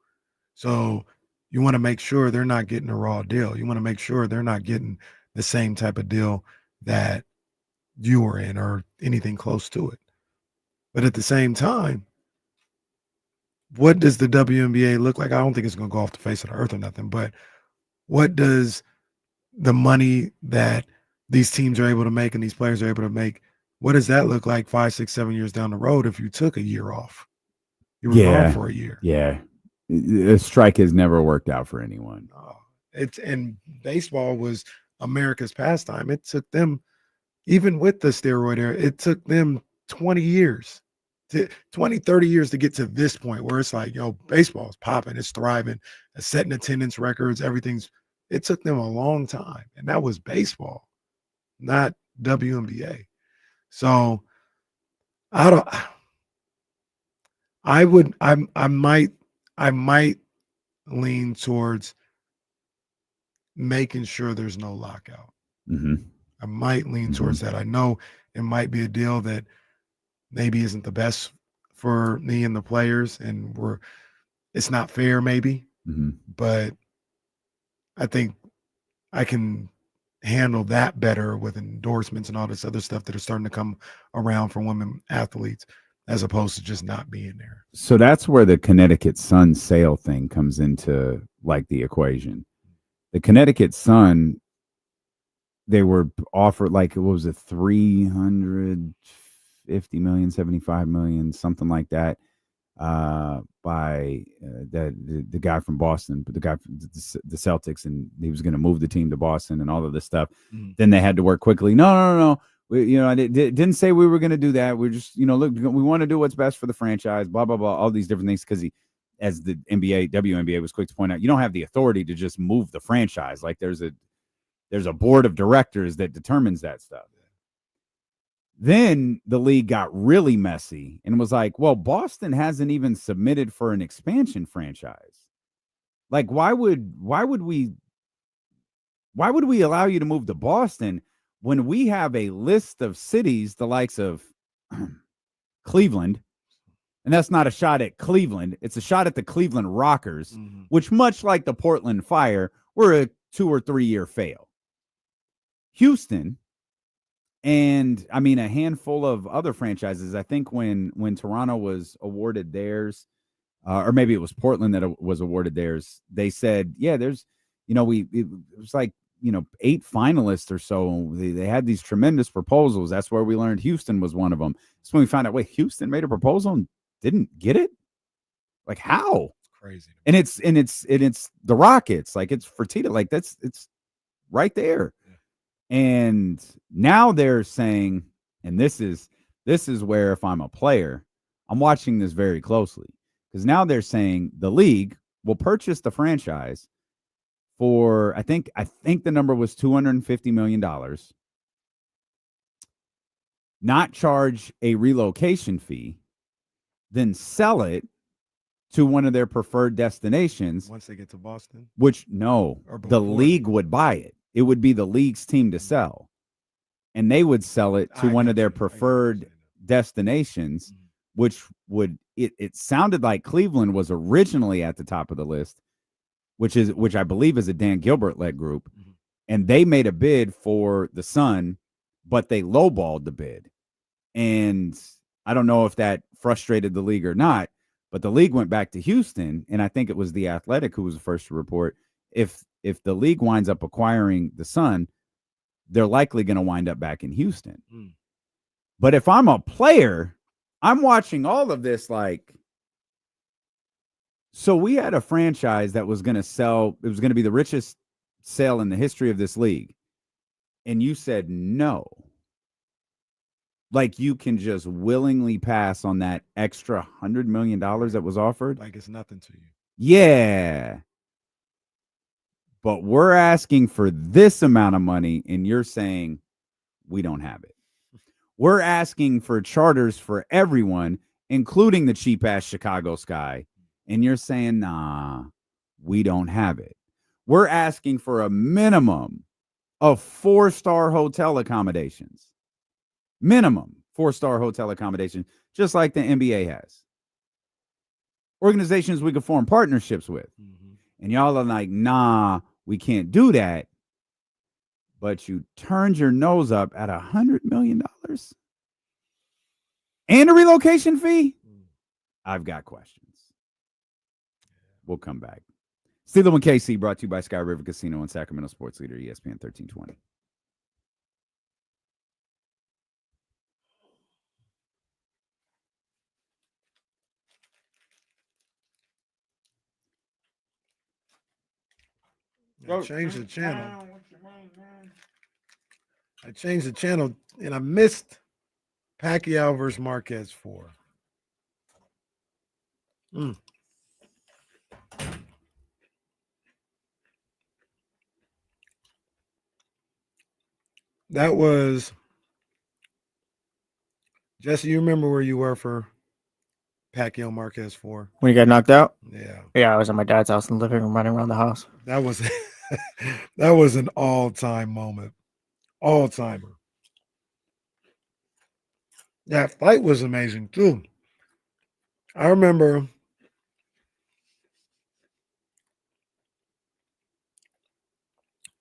So you want to make sure they're not getting a raw deal. You want to make sure they're not getting the same type of deal that you were in or anything close to it. But at the same time, what does the WNBA look like? I don't think it's going to go off the face of the earth or nothing, but what does the money that these teams are able to make and these players are able to make, what does that look like 5, 6, 7 years down the road if you took a year off? You were gone for a year. Yeah. A strike has never worked out for anyone. And baseball was America's pastime. It took them, even with the steroid era, it took them 20 years, 20, 30 years to get to this point where it's like, baseball is popping, it's thriving, it's setting attendance records, it took them a long time. And that was baseball, not WNBA. So I might lean towards making sure there's no lockout. Mm-hmm. I might lean towards that. I know it might be a deal that maybe isn't the best for me and the players, and it's not fair maybe, but I think I can handle that better with endorsements and all this other stuff that are starting to come around for women athletes, as opposed to just not being there. So that's where the Connecticut Sun sale thing comes into like the equation. The Connecticut Sun, they were offered like, what was it, 350 million, 75 million, something like that, by the guy from Boston, the guy from the Celtics, and he was going to move the team to Boston and all of this stuff. Then they had to work quickly. No. I didn't say we were going to do that. We're just, look, we want to do what's best for the franchise, blah, blah, blah, all these different things. Because as the WNBA was quick to point out, you don't have the authority to just move the franchise. Like there's a board of directors that determines that stuff. Then the league got really messy and was like, well, Boston hasn't even submitted for an expansion franchise. Like, why would we allow you to move to Boston when we have a list of cities, the likes of Cleveland, and that's not a shot at Cleveland, it's a shot at the Cleveland Rockers, which, much like the Portland Fire, were a 2 or 3 year fail. Houston, and I mean a handful of other franchises. I think when Toronto was awarded theirs, or maybe it was Portland that was awarded theirs, they said, yeah, there's, it was like, 8 finalists or so. They had these tremendous proposals. That's where we learned Houston was one of them. That's when we found out, wait, Houston made a proposal and didn't get it? Like, how? It's crazy. And it's the Rockets. Like, it's Fertitta. Like, it's right there. Yeah. And now they're saying, and this is where, if I'm a player, I'm watching this very closely, because now they're saying the league will purchase the franchise for, I think the number was $250 million, not charge a relocation fee, then sell it to one of their preferred destinations once they get to Boston. Which, no, the league would buy it. It would be the league's team to sell, and they would sell it to one of their preferred destinations, which would, it sounded like Cleveland was originally at the top of the list, which I believe is a Dan Gilbert led group. And they made a bid for the Sun, but they lowballed the bid. And I don't know if that frustrated the league or not, but the league went back to Houston. And I think it was The Athletic who was the first to report, if the league winds up acquiring the Sun, they're likely going to wind up back in Houston. But if I'm a player, I'm watching all of this like, so we had a franchise that was going to sell. It was going to be the richest sale in the history of this league. And you said no. Like, you can just willingly pass on that extra $100 million that was offered. Like it's nothing to you. Yeah. but we're asking for this amount of money, and you're saying we don't have it. We're asking for charters for everyone, including the cheap-ass Chicago Sky, and you're saying, nah, we don't have it. We're asking for a minimum of 4-star hotel accommodations. Minimum 4-star hotel accommodation, just like the NBA has. Organizations we could form partnerships with. And y'all are like, nah, we can't do that. But you turned your nose up at $100 million and a relocation fee. I've got questions. We'll come back. Steeler and KC brought to you by Sky River Casino and Sacramento Sports Leader, ESPN 1320. I changed the channel. I changed the channel, and I missed Pacquiao versus Marquez 4. That was Jesse. You remember where you were for Pacquiao Marquez 4? When you got knocked out? Yeah, I was at my dad's house in the living room, running around the house. that was that was an all-time moment, all-timer. That fight was amazing too. I remember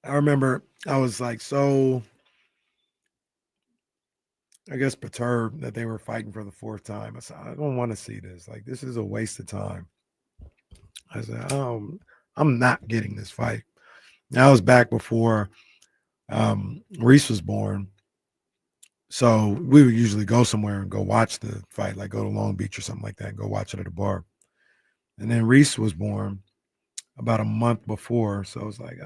I was like so, I guess, perturbed that they were fighting for the 4th time. I said, I don't want to see this. Like, this is a waste of time. I said, I'm not getting this fight. That was back before Reese was born. So we would usually go somewhere and go watch the fight, like go to Long Beach or something like that, and go watch it at a bar. And then Reese was born about a month before. So I was like,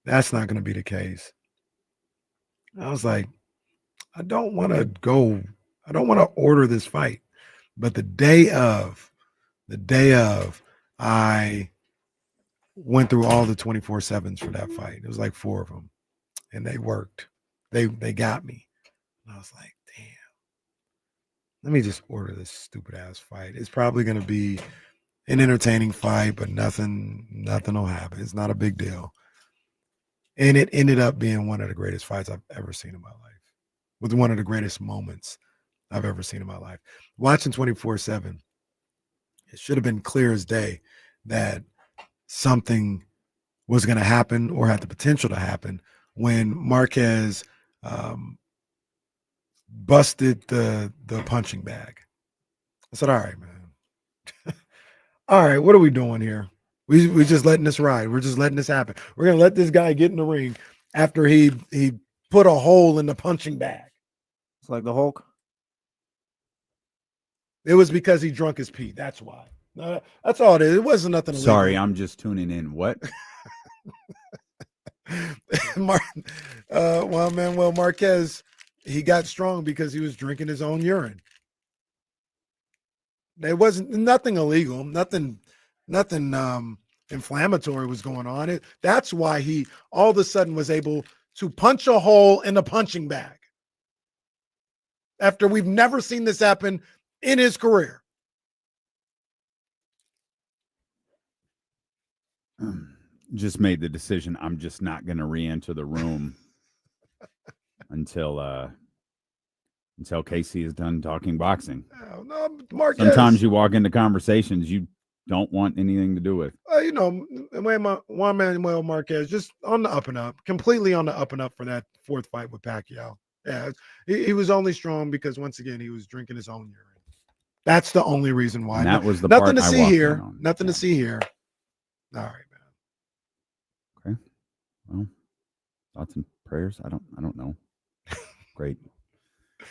that's not going to be the case. I was like, I don't want to order this fight. But the day of, I went through all the 24/7s for that fight. It was like 4 of them, and they worked. They got me. And I was like, damn, let me just order this stupid ass fight. It's probably going to be an entertaining fight, but nothing will happen. It's not a big deal. And it ended up being one of the greatest fights I've ever seen in my life, with one of the greatest moments I've ever seen in my life. Watching 24/7, it should have been clear as day that something was going to happen or had the potential to happen when Marquez busted the punching bag. I said, all right, man. All right, what are we doing here? We're just letting this ride. We're just letting this happen. We're going to let this guy get in the ring after he put a hole in the punching bag. It's like the Hulk. It was because he drunk his pee. That's why. That's all it is. It wasn't nothing illegal. Sorry, I'm just tuning in. What? Manuel Marquez, he got strong because he was drinking his own urine. There wasn't nothing illegal, nothing inflammatory was going on. That's why he all of a sudden was able to punch a hole in the punching bag. After we've never seen this happen in his career. Just made the decision. I'm just not going to re-enter the room until Casey is done talking boxing. No, Marquez. Sometimes you walk into conversations you don't want anything to do with. Juan Manuel Marquez just on the up and up, completely on the up and up for that 4th fight with Pacquiao. Yeah, he was only strong because once again he was drinking his own urine. That's the only reason why. And that was the nothing part to I see walked here. in on. Nothing to see here. All right, man. Okay. Well, thoughts and prayers. I don't know. Great.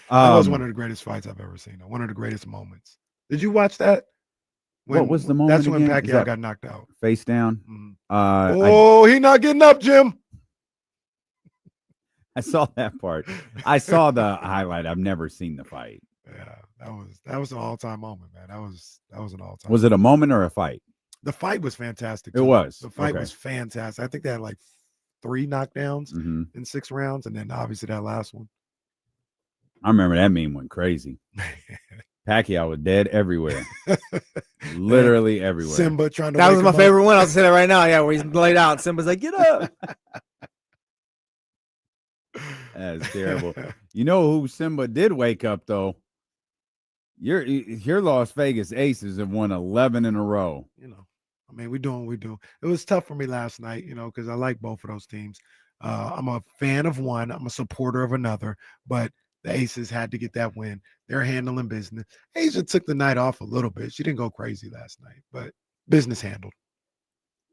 That was one of the greatest fights I've ever seen. One of the greatest moments. Did you watch that? What was the moment? That's when again? Pacquiao got knocked out. Face down. Mm-hmm. He not getting up, Jim. I saw that part. I saw the highlight. I've never seen the fight. Yeah, that was an all-time moment, man. That was an all-time. Was it a moment or a fight? The fight was fantastic. It was. The fight Okay. was fantastic. I think they had like 3 knockdowns Mhm. in 6 rounds, and then obviously that last one. I remember that meme went crazy. Pacquiao was dead everywhere. Literally everywhere. Simba trying to That wake was my him up. favorite one. I'll say that right now. Yeah, where he's laid out. Simba's like, get up. That's terrible. You know who Simba did wake up though? Your Las Vegas Aces have won 11 in a row. You know, I mean, we do. It was tough for me last night, you know, because I like both of those teams. I'm a fan of one. I'm a supporter of another, but the Aces had to get that win. They're handling business. Asia took the night off a little bit. She didn't go crazy last night, but business handled.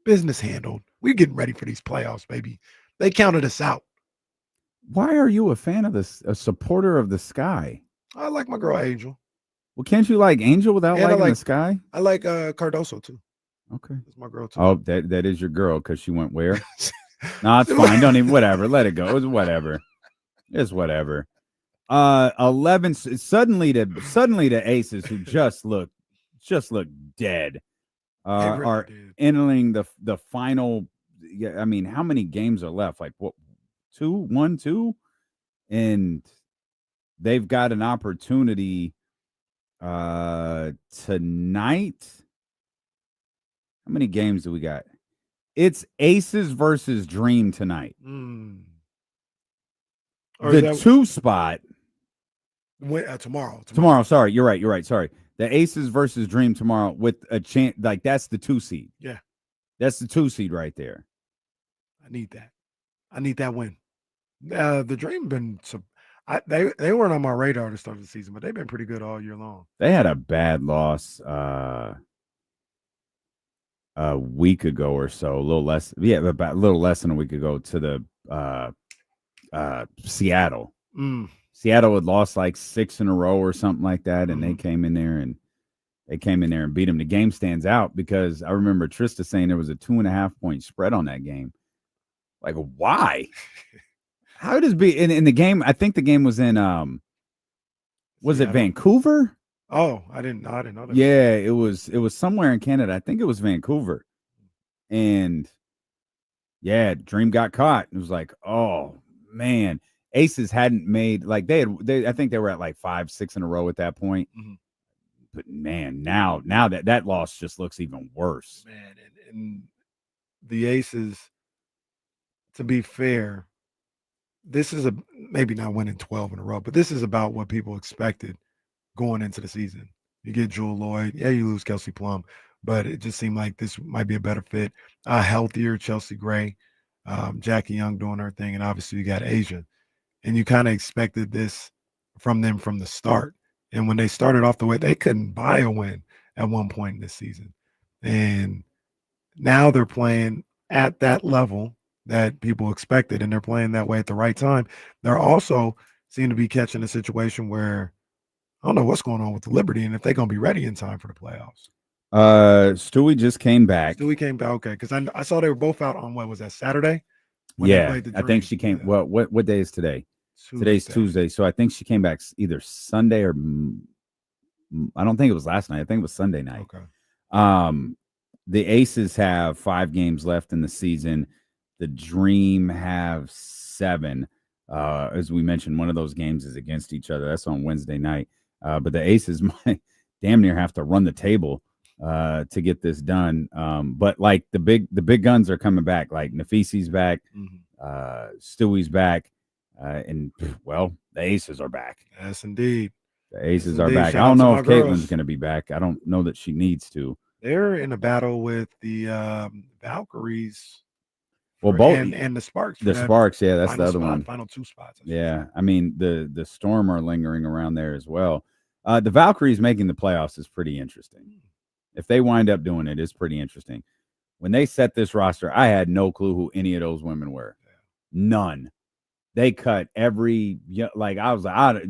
Business handled. We're getting ready for these playoffs, baby. They counted us out. Why are you a fan of this? A supporter of the Sky? I like my girl Angel. Well, can't you like Angel without And I liking like- the Sky? I like Cardoso too. Okay. That's my girl too. Oh, that is your girl because she went where? No, it's fine. Don't even. Whatever. Let it go. It's whatever. It's whatever. 11. Suddenly the Aces who just look dead. really Are did. entering the final. Yeah, I mean, how many games are left? Like what? 2, and they've got an opportunity tonight. How many games do we got? It's Aces versus Dream tonight. Or The is that 2 spot tomorrow. tomorrow. Sorry, you're right. Sorry. The Aces versus Dream tomorrow with a chance. Like that's the 2 seed. Yeah. That's the 2 seed right there. I need that. I need that win. The Dream been they weren't on my radar to start the season, but they've been pretty good all year long. They had a bad loss a week ago or so, a little less. Yeah, about a little less than a week ago to the Seattle. Seattle had lost like 6 in a row or something like that, and they came in there and beat them. The game stands out because I remember Trysta saying there was a 2.5 point spread on that game. Like, why? How does be in the game? I think the game was in was it Vancouver? Oh, I didn't know that. Yeah, it was somewhere in Canada. I think it was Vancouver. And yeah, Dream got caught. It was like, oh man. Aces hadn't made like I think they were at like 5-6 in a row at that point. But man, now that loss just looks even worse. Man, and the Aces, to be fair, this is maybe not winning 12 in a row, but this is about what people expected going into the season. You get Jewel Lloyd, yeah, you lose Kelsey Plum, but it just seemed like this might be a better fit. A healthier Chelsea Gray, Jackie Young doing her thing, and obviously you got Asia. And you kind of expected this from them from the start. And when they started off the way, they couldn't buy a win at one point in this season. And now they're playing at that level that people expected, and they're playing that way at the right time. They're also seem to be catching a situation where I don't know what's going on with the Liberty and if they're going to be ready in time for the playoffs. Stewie just came back. Stewie came back, okay, because I saw they were both out on what was that, Saturday? When Yeah, I think she came. Yeah. What day is today? Today's Tuesday, so I think she came back either Sunday or I don't think it was last night. I think it was Sunday night. Okay. The Aces have 5 games left in the season. The Dream have 7. As we mentioned, one of those games is against each other. That's on Wednesday night. But the Aces might damn near have to run the table to get this done. But like the big guns are coming back. Like Nafisi's back, Stewie's back. And well, the Aces are back. Yes, indeed. The Aces Yes, are indeed. back. Shout I don't out to know my if girls. Caitlin's going to be back. I don't know that she needs to. They're in a battle with the Valkyries. Well, both and the Sparks. for The that Sparks, yeah, that's the final other spot, one. Final 2 spots. Yeah, I mean the Storm are lingering around there as well. The Valkyries making the playoffs is pretty interesting. If they wind up doing it, it's pretty interesting. When they set this roster, I had no clue who any of those women were. None. They cut every like I was like,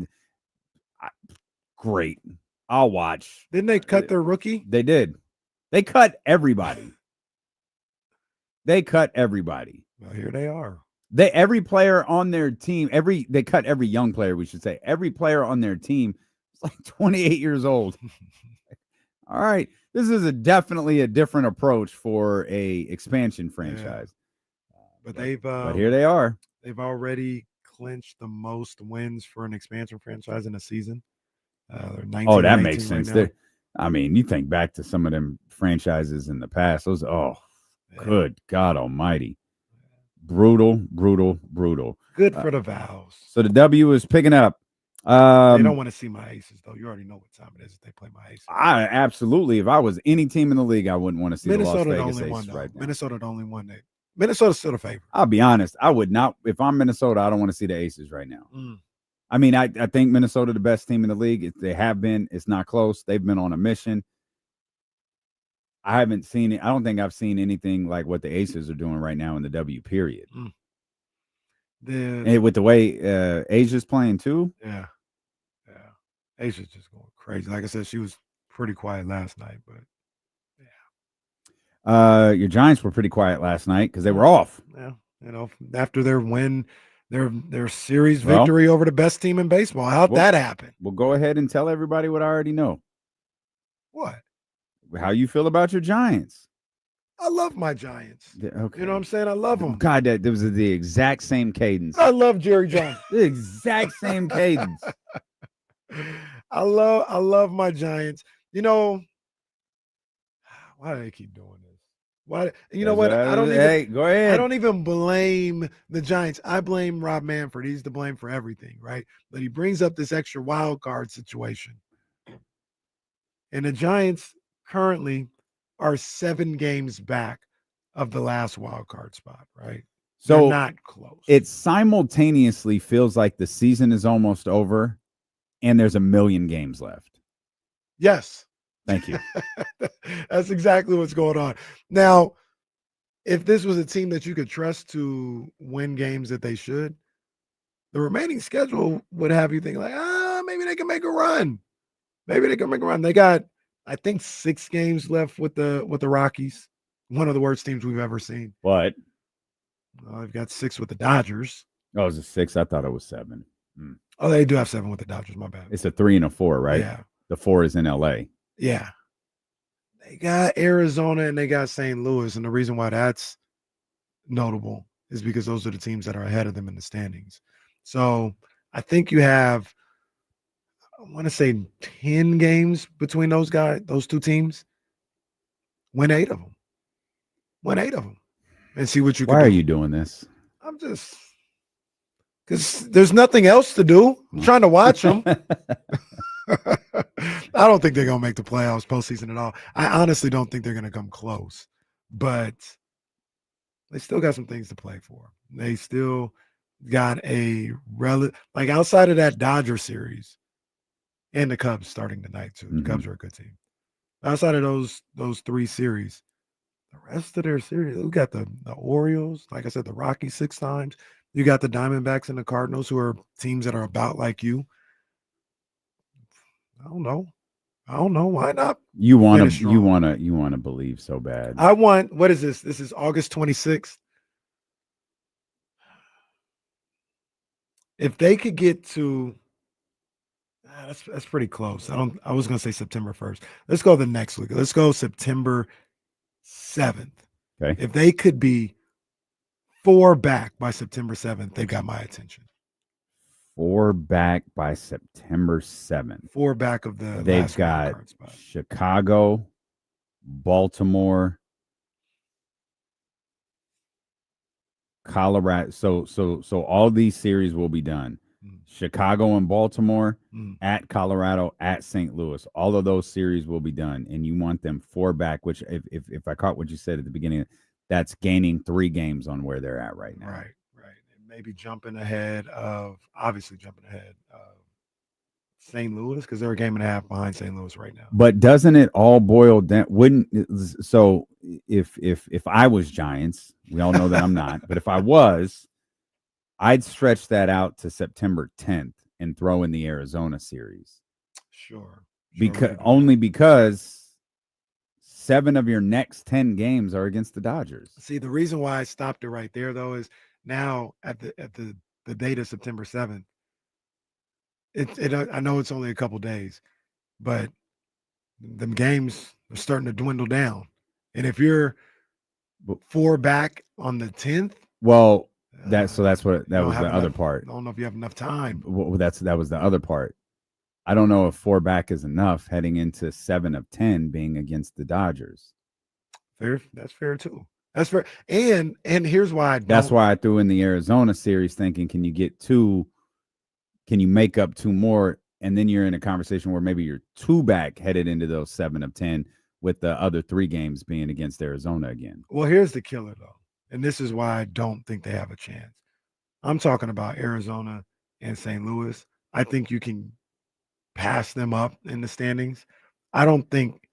great. I'll watch. Didn't they cut their rookie? They did. They cut everybody. They cut everybody. Well, here they are. Every player on their team, they cut every young player, we should say. Every player on their team is like 28 years old. All right. This is definitely a different approach for a expansion franchise. But but here they are. They've already clinched the most wins for an expansion franchise in a season. They're 19. Oh, that makes right sense. now. I mean, you think back to some of them franchises in the past. Those, good God Almighty, brutal. Good for the Vows. So the W is picking up. They don't want to see my aces, though. You already know what time it is if they play my aces. I absolutely. If I was any team in the league, I wouldn't want to see Minnesota the Las the Vegas only Aces one, right now. Minnesota the only one. Minnesota's still the favorite. I'll be honest. I would not. If I'm Minnesota, I don't want to see the Aces right now. I mean, I think Minnesota the best team in the league. They have been. It's not close. They've been on a mission. I haven't seen it. I don't think I've seen anything like what the Aces are doing right now in the W period. And with the way Asia's playing too. Yeah. Asia's just going crazy. Like I said, she was pretty quiet last night, but your Giants were pretty quiet last night because they were off. Yeah, after their win, their series victory over the best team in baseball. How'd that happen? Well, go ahead and tell everybody what I already know. What? How you feel about your Giants? I love my Giants. Okay. You know what I'm saying? I love them. God, that was the exact same cadence. I love Jerry Jones. The exact same cadence. I love my Giants. You know, why do they keep doing this? Why? You know what? I don't even. Hey, go ahead. I don't even blame the Giants. I blame Rob Manfred. He's to blame for everything, right? But he brings up this extra wild card situation, and the Giants currently are 7 games back of the last wild card spot, right? So they're not close. It simultaneously feels like the season is almost over, and there's a million games left. Yes. Thank you. That's exactly what's going on. Now, if this was a team that you could trust to win games that they should, the remaining schedule would have you think like, maybe they can make a run. Maybe they can make a run. They got, I think, 6 games left with the Rockies. One of the worst teams we've ever seen. What? They've got 6 with the Dodgers. Oh, it was a 6. I thought it was 7. Oh, they do have 7 with the Dodgers. My bad. It's a 3 and a 4, right? Yeah. The 4 is in LA. Yeah. They got Arizona and they got St. Louis. And the reason why that's notable is because those are the teams that are ahead of them in the standings. So I think you have, I want to say 10 games between those two teams. Win 8 of them. Win 8 of them. And see what you can do. Why are you doing this? I'm just, because there's nothing else to do. I'm trying to watch them. I don't think they're going to make the playoffs postseason at all. I honestly don't think they're going to come close. But they still got some things to play for. They still got like outside of that Dodger series and the Cubs starting tonight too. The Cubs are a good team. Outside of those 3 series, the rest of their series, we got the Orioles, like I said, the Rockies 6 times. You got the Diamondbacks and the Cardinals, who are teams that are about like you. I don't know. Why not? You want to believe so bad. What is this? This is August 26th. If they could get to, that's pretty close. I was going to say September 1st. Let's go the next week. Let's go September 7th. Okay. If they could be 4 back by September 7th, they've got my attention. 4 back by September 7th. 4 back of the They've got Chicago, Baltimore, Colorado. So all these series will be done. Chicago and Baltimore, at Colorado, at St. Louis. All of those series will be done, and you want them 4 back. Which, if I caught what you said at the beginning, that's gaining 3 games on where they're at right now. Right. Maybe jumping ahead of St. Louis, because they're a game and a half behind St. Louis right now. But doesn't it all boil down? So if I was Giants, we all know that I'm not, but if I was, I'd stretch that out to September 10th and throw in the Arizona series. Sure. Because 7 of your next 10 games are against the Dodgers. See, the reason why I stopped it right there, though, is now at the date of September 7th, I know it's only a couple days, but them games are starting to dwindle down. And if you're 4 back on the 10th, well, that's what that don't was have the other enough- part. I don't know if you have enough time. Well, that was the other part. I don't know if 4 back is enough heading into 7 of 10 being against the Dodgers. Fair, that's fair too. That's fair. And here's why I don't. That's why I threw in the Arizona series, thinking, can you get 2? Can you make up 2 more? And then you're in a conversation where maybe you're 2 back headed into those 7 of 10, with the other 3 games being against Arizona again. Well, here's the killer though, and this is why I don't think they have a chance. I'm talking about Arizona and St. Louis. I think you can pass them up in the standings. I don't think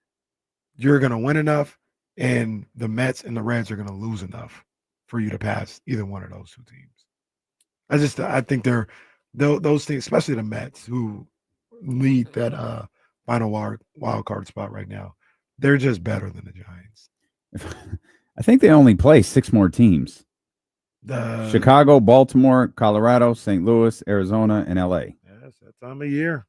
you're going to win enough, and the Mets and the Reds are going to lose enough for you to pass either one of those 2 teams. I think they're those teams, especially the Mets, who lead that final wild card spot right now. They're just better than the Giants. I think they only play 6 more teams. Chicago, Baltimore, Colorado, St. Louis, Arizona, and LA. Yes, that time of year.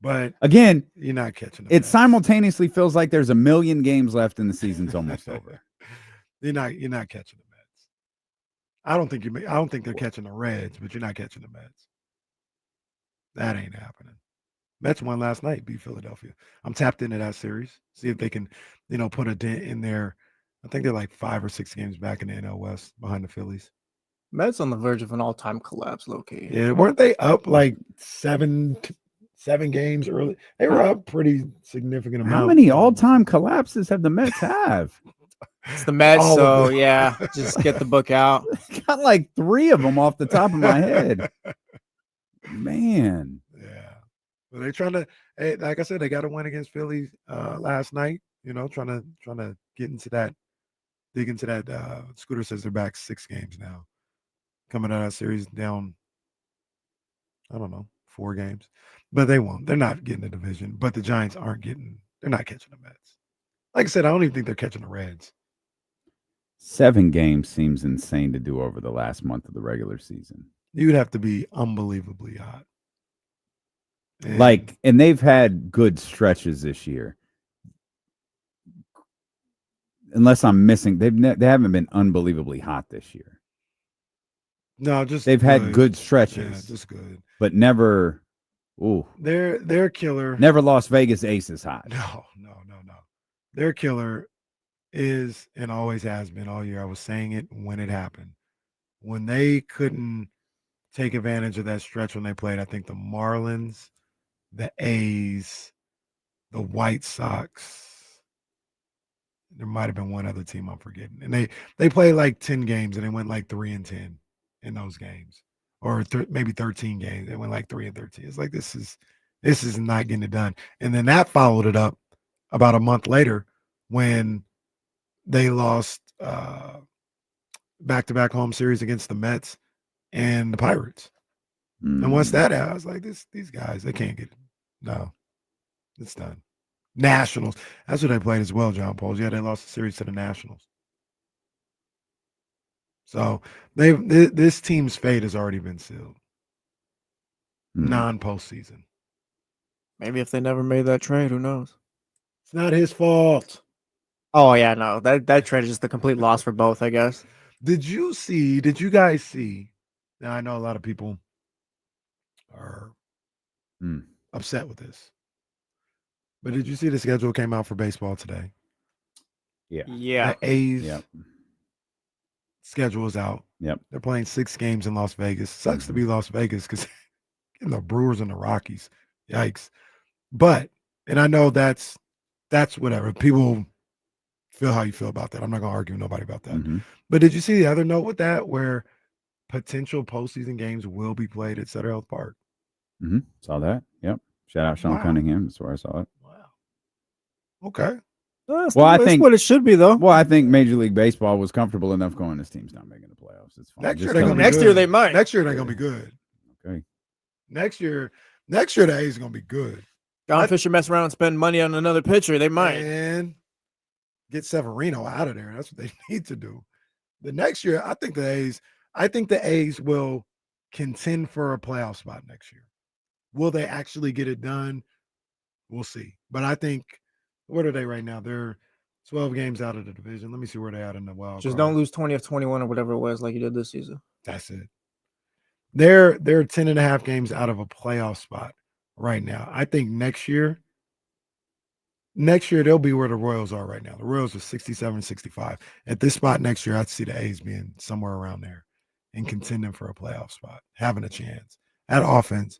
But again, you're not catching it. Simultaneously feels like there's a million games left and the season's almost over. You're not catching the Mets. I don't think they're catching the Reds, but you're not catching the Mets. That ain't happening. Mets won last night, beat Philadelphia. I'm tapped into that series. See if they can, put a dent in there. I think they're like 5 or 6 games back in the NL West behind the Phillies. Mets on the verge of an all-time collapse, low-key. Yeah, weren't they up like 7 games early? They were up pretty significant amount. How many all-time collapses have the Mets have? It's the Mets, so yeah, just get the book out. Got like 3 of them off the top of my head. Man. Yeah. But they're trying to, like I said, they got a win against Philly last night. Trying to get into that, dig into that. Scooter says they're back 6 games now. Coming out of that series down, I don't know, 4 games. But they won't. They're not getting the division. But the Giants they're not catching the Mets. Like I said, I don't even think they're catching the Reds. 7 games seems insane to do over the last month of the regular season. You'd have to be unbelievably hot. And they've had good stretches this year. Unless I'm missing, they haven't been unbelievably hot this year. No, just they've had good stretches. Yeah, just good. But never. Ooh, they're killer. Never Las Vegas Aces hot. No. Their killer is and always has been all year. I was saying it when it happened. When they couldn't take advantage of that stretch when they played, I think the Marlins, the A's, the White Sox. There might have been one other team I'm forgetting. And they played like 10 games and they went like 3-10 in those games. Or maybe 13 games. They went like 3-13. It's like this is not getting it done. And then that followed it up about a month later when they lost back-to-back home series against the Mets and the Pirates. And once that happened, I was like, these guys, they can't get it. No, it's done. Nationals. That's what they played as well, John Pauls. Yeah, they lost the series to the Nationals. So this team's fate has already been sealed. Non-postseason. Maybe if they never made that trade, who knows? It's not his fault. Oh yeah, no. That trade is just a complete loss for both, I guess. Did you guys see? Now I know a lot of people are upset with this. But did you see the schedule came out for baseball today? Yeah. Yeah. The A's schedule is out. Yep. They're playing 6 games in Las Vegas. Sucks to be Las Vegas because the Brewers and the Rockies. Yikes. But, and I know that's whatever. People feel how you feel about that. I'm not going to argue with nobody about that. Mm-hmm. But did you see the other note with that where potential postseason games will be played at Sutter Health Park? Mm-hmm. Saw that. Yep. Shout out Sean Cunningham. That's where I saw it. Okay. That's what it should be, though. Well, I think Major League Baseball was comfortable enough going, this team's not making the playoffs. It's fine. Next year they might. Next year they're gonna be good. Okay. Next year the A's gonna be good. John Fisher mess around and spend money on another pitcher. They might. And get Severino out of there. That's what they need to do. The next year, I think the A's will contend for a playoff spot next year. Will they actually get it done? We'll see. But I think, what are they right now? They're 12 games out of the division. Let me see where they're at in the wild Just card. don't lose 20 of 21 or whatever it was like you did this season. That's it. They're 10 and a half games out of a playoff spot right now. I think next year they'll be where the Royals are right now. The Royals are 67, 65. At this spot next year, I'd see the A's being somewhere around there and contending for a playoff spot, having a chance. That offense,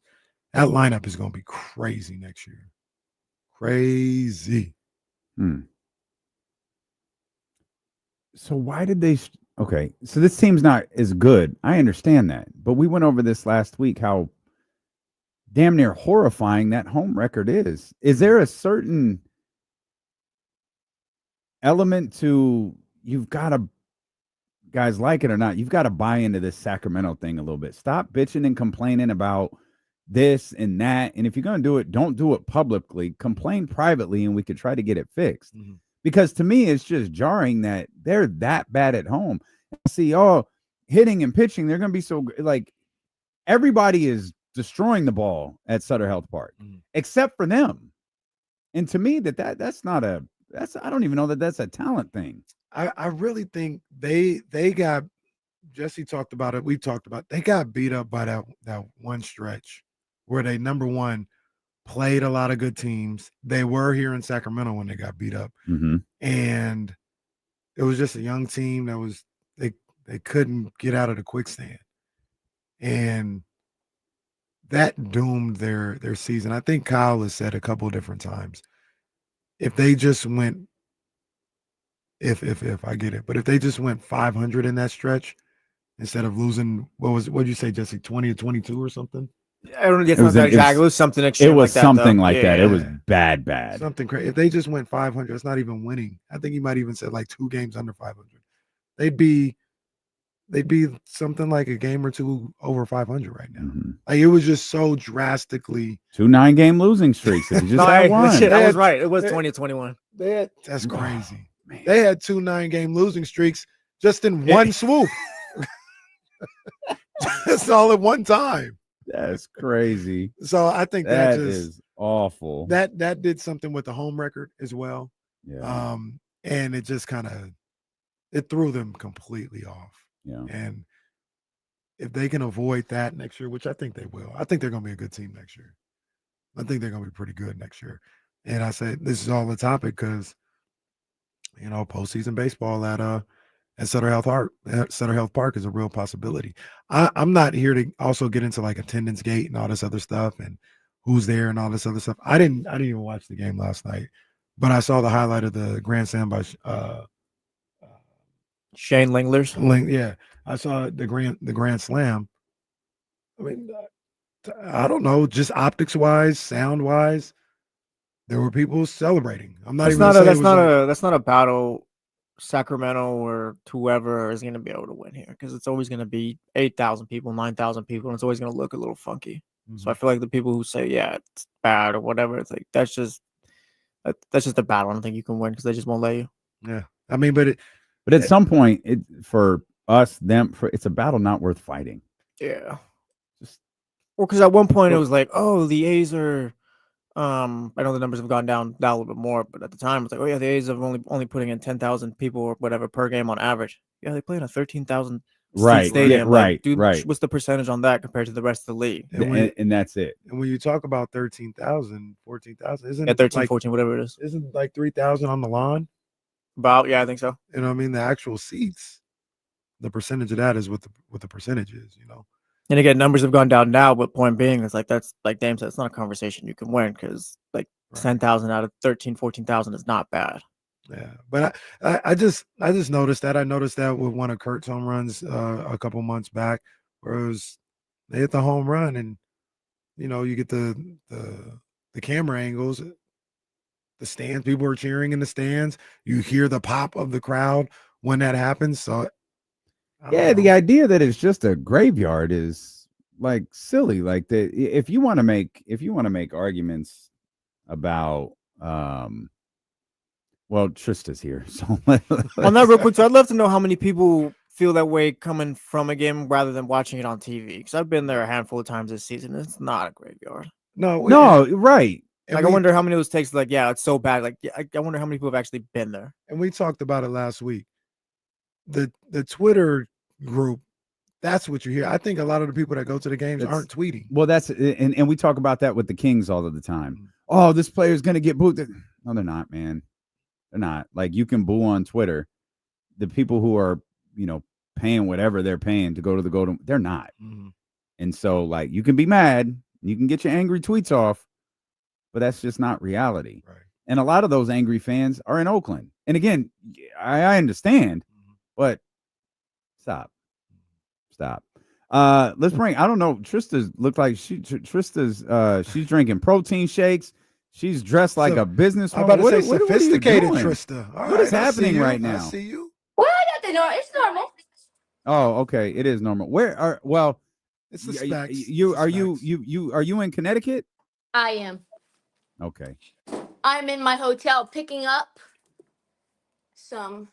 that lineup is going to be crazy next year. Crazy. So why did they? Okay, so this team's not as good. I understand that, but we went over this last week. How damn near horrifying that home record is. Is there a certain element to you've got to, guys, like it or not, you've got to buy into this Sacramento thing a little bit. Stop bitching and complaining about this and that. And if you're going to do it, don't do it publicly. Complain privately, and we could try to get it fixed. Mm-hmm. Because to me, it's just jarring that they're that bad at home. See, hitting and pitching, they're going to be so like everybody is destroying the ball at Sutter Health Park, except for them. And to me, that's not a I don't even know that that's a talent thing. I really think they got, Jesse talked about it. We talked about, they got beat up by that one stretch where they, number one, played a lot of good teams. They were here in Sacramento when they got beat up. Mm-hmm. And it was just a young team that was, they couldn't get out of the quicksand. And that doomed their season. I think Kyle has said a couple of different times, if they just went, if I get it, but if they just went 500 in that stretch instead of losing, what'd you say, Jesse, 20 or 22 or something? I don't know. It's not that exact. It was something extreme. It was like something that, like that. Yeah. It was bad. Something crazy. If they just went 500, it's not even winning. I think he might even said like 2 games under 500. They'd be something like a game or two over 500 right now. Mm-hmm. Like it was just so drastically 2 9-game losing streaks. If you just had one. Shit, I was right. It was 20 to 21. That's crazy. They had 2 9-game losing streaks just in one swoop. That's all at one time. That's crazy. So I think that is awful. That did something with the home record as well. Yeah. And it just it threw them completely off. Yeah. And if they can avoid that next year, which I think they will, I think they're going to be a good team next year. I think they're going to be pretty good next year. And I said this is all the topic because, postseason baseball at Sutter Health Park is a real possibility. I'm not here to also get into like attendance gate and all this other stuff and who's there and all this other stuff. I didn't even watch the game last night, but I saw the highlight of the grand slam by Shane Linglers. Yeah, I saw the grand slam. I mean, I don't know, just optics wise, sound wise, there were people celebrating. That's not a battle Sacramento or whoever is going to be able to win here because it's always going to be 8,000 people, 9,000 people, and it's always going to look a little funky. Mm-hmm. So I feel like the people who say, yeah, it's bad or whatever, it's like that's just a battle. I don't think you can win because they just won't let you. Yeah, I mean, but at some point, for us, it's a battle not worth fighting. Yeah. Because at one point it was like, oh, the A's are. I know the numbers have gone down a little bit more, but at the time it's like, oh yeah, the A's have only putting in 10,000 people or whatever per game on average. Yeah, they play in a 13,000 right stadium. Yeah, right, dude, right. What's the percentage on that compared to the rest of the league? And that's it. And when you talk about 13,000, 14,000, isn't it 13, like, 14, whatever it is? Isn't like 3,000 on the lawn? About, yeah, I think so. You know what I mean? The actual seats, the percentage of that is what the percentage is, And again, numbers have gone down now, but point being is like that's like Dame said, it's not a conversation you can win because like 10,000 out of 13, 14,000 is not bad. Yeah, but I just noticed that. I noticed that with one of Kurt's home runs a couple months back, where they hit the home run, and you get the camera angles, the stands. People are cheering in the stands. You hear the pop of the crowd when that happens. So yeah, the idea that it's just a graveyard is like silly. Like if you want to make arguments about well, Trysta's here, so on that real quick. So I'd love to know how many people feel that way coming from a game rather than watching it on TV. Because I've been there a handful of times this season. It's not a graveyard. No, right. And like, I wonder how many of those takes, like, yeah, it's so bad. Like, I wonder how many people have actually been there. And we talked about it last week. The Twitter group, that's what you hear. I think a lot of the people that go to the games aren't tweeting. Well, and we talk about that with the Kings all of the time. Oh, this player's going to get booed. No, they're not, man. They're not. Like, you can boo on Twitter. The people who are, paying whatever they're paying to go to the Golden, they're not. Mm-hmm. And so, like, you can be mad. You can get your angry tweets off, but that's just not reality. Right. And a lot of those angry fans are in Oakland. And again, I understand, but stop. Let's bring, I don't know, Trysta looked like she's drinking protein shakes. She's dressed like a businesswoman. I'm about to say sophisticated Trysta. What is happening right now? I see you. Well, I got the normal. It's normal. Oh, okay. It is normal. It's the specs. Are you in Connecticut? I am. Okay. I'm in my hotel picking up some,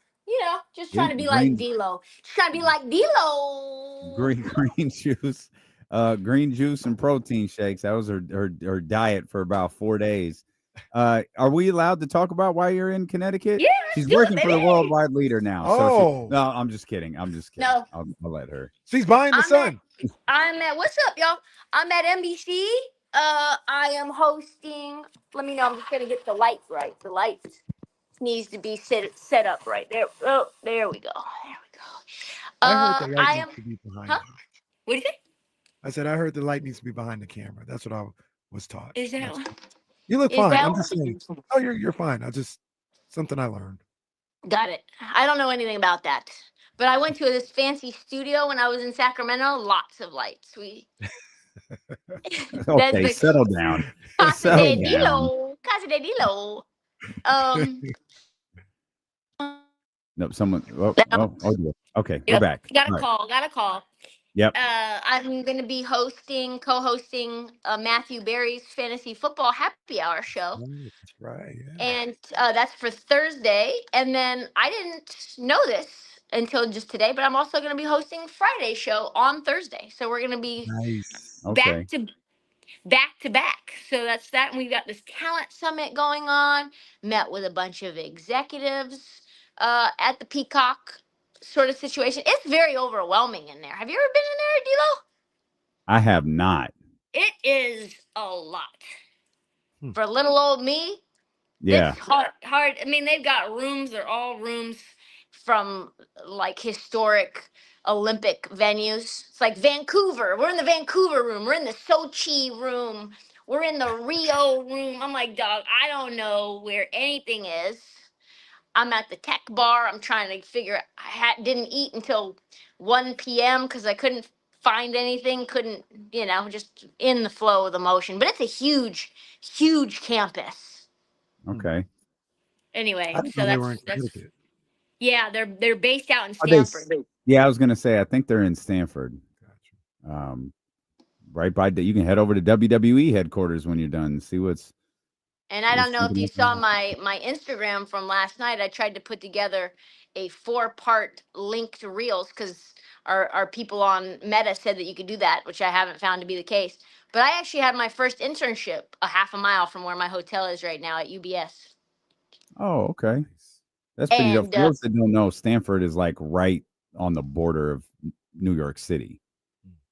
just trying to be like D-Lo. Just trying to be like D-Lo. Green juice. Green juice and protein shakes. That was her diet for about 4 days. Are we allowed to talk about why you're in Connecticut? Yeah, she's working for the worldwide leader now. Oh, no, I'm just kidding. No, I'll let her. She's buying the sun. I'm at what's up, y'all? I'm at NBC. I am hosting. Let me know. I'm just gonna get the lights right. The lights needs to be set up right there. Oh, there we go. I heard the light needs to be behind. Huh? What do you think? I said I heard the light needs to be behind the camera. That's what I was taught. Is that? You look fine. I'm just saying. Oh, you're fine. Something I learned. Got it. I don't know anything about that, but I went to this fancy studio when I was in Sacramento. Lots of lights. Okay, settle down. Casa de Dilo. No, someone. Dear. Okay, Yep. we're back. Got a call. Yep. I'm going to be co-hosting Matthew Berry's fantasy football happy hour show. Oh, that's right. Yeah. And that's for Thursday. And then I didn't know this until just today, but I'm also going to be hosting Friday's show on Thursday. So we're going to be back to back. So that's that. And we've got this talent summit going on. Met with a bunch of executives at the Peacock sort of situation. It's very overwhelming in there. Have you ever been in there, D-Lo? I have not. It is a lot. For little old me, yeah. It's hard. I mean, they've got rooms. They're all rooms from like historic Olympic venues. It's like Vancouver. We're in the Vancouver room. We're in the Sochi room. We're in the Rio room. I'm like, dog, I don't know where anything is. I'm at the tech bar. I'm trying to figure out. Didn't eat until 1 p.m. because I couldn't find anything. Couldn't, just in the flow of the motion. But it's a huge, huge campus. Okay. Anyway, so that's yeah, they're based out in Stanford. Yeah, I was gonna say I think they're in Stanford. Gotcha. Right by you can head over to WWE headquarters when you're done and see what's. And I don't know if you saw my Instagram from last night. I tried to put together a 4-part linked reels because our people on Meta said that you could do that, which I haven't found to be the case. But I actually had my first internship a half a mile from where my hotel is right now at UBS. Oh, okay. That's pretty dope. For those that don't know, Stanford is like right on the border of New York City.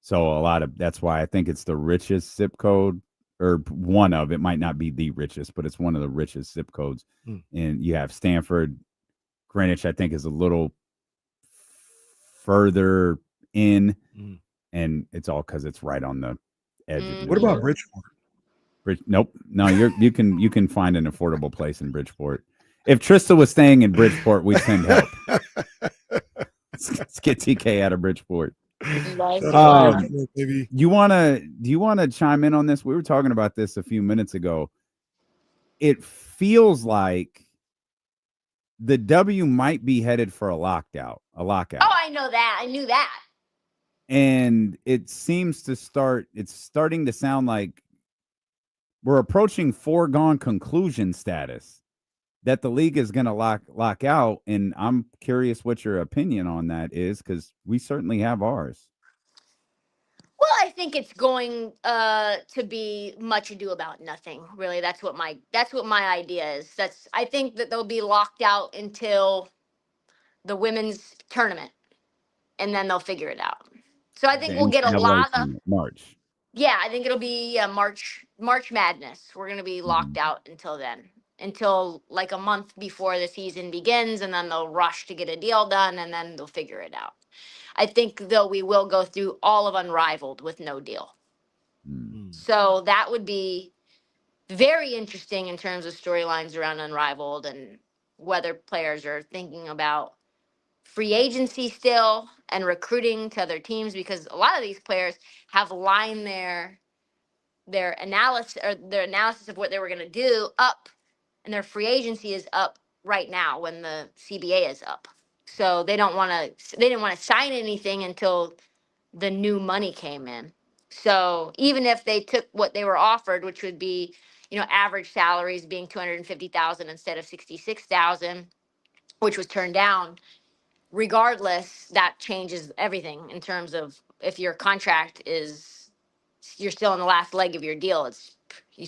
So that's why I think it's the richest zip code, or one of, it might not be the richest, but it's one of the richest zip codes. And you have Stanford, Greenwich, I think is a little further in, and it's all because it's right on the edge. Of what about Bridgeport? Nope. No, you can find an affordable place in Bridgeport. If Trysta was staying in Bridgeport, we'd send help. Let's get TK out of Bridgeport. Do you want to chime in on this? We were talking about this a few minutes ago. It feels like the W might be headed for a lockout. Oh, I know that. I knew that. And it seems to it's starting to sound like we're approaching foregone conclusion status that the league is going to lock out. And I'm curious what your opinion on that is, because we certainly have ours. Well, I think it's going to be much ado about nothing. Really, that's what my idea is. I think that they'll be locked out until the women's tournament, and then they'll figure it out. So I think we'll get a lot of March. Yeah, I think it'll be March Madness. We're gonna be locked out until then, until like a month before the season begins, and then they'll rush to get a deal done, and then they'll figure it out. I think though we will go through all of Unrivaled with no deal. So that would be very interesting in terms of storylines around Unrivaled and whether players are thinking about free agency still and recruiting to other teams, because a lot of these players have lined their analysis of what they were going to do up, and their free agency is up right now when the CBA is up. So they didn't want to sign anything until the new money came in. So even if they took what they were offered, which would be, average salaries being $250,000 instead of $66,000, which was turned down, regardless, that changes everything in terms of if your contract is, you're still in the last leg of your deal, it's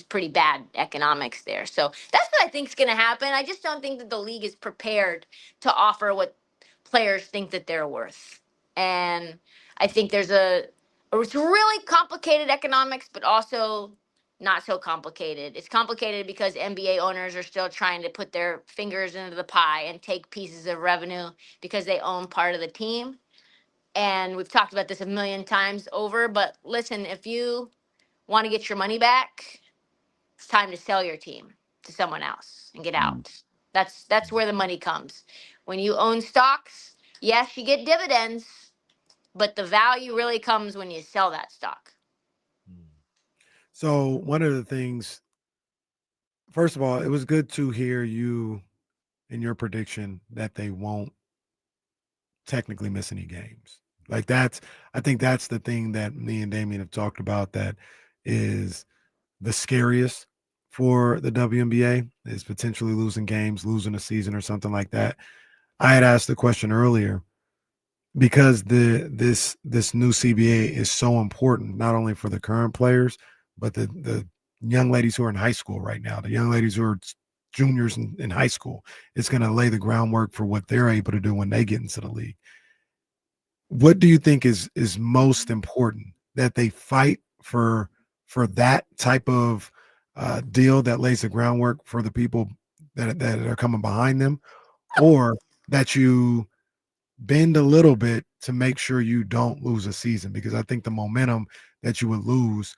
pretty bad economics there. So that's what I think is going to happen. I just don't think that the league is prepared to offer what players think that they're worth. And I think it's really complicated economics, but also not so complicated. It's complicated because NBA owners are still trying to put their fingers into the pie and take pieces of revenue because they own part of the team. And we've talked about this a million times over, but listen, if you want to get your money back, it's time to sell your team to someone else and get out. That's where the money comes. When you own stocks, yes, you get dividends, but the value really comes when you sell that stock. So one of the things, first of all, it was good to hear you in your prediction that they won't technically miss any games. Like I think that's the thing that me and Damien have talked about that is the scariest for the WNBA is potentially losing games, losing a season or something like that. I had asked the question earlier because this new CBA is so important, not only for the current players, but the young ladies who are in high school right now, the young ladies who are juniors in high school. It's going to lay the groundwork for what they're able to do when they get into the league. What do you think is most important, that they fight for that type of deal that lays the groundwork for the people that are coming behind them, or that you bend a little bit to make sure you don't lose a season? Because I think the momentum that you would lose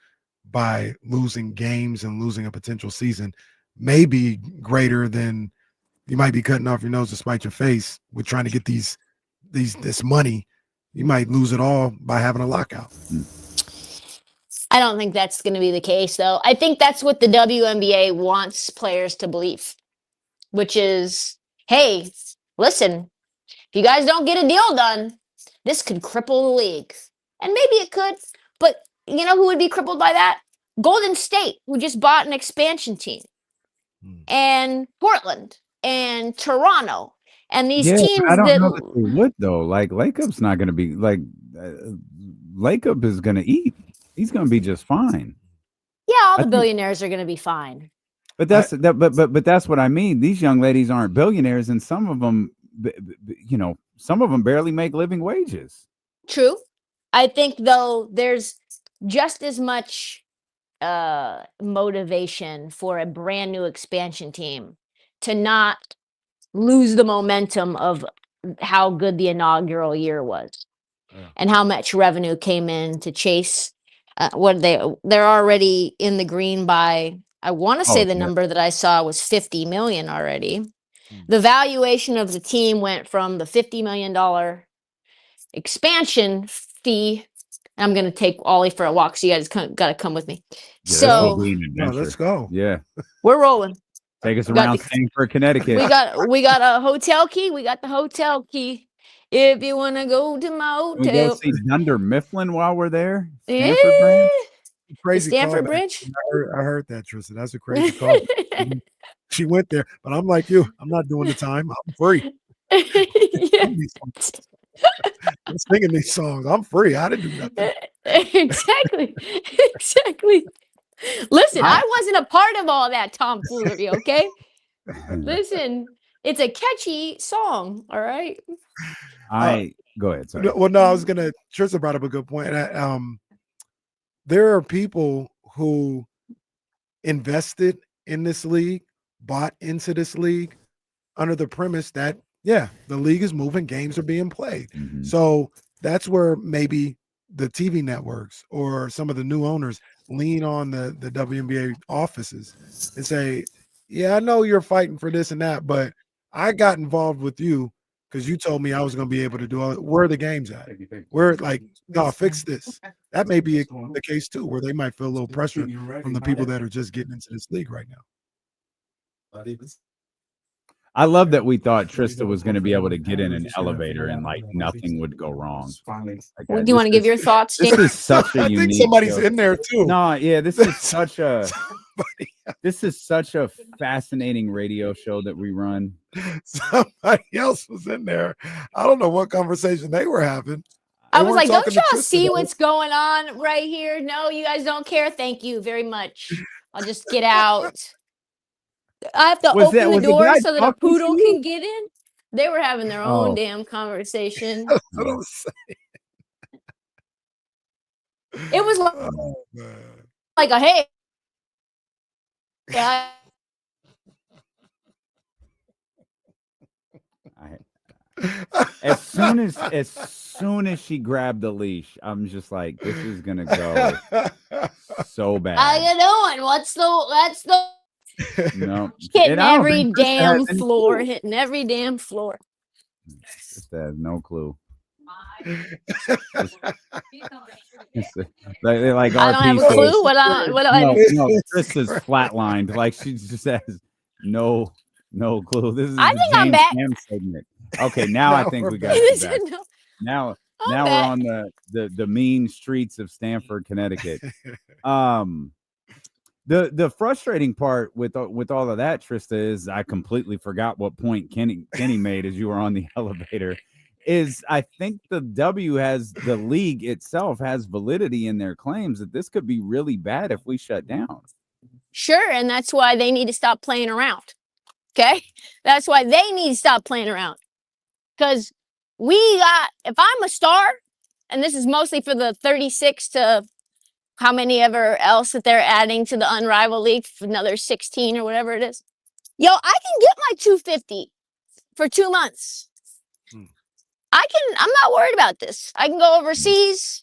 by losing games and losing a potential season may be greater than you might be cutting off your nose to spite your face with trying to get this money. You might lose it all by having a lockout. I don't think that's going to be the case, though. I think that's what the WNBA wants players to believe, which is, hey, listen, if you guys don't get a deal done, this could cripple the league. And maybe it could, but you know who would be crippled by that? Golden State, who just bought an expansion team, and Portland, and Toronto, and these teams I don't that know that they would though. Like Lakeup's not going to be like Lakeup is going to eat. He's going to be just fine. Yeah, all the billionaires are going to be fine. But that's but that's what I mean. These young ladies aren't billionaires, and some of them, some of them barely make living wages. True. I think though there's just as much motivation for a brand new expansion team to not lose the momentum of how good the inaugural year was, and how much revenue came in to chase. They're already in the green by, I want to say the number that I saw was 50 million already. The valuation of the team went from the $50 million expansion fee. I'm going to take Ollie for a walk, so you guys got to come with me. Yeah, so let's go. Yeah, we're rolling. Take us around for Connecticut. We got a hotel key. We got the hotel key. If you want to go to my hotel, we go see Dunder Mifflin while we're there. Stanford Bridge. Crazy Stanford callback. Bridge. I heard that, Trysta. That's a crazy call. She went there, but I'm like you. I'm not doing the time. I'm free. I'm singing these songs. I'm free. I didn't do nothing. Exactly. Exactly. Listen, I wasn't a part of all that tomfoolery, okay? Listen, it's a catchy song, all right? Go ahead. Sorry. Well, no, I was gonna. Trysta brought up a good point. There are people who invested in this league, bought into this league, under the premise that the league is moving, games are being played. Mm-hmm. So that's where maybe the TV networks or some of the new owners lean on the WNBA offices and say, "Yeah, I know you're fighting for this and that, but I got involved with you because you told me I was going to be able to do all. Where are the games at? Where no, fix this." That may be the case too, where they might feel a little pressure from the people that are just getting into this league right now. I love that we thought Trysta was going to be able to get in an elevator and like nothing would go wrong. Do you want to give your thoughts? This is such a I unique. think somebody's show. in there too. No, yeah, this is such a. This is such a fascinating radio show that we run. Somebody else was in there. I don't know what conversation they were having. I was like, don't y'all see what's going on right here? No, you guys don't care. Thank you very much. I'll just get out. I have to open the door so that a poodle can get in. They were having their own damn conversation. That's what I was saying. It was like a hey. Yeah. As soon as she grabbed the leash, I'm just like, this is gonna go so bad. How you doing? What's the no hitting every damn floor, hitting every damn floor. Just has no clue. Like I don't have a clue. What this is flatlined. Like she just has no clue. This is I think I'm back. Segment. Okay, now I think we got it back. Now we're on the mean streets of Stamford, Connecticut. The frustrating part with all of that, Trysta, is I completely forgot what point Kenny made as you were on the elevator. Is I think the league itself has validity in their claims that this could be really bad if we shut down. Sure, and that's why they need to stop playing around. Okay, that's why they need to stop playing around. Because if I'm a star, and this is mostly for the 36 to how many ever else that they're adding to the Unrivaled League, for another 16 or whatever it is. Yo, I can get my 250 for 2 months. I'm not worried about this. I can go overseas.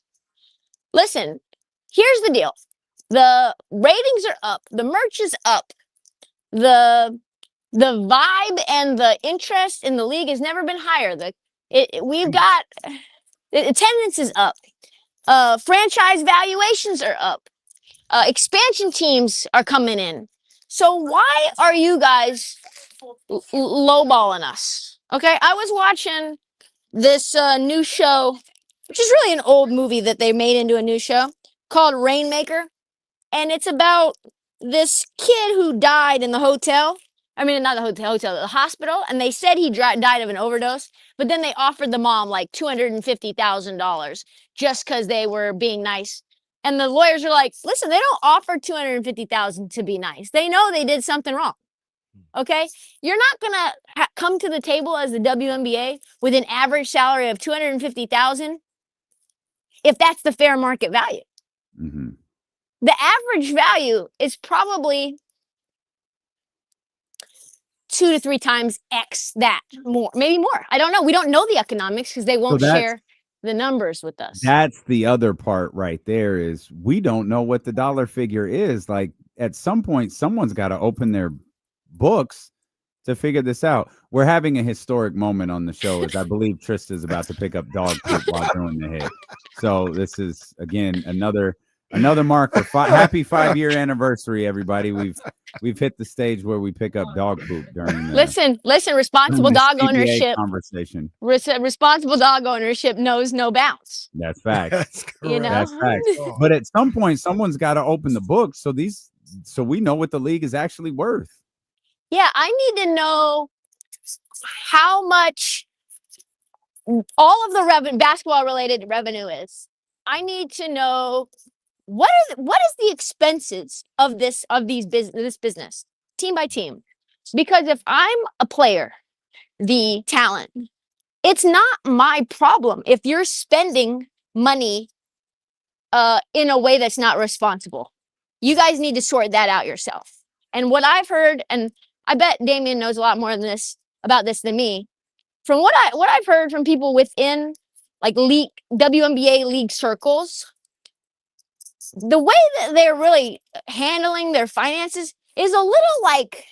Listen, here's the deal. The ratings are up. The merch is up. The vibe and the interest in the league has never been higher. We've got the attendance is up. Franchise valuations are up. Expansion teams are coming in. So why are you guys lowballing us? Okay, I was watching this new show, which is really an old movie that they made into a new show called Rainmaker. And it's about this kid who died in the hotel. I mean, not the hotel, the hospital. And they said he died of an overdose. But then they offered the mom like $250,000 just because they were being nice. And the lawyers are like, listen, they don't offer $250,000 to be nice. They know they did something wrong. Okay, you're not gonna come to the table as the WNBA with an average salary of $250,000 if that's the fair market value. Mm-hmm. The average value is probably 2 to 3 times X that, more, maybe more. I don't know. We don't know the economics because they won't share the numbers with us. That's the other part right there, is we don't know what the dollar figure is. Like at some point, someone's got to open their books to figure this out. We're having a historic moment on the show, as I believe Trysta is about to pick up dog poop while doing the hit. So this is again another marker. Happy 5-year anniversary, everybody. We've hit the stage where we pick up dog poop during listen, responsible dog ownership conversation. Responsible dog ownership knows no bounds. That's facts. You know? That's facts. But at some point, someone's got to open the books so we know what the league is actually worth. Yeah, I need to know how much all of the basketball related revenue is. I need to know what is the expenses of this business, team by team. Because if I'm a player, the talent, it's not my problem if you're spending money in a way that's not responsible. You guys need to sort that out yourself. And what I've heard, and I bet Damien knows a lot more about this than me, from what I've heard from people within like WNBA league circles, the way that they're really handling their finances is a little like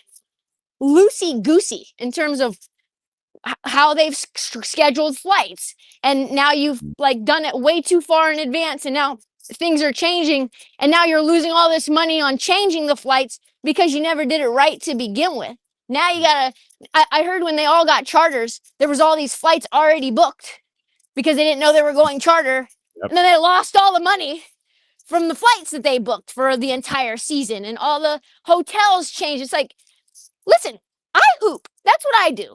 loosey-goosey in terms of how they've scheduled flights. And now you've like done it way too far in advance, and now things are changing, and now you're losing all this money on changing the flights because you never did it right to begin with. Now you gotta, I heard when they all got charters, there was all these flights already booked because they didn't know they were going charter. Yep. And then they lost all the money from the flights that they booked for the entire season, and all the hotels changed. It's like, listen, I hoop. That's what I do.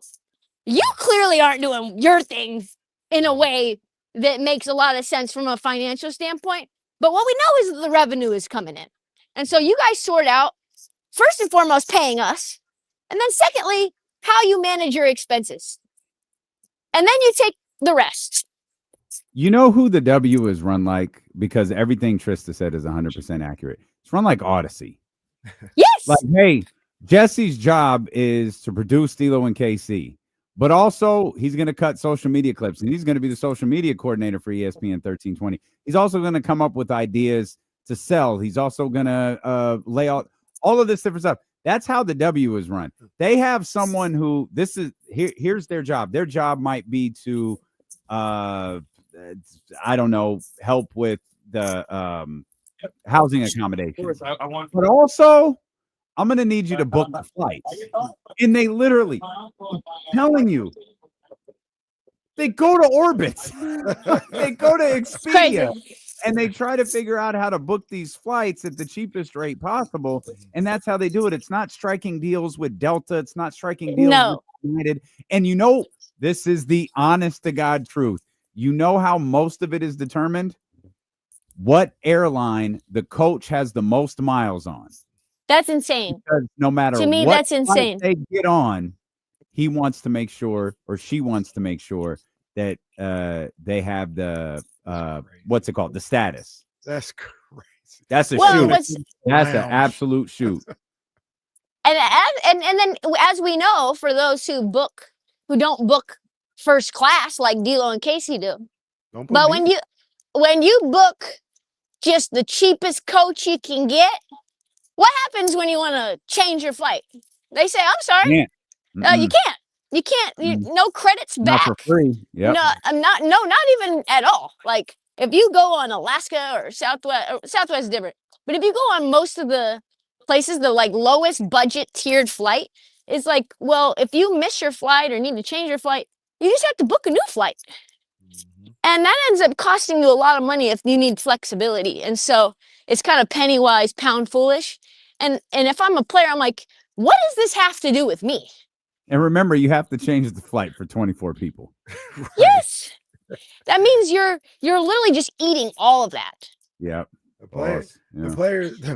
You clearly aren't doing your thing in a way that makes a lot of sense from a financial standpoint. But what we know is that the revenue is coming in. And so you guys sort out, first and foremost, paying us. And then secondly, how you manage your expenses. And then you take the rest. You know who the W is run like? Because everything Trysta said is 100% accurate. It's run like Odyssey. Yes. Like, hey, Jesse's job is to produce D'Lo and KC. But also, he's going to cut social media clips, and he's going to be the social media coordinator for ESPN 1320. He's also going to come up with ideas to sell. He's also going to lay out all of this different stuff. That's how the W is run. They have someone who here's their job. Their job might be to, I don't know, help with the housing accommodations. But also, I'm going to need you to book the flights. And they literally, telling you, they go to Orbitz. They go to Expedia. And they try to figure out how to book these flights at the cheapest rate possible. And that's how they do it. It's not striking deals with Delta. It's not striking deals with United. And you know, this is the honest to God truth. You know how most of it is determined? What airline the coach has the most miles on. That's insane. Because no matter to me, what that's insane. They get on, he wants to make sure, or she wants to make sure that they have the what's it called? The status. That's crazy. That's a shoot. That's an absolute shoot. And then as we know, for those who don't book first class like D'Lo and Casey do, but when you book just the cheapest coach you can get, what happens when you want to change your flight? They say, "I'm sorry, you can't. You can't. No credits back. Not for free. Yep. No, not even at all. Like if you go on Alaska or Southwest is different. But if you go on most of the places, the like lowest budget tiered flight is like, well, if you miss your flight or need to change your flight, you just have to book a new flight. And that ends up costing you a lot of money if you need flexibility. And so it's kind of penny wise, pound foolish. And if I'm a player, I'm like, what does this have to do with me? And remember, you have to change the flight for 24 people. Right. Yes. That means you're literally just eating all of that. Yep. The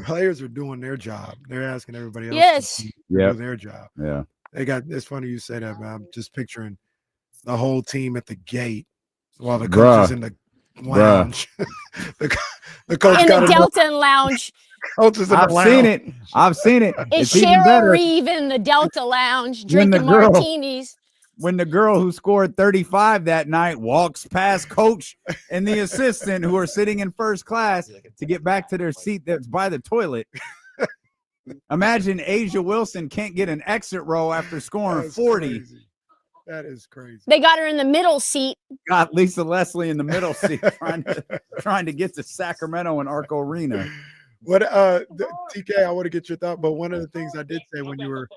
players are doing their job. They're asking everybody else to do their job. Yeah. It's funny you say that, man. I'm just picturing the whole team at the gate while the coach is in the lounge. the coach in got the Delta lounge. I've seen it. It's Cheryl Reeve in the Delta lounge drinking martinis. When the girl who scored 35 that night walks past coach and the assistant who are sitting in first class to get back to their seat that's by the toilet. Imagine Asia Wilson can't get an exit row after scoring 40. Crazy. That is crazy. They got her in the middle seat. Got Lisa Leslie in the middle seat trying to get to Sacramento and Arco Arena. What TK, I want to get your thought, but one of the things I did say when you were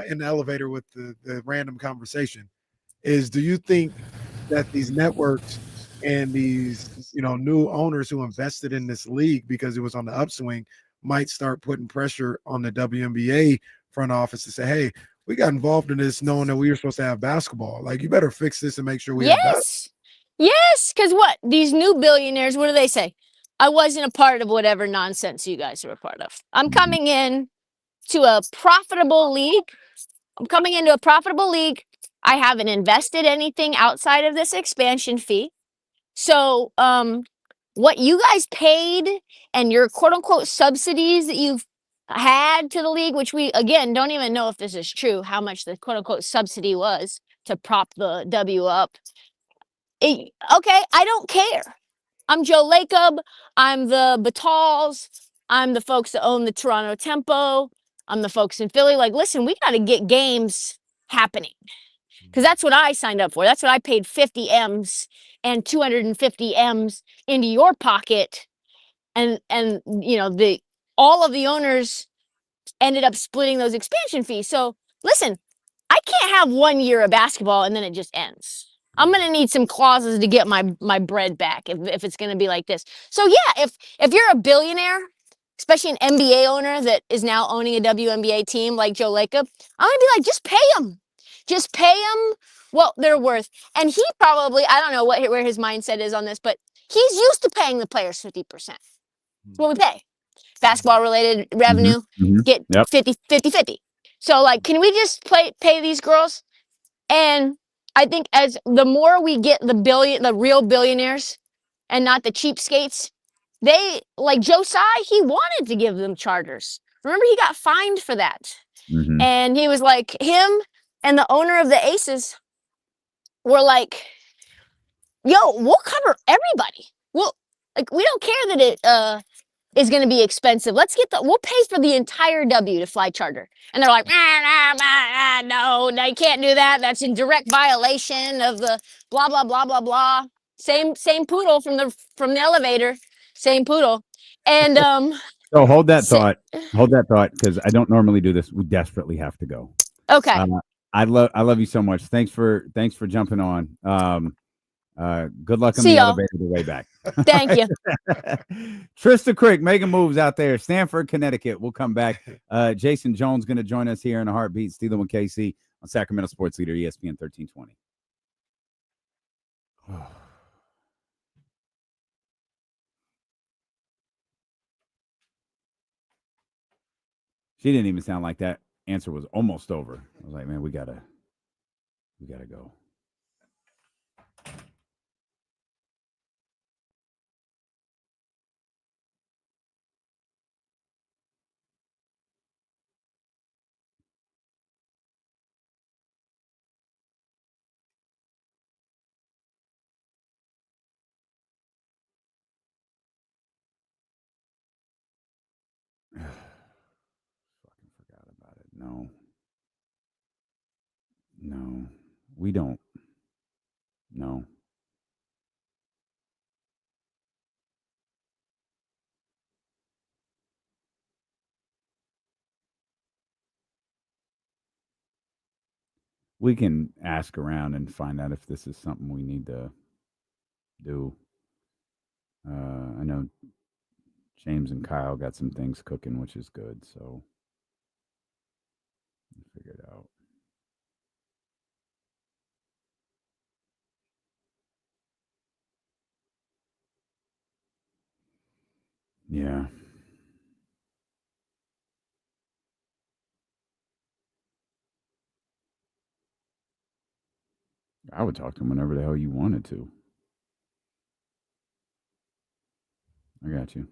in the elevator with the random conversation is, do you think that these networks and these new owners who invested in this league because it was on the upswing might start putting pressure on the WNBA front office to say, hey, we got involved in this knowing that we were supposed to have basketball. Like, you better fix this and make sure we have basketball. Yes, because what? These new billionaires, what do they say? I wasn't a part of whatever nonsense you guys were a part of. I'm coming in to a profitable league. I haven't invested anything outside of this expansion fee. So, what you guys paid and your quote unquote subsidies that you've had to the league, which we again don't even know if this is true, how much the quote unquote subsidy was to prop the W up. Okay, I don't care. I'm Joe Lacob. I'm the Batals. I'm the folks that own the Toronto Tempo. I'm the folks in Philly. Like, listen, we got to get games happening because that's what I signed up for. That's what I paid 50 M's and 250 M's into your pocket. And all of the owners ended up splitting those expansion fees. So listen, I can't have 1 year of basketball and then it just ends. I'm gonna need some clauses to get my bread back if it's gonna be like this. So yeah, if you're a billionaire, especially an NBA owner that is now owning a WNBA team like Joe Lacob, I'm gonna be like, just pay them what they're worth. And he probably, I don't know where his mindset is on this, but he's used to paying the players 50%. That's what we pay. Basketball related revenue, get 50-50. So like, can we just pay these girls? And I think as the more we get the real billionaires and not the cheapskates, they like Joe Tsai, he wanted to give them charters. Remember, he got fined for that. And he was like, him and the owner of the Aces were like, yo, we'll cover everybody. We don't care that it is going to be expensive. We'll pay for the entire W to fly charter. And they're like, no, you can't do that. That's in direct violation of the blah, blah, blah, blah, blah. Same poodle from the elevator. Same poodle. And so hold that thought, because I don't normally do this. We desperately have to go. Okay. I love you so much. Thanks for jumping on. Good luck on See the y'all. elevator the way back. Thank you. Trysta Krick making moves out there. Stanford, Connecticut. We'll come back. Jason Jones going to join us here in a heartbeat. Steeler with KC on Sacramento Sports Leader, ESPN 1320. She didn't even sound like that. Answer was almost over. I was like, man, we gotta go. Fucking forgot about it. No, we don't. No. We can ask around and find out if this is something we need to do. I know James and Kyle got some things cooking, which is good. So we'll figure it out. Yeah. I would talk to him whenever the hell you wanted to. I got you.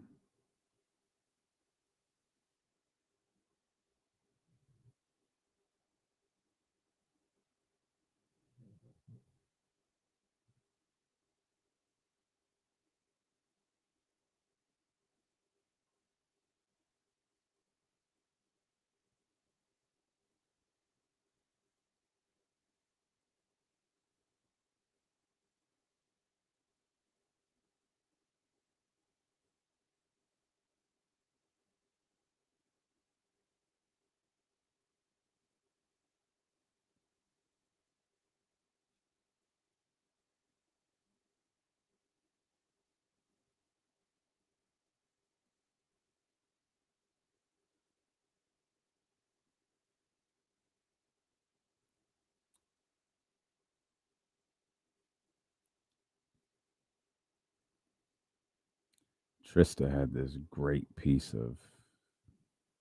Trysta had this great piece of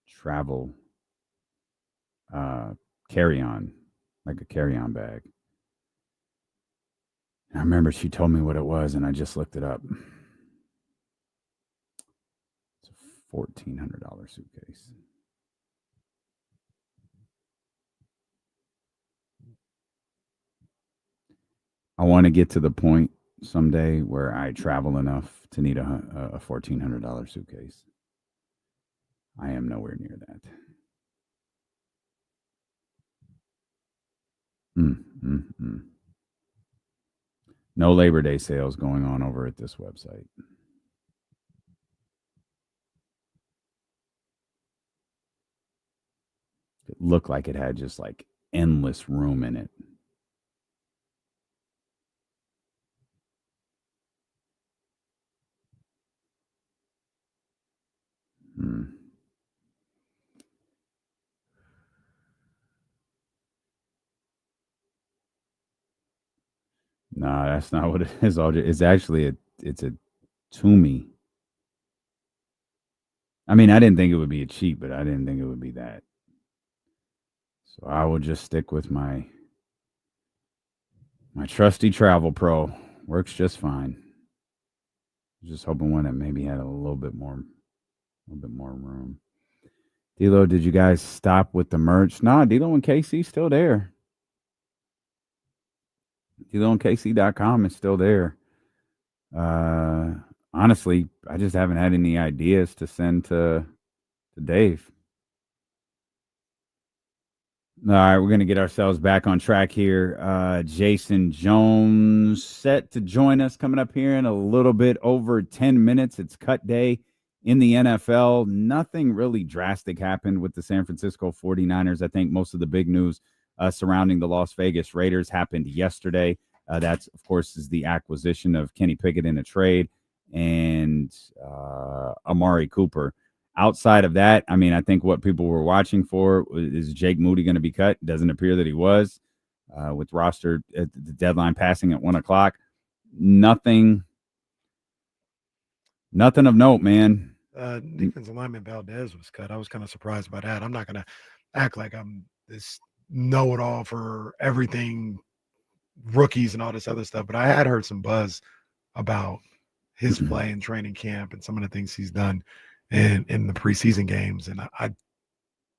travel carry-on, like a carry-on bag. I remember she told me what it was, and I just looked it up. It's a $1,400 suitcase. I want to get to the point someday where I travel enough to need a $1,400 suitcase. I am nowhere near that. No Labor Day sales going on over at this website. It looked like it had just like endless room in it. No, that's not what it is. It's actually it's a Toomey. I mean, I didn't think it would be a cheap, but I didn't think it would be that. So I will just stick with my trusty Travel Pro. Works just fine. Just hoping one that maybe had a little bit more room. D'Lo, did you guys stop with the merch? Nah, D'Lo and KC still there. D'Lo and KC.com is still there. Honestly, I just haven't had any ideas to send to Dave. All right, we're going to get ourselves back on track here. Jason Jones set to join us coming up here in a little bit over 10 minutes. It's cut day in the NFL. Nothing really drastic happened with the San Francisco 49ers. I think most of the big news surrounding the Las Vegas Raiders happened yesterday. That's, of course, is the acquisition of Kenny Pickett in a trade and Amari Cooper. Outside of that, I mean, I think what people were watching for is Jake Moody going to be cut? Doesn't appear that he was. With roster at the deadline passing at 1:00. Nothing of note, man. Defensive lineman Valdez was cut. I was kind of surprised by that. I'm not going to act like I'm this know-it-all for everything, rookies and all this other stuff, but I had heard some buzz about his play in training camp and some of the things he's done in the preseason games, and I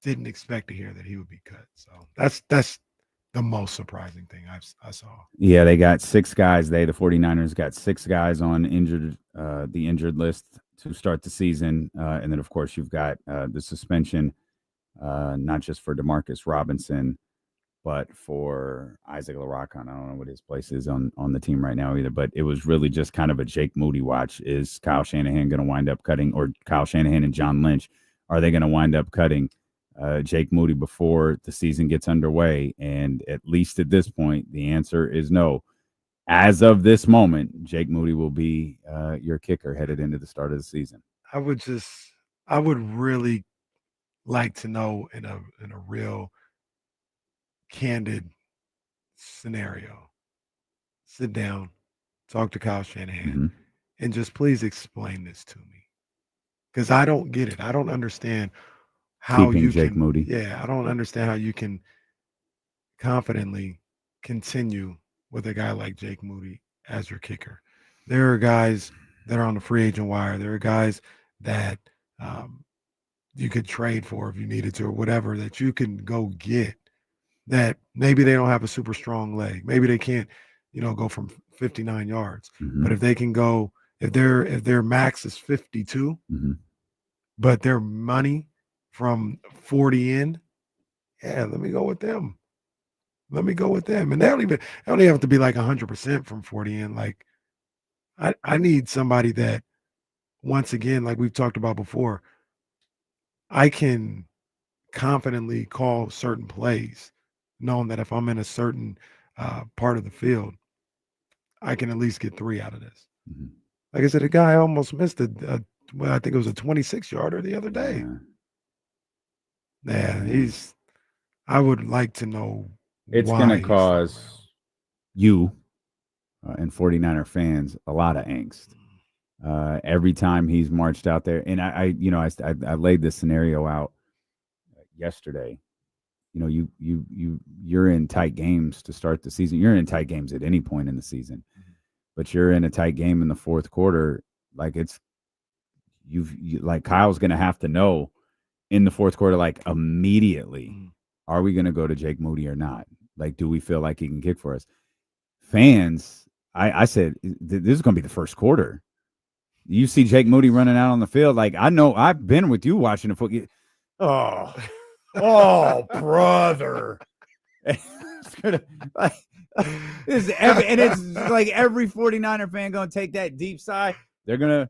didn't expect to hear that he would be cut. So that's the most surprising thing I saw. Yeah, they got 6 guys. The 49ers got 6 guys on the injured list to start the season. And then, of course, you've got the suspension, not just for Demarcus Robinson, but for Isaac LaRocca. I don't know what his place is on the team right now either, but it was really just kind of a Jake Moody watch. Is Kyle Shanahan going to wind up cutting, or Kyle Shanahan and John Lynch, are they going to wind up cutting Jake Moody before the season gets underway? And at least at this point, the answer is no. As of this moment, Jake Moody will be your kicker headed into the start of the season. I would really like to know in a real candid scenario, sit down, talk to Kyle Shanahan, and just please explain this to me, because I don't get it. I don't understand how Keeping you Jake can. Moody. Yeah, I don't understand how you can confidently continue with a guy like Jake Moody as your kicker. There are guys that are on the free agent wire. There are guys that you could trade for if you needed to, or whatever, that you can go get, that maybe they don't have a super strong leg. Maybe they can't, go from 59 yards. But if they can go, if their max is 52, but their money from 40 in, yeah, let me go with them. And they don't even have to be like 100% from 40 in. Like, I need somebody that, once again, like we've talked about before, I can confidently call certain plays, knowing that if I'm in a certain part of the field, I can at least get 3 out of this. Like I said, a guy almost missed I think it was a 26-yarder the other day. Yeah, I would like to know. It's going to cause you and 49er fans a lot of angst. Every time he's marched out there, and I laid this scenario out yesterday. You're in tight games to start the season. You're in tight games at any point in the season, but you're in a tight game in the fourth quarter. Like like Kyle's going to have to know in the fourth quarter, like immediately, are we going to go to Jake Moody or not? Like, do we feel like he can kick for us? Fans, I said, this is going to be the first quarter. You see Jake Moody running out on the field. Like, I know I've been with you watching the football. Oh, brother. It's like every 49er fan going to take that deep sigh. They're going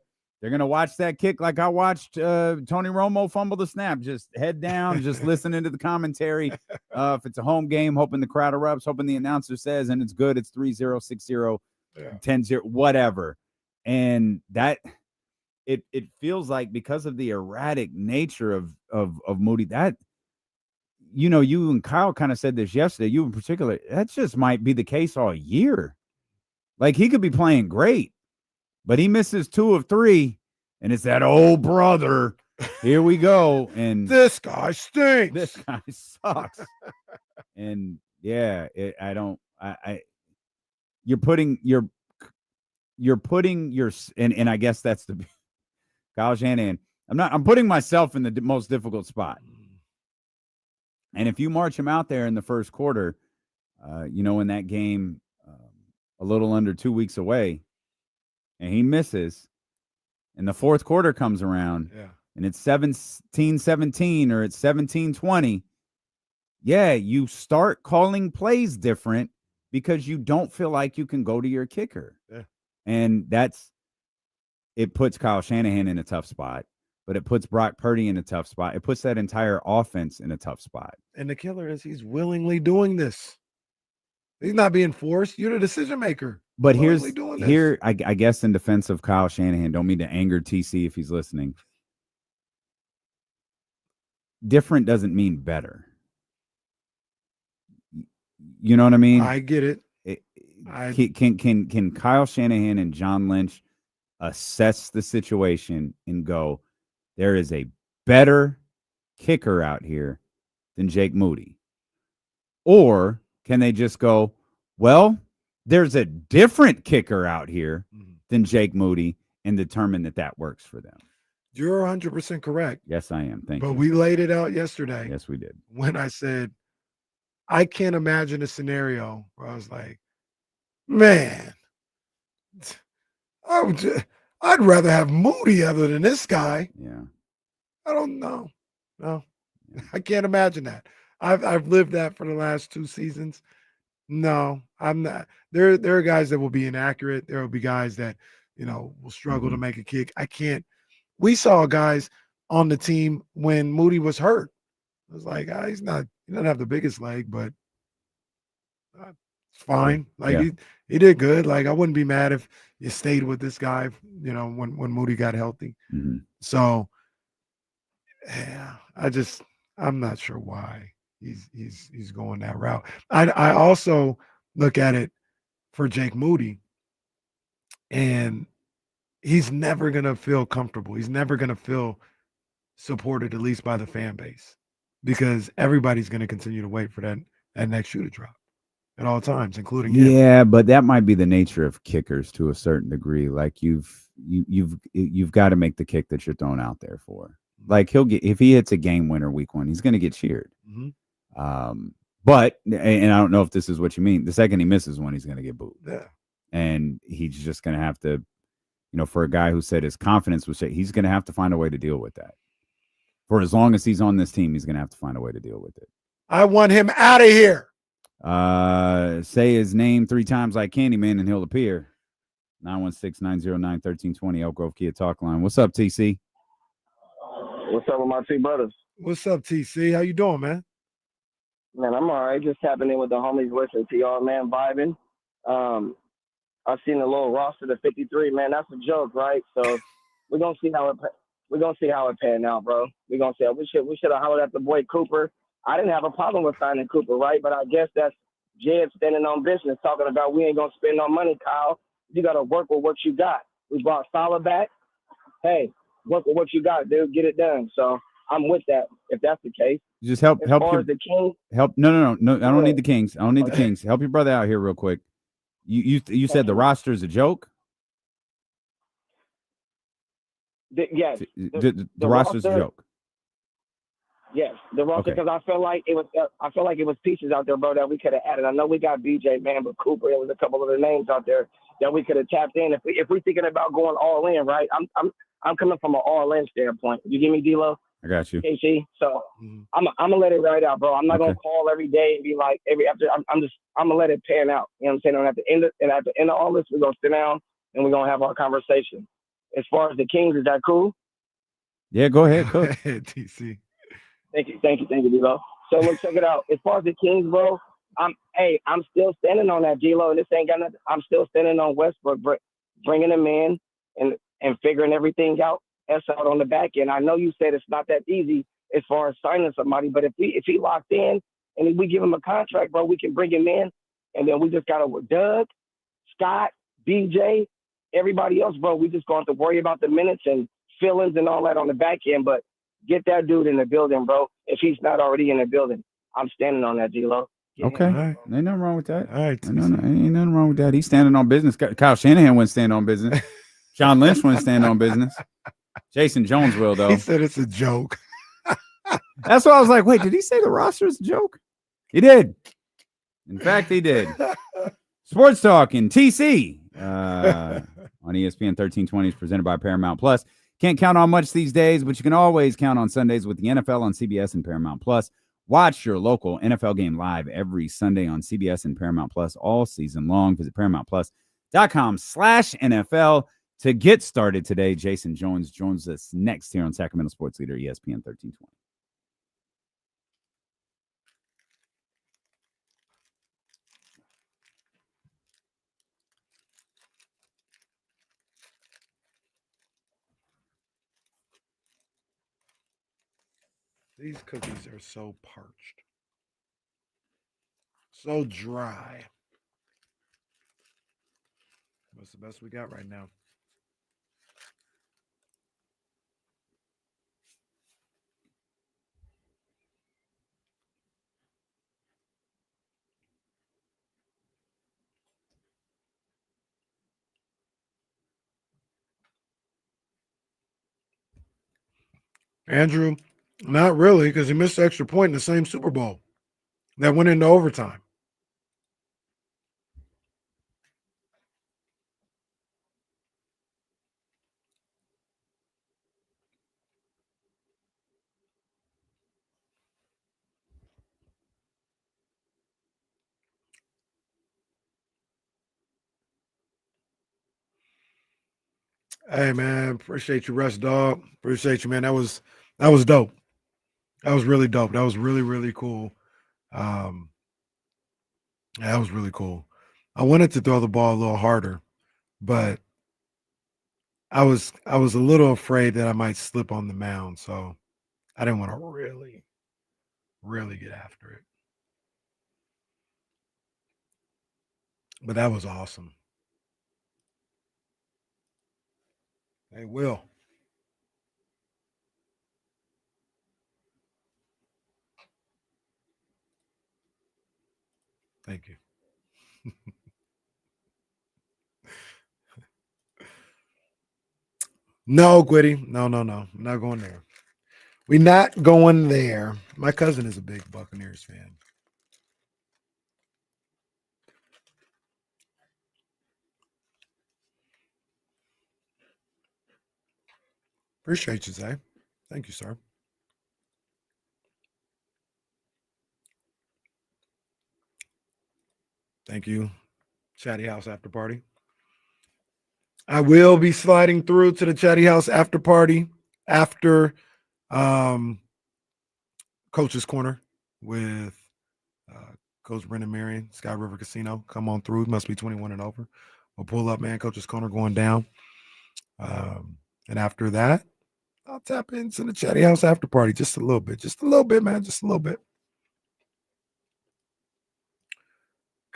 to watch that kick like I watched Tony Romo fumble the snap, just head down, just listening to the commentary. If it's a home game, hoping the crowd erupts, hoping the announcer says, and it's good, it's 3-0, 6-0, 10-0, whatever. And that it feels like because of the erratic nature of Moody, that you and Kyle kind of said this yesterday, you in particular, that just might be the case all year. Like, he could be playing great, but he misses 2 of 3, and it's that old brother. Here we go. And this guy stinks. This guy sucks. And yeah, you're putting your and I guess that's the Kyle Shanahan. I'm putting myself in the most difficult spot. And if you march him out there in the first quarter, in that game, a little under 2 weeks away, and he misses, and the fourth quarter comes around, and it's 17-17 or it's 17-20, you start calling plays different because you don't feel like you can go to your kicker. Yeah. And it puts Kyle Shanahan in a tough spot, but it puts Brock Purdy in a tough spot. It puts that entire offense in a tough spot. And the killer is he's willingly doing this. He's not being forced. You're the decision maker. But I guess in defense of Kyle Shanahan, don't mean to anger TC if he's listening. Different doesn't mean better. You know what I mean? I get it. Can Kyle Shanahan and John Lynch assess the situation and go, there is a better kicker out here than Jake Moody? Or can they just go, well, there's a different kicker out here than Jake Moody, and determine that works for them? You're 100% correct. Yes, I am. Thank you. But we laid it out yesterday. Yes, we did. When I said, I can't imagine a scenario where I was like, man, I'd rather have Moody other than this guy. Yeah. I don't know. No, I can't imagine that. I've lived that for the last 2 seasons. No, I'm not. There are guys that will be inaccurate. There will be guys that, will struggle to make a kick. I can't. We saw guys on the team when Moody was hurt. I was like, he doesn't have the biggest leg, but it's fine. Like, he did good. Like, I wouldn't be mad if you stayed with this guy, when Moody got healthy. Mm-hmm. So, yeah, I'm not sure why he's going that route. I also look at it for Jake Moody, and he's never going to feel comfortable. He's never going to feel supported, at least by the fan base, because everybody's going to continue to wait for that next shoe to drop at all times, including him. Yeah, but that might be the nature of kickers to a certain degree. Like, you've got to make the kick that you're thrown out there for. Like, if he hits a game winner week 1, he's going to get cheered. Mm-hmm. But I don't know if this is what you mean. The second he misses one, he's going to get booed. Yeah. And he's just going to have to, for a guy who said his confidence was, he's going to have to find a way to deal with that. For as long as he's on this team, he's going to have to find a way to deal with it. I want him out of here. Say his name 3 times like Candyman and he'll appear. 916-909-1320, Elk Grove Kia Talk Line. What's up, TC? What's up with my 2 brothers? What's up, TC? How you doing, man? Man, I'm all right. Just tapping in with the homies, listening to y'all, man, vibing. I've seen the little roster to 53, man. That's a joke, right? So we're gonna see how it panned out, bro. We're gonna see. We should have hollered at the boy Cooper. I didn't have a problem with signing Cooper, right? But I guess that's Jed standing on business, talking about we ain't gonna spend no money, Kyle. You gotta work with what you got. We brought Salah back. Hey, what you got, dude? Get it done. So I'm with that. If that's the case, Just help. as Help far your, as the Kings, help. No. I don't ahead. need the Kings. I don't need the Kings. Help your brother out here real quick. You said the roster is a joke. Yes, The roster's a joke. Yes, the roster, Okay. because I feel like it was pieces out there, bro, that we could have added. I know we got BJ, man, but Cooper, there was a couple other names out there that we could have tapped in. If we thinking about going all in, right? I'm coming from an all in standpoint. You give me D-Lo? I got you. KC. So I'm gonna let it ride out, bro. I'm not Okay. gonna call every day and be like I'm gonna let it pan out. You know what I'm saying? And at the end of all this, we're gonna sit down and we're gonna have our conversation. As far as the Kings, is that cool? Yeah, go ahead, coach. TC. Thank you, D-Lo. So look, check it out. As far as the Kings, bro, I'm still standing on that, D-Lo, and this ain't got nothing. I'm still standing on Westbrook, bringing him in and figuring everything out on the back end. I know you said it's not that easy as far as signing somebody, but if he locked in and if we give him a contract, bro, we can bring him in, and then we just got to Doug, Scott, BJ, everybody else, bro. We just going to have to worry about the minutes and fillings and all that on the back end, but get that dude in the building, bro. If he's not already in the building, I'm standing on that, D-Lo. Yeah. Okay. Right. Ain't nothing wrong with that. All right. Ain't nothing wrong with that. He's standing on business. Kyle Shanahan wouldn't stand on business. John Lynch wouldn't stand on business. Jason Jones will, though. He said it's a joke. That's why I was like, wait, did he say the roster is a joke? He did. In fact, he did. Sports Talk in TC on ESPN 1320 is presented by Paramount Plus. Can't count on much these days, but you can always count on Sundays with the NFL on CBS and Paramount Plus. Watch your local NFL game live every Sunday on CBS and Paramount Plus all season long. Visit ParamountPlus.com/NFL to get started today. Jason Jones joins us next here on Sacramento Sports Leader ESPN 1320. These cookies are so parched, so dry. What's the best we got right now? Andrew, not really, because he missed the extra point in the same Super Bowl that went into overtime. Hey man, appreciate you, Russ Dog. Appreciate you, man. That was dope. That was really dope. That was really, really cool. Yeah, that was really cool. I wanted to throw the ball a little harder, but I was a little afraid that I might slip on the mound, so I didn't want to really, really get after it. But that was awesome. Hey, Will. Thank you. No, Quiddy. No. I'm not going there. We're not going there. My cousin is a big Buccaneers fan. Appreciate you, Zay. Thank you, sir. Thank you. Chatty House after party. I will be sliding through to the Chatty House after party after Coach's Corner with Coach Brendan Marion, Sky River Casino. Come on through. Must be 21 and over. We'll pull up, man. Coach's Corner going down. And after that, I'll tap into the Chatty House after party just a little bit. Just a little bit, man. Just a little bit.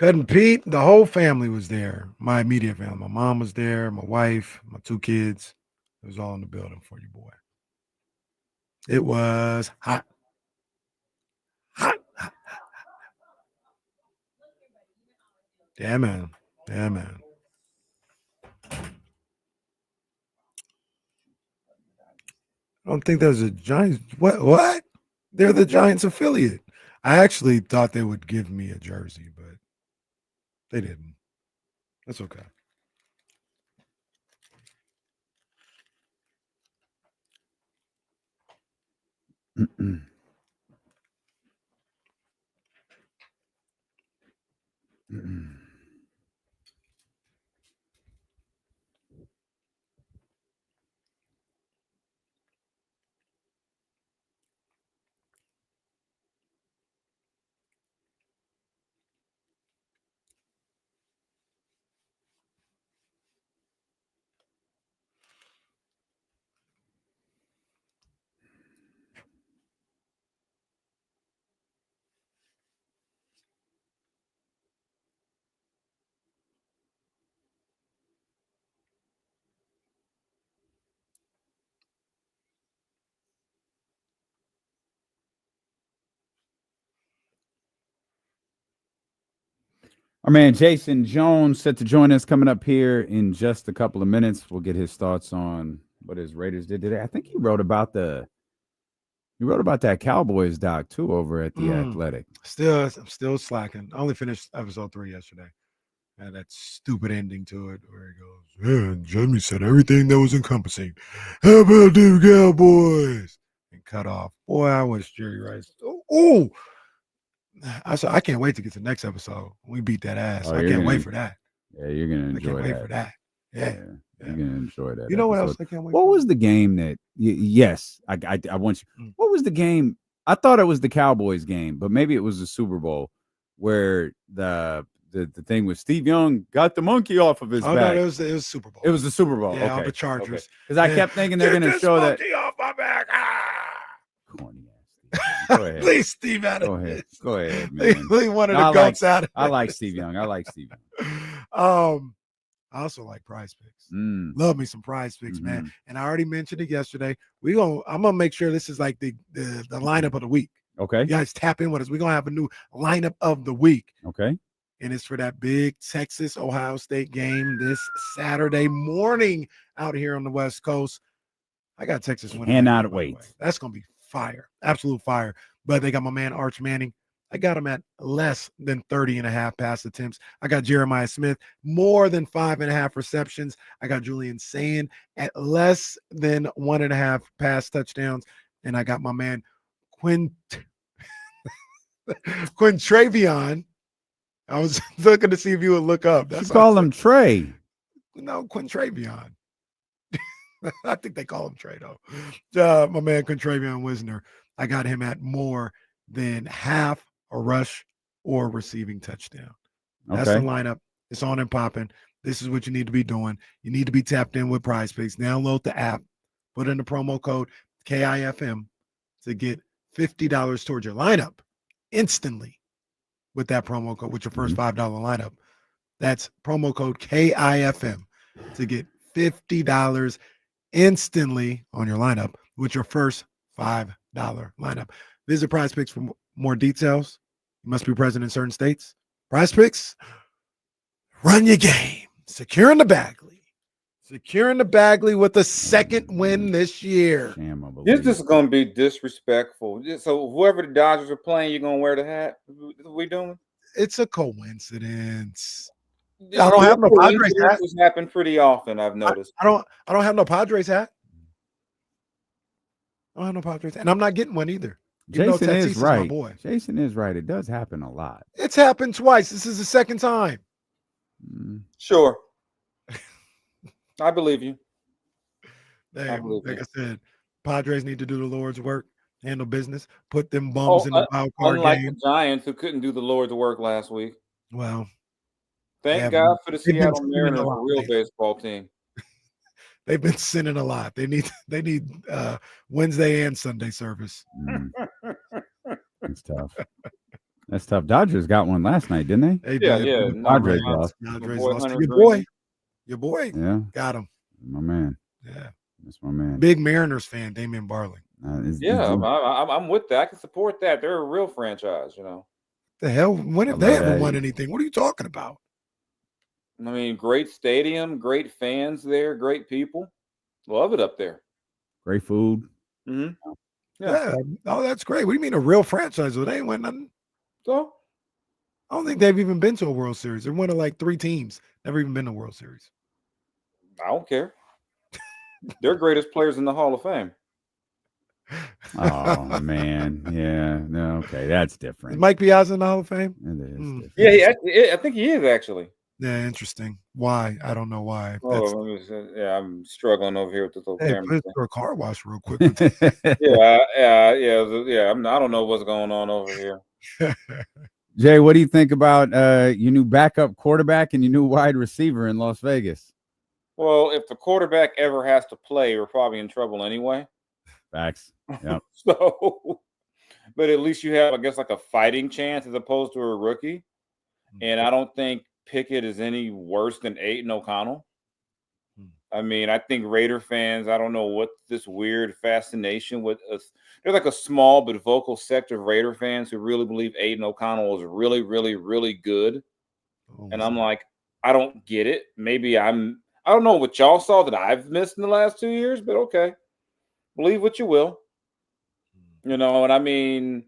Cousin Pete, the whole family was there. My immediate family. My mom was there, my wife, my 2 kids. It was all in the building for you, boy. It was hot. Hot. Yeah, man. Yeah, man. I don't think there's a Giants. What? They're the Giants affiliate. I actually thought they would give me a jersey, but they didn't. That's okay. Our man Jason Jones set to join us coming up here in just a couple of minutes. We'll get his thoughts on what his Raiders did today. I think he wrote about that Cowboys doc too over at the Athletic. I'm still slacking. I only finished episode 3 yesterday. And that stupid ending to it where he goes, "Yeah, Jimmy said everything that was encompassing. How about the Cowboys?" And cut off. Boy, I wish Jerry Rice. Oh, I said I can't wait to get to the next episode. We beat that ass. I can't wait for that. Yeah, you're gonna enjoy that. I can't wait for that. Yeah. You're gonna enjoy that. You know what episode. else I can't wait What for? was the game that? Yes, I want you. What was the game? I thought it was the Cowboys game, but maybe it was the Super Bowl where the thing with Steve Young got the monkey off of his back. No, it was Super Bowl. It was the Super Bowl. Yeah, okay. the Chargers. Because I kept thinking they're going to show that. Monkey off my back. Corny ass. Go ahead. Leave Steve out of Go ahead. this. Go ahead, man. Leave one of the goats out of I like Steve Young. I like Steve Young. I also like Prize Picks. Love me some Prize Picks, man. And I already mentioned it yesterday. I'm gonna make sure this is like the lineup of the week. Okay. You guys tap in with us. We're gonna have a new lineup of the week. Okay. And it's for that big Texas Ohio State game this Saturday morning out here on the West Coast. I got Texas winning. Cannot wait. That's gonna be fire. Absolute fire. But they got my man Arch Manning. I got him at less than 30.5 pass attempts. I got Jeremiah Smith, more than 5.5 receptions. I got Julian Sand at less than 1.5 pass touchdowns. And I got my man Quintravion. I was looking to see if you would look up. That's call him Trey. No, Quintravion. I think they call him Trey, though. My man Quintravion Wisner. I got him at more than half a rush or receiving touchdown. That's the lineup. It's on and popping. This is what you need to be doing. You need to be tapped in with Prize Picks. Download the app. Put in the promo code KIFM to get $50 towards your lineup instantly with that promo code, with your first $5 lineup. That's promo code KIFM to get $50 instantly on your lineup with your first $5 lineup. Visit Prize Picks for more details. You must be present in certain states. Prize Picks, run your game. Securing the Bagley with the second win this year. This is going to be disrespectful. So whoever the Dodgers are playing, you're going to wear the hat? What we doing? It's a coincidence. I don't have no Padres hat. This happen pretty often, I've noticed. I don't have no Padres hat. I don't have no Padres hat. And I'm not getting one either. Jason is right. Jason is right. It does happen a lot. It's happened twice. This is the second time. Sure. I believe you. Like I said, Padres need to do the Lord's work, handle business, put them bums in the wild card unlike game. The Giants, who couldn't do the Lord's work last week. Well, thank God for the Seattle Mariners, a real baseball team. They've been sinning a lot. They need Wednesday and Sunday service. It's tough. That's tough. Dodgers got one last night, didn't they? Hey, Padres lost. Padres lost to your boy. Yeah, got him. My man. Yeah, that's my man. Big Mariners fan, Damian Barley. I'm with that. I can support that. They're a real franchise, you know. The hell? When have they ever won anything? What are you talking about? I mean, great stadium, great fans there, great people. Love it up there. Great food. Mm-hmm. Yeah. Oh, that's great. What do you mean a real franchise? Well, they ain't won nothing. So I don't think they've even been to a World Series. They're one of like 3 teams. Never even been to a World Series. I don't care. They're greatest players in the Hall of Fame. Oh man, yeah, no, okay, that's different. Is Mike Piazza in the Hall of Fame? It is. Yeah, I think he is actually. Yeah, interesting. Why? I don't know why. I'm struggling over here with this little camera. Put it through a car wash real quick. yeah. I don't know what's going on over here. Jay, what do you think about your new backup quarterback and your new wide receiver in Las Vegas? Well, if the quarterback ever has to play, we're probably in trouble anyway. Facts. Yep. But at least you have, I guess, like a fighting chance as opposed to a rookie. And I don't think Pickett is any worse than Aiden O'Connell. I mean, I think Raider fans, I don't know what this weird fascination with us. There's like a small but vocal sector of Raider fans who really believe Aiden O'Connell is really, really, really good. And I'm like, I don't get it. Maybe I don't know what y'all saw that I've missed in the last 2 years, but okay. Believe what you will. You know, and I mean,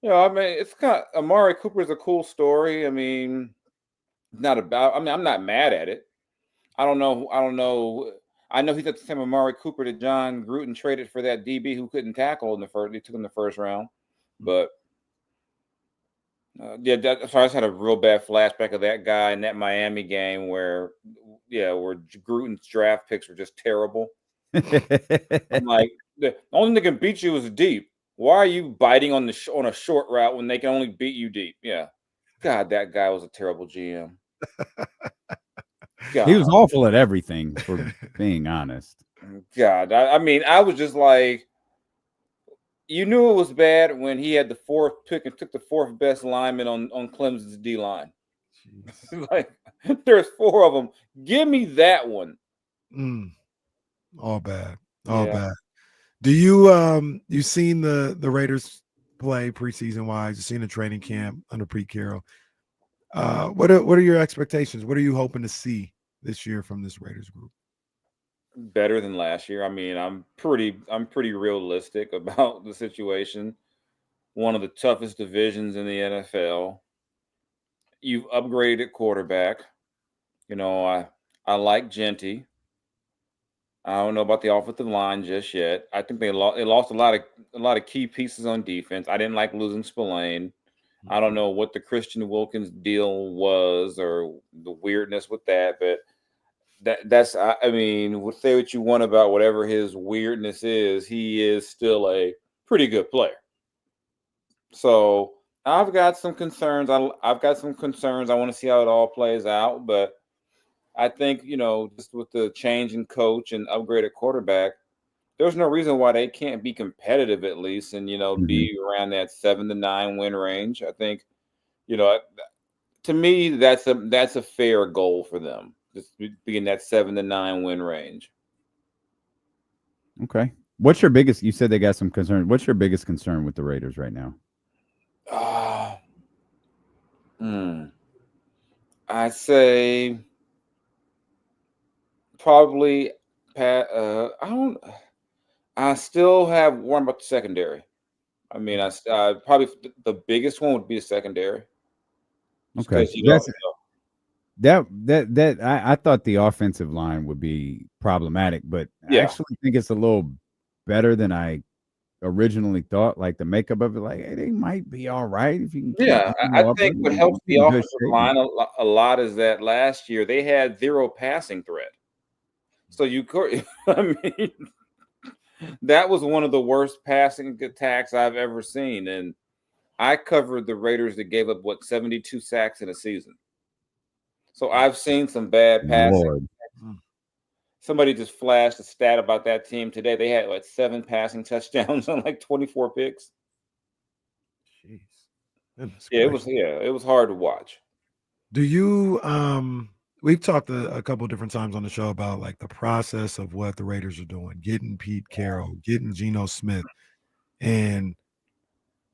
it's kind of Amari Cooper is a cool story. I mean, I'm not mad at it. I don't know. I know he's at the same Amari Cooper that John Gruden traded for that DB who couldn't tackle in the first. They took him the first round, but so I just had a real bad flashback of that guy in that Miami game where Gruden's draft picks were just terrible. I'm like, the only thing that can beat you is deep. Why are you biting on a short route when they can only beat you deep? Yeah, God, that guy was a terrible GM. God. He was awful at everything, for being honest. God, I mean, I was just like, you knew it was bad when he had the 4th pick and took the 4th best lineman on Clemson's D line. Like, there's 4 of them. Give me that one. All bad. Bad. Do you you've seen the Raiders play preseason wise? You've seen the training camp under Pete Carroll. What are your expectations? What are you hoping to see this year from this Raiders group? Better than last year. I mean, I'm pretty realistic about the situation. One of the toughest divisions in the NFL. You've upgraded at quarterback. You know, I like Genty. I don't know about the offensive line just yet. I think they lost a lot of key pieces on defense. I didn't like losing Spillane. I don't know what the Christian Wilkins deal was or the weirdness with that, but that's I mean, say what you want about whatever his weirdness is, he is still a pretty good player. So I've got some concerns. I've got some concerns. I want to see how it all plays out, but I think, just with the change in coach and upgraded quarterback, there's no reason why they can't be competitive at least and, be around that 7-9 win range. I think, to me, that's a fair goal for them, just be in that 7-9 win range. Okay. What's your biggest, you said they got some concern. What's your biggest concern with the Raiders right now? I say probably I still have worry about the secondary. I mean, probably the biggest one would be the secondary. Okay. I thought the offensive line would be problematic, but I actually think it's a little better than I originally thought. Like the makeup of it, like, hey, they might be all right if you can. I think what helps the offensive line a lot is that last year they had 0 passing threat. So you could, I mean, that was one of the worst passing attacks I've ever seen. And I covered the Raiders that gave up 72 sacks in a season. So I've seen some bad passing. Somebody just flashed a stat about that team today. They had 7 passing touchdowns on 24 picks. Jeez. Yeah, it was hard to watch. Do you we've talked a couple different times on the show about like the process of what the Raiders are doing, getting Pete Carroll, getting Geno Smith, and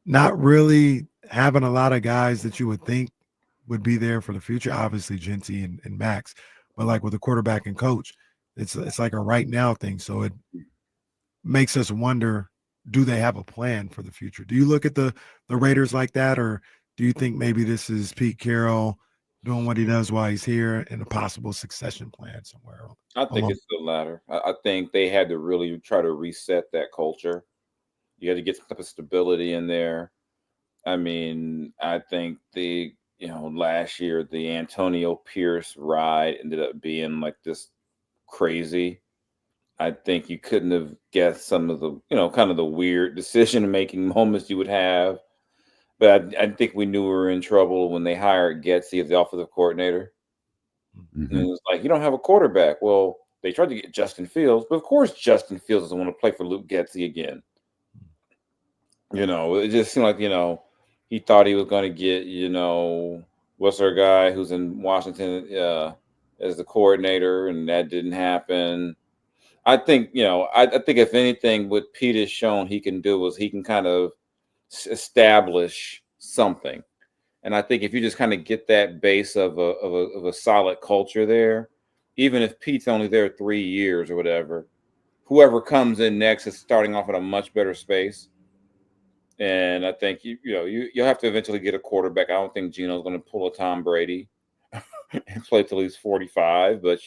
not really having a lot of guys that you would think would be there for the future. Obviously, Genty and Max, but like with the quarterback and coach, it's like a right now thing. So it makes us wonder, do they have a plan for the future? Do you look at the Raiders like that, or do you think maybe this is Pete Carroll doing what he does while he's here and a possible succession plan somewhere? I think it's the latter. I think they had to really try to reset that culture. You had to get some type of stability in there. I mean, I think last year the Antonio Pierce ride ended up being like this crazy. I think you couldn't have guessed some of the, kind of the weird decision-making moments you would have. But I think we knew we were in trouble when they hired Getsy as the offensive coordinator. Mm-hmm. And it was like, you don't have a quarterback. Well, they tried to get Justin Fields, but of course Justin Fields doesn't want to play for Luke Getsy again. It just seemed like, he thought he was going to get, what's our guy who's in Washington as the coordinator, and that didn't happen. I think, I think if anything, what Pete has shown he can do is he can kind of establish something. And I think if you just kind of get that base of a solid culture there, even if Pete's only there 3 years or whatever, whoever comes in next is starting off at a much better space. And I think you'll have to eventually get a quarterback. I don't think Geno's going to pull a Tom Brady and play till he's 45. But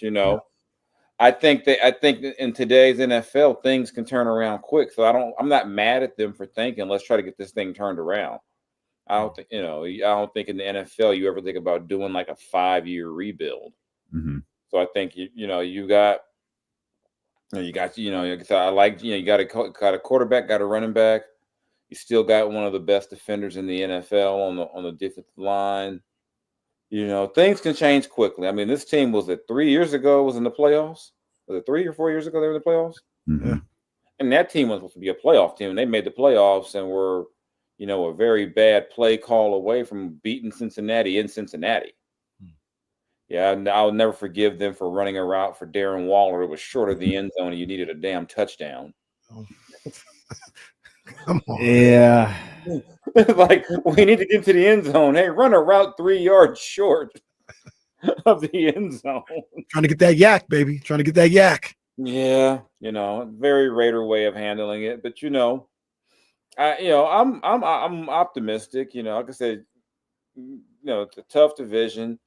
I think in today's NFL things can turn around quick. So I'm not mad at them for thinking let's try to get this thing turned around. I don't think I don't think in the NFL you ever think about doing like a 5-year rebuild. Mm-hmm. So I think you got I like you got a quarterback, got a running back. You still got one of the best defenders in the NFL on the defensive line. Things can change quickly. I mean, this team was 3 years ago was in the playoffs. Was it 3 or 4 years ago they were in the playoffs? Mm-hmm. And that team was supposed to be a playoff team. And they made the playoffs and were, a very bad play call away from beating Cincinnati in Cincinnati. Yeah, I'll never forgive them for running a route for Darren Waller. It was short of the end zone and you needed a damn touchdown. Oh. Come on. Yeah. Like, we need to get to the end zone. Hey, run a route 3 yards short of the end zone. Trying to get that yak, baby. Trying to get that yak. Yeah, very Raider way of handling it. But I'm optimistic. Like I said, it's a tough division.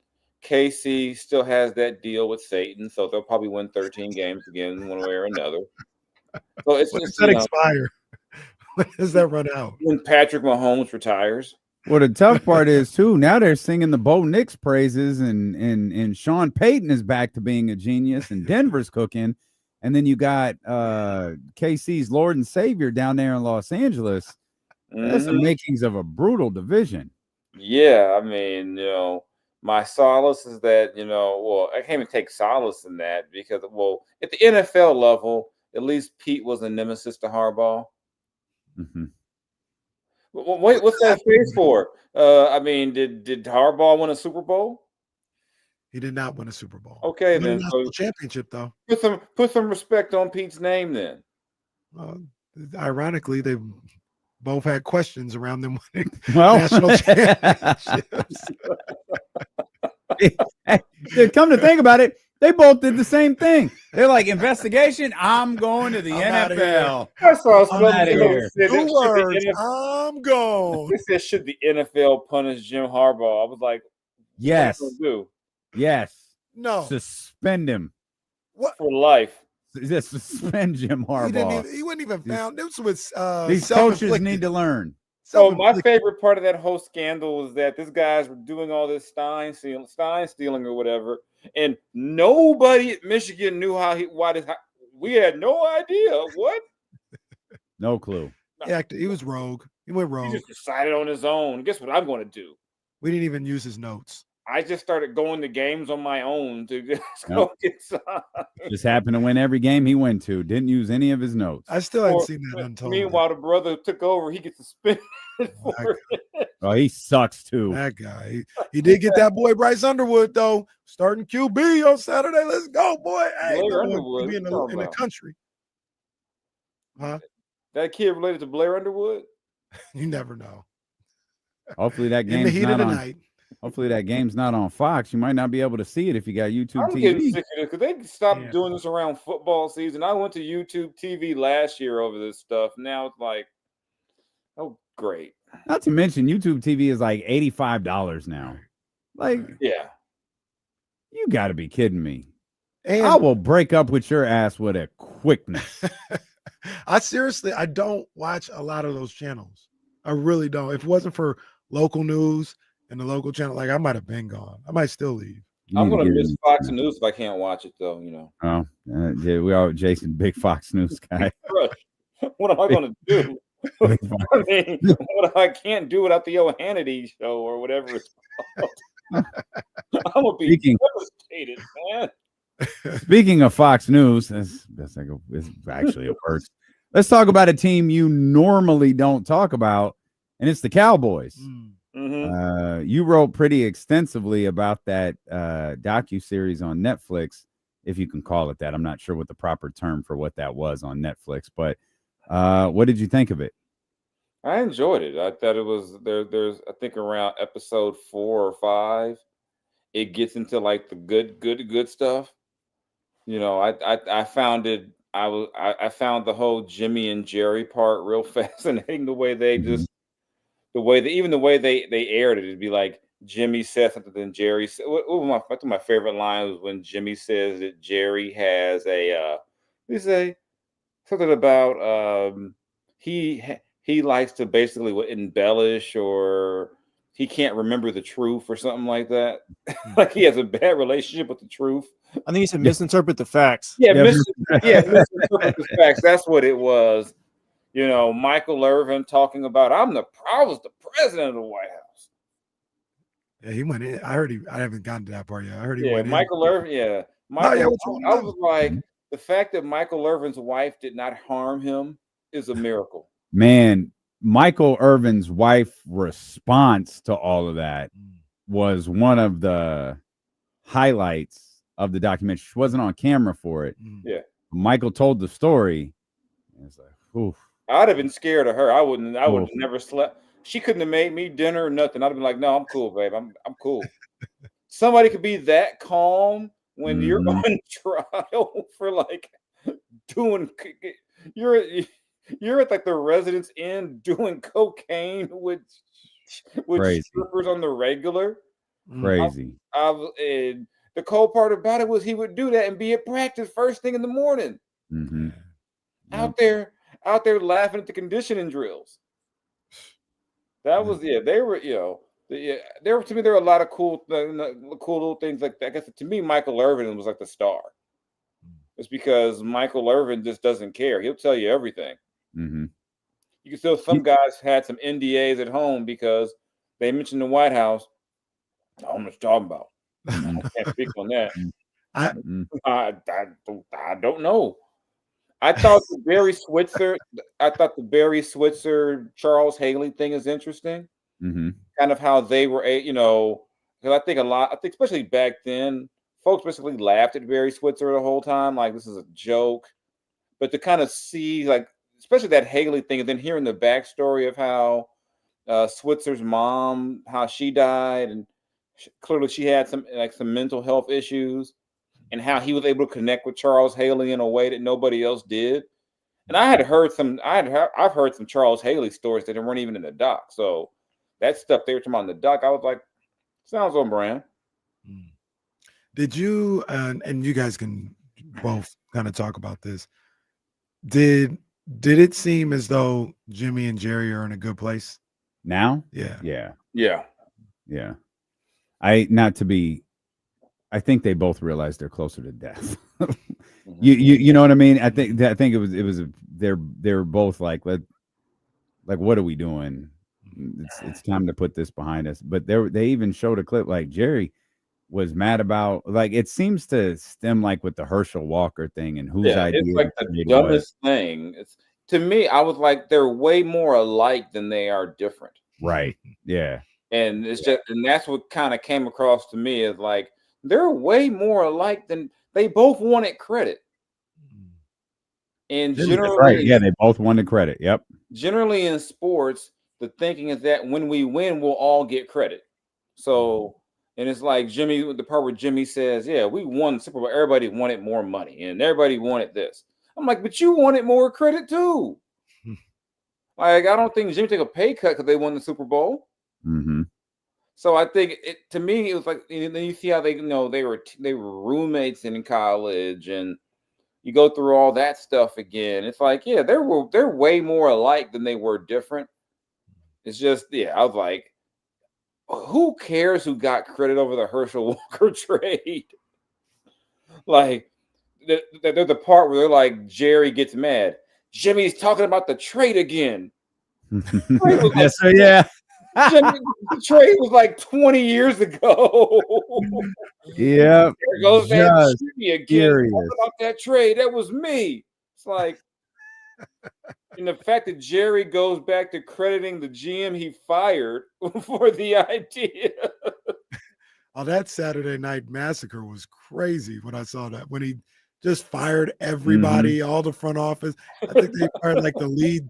KC still has that deal with Satan, so they'll probably win 13 games again, one way or another. So it's when does that expire? When does that run out? When Patrick Mahomes retires. Well, the tough part is too. Now they're singing the Bo Nix praises, and Sean Payton is back to being a genius, and Denver's cooking, and then you got KC's Lord and Savior down there in Los Angeles. Mm-hmm. That's the makings of a brutal division. Yeah, I mean, my solace is that I can't even take solace in that because at the NFL level, at least Pete was a nemesis to Harbaugh. Mm-hmm. Wait, what's that face for? I mean, did Harbaugh win a Super Bowl? He did not win a Super Bowl. Okay, then championship though. Put some respect on Pete's name then. Ironically, they both had questions around them winning national championships. Come to think about it, they both did the same thing. They're like, investigation, I'm going to the NFL. That's what I was out of here. 2 words, I'm going. They said, should the NFL punish Jim Harbaugh? I was like, yes. What are you gonna do? Yes. No. Suspend him. What? For life. Just suspend Jim Harbaugh. He wasn't even found. This was these coaches need to learn. So my favorite part of that whole scandal was that these guys were doing all this Stein stealing or whatever, and nobody at Michigan knew we had no idea. What? No clue. He was rogue. He went rogue. He just decided on his own. Guess what I'm going to do? We didn't even use his notes. I just started going to games on my own to just go get signed. Just happened to win every game he went to. Didn't use any of his notes. I still haven't seen that untold. Meanwhile, the brother took over. He gets suspended. Oh, he sucks too. That guy. He did get that boy Bryce Underwood though, starting QB on Saturday. Let's go, boy. Hey, Blair number one Underwood, QB what you talking in the about? country. Huh? That kid related to Blair Underwood? You never know. Hopefully that In the game's heat not of the on. night. Hopefully that game's not on Fox. You might not be able to see it if you got YouTube I'm getting TV. sick of this because they stopped doing this around football season. I went to YouTube TV last year over this stuff. Now it's like, oh, great. Not to mention YouTube TV is like $85 now. Like, yeah, you got to be kidding me. And I will break up with your ass with a quickness. I don't watch a lot of those channels. I really don't. If it wasn't for local news and the local channel, like I might have been gone. I might still leave. I'm gonna miss Fox News if I can't watch it though. You know. Oh, yeah, we are Jason, big Fox News guy. What am I gonna do? I mean, what I can't do without the old Hannity show or whatever it's called. I'm gonna be devastated, man. Speaking of Fox News, it's actually a worse. Let's talk about a team you normally don't talk about, and it's the Cowboys. Mm-hmm. You wrote pretty extensively about that docuseries on Netflix, if you can call it that. I'm not sure what the proper term for what that was on Netflix, but what did you think of it? I enjoyed it. I thought it was there's I think around episode 4 or 5, it gets into like the good stuff. You know, I found it. I found the whole Jimmy and Jerry part real fascinating. The way they just the way they aired it. It'd be like Jimmy said something, then Jerry said. I think my favorite line was when Jimmy says that Jerry has a he say something about he likes to basically embellish, or he can't remember the truth or something like that. Like he has a bad relationship with the truth. I think he said misinterpret the facts. Misinterpret the facts. That's what it was. You know, Michael Irvin talking about I was the president of the White House. Yeah, he went in. I haven't gotten to that part yet. I heard he went Michael in. Irvin. Yeah, Michael. I was like, the fact that Michael Irvin's wife did not harm him is a miracle. Man, Michael Irvin's wife response to all of that was one of the highlights of the documentary. She wasn't on camera for it. Yeah. Michael told the story. It's like, oof. I'd have been scared of her. I would have never slept. She couldn't have made me dinner or nothing. I'd have been like, no, I'm cool, babe. I'm cool. Somebody could be that calm when you're on trial for like doing you're at like the Residence Inn doing cocaine with strippers on the regular. Crazy. And the cool part about it was he would do that and be at practice first thing in the morning. Mm-hmm. Out there laughing at the conditioning drills. That was they were there to me there were a lot of cool little things like that. I guess to me Michael Irvin was like the star. It's because Michael Irvin just doesn't care. He'll tell you everything. Mm-hmm. You can still some guys had some NDAs at home because they mentioned the White House. I don't know what you're talking about. I can't speak on that. I don't know. I thought the Barry Switzer Charles Haley thing is interesting. Mm-hmm. Kind of how they were, because I think especially back then, folks basically laughed at Barry Switzer the whole time, like this is a joke. But to kind of see, like, especially that Haley thing, and then hearing the backstory of how Switzer's mom, how she died, and clearly she had some mental health issues, and how he was able to connect with Charles Haley in a way that nobody else did. And I've heard some Charles Haley stories that weren't even in the doc. So that stuff they were talking about in the doc, I was like, sounds on brand. Did you and you guys can both kind of talk about this? Did it seem as though Jimmy and Jerry are in a good place now? Yeah. I think they both realize they're closer to death. you know what I mean? I think they're both like what are we doing? It's time to put this behind us. But they even showed a clip like Jerry was mad about, like, it seems to stem like with the Herschel Walker thing and whose idea. It's like the dumbest thing. to me, I was like, they're way more alike than they are different. Right. Yeah. And it's just, and that's what kind of came across to me is like, they're way more alike than they both wanted credit. And generally, right. Yeah, they both wanted credit. Yep. Generally in sports, the thinking is that when we win, we'll all get credit. So, and it's like Jimmy, the part where Jimmy says, yeah, we won the Super Bowl. Everybody wanted more money and everybody wanted this. I'm like, but you wanted more credit too. Like, I don't think Jimmy took a pay cut because they won the Super Bowl. Mm-hmm. So I think to me, it was like, then you see how they were roommates in college, and you go through all that stuff again. It's like, yeah, they're way more alike than they were different. It's just, yeah, I was like, who cares who got credit over the Herschel Walker trade? Like, they're the part where they're like, Jerry gets mad. Jimmy's talking about the trade again. Yes, sir, yeah. Jimmy, the trade was like 20 years ago. Yeah. There goes that Jimmy again. Talking about that trade. That was me. It's like, and the fact that Jerry goes back to crediting the GM he fired for the idea. Oh, that Saturday Night Massacre was crazy when I saw that. When he just fired everybody, all the front office. I think they fired like the lead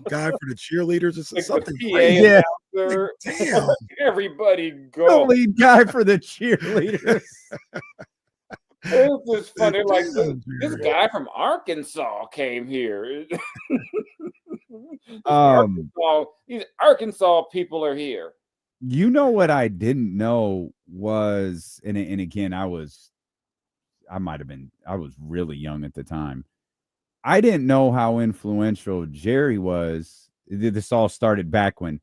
guy for the cheerleaders or something. Crazy. Yeah. Like, damn. Everybody go. The lead guy for the cheerleaders. It was just funny. Like, this guy from Arkansas came here. These Arkansas people are here. You know what I didn't know was, and again, I was really young at the time. I didn't know how influential Jerry was. This all started back when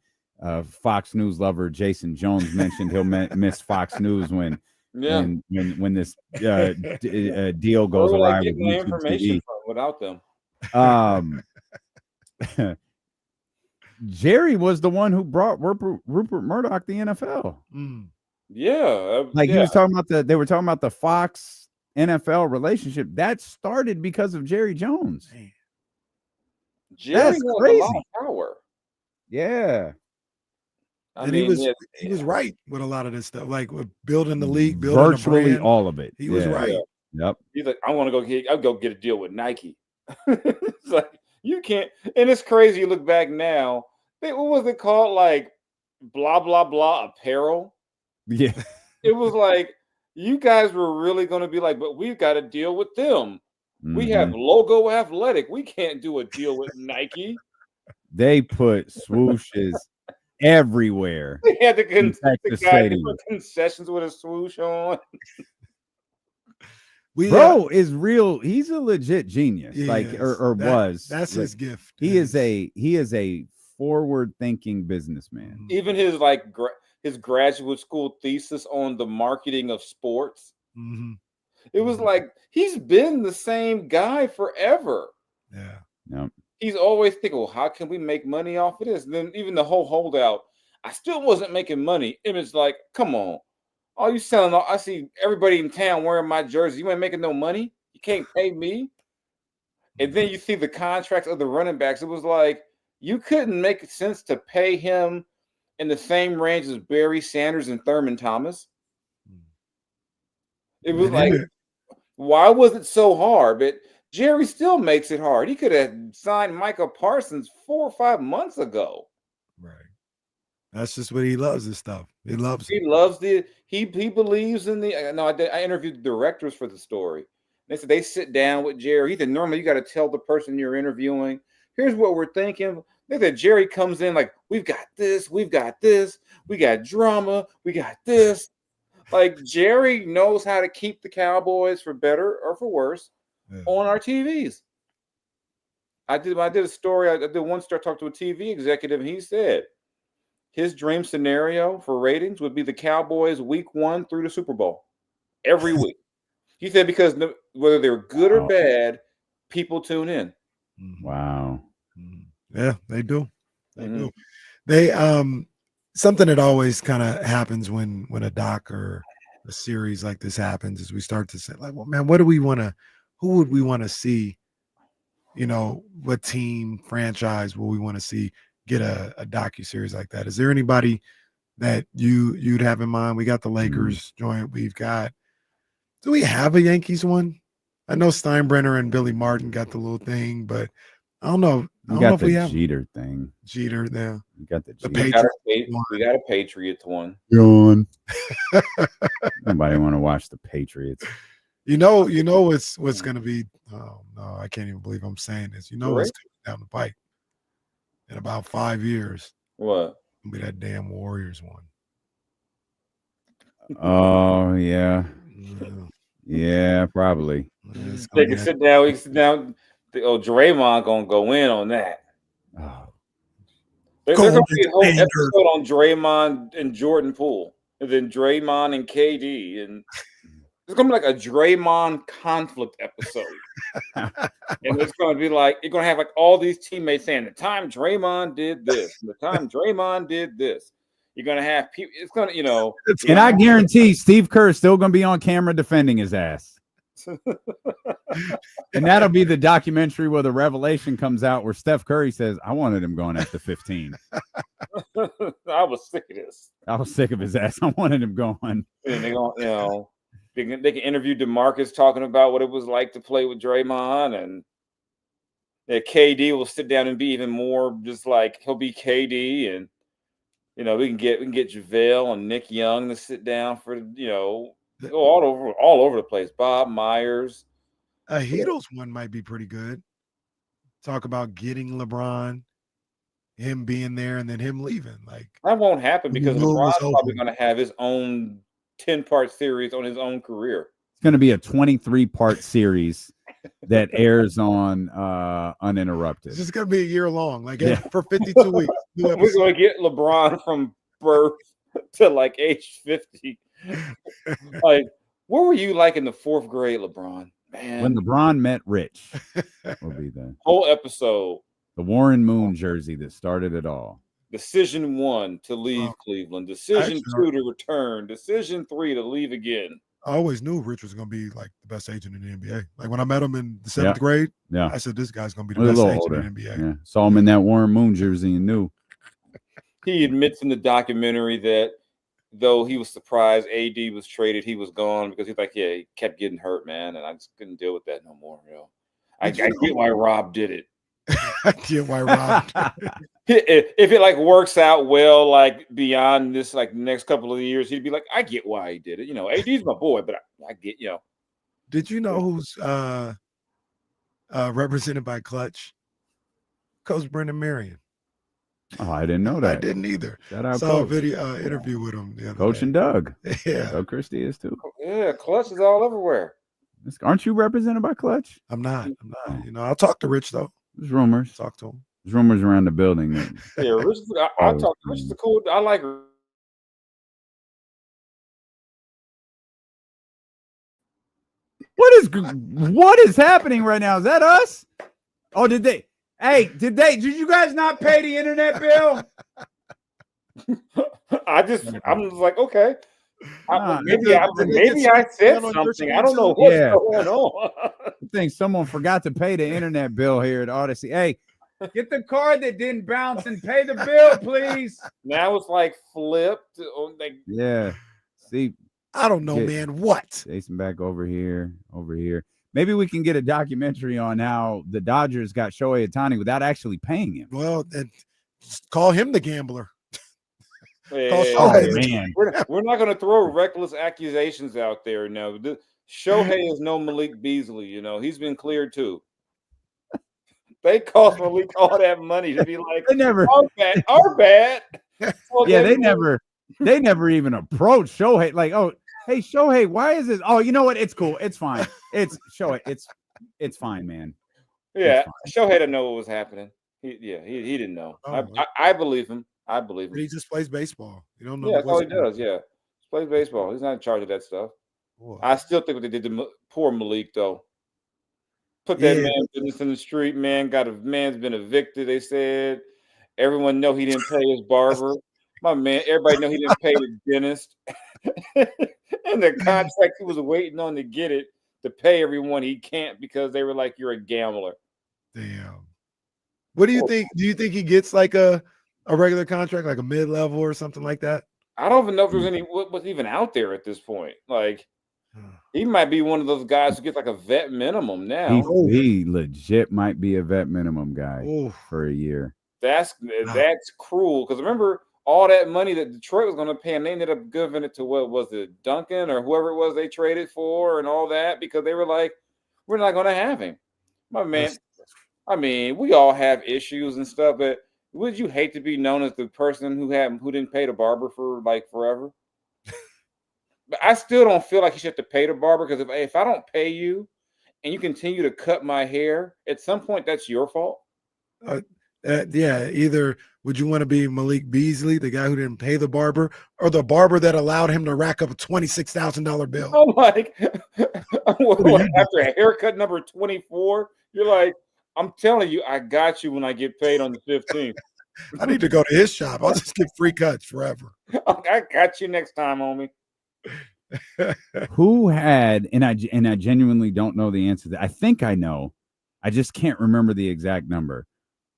Fox News lover Jason Jones mentioned he'll miss Fox News when this deal goes awry with my information from without them. Jerry was the one who brought Rupert Murdoch the NFL. Yeah, he was talking about they were talking about the Fox NFL relationship that started because of Jerry Jones. Jerry has crazy. A lot of power. Yeah. And he was right with a lot of this stuff, like with building the league, building virtually all of it. He was right. Yep. He's like, I'll go get a deal with Nike. It's like, you can't, and it's crazy. You look back now. What was it called? Like blah blah blah apparel. Yeah. It was like you guys were really going to be like, but we've got to deal with them. We have Logo Athletic. We can't do a deal with Nike. They put swooshes everywhere. They had the guy put concessions with a swoosh on. Bro is real. He's a legit genius. Was. That's his gift. He is a forward-thinking businessman. Even his his graduate school thesis on the marketing of sports. It was like he's been the same guy forever. Yeah. Yep. He's always thinking, well, how can we make money off of this? And then even the whole holdout, I still wasn't making money. It was like, come on. All you selling, I see everybody in town wearing my jersey. You ain't making no money. You can't pay me. And then you see the contracts of the running backs. It was like, you couldn't make sense to pay him in the same range as Barry Sanders and Thurman Thomas. It was like, why was it so hard? But Jerry still makes it hard. He could have signed Micah Parsons 4 or 5 months ago. Right. That's just what he loves, this stuff. He loves he believes in the. No, I interviewed the directors for the story. They said they sit down with Jerry. He said, normally you got to tell the person you're interviewing, here's what we're thinking. They said Jerry comes in like, we've got this, we got drama, we got this. Like Jerry knows how to keep the Cowboys, for better or for worse, on our TVs. I did a story. I did one story, talked to a TV executive, and he said his dream scenario for ratings would be the Cowboys week 1 through the Super Bowl every week. He said because whether they're good or bad, people tune in. Wow. Yeah, they do. They do. They something that always kind of happens when a doc or a series like this happens is we start to say, like, well, man, who would we want to see what team, franchise will we want to see get a docuseries like that? Is there anybody that you'd have in mind? We got the Lakers joint. We've got. Do we have a Yankees one? I know Steinbrenner and Billy Martin got the little thing, but I don't know. I don't know if we have Jeter thing. Jeter there. You got the Patriots. We got a Patriots one. Yawn. Nobody want to watch the Patriots. What's going to be. Oh no, I can't even believe I'm saying this. What's coming down the pipe in about 5 years? What? It'll be that damn Warriors one. Oh yeah. Yeah, probably. They can sit down. We can sit down. Draymond gonna go in on that. Oh. There's gonna be a whole episode on Draymond and Jordan Poole, and then Draymond and KD, and it's gonna be like a Draymond conflict episode. And it's gonna be like you're gonna have like all these teammates saying the time Draymond did this, and the time Draymond did this. You're gonna have people. It's gonna, And I guarantee Steve Kerr is still gonna be on camera defending his ass. And that'll be the documentary where the revelation comes out where Steph Curry says, I wanted him going after 15. I was sick of this. I was sick of his ass. I wanted him going. And they going, they can interview DeMarcus talking about what it was like to play with Draymond, and that KD will sit down and be even more just like he'll be KD, and we can get JaVale and Nick Young to sit down for all over the place. Bob Myers. Hedo's one might be pretty good. Talk about getting LeBron, him being there, and then him leaving. Like that won't happen because LeBron's probably going to have his own 10-part series on his own career. It's going to be a 23-part series that airs on uninterrupted. This is going to be a year long, for 52 weeks. We're going to get LeBron from birth to like age 50. Like, what were you like in the 4th grade, LeBron? Man, when LeBron met Rich, will be the whole episode. The Warren Moon jersey that started it all. Decision 1 to leave Cleveland. Decision 2 to return. Decision 3 to leave again. I always knew Rich was going to be like the best agent in the NBA. Like when I met him in the 7th grade, I said this guy's going to be the best agent in the NBA. Yeah. Saw him in that Warren Moon jersey and knew. He admits in the documentary that though he was surprised AD was traded, he was gone because he's like, he kept getting hurt, man, and I just couldn't deal with that no more. I get why Rob did it. I get why Rob if it like works out well, like beyond this, like next couple of years, he'd be like, I get why he did it. AD's my boy, but I get, Did you know who's represented by Clutch? Coach Brendan Marion. Oh, I didn't know that. I didn't either. Shout out Saw Coach. a video interview with him. The other Coach day. and Doug. Yeah. Doug Christie is too. Yeah, Clutch is all everywhere. Aren't you represented by Clutch? I'm not. I'll talk to Rich though. There's rumors. Talk to him. There's rumors around the building. Yeah, Rich. I'll talk to Rich. Is cool. I like her. What is happening right now? Is that us? Oh, did you guys not pay the internet bill? I'm just like, okay. Maybe I said something. I don't know what's going on. I think someone forgot to pay the internet bill here at Odyssey. Hey, get the card that didn't bounce and pay the bill, please. Now it's like flipped. Yeah. See, I don't know, man. What? Jason back over here. Maybe we can get a documentary on how the Dodgers got Shohei Ohtani without actually paying him. Well, then call him the gambler. Man. We're not going to throw reckless accusations out there. No, Shohei is no Malik Beasley. He's been cleared too. They cost Malik all that money to be like, they never, our bad. Well, yeah, they never even approached Shohei. Like, oh, hey Shohei, why is this? Oh, you know what? It's cool. It's fine. It's Shohei. It's fine, man. Yeah, Shohei didn't know what was happening. He didn't know. I believe him. But he just plays baseball. You don't know. Yeah, that's all he does. Yeah, he plays baseball. He's not in charge of that stuff. Boy. I still think what they did to poor Malik though. Put that man business in the street. Man's been evicted. They said everyone know he didn't pay his barber. My man, everybody know he didn't pay the dentist. And the contract he was waiting on to get it to pay everyone he can't because they were like, you're a gambler. Damn. What do you think? Do you think he gets like a regular contract, like a mid-level or something like that? I don't even know if there's any what's even out there at this point. Like, he might be one of those guys who gets like a vet minimum now. He legit might be a vet minimum guy for a year. That's cruel, because remember all that money that Detroit was going to pay, and they ended up giving it to, what was it, Duncan or whoever it was they traded for and all that, because they were like, we're not going to have him. My man, I mean, we all have issues and stuff, but would you hate to be known as the person who didn't pay the barber for like forever? But I still don't feel like you should have to pay the barber, because if I don't pay you and you continue to cut my hair, at some point that's your fault. Yeah, either would you want to be Malik Beasley, the guy who didn't pay the barber, or the barber that allowed him to rack up a $26,000 bill? I'm like, after a haircut number 24, you're like, I'm telling you, I got you when I get paid on the 15th. I need to go to his shop. I'll just get free cuts forever. I got you next time, homie. Who had, and I genuinely don't know the answer to that. I think I know. I just can't remember the exact number.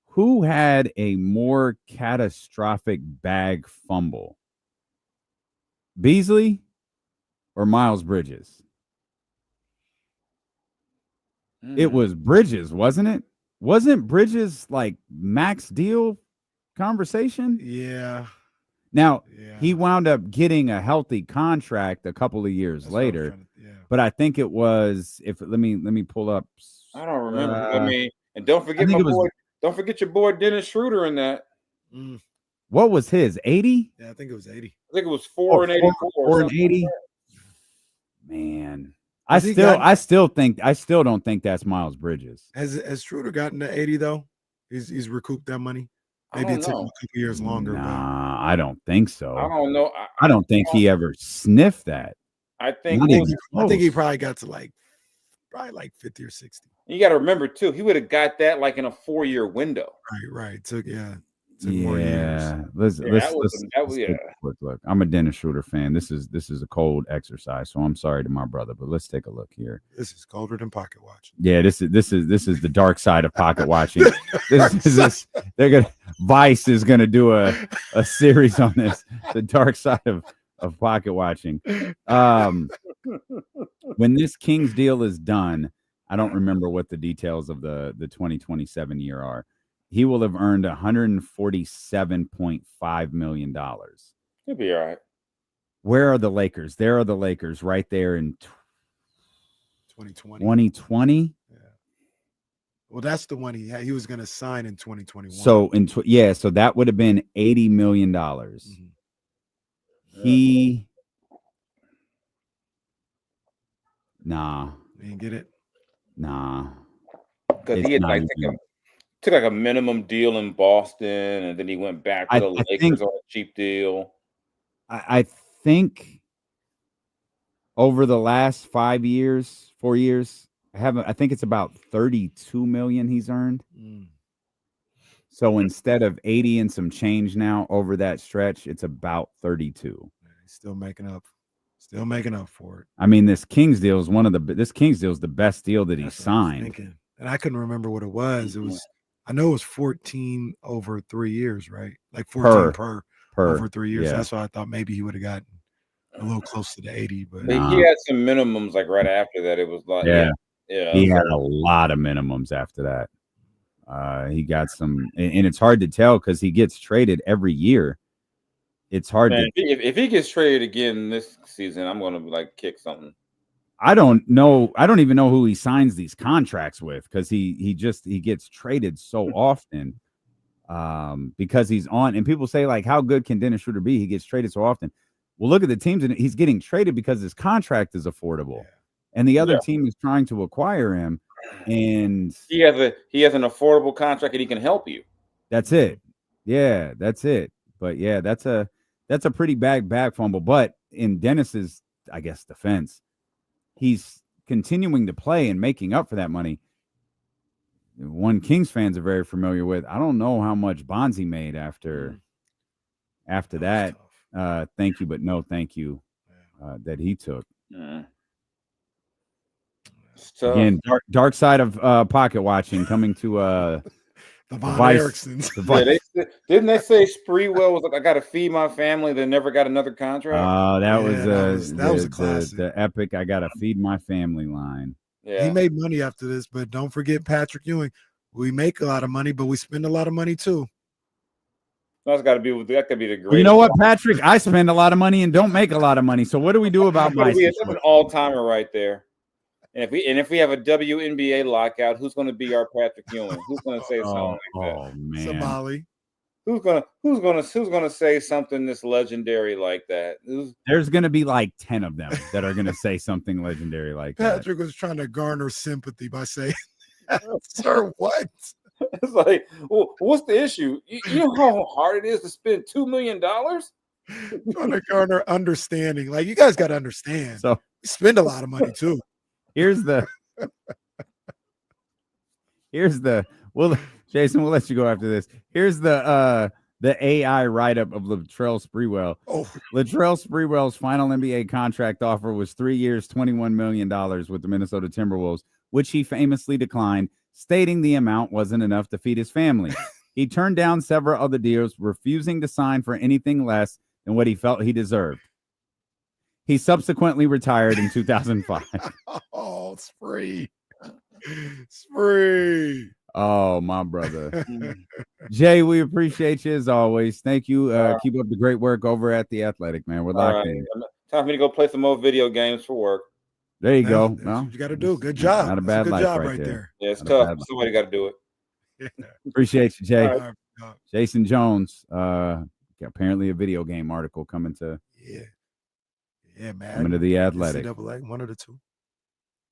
Who had a more catastrophic bag fumble? Beasley or Miles Bridges? It was Bridges, wasn't it? Wasn't Bridges like max deal conversation? Yeah. Now, he wound up getting a healthy contract a couple of years later. But I think it was, let me pull up. I don't remember. I mean, and don't forget don't forget your boy Dennis Schroeder in that. What was his? 80? Yeah, I think it was 80. I think it was 4 and 84. 4 and 80. Man. I still don't think that's Miles Bridges. Has Schroeder gotten to 80 though? He's recouped that money. Maybe it took him a couple years longer. Nah, I don't think so. I don't know. I don't think he ever sniffed that. I think he probably got to probably like 50 or 60. You got to remember too, he would have got that like in a 4-year window. Right. Took more years. Let's take a quick look. I'm a Dennis Schroeder fan. This is a cold exercise, so I'm sorry to my brother, but let's take a look here. This is colder than pocket watching. Yeah, this is the dark side of pocket watching. Vice is gonna do a series on this, the dark side of pocket watching. When this Kings deal is done, I don't remember what the details of the 2027 year are. He will have earned $147.5 million. He'll be all right. Where are the Lakers? There are the Lakers right there in 2020. Yeah. Well, that's the one he was going to sign in 2021. So so that would have been $80 million. He You didn't get it? Nah. Because he had took like a minimum deal in Boston, and then he went back to the Lakers on a cheap deal. I think over the last 4 years, I think it's about 32 million he's earned. So instead of 80 and some change now over that stretch, it's about 32. He's still making up for it. I mean, this Kings deal is the best deal that he signed. And I couldn't remember what it was. I know it was 14 over 3 years, right? Like 14 per over 3 years. Yeah. That's why I thought maybe he would have gotten a little close to the 80. But he had some minimums like right after that. It was like he had a lot of minimums after that. He got some, and it's hard to tell because he gets traded every year. It's hard if he gets traded again this season, I'm gonna like kick something. I don't know. I don't even know who he signs these contracts with because he gets traded so often because he's on. And people say, like, how good can Dennis Schroeder be? He gets traded so often. Well, look at the teams, and he's getting traded because his contract is affordable, and the other team is trying to acquire him. And he has an affordable contract, and he can help you. That's it. Yeah, that's it. But yeah, that's a pretty bad bag fumble. But in Dennis's, I guess, defense, he's continuing to play and making up for that money. One Kings fans are very familiar with. I don't know how much Bonzi made after that. Thank you, but no thank you that he took. Again, dark side of pocket watching coming to the Von Vice. Ericksons. Didn't they say Sprewell was like, I got to feed my family, then never got another contract? That was a classic. The epic I got to feed my family line. He made money after this, but don't forget Patrick Ewing. We make a lot of money, but we spend a lot of money too. That could be the greatest. Well, you know what, Patrick? I spend a lot of money and don't make a lot of money. So what do we do about my situation? That's an all-timer right there. And if we have a WNBA lockout, who's going to be our Patrick Ewing? Who's going to say something like that? Oh man, Somali. Who's gonna say something this legendary like that? There's gonna be like 10 of them that are gonna say something legendary like that. Patrick was trying to garner sympathy by saying, "Sir, what?" It's like, well, what's the issue? You know how hard it is to spend $2 million? Trying to garner understanding. Like, you guys got to understand. So we spend a lot of money too. Here's the. Well, Jason, we'll let you go after this. Here's the AI write-up of Latrell Sprewell. Latrell Sprewell's final NBA contract offer was 3 years, $21 million with the Minnesota Timberwolves, which he famously declined, stating the amount wasn't enough to feed his family. He turned down several other deals, refusing to sign for anything less than what he felt he deserved. He subsequently retired in 2005. Oh, Spree. Spree. Oh, my brother. Jay, we appreciate you as always. Thank you. Keep up the great work over at The Athletic, man. We're locked in. Time for me to go play some more video games for work. There you go. That's what you got to do. Good job. Not a bad good life job right there. there. Yeah, it's tough. Somebody got to do it. Yeah. Appreciate you, Jay. Right. Jason Jones. Apparently a video game article coming to man. Coming to The Athletic. NCAA, one of the two.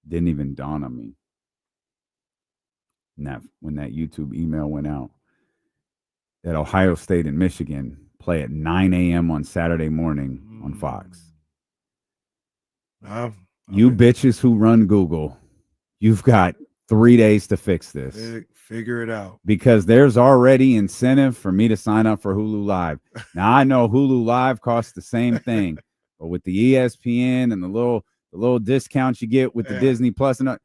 Didn't even dawn on me. When that YouTube email went out that Ohio State and Michigan play at 9 a.m. on Saturday morning on Fox. You bitches who run Google, you've got 3 days to fix this. Figure it out. Because there's already incentive for me to sign up for Hulu Live. Now, I know Hulu Live costs the same thing, but with the ESPN and the little discounts you get with the Disney Plus and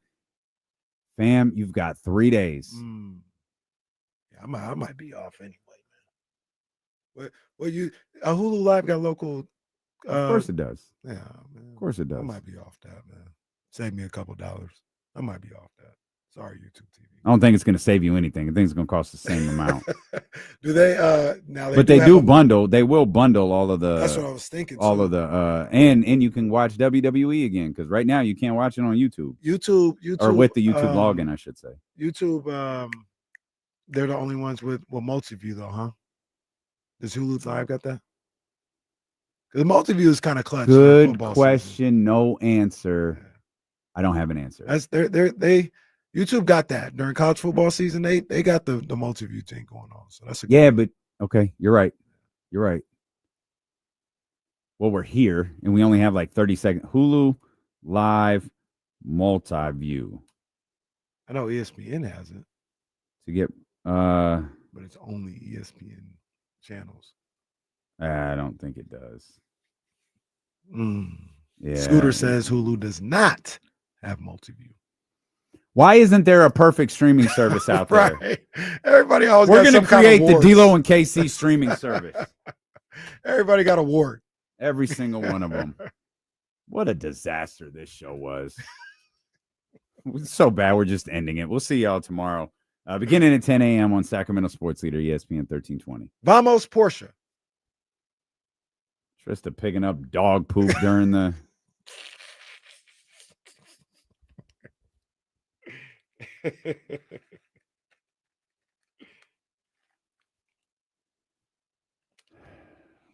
fam, you've got 3 days. Yeah, I might be off anyway, man. Well, Hulu Live got local. Of course it does. Yeah, man. Of course it does. I might be off that, man. Save me a couple dollars. I might be off that. Sorry, YouTube TV. I don't think it's going to save you anything. I think it's going to cost the same amount. Do they? Now, but they do bundle. They will bundle all of the. That's what I was thinking. All of the and you can watch WWE again because right now you can't watch it on YouTube. YouTube, or with the YouTube login, I should say. YouTube, they're the only ones with multi-view though, huh? Does Hulu Live got that? Because multi-view is kind of clutch. Good question, season. No answer. Yeah. I don't have an answer. That's they YouTube got that during college football season. They got the multi-view thing going on. So that's but okay, you're right. You're right. Well, we're here and we only have like 30 seconds. Hulu Live multi-view. I know ESPN has it. To get but it's only ESPN channels. I don't think it does. Yeah. Scooter says Hulu does not have multi-view. Why isn't there a perfect streaming service out there? Right. Everybody always. We're going to create the D'Lo and KC streaming service. Everybody got a ward. Every single one of them. What a disaster this show was. It's so bad. We're just ending it. We'll see y'all tomorrow, beginning at 10 a.m. on Sacramento Sports Leader ESPN 1320. Vamos Porsche. Trysta picking up dog poop during the.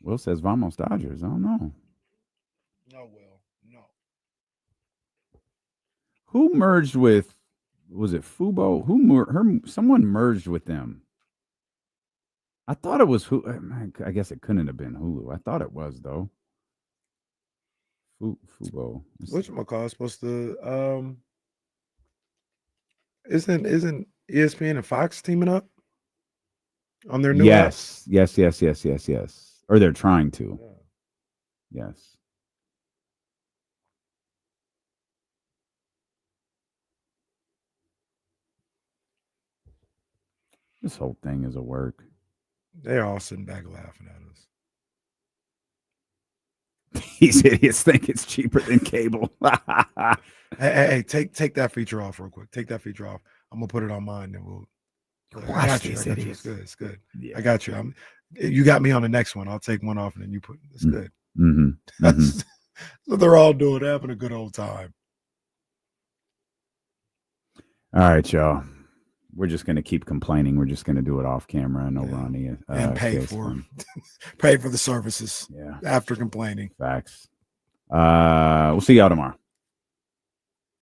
Will says Vamos Dodgers. I don't know. No, Will. No. Who merged with? Was it Fubo? Someone merged with them. I thought it was who. I guess it couldn't have been Hulu. I thought it was though. Fubo. Whatchamacallit supposed to? Isn't ESPN and Fox teaming up on their new? Yes. Or they're trying to. Yeah. Yes. This whole thing is a work. They're all sitting back laughing at us. These idiots think it's cheaper than cable. hey, take that feature off real quick. Take that feature off. I'm gonna put it on mine, and we'll watch these idiots. It's good. Yeah. I got you. You got me on the next one. I'll take one off, and then you put. It's good. Mm-hmm. So they're all doing. They're having a good old time. All right, y'all. We're just going to keep complaining. We're just going to do it off camera and over on the and pay for the services. Yeah. After complaining. Facts. We'll see y'all tomorrow.